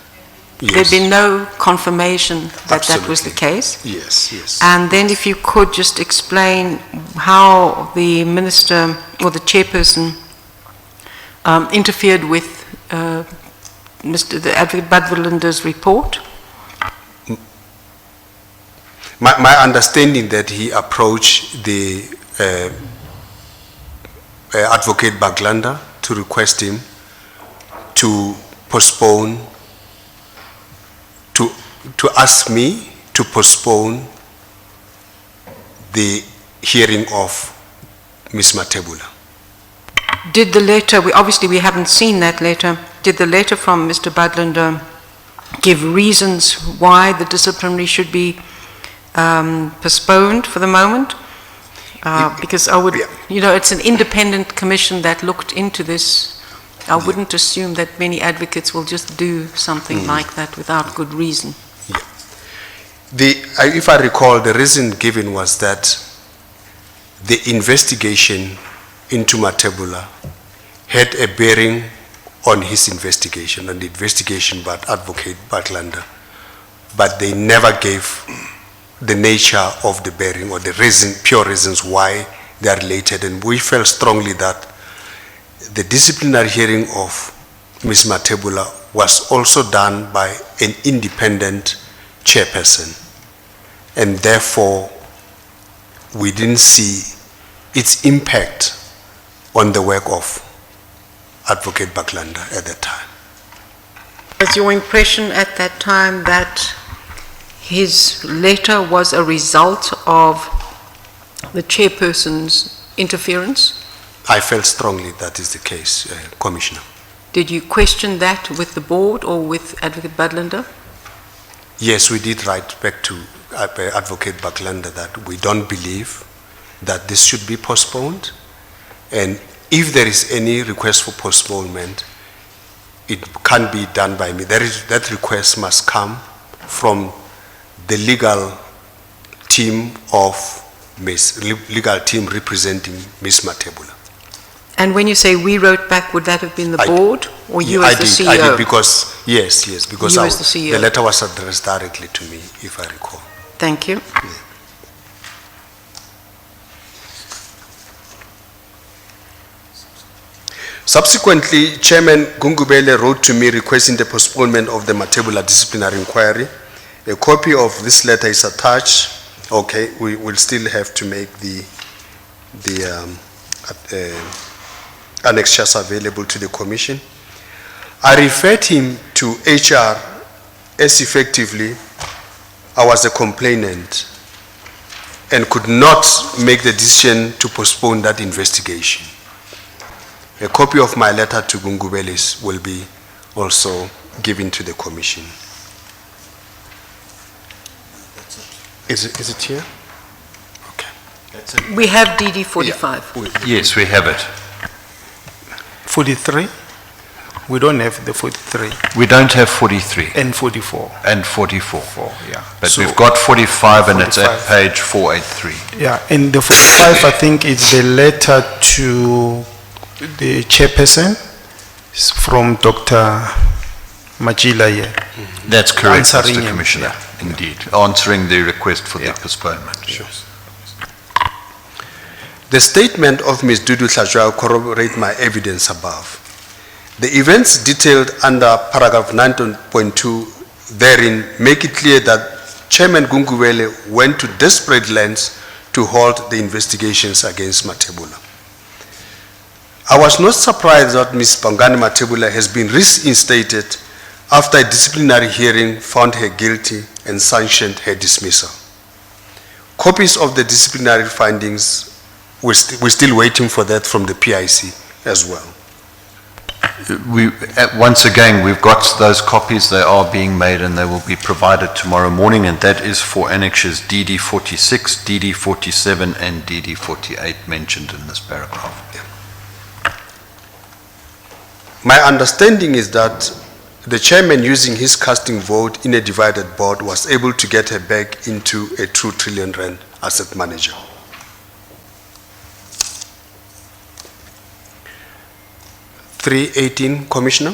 Yes. There'd been no confirmation that that was the case? Yes, yes. And then if you could just explain how the minister or the chairperson interfered with the Advocate Badvalanda's report? My understanding that he approached the Advocate Baglanda to request him to postpone, to ask me to postpone the hearing of Ms. Matjila. Did the letter, obviously we haven't seen that letter, did the letter from Mr. Badlander give reasons why the disciplinary should be postponed for the moment? Because I would, it's an independent commission that looked into this. I wouldn't assume that many advocates will just do something like that without good reason. If I recall, the reason given was that the investigation into Matjila had a bearing on his investigation, on the investigation by Advocate Baglanda, but they never gave the nature of the bearing or the reason, pure reasons why they are related. And we felt strongly that the disciplinary hearing of Ms. Matjila was also done by an independent chairperson, and therefore we didn't see its impact on the work of Advocate Baglanda at that time. Was your impression at that time that his letter was a result of the chairperson's interference? I felt strongly that is the case, Commissioner. Did you question that with the board or with Advocate Badlander? Yes, we did write back to Advocate Baglanda that we don't believe that this should be postponed, and if there is any request for postponement, it can't be done by me. That request must come from the legal team representing Ms. Matjila. And when you say we wrote back, would that have been the board or you as the CEO? I did, because, yes, because You as the CEO. the letter was addressed directly to me, if I recall. Thank you. Subsequently, Chairman Gungubele wrote to me requesting the postponement of the Matjila disciplinary inquiry. A copy of this letter is attached. Okay, we will still have to make the annexures available to the Commission. I referred him to HR as effectively I was a complainant and could not make the decision to postpone that investigation. A copy of my letter to Gungubelis will be also given to the Commission. Is it here? Okay. We have DD 45. Yes, we have it. 43? We don't have the 43 We don't have 43 and 44. and 44. Yeah. But So- we've got 45 and it's at 45. page 483. Yeah, and the 45, I think it's the letter to the chairperson from Dr. Matjila here. That's correct, Answering Mr. him, Commissioner, yeah. indeed. Answering the request for the Yeah. postponement. The statement of Ms. Dudu Tlajwa corroborate my evidence above. The events detailed under paragraph 9.2 therein make it clear that Chairman Gungubele went to desperate lengths to halt the investigations against Matjila. I was not surprised that Ms. Pangani Matjila has been reinstated after a disciplinary hearing found her guilty and sanctioned her dismissal. Copies of the disciplinary findings, we're still waiting for that from the PIC as well. Once again, we've got those copies, they are being made and they will be provided tomorrow morning, and that is for annexures DD 46, DD 47 and DD 48 mentioned in this paragraph. My understanding is that the chairman, using his casting vote in a divided board, was able to get her back into a 2 trillion rand asset manager. (318) Commissioner,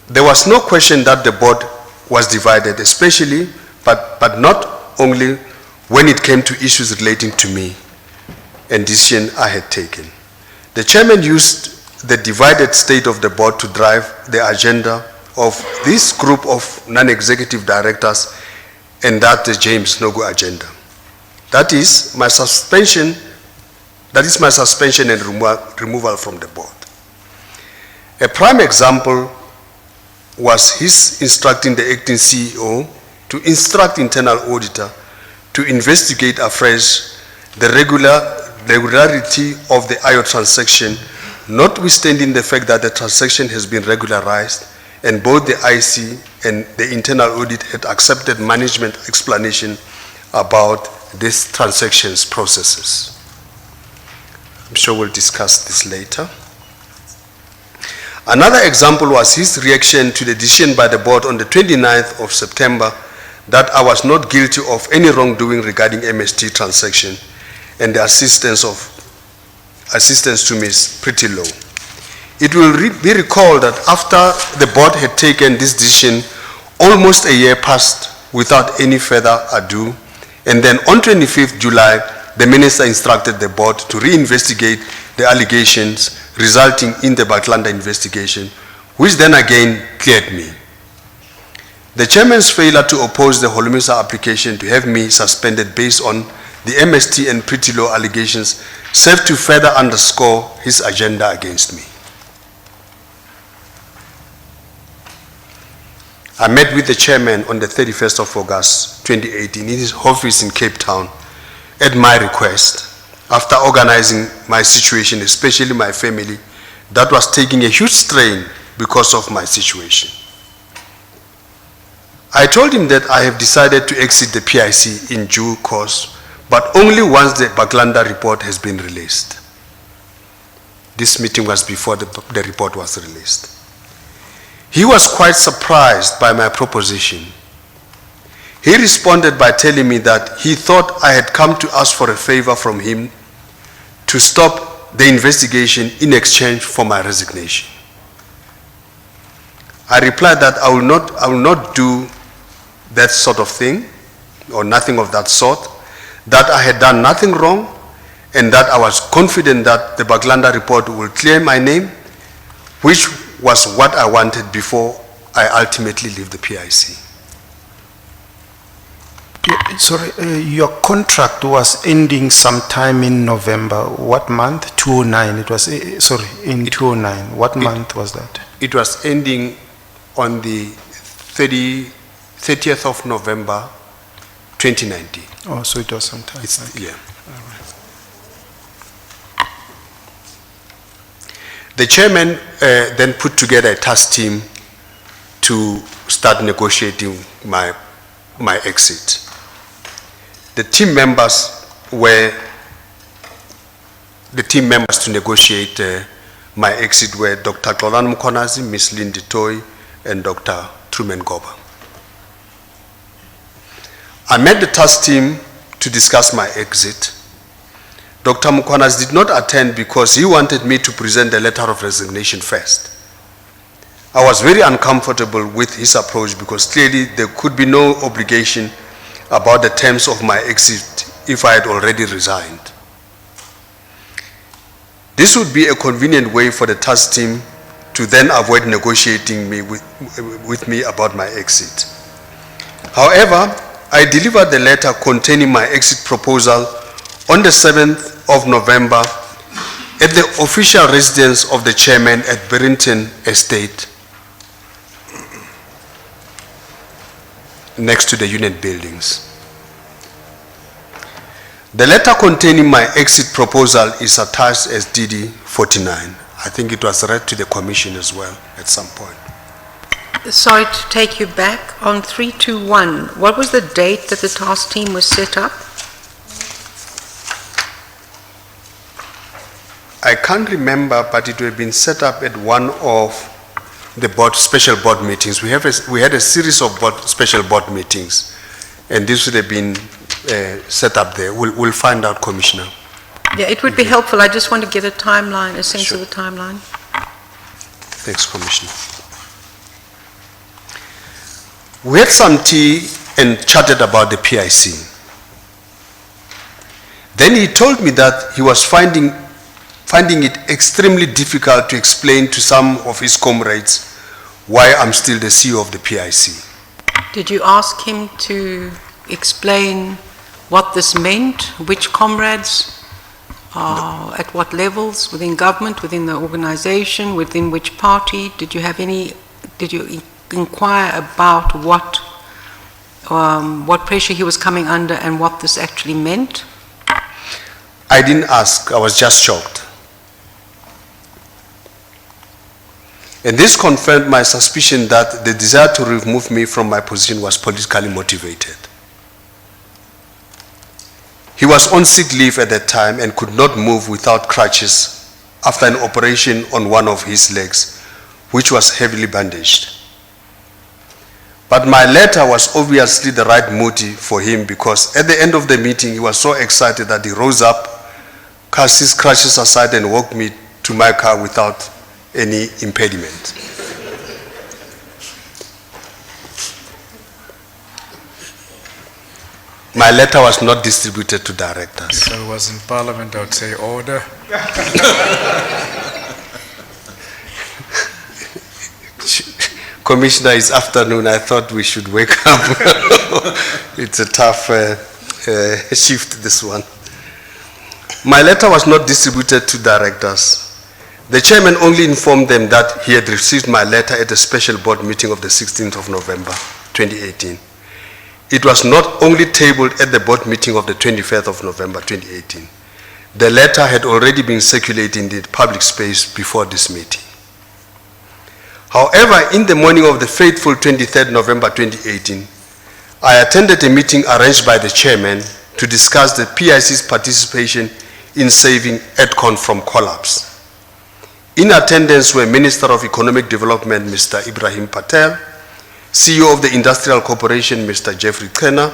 there was no question that the board was divided, especially, but not only when it came to issues relating to me and decision I had taken. The chairman used the divided state of the board to drive the agenda of this group of non-executive directors and that the James no-go agenda. That is my suspension and removal from the board. A prime example was his instructing the acting CEO to instruct internal auditor to investigate afresh the regularity of the IO transaction, notwithstanding the fact that the transaction has been regularized and both the IC and the internal audit had accepted management explanation about these transactions processes. I'm sure we'll discuss this later. Another example was his reaction to the decision by the board on the 29th of September that I was not guilty of any wrongdoing regarding MST transaction and the assistance to Ms. Pretty Low. It will be recalled that after the board had taken this decision, almost a year passed without any further ado, and then on 25th July, the minister instructed the board to reinvestigate the allegations resulting in the Baklanda investigation, which then again cleared me. The chairman's failure to oppose the Holomisa application to have me suspended based on the MST and Pretty Low allegations served to further underscore his agenda against me. I met with the chairman on the 31st of August 2018 in his office in Cape Town at my request, after organizing my situation, especially my family, that was taking a huge strain because of my situation. I told him that I have decided to exit the PIC in due course, but only once the Baklanda report has been released. This meeting was before the report was released. He was quite surprised by my proposition. He responded by telling me that he thought I had come to ask for a favor from him to stop the investigation in exchange for my resignation. I replied that I will not do that sort of thing, or nothing of that sort, that I had done nothing wrong, and that I was confident that the Baklanda report will clear my name, which was what I wanted before I ultimately leave the PIC. Sorry, your contract was ending sometime in November. What month? 2009. It was, in 2009. What month was that? It was ending on the 30th of November, 2019. Oh, so it was sometime. Okay. Yeah. The chairman then put together a task team to start negotiating my exit. The team members to negotiate my exit were Dr. Xolan Mukhonazi, Ms. Lindy Toy, and Dr. Truman Goba. I met the task team to discuss my exit. Dr. Mukhonazi did not attend because he wanted me to present the letter of resignation first. I was very uncomfortable with his approach because clearly there could be no obligation about the terms of my exit if I had already resigned. This would be a convenient way for the task team to then avoid negotiating with me about my exit. However, I delivered the letter containing my exit proposal on the 7th of November at the official residence of the chairman at Barrington Estate, next to the unit buildings. The letter containing my exit proposal is attached as DD 49. I think it was read to the commission as well at some point. Sorry to take you back. On 321, what was the date that the task team was set up? I can't remember, but it would have been set up at one of the special board meetings. We had a series of special board meetings, and this would have been set up there. We'll find out, Commissioner. Yeah, it would be helpful. I just want to get a timeline, a sense of the timeline. Thanks, Commissioner. We had some tea and chatted about the PIC. Then he told me that he was finding it extremely difficult to explain to some of his comrades why I'm still the CEO of the PIC. Did you ask him to explain what this meant, which comrades, at what levels, within government, within the organization, within which party? Did you inquire about what pressure he was coming under and what this actually meant? I didn't ask, I was just shocked. And this confirmed my suspicion that the desire to remove me from my position was politically motivated. He was on sick leave at that time and could not move without crutches after an operation on one of his legs, which was heavily bandaged. But my letter was obviously the right motive for him, because at the end of the meeting he was so excited that he rose up, cast his crutches aside and walked me to my car without any impediment. My letter was not distributed to directors. If I was in Parliament, I would say order. Commissioner, it's afternoon. I thought we should wake up. It's a tough shift, this one. My letter was not distributed to directors. The chairman only informed them that he had received my letter at a special board meeting of the 16th of November, 2018. It was not only tabled at the board meeting of the 25th of November, 2018. The letter had already been circulated in the public space before this meeting. However, in the morning of the fateful 23rd November 2018, I attended a meeting arranged by the chairman to discuss the PIC's participation in saving EDCON from collapse. In attendance were Minister of Economic Development, Mr. Ibrahim Patel, CEO of the Industrial Corporation, Mr. Jeffrey Krenner,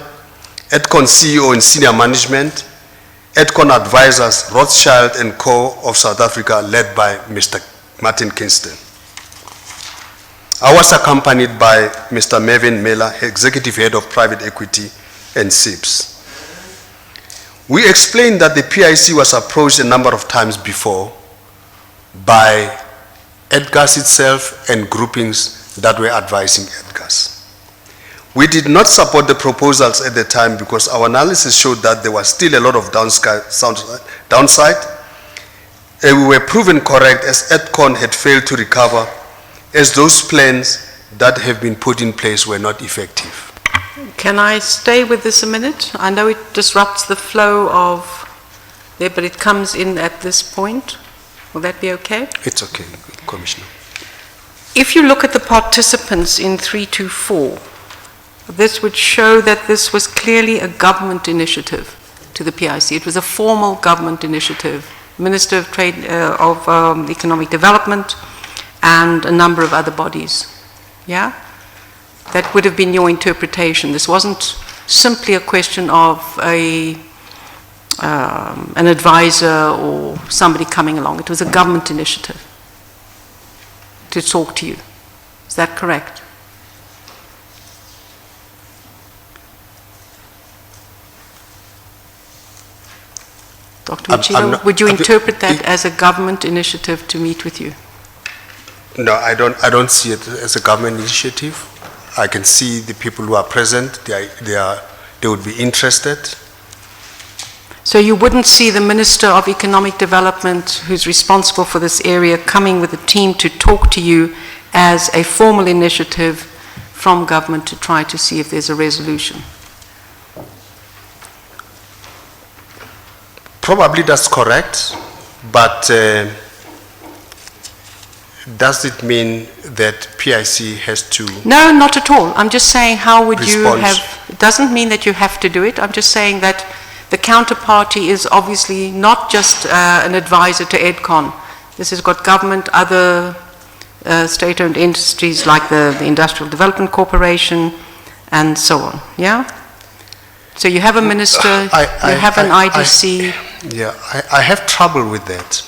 EDCON CEO and senior management, EDCON advisors Rothschild & Co. of South Africa, led by Mr. Martin Kingston. I was accompanied by Mr. Mervyn Miller, Executive Head of Private Equity and SIPS. We explained that the PIC was approached a number of times before by EDGAS itself and groupings that were advising EDGAS. We did not support the proposals at the time because our analysis showed that there was still a lot of downside, and we were proven correct as EDCON had failed to recover, as those plans that have been put in place were not effective. Can I stay with this a minute? I know it disrupts the flow of there, but it comes in at this point. Will that be okay? It's okay, Commissioner. If you look at the participants in 324, this would show that this was clearly a government initiative to the PIC. It was a formal government initiative. Minister of Economic Development and a number of other bodies. Yeah? That would have been your interpretation. This wasn't simply a question of an advisor or somebody coming along. It was a government initiative to talk to you. Is that correct? Dr. Matjila, would you interpret that as a government initiative to meet with you? No, I don't see it as a government initiative. I can see the people who are present, they would be interested. So you wouldn't see the Minister of Economic Development, who's responsible for this area, coming with a team to talk to you as a formal initiative from government to try to see if there's a resolution? Probably that's correct, but does it mean that PIC has to? No, not at all. I'm just saying, how would you Response. have, it doesn't mean that you have to do it. I'm just saying that the counterparty is obviously not just an advisor to EDCON. This has got government, other state-owned industries like the Industrial Development Corporation and so on, yeah? So you have a minister, you have an IDC. I have trouble with that.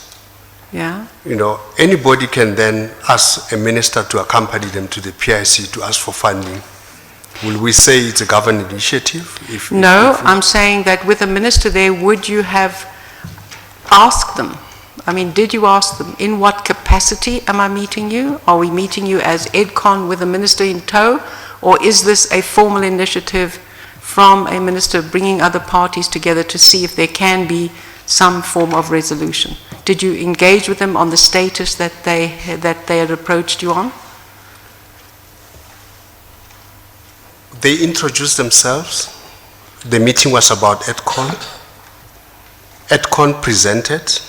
Yeah? You know, anybody can then ask a minister to accompany them to the PIC to ask for funding. Will we say it's a government initiative? No, I'm saying that with a minister there, would you have asked them? I mean, did you ask them, in what capacity am I meeting you? Are we meeting you as EDCON with a minister in tow? Or is this a formal initiative from a minister bringing other parties together to see if there can be some form of resolution? Did you engage with them on the status that they had approached you on? They introduced themselves. The meeting was about EDCON. EDCON presented,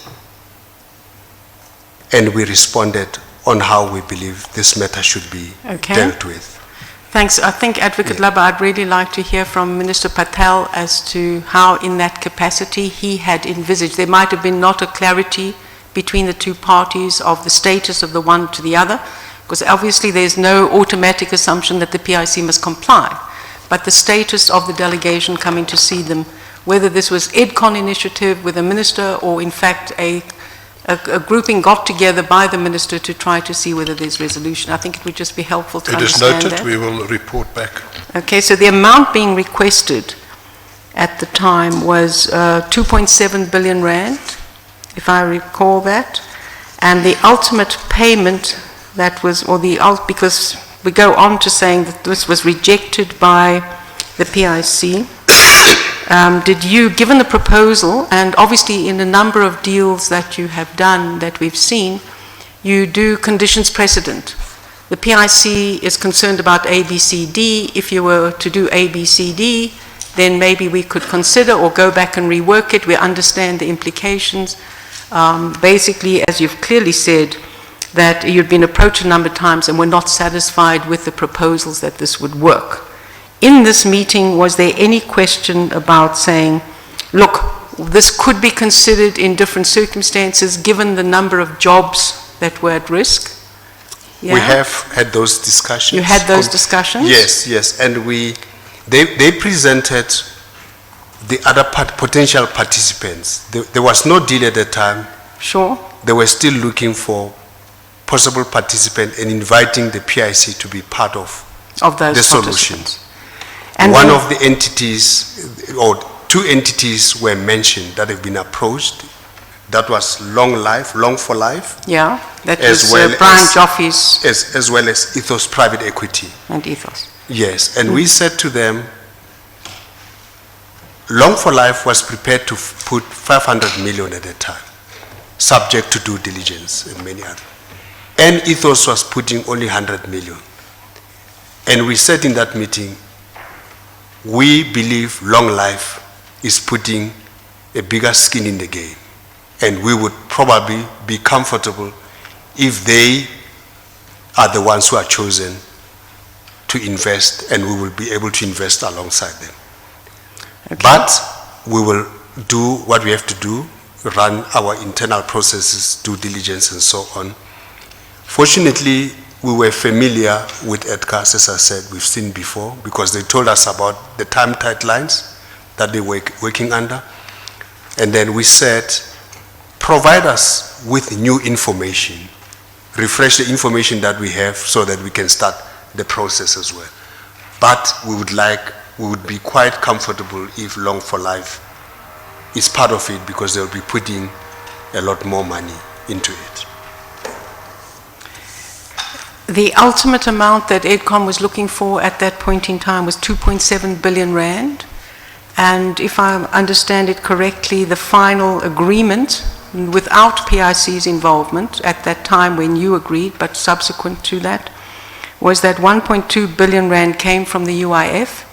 and we responded on how we believe this matter should be dealt with. Thanks. I think, Advocate Laba, I'd really like to hear from Minister Patel as to how, in that capacity, he had envisaged. There might have been not a clarity between the two parties of the status of the one to the other, because obviously there's no automatic assumption that the PIC must comply. But the status of the delegation coming to see them, whether this was EDCON initiative with a minister or in fact a grouping got together by the minister to try to see whether there's resolution. I think it would just be helpful to understand that. It is noted. We will report back. Okay, so the amount being requested at the time was 2.7 billion rand, if I recall that, and the ultimate payment that was, because we go on to saying that this was rejected by the PIC. Did you, given the proposal, and obviously in a number of deals that you have done that we've seen, you do conditions precedent. The PIC is concerned about A, B, C, D. If you were to do A, B, C, D, then maybe we could consider or go back and rework it. We understand the implications. Basically, as you've clearly said, that you'd been approached a number of times and were not satisfied with the proposals that this would work. In this meeting, was there any question about saying, look, this could be considered in different circumstances given the number of jobs that were at risk? Yeah? We have had those discussions. You had those discussions? Yes, and they presented the other potential participants. There was no deal at the time. Sure. They were still looking for possible participants and inviting the PIC to be part of those the solutions. And one of the entities, or two entities were mentioned that have been approached. That was Long for Life. Yeah, that was Brian Joffe's. As well as Ethos Private Equity. And Ethos. Yes, and we said to them, Long for Life was prepared to put 500 million at a time, subject to due diligence and many others. And Ethos was putting only 100 million. And we said in that meeting, we believe Long Life is putting a bigger skin in the game. And we would probably be comfortable if they are the ones who are chosen to invest, and we will be able to invest alongside them. Okay. But we will do what we have to do, run our internal processes, due diligence and so on. Fortunately, we were familiar with EDCAS, as I said, we've seen before, because they told us about the time timelines that they were working under. And then we said, provide us with new information, refresh the information that we have so that we can start the process as well. But we would be quite comfortable if Long for Life is part of it, because they'll be putting a lot more money into it. The ultimate amount that EDCON was looking for at that point in time was 2.7 billion rand. And if I understand it correctly, the final agreement, without PIC's involvement at that time when you agreed, but subsequent to that, was that 1.2 billion rand came from the UIF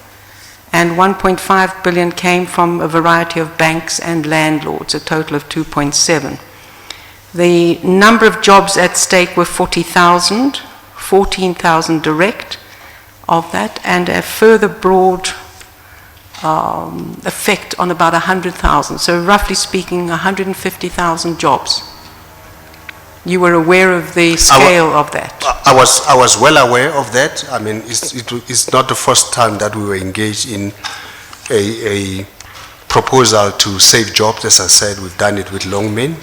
and 1.5 billion came from a variety of banks and landlords, a total of 2.7. The number of jobs at stake were 40,000, 14,000 direct of that, and a further broad effect on about 100,000. So roughly speaking, 150,000 jobs. You were aware of the scale of that? I was well aware of that. I mean, it's not the first time that we were engaged in a proposal to save jobs. As I said, we've done it with Longmen.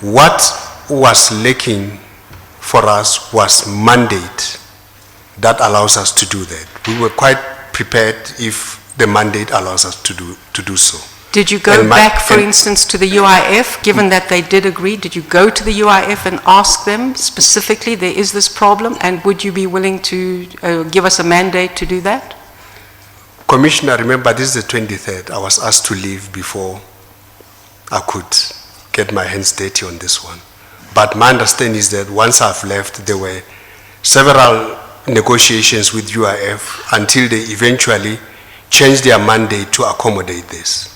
What was lacking for us was mandate that allows us to do that. We were quite prepared if the mandate allows us to do so. Did you go back, for instance, to the UIF, given that they did agree? Did you go to the UIF and ask them specifically, there is this problem, and would you be willing to give us a mandate to do that? Commissioner, remember this is the 23rd. I was asked to leave before I could get my hands dirty on this one. But my understanding is that once I've left, there were several negotiations with UIF until they eventually changed their mandate to accommodate this.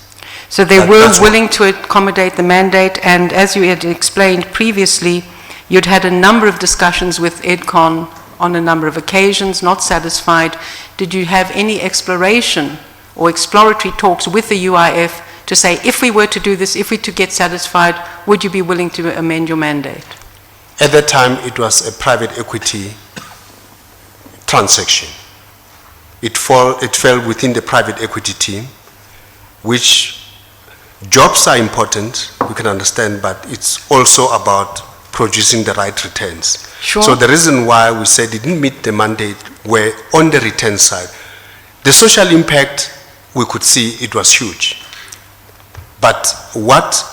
So they That- were that's what- willing to accommodate the mandate, and as you had explained previously, you'd had a number of discussions with EDCON on a number of occasions, not satisfied. Did you have any exploration or exploratory talks with the UIF to say, if we were to do this, if we to get satisfied, would you be willing to amend your mandate? At that time, it was a private equity transaction. It fell within the private equity team, which jobs are important, we can understand, but it's also about producing the right returns. Sure. So the reason why we said it didn't meet the mandate were on the return side. The social impact, we could see it was huge. But what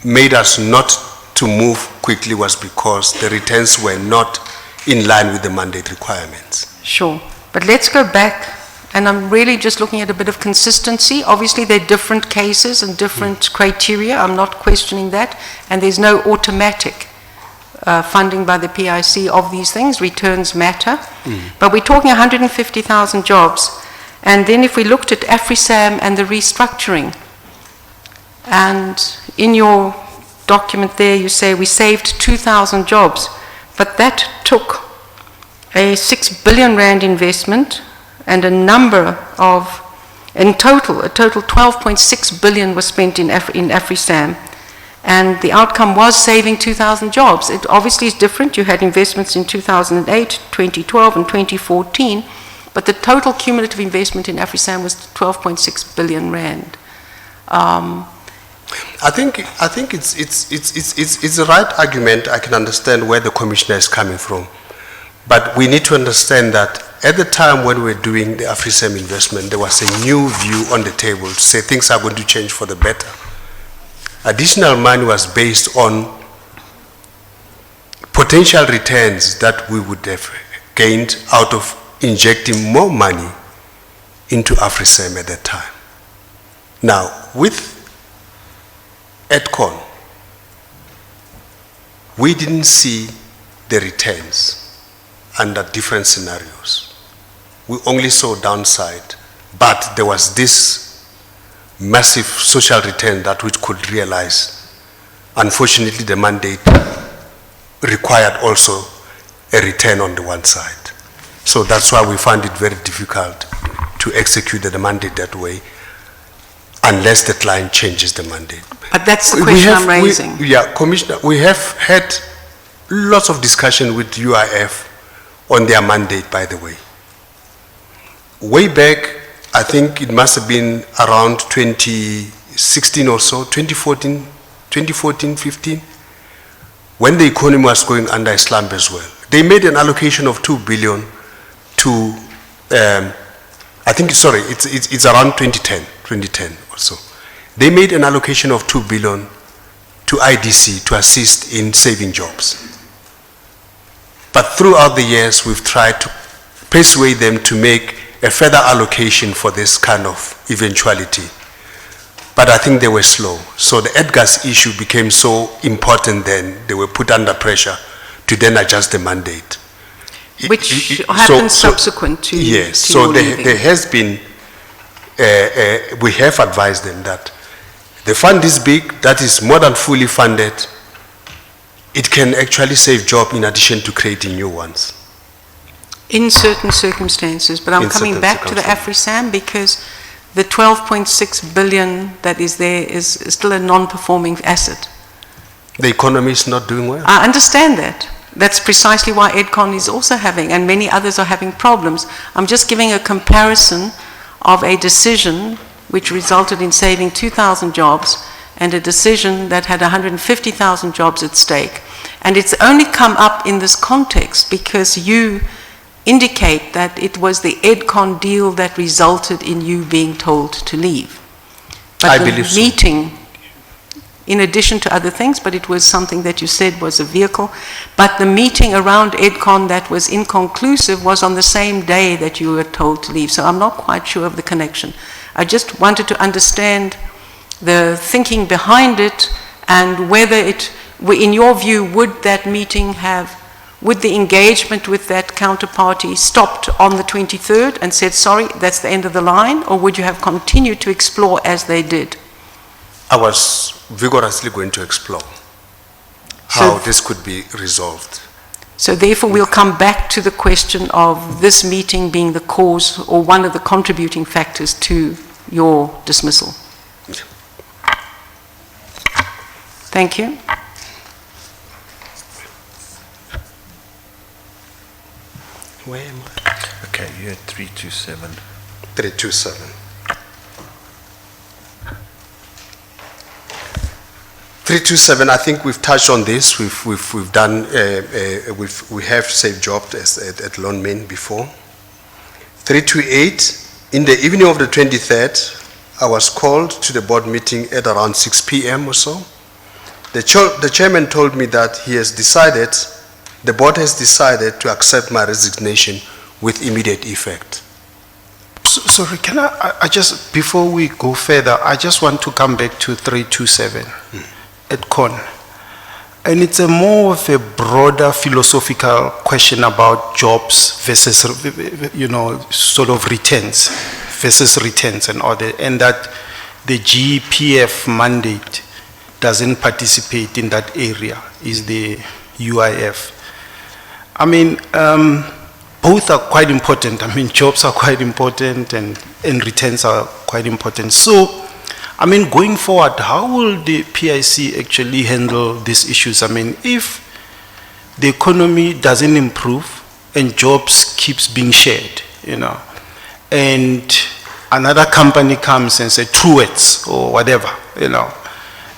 made us not to move quickly was because the returns were not in line with the mandate requirements. Sure. But let's go back, and I'm really just looking at a bit of consistency. Obviously, there are different cases and different criteria. I'm not questioning that. And there's no automatic funding by the PIC of these things. Returns matter. But we're talking 150,000 jobs. And then if we looked at AfriSam and the restructuring, and in your document there you say we saved 2,000 jobs, but that took a 6 billion rand investment and a number of, a total 12.6 billion was spent in AfriSam, and the outcome was saving 2,000 jobs. It obviously is different. You had investments in 2008, 2012 and 2014, but the total cumulative investment in AfriSam was 12.6 billion rand. I think it's the right argument. I can understand where the commissioner is coming from. But we need to understand that at the time when we were doing the AfriSam investment, there was a new view on the table to say things are going to change for the better. Additional money was based on potential returns that we would have gained out of injecting more money into AfriSam at that time. Now, with EDCON, we didn't see the returns under different scenarios. We only saw downside, but there was this massive social return that we could realize. Unfortunately, the mandate required also a return on the one side. So that's why we found it very difficult to execute the mandate that way unless the client changes the mandate. But that's the question I'm raising. Yeah, Commissioner, we have had lots of discussion with UIF on their mandate, by the way. Way back, I think it must have been around 2016 or so, 2014, 15, when the economy was going under a slump as well. They made an allocation of 2 billion to, I think, sorry, it's around 2010 or so. They made an allocation of 2 billion to IDC to assist in saving jobs. But throughout the years, we've tried to persuade them to make a further allocation for this kind of eventuality. But I think they were slow. So the EDGAS issue became so important then, they were put under pressure to then adjust the mandate. Which happened subsequent to yes, to so your leaving. there has been, we have advised them that the fund is big, that is more than fully funded. It can actually save jobs in addition to creating new ones. In certain circumstances, but I'm In coming certain back to the AfriSam because the 12.6 billion that is there is still a non-performing asset. The economy is not doing well. I understand that. That's precisely why EDCON is also having, and many others are having problems. I'm just giving a comparison of a decision which resulted in saving 2,000 jobs and a decision that had 150,000 jobs at stake. And it's only come up in this context because you indicate that it was the EDCON deal that resulted in you being told to leave. But I the believe so. meeting in addition to other things, but it was something that you said was a vehicle. But the meeting around EDCON that was inconclusive was on the same day that you were told to leave. So I'm not quite sure of the connection. I just wanted to understand the thinking behind it and whether it, in your view, would that meeting have, would the engagement with that counterparty stopped on the 23rd and said, sorry, that's the end of the line, or would you have continued to explore as they did? I was vigorously going to explore how this could be resolved. So therefore we'll come back to the question of this meeting being the cause or one of the contributing factors to your dismissal. Thank you. Where am I? Okay, you had 327. 327. 327, I think we've touched on this. We've done, we have saved jobs at Lone Main before. 328, in the evening of the 23rd, I was called to the board meeting at around 6 p.m. or so. The chairman told me that he has decided, the board has decided to accept my resignation with immediate effect. Sorry, can I just, before we go further, I just want to come back to 327 at CON. And it's a more of a broader philosophical question about jobs versus, you know, sort of returns versus returns and all that, and that the GPF mandate doesn't participate in that area, is the UIF. I mean, both are quite important. I mean, jobs are quite important and returns are quite important. So, I mean, going forward, how will the PIC actually handle these issues? I mean, if the economy doesn't improve and jobs keeps being shared, you know, and another company comes and say Truets or whatever, you know,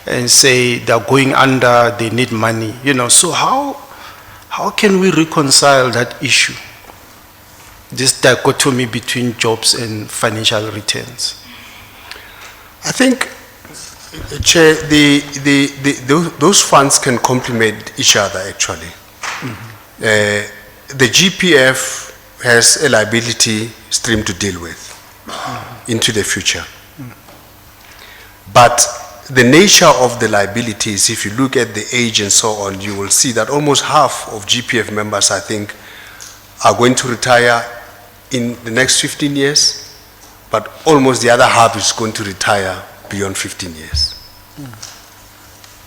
and say they're going under, they need money, you know, so how can we reconcile that issue? This dichotomy between jobs and financial returns? I think, Chair, those funds can complement each other actually. The GPF has a liability stream to deal with into the future. But the nature of the liabilities, if you look at the age and so on, you will see that almost half of GPF members, I think, are going to retire in the next 15 years, but almost the other half is going to retire beyond 15 years.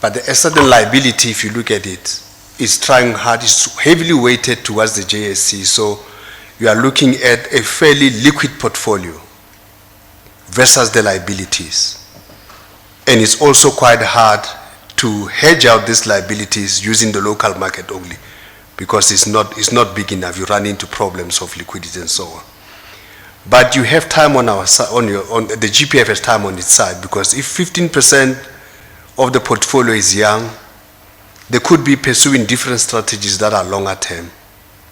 But the asset and liability, if you look at it, is trying hard, is heavily weighted towards the JSC, so you are looking at a fairly liquid portfolio versus the liabilities. And it's also quite hard to hedge out these liabilities using the local market only, because it's not big enough. You run into problems of liquidity and so on. But you have time on our side, the GPF has time on its side, because if 15% of the portfolio is young, they could be pursuing different strategies that are longer term,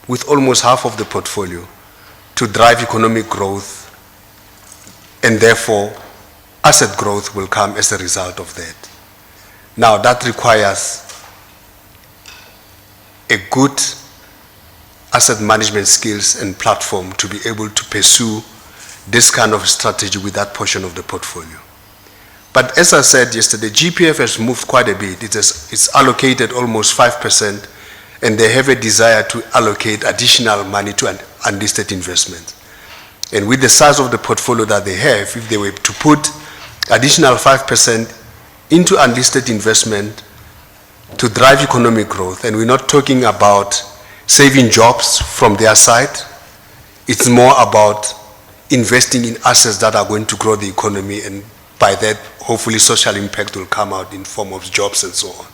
with almost half of the portfolio, to drive economic growth, and therefore asset growth will come as a result of that. Now that requires a good asset management skills and platform to be able to pursue this kind of strategy with that portion of the portfolio. But as I said yesterday, GPF has moved quite a bit. It's allocated almost 5%, and they have a desire to allocate additional money to unlisted investment. And with the size of the portfolio that they have, if they were to put additional 5% into unlisted investment to drive economic growth, and we're not talking about saving jobs from their side, it's more about investing in assets that are going to grow the economy, and by that, hopefully social impact will come out in form of jobs and so on.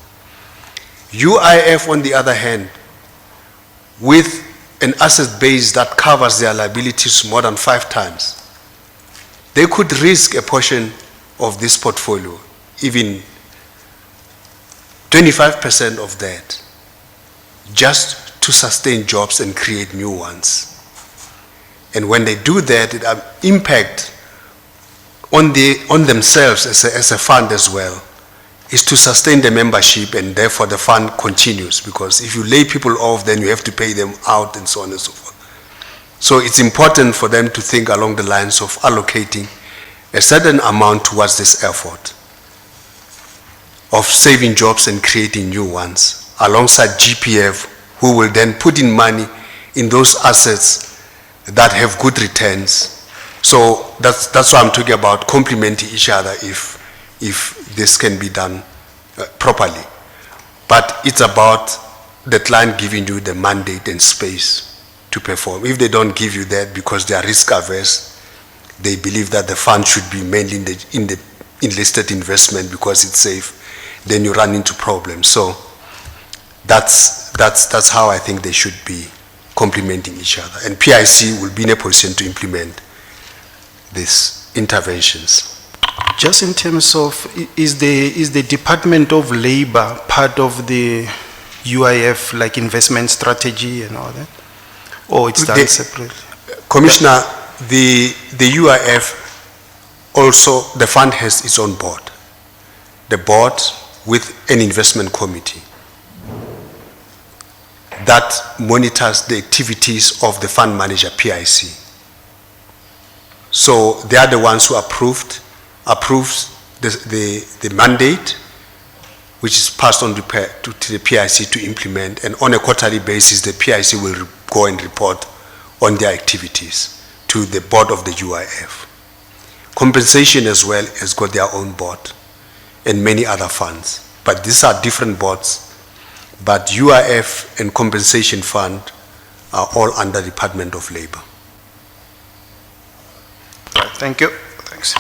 UIF, on the other hand, with an asset base that covers their liabilities more than 5 times, they could risk a portion of this portfolio, even 25% of that, just to sustain jobs and create new ones. And when they do that, it impact on themselves as a fund as well, is to sustain the membership, and therefore the fund continues, because if you lay people off, then you have to pay them out and so on and so forth. So it's important for them to think along the lines of allocating a certain amount towards this effort of saving jobs and creating new ones, alongside GPF, who will then put in money in those assets that have good returns. So that's why I'm talking about complementing each other if this can be done properly. But it's about the client giving you the mandate and space to perform. If they don't give you that because they are risk averse, they believe that the fund should be mainly in the enlisted investment because it's safe, then you run into problems. So that's how I think they should be complementing each other. And PIC will be in a position to implement these interventions. Just in terms of, is the Department of Labor part of the UIF, like investment strategy and all that? Or it's done separately? Commissioner, the UIF also, the fund has its own board. The board with an investment committee that monitors the activities of the fund manager, PIC. So they are the ones who approves the mandate, which is passed on to the PIC to implement, and on a quarterly basis, the PIC will go and report on their activities to the board of the UIF. Compensation as well has got their own board and many other funds, but these are different boards. But UIF and Compensation Fund are all under Department of Labor. Right, thank you. Thanks.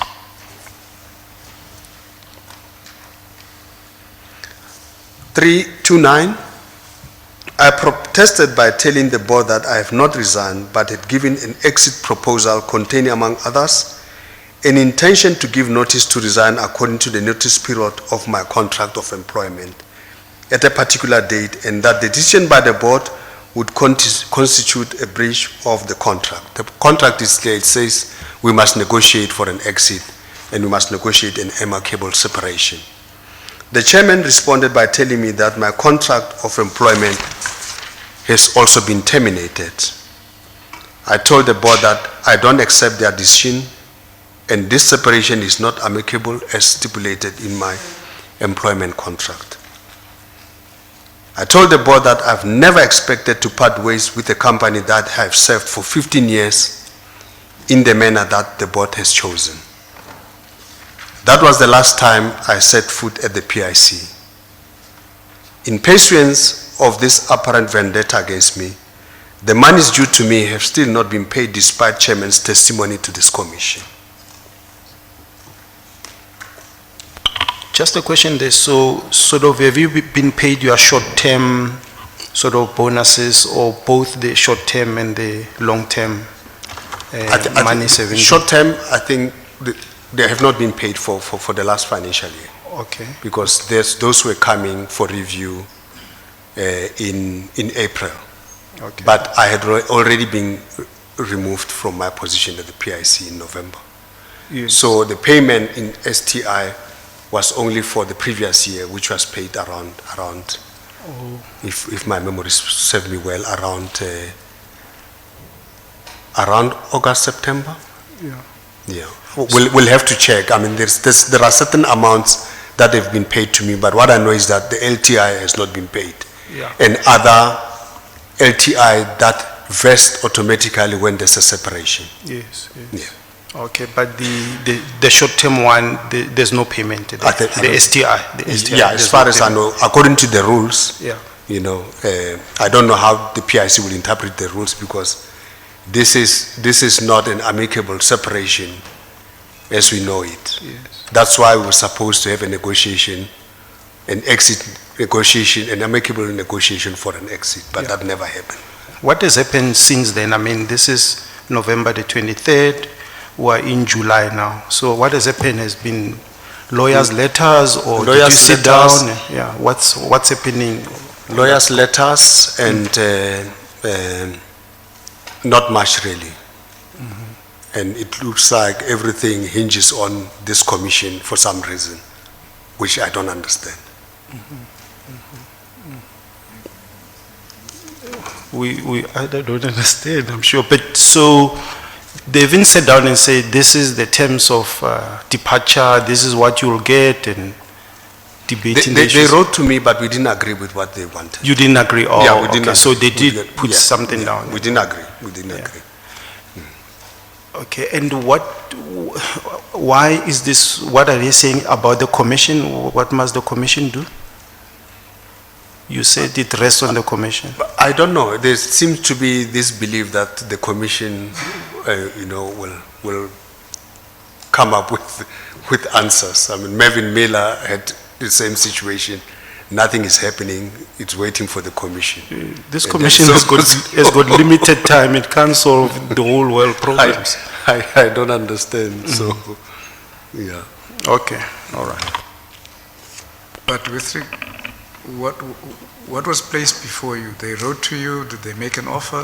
(329) I protested by telling the board that I have not resigned but had given an exit proposal containing, among others, an intention to give notice to resign according to the notice period of my contract of employment at a particular date, and that the decision by the board would constitute a breach of the contract. The contract is clear. It says we must negotiate for an exit and we must negotiate an amicable separation. The chairman responded by telling me that my contract of employment has also been terminated. I told the board that I don't accept their decision and this separation is not amicable as stipulated in my employment contract. I told the board that I've never expected to part ways with a company that I've served for 15 years in the manner that the board has chosen. That was the last time I set foot at the PIC. In pursuance of this apparent vendetta against me, the monies due to me have still not been paid despite Chairman's testimony to this commission. Just a question there. So, sort of, have you been paid your short-term sort of bonuses, or both the short-term and the long-term money saving? Short-term, I think they have not been paid for the last financial year. Okay. Because there's those who are coming for review in April. Okay. But I had already been removed from my position at the PIC in November. Yes. So the payment in STI was only for the previous year, which was paid around if my memory serves me well, around August, September. Yeah. Yeah. We'll have to check. I mean, there are certain amounts that have been paid to me, but what I know is that the LTI has not been paid. Yeah. And other LTI that vest automatically when there's a separation. Yes. Yes. Yeah. Okay, but the short-term one, there's no payment. The STI. Yeah, as far as I know, according to the rules, yeah. You know, I don't know how the PIC will interpret the rules, because this is not an amicable separation as we know it. Yes. That's why we're supposed to have a negotiation, an exit negotiation, an amicable negotiation for an exit, but Yeah. that never happened. What has happened since then? I mean, this is November the 23rd. We're in July now. So what has happened has been lawyers' letters, or did you sit down? Yeah. What's happening? Lawyers' letters and not much really. And it looks like everything hinges on this commission for some reason. which I don't understand. I don't understand, I'm sure, but so they even sat down and said, this is the terms of departure, this is what you'll get, and debating the They issues. wrote to me, but we didn't agree with what they wanted. You didn't agree? Oh, Yeah, we didn't okay. agree. So they We did didn't- put yeah, something yeah, down. We didn't agree, we didn't Yeah. agree. Okay, and why is this, what are they saying about the commission? What must the commission do? You said it rests on the commission. But I don't know, there seems to be this belief that the commission, will come up with answers. I mean, Mervyn Miller had the same situation. Nothing is happening, it's waiting for the commission. This And commission then has got limited time, it can't solve the whole world problems. I don't understand, so, yeah. Okay, all right. But what was placed before you? They wrote to you, did they make an offer?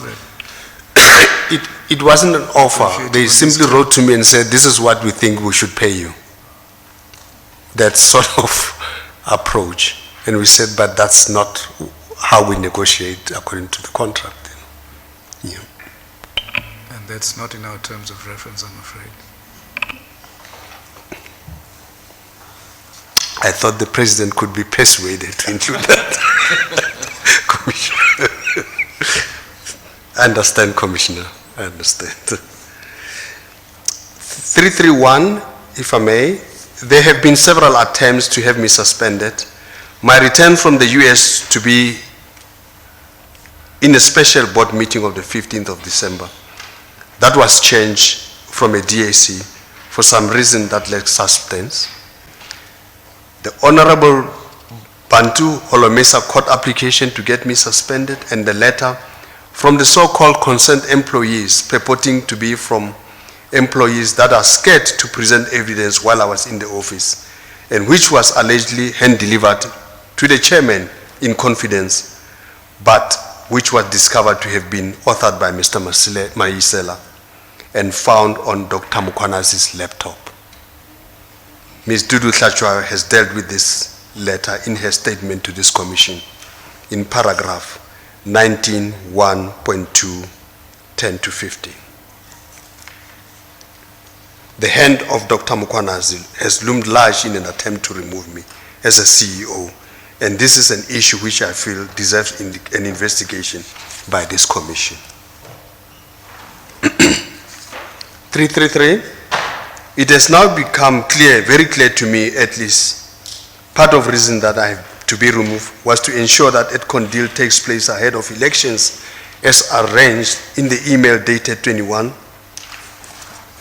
It wasn't an offer. If you They don't simply understand. wrote to me and said, this is what we think we should pay you. That sort of approach. And we said, but that's not how we negotiate according to the contract. Yeah. And that's not in our terms of reference, I'm afraid. I thought the president could be persuaded to include that. Commissioner. I understand, Commissioner. I understand. 331, if I may, there have been several attempts to have me suspended. My return from the US to be in a special board meeting of the 15th of December. That was changed from a DAC for some reason that lacks substance. The Honorable Bantu Holomesa court application to get me suspended, and the letter from the so-called concerned employees purporting to be from employees that are scared to present evidence while I was in the office, and which was allegedly hand-delivered to the chairman in confidence, but which was discovered to have been authored by Mr. Maisela and found on Dr. Mukwanazi's laptop. Ms. Dudu Tlachwa has dealt with this letter in her statement to this commission in paragraph 19(1.2), 10 to 50. The hand of Dr. Mukwanazi has loomed large in an attempt to remove me as a CEO, and this is an issue which I feel deserves an investigation by this commission. 333, it has now become clear, very clear to me at least, part of the reason that I have to be removed was to ensure that EDCON deal takes place ahead of elections as arranged in the email dated 21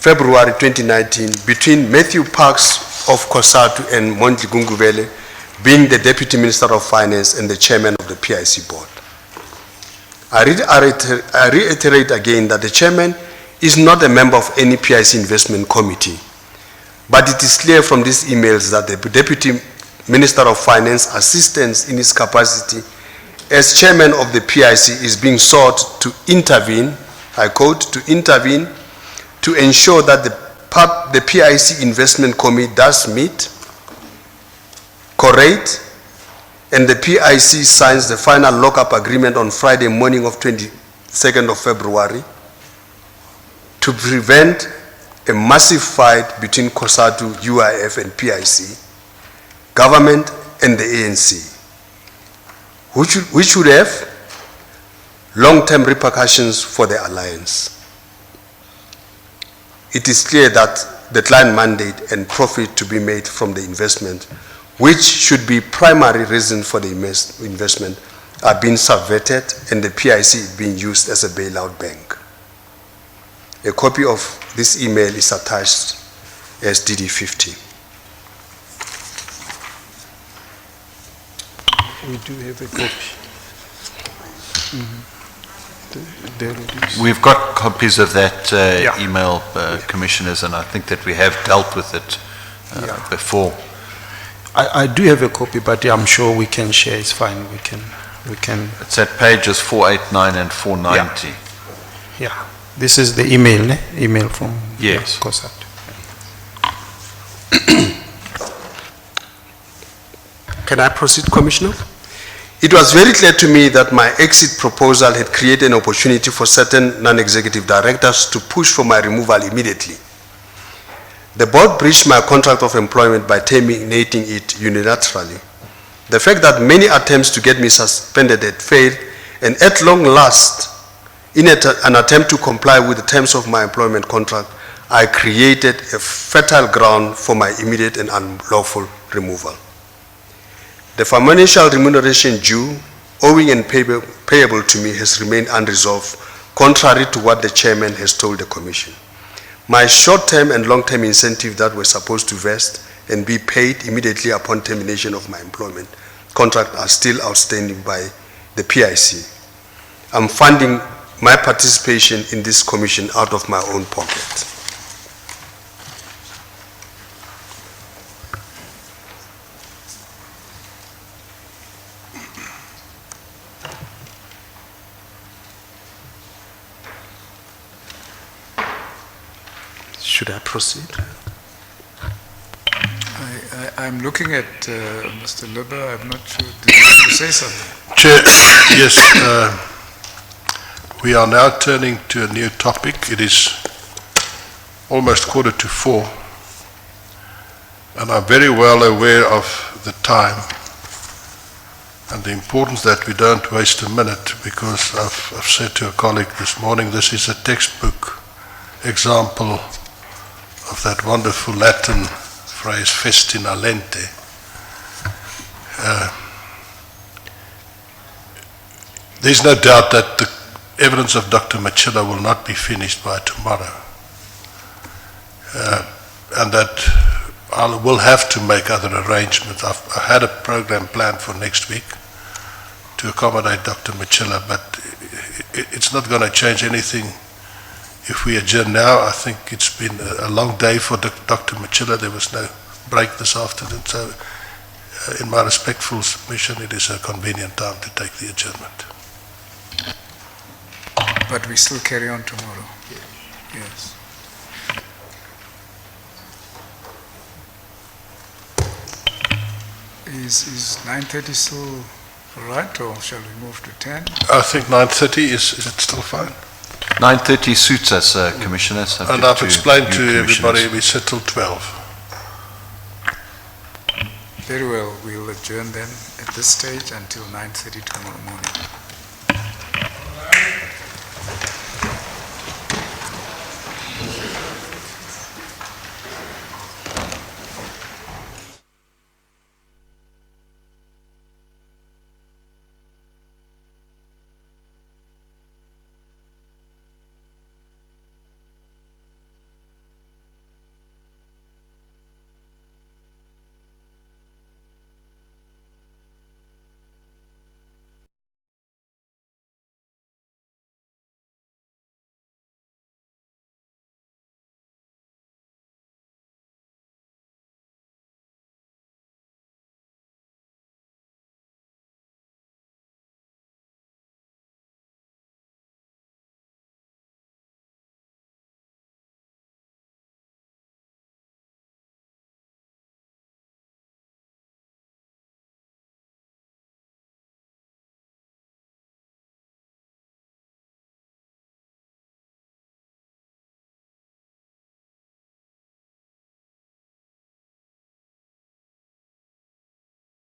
February 2019 between Matthew Parks of COSATU and Mondli Gunguvele, being the Deputy Minister of Finance and the Chairman of the PIC Board. I reiterate again that the Chairman is not a member of any PIC investment committee, but it is clear from these emails that the Deputy Minister of Finance assistance in his capacity as Chairman of the PIC is being sought to intervene, I quote, to intervene to ensure that the PIC investment committee does meet, correct, and the PIC signs the final lock-up agreement on Friday morning of 22nd of February to prevent a massive fight between COSATU, UIF, and PIC, government, and the ANC, which would have long-term repercussions for the alliance. It is clear that the client mandate and profit to be made from the investment, which should be primary reason for the investment, are being subverted, and the PIC is being used as a bailout bank. A copy of this email is attached as DD50. We do have a copy. There it is. We've got copies of that Yeah. email, Commissioners, and I think that we have dealt with it before. I do have a copy, but I'm sure we can share, it's fine, we can, It's at pages 489 and 490. yeah. This is the email, email from Yes. COSATU. Can I proceed, Commissioner? It was very clear to me that my exit proposal had created an opportunity for certain non-executive directors to push for my removal immediately. The board breached my contract of employment by terminating it unilaterally. The fact that many attempts to get me suspended had failed, and at long last, in an attempt to comply with the terms of my employment contract, I created a fertile ground for my immediate and unlawful removal. The financial remuneration due, owing and payable to me has remained unresolved, contrary to what the chairman has told the commission. My short-term and long-term incentives that were supposed to vest and be paid immediately upon termination of my employment contract are still outstanding by the PIC. I'm funding my participation in this commission out of my own pocket. Should I proceed? I'm looking at Mr. Lubber. I'm not sure. Did you want to say something? Chair, yes, we are now turning to a new topic. It is almost 3:45, and I'm very well aware of the time and the importance that we don't waste a minute, because I've said to a colleague this morning, this is a textbook example of that wonderful Latin phrase, festina lente. There's no doubt that the evidence of Dr. Matjila will not be finished by tomorrow, and that I will have to make other arrangements. I had a program planned for next week to accommodate Dr. Matjila, but it's not going to change anything. If we adjourn now, I think it's been a long day for Dr. Matjila. There was no break this afternoon. So, in my respectful submission, it is a convenient time to take the adjournment. But we still carry on tomorrow. Yes. Is 9:30 still right, or shall we move to 10? I think 9:30 is it still fine? 9:30 suits us, Commissioner. subject And I've explained new to everybody commissioners. we sit till 12. Very well. We'll adjourn then at this stage until 9:30 tomorrow morning.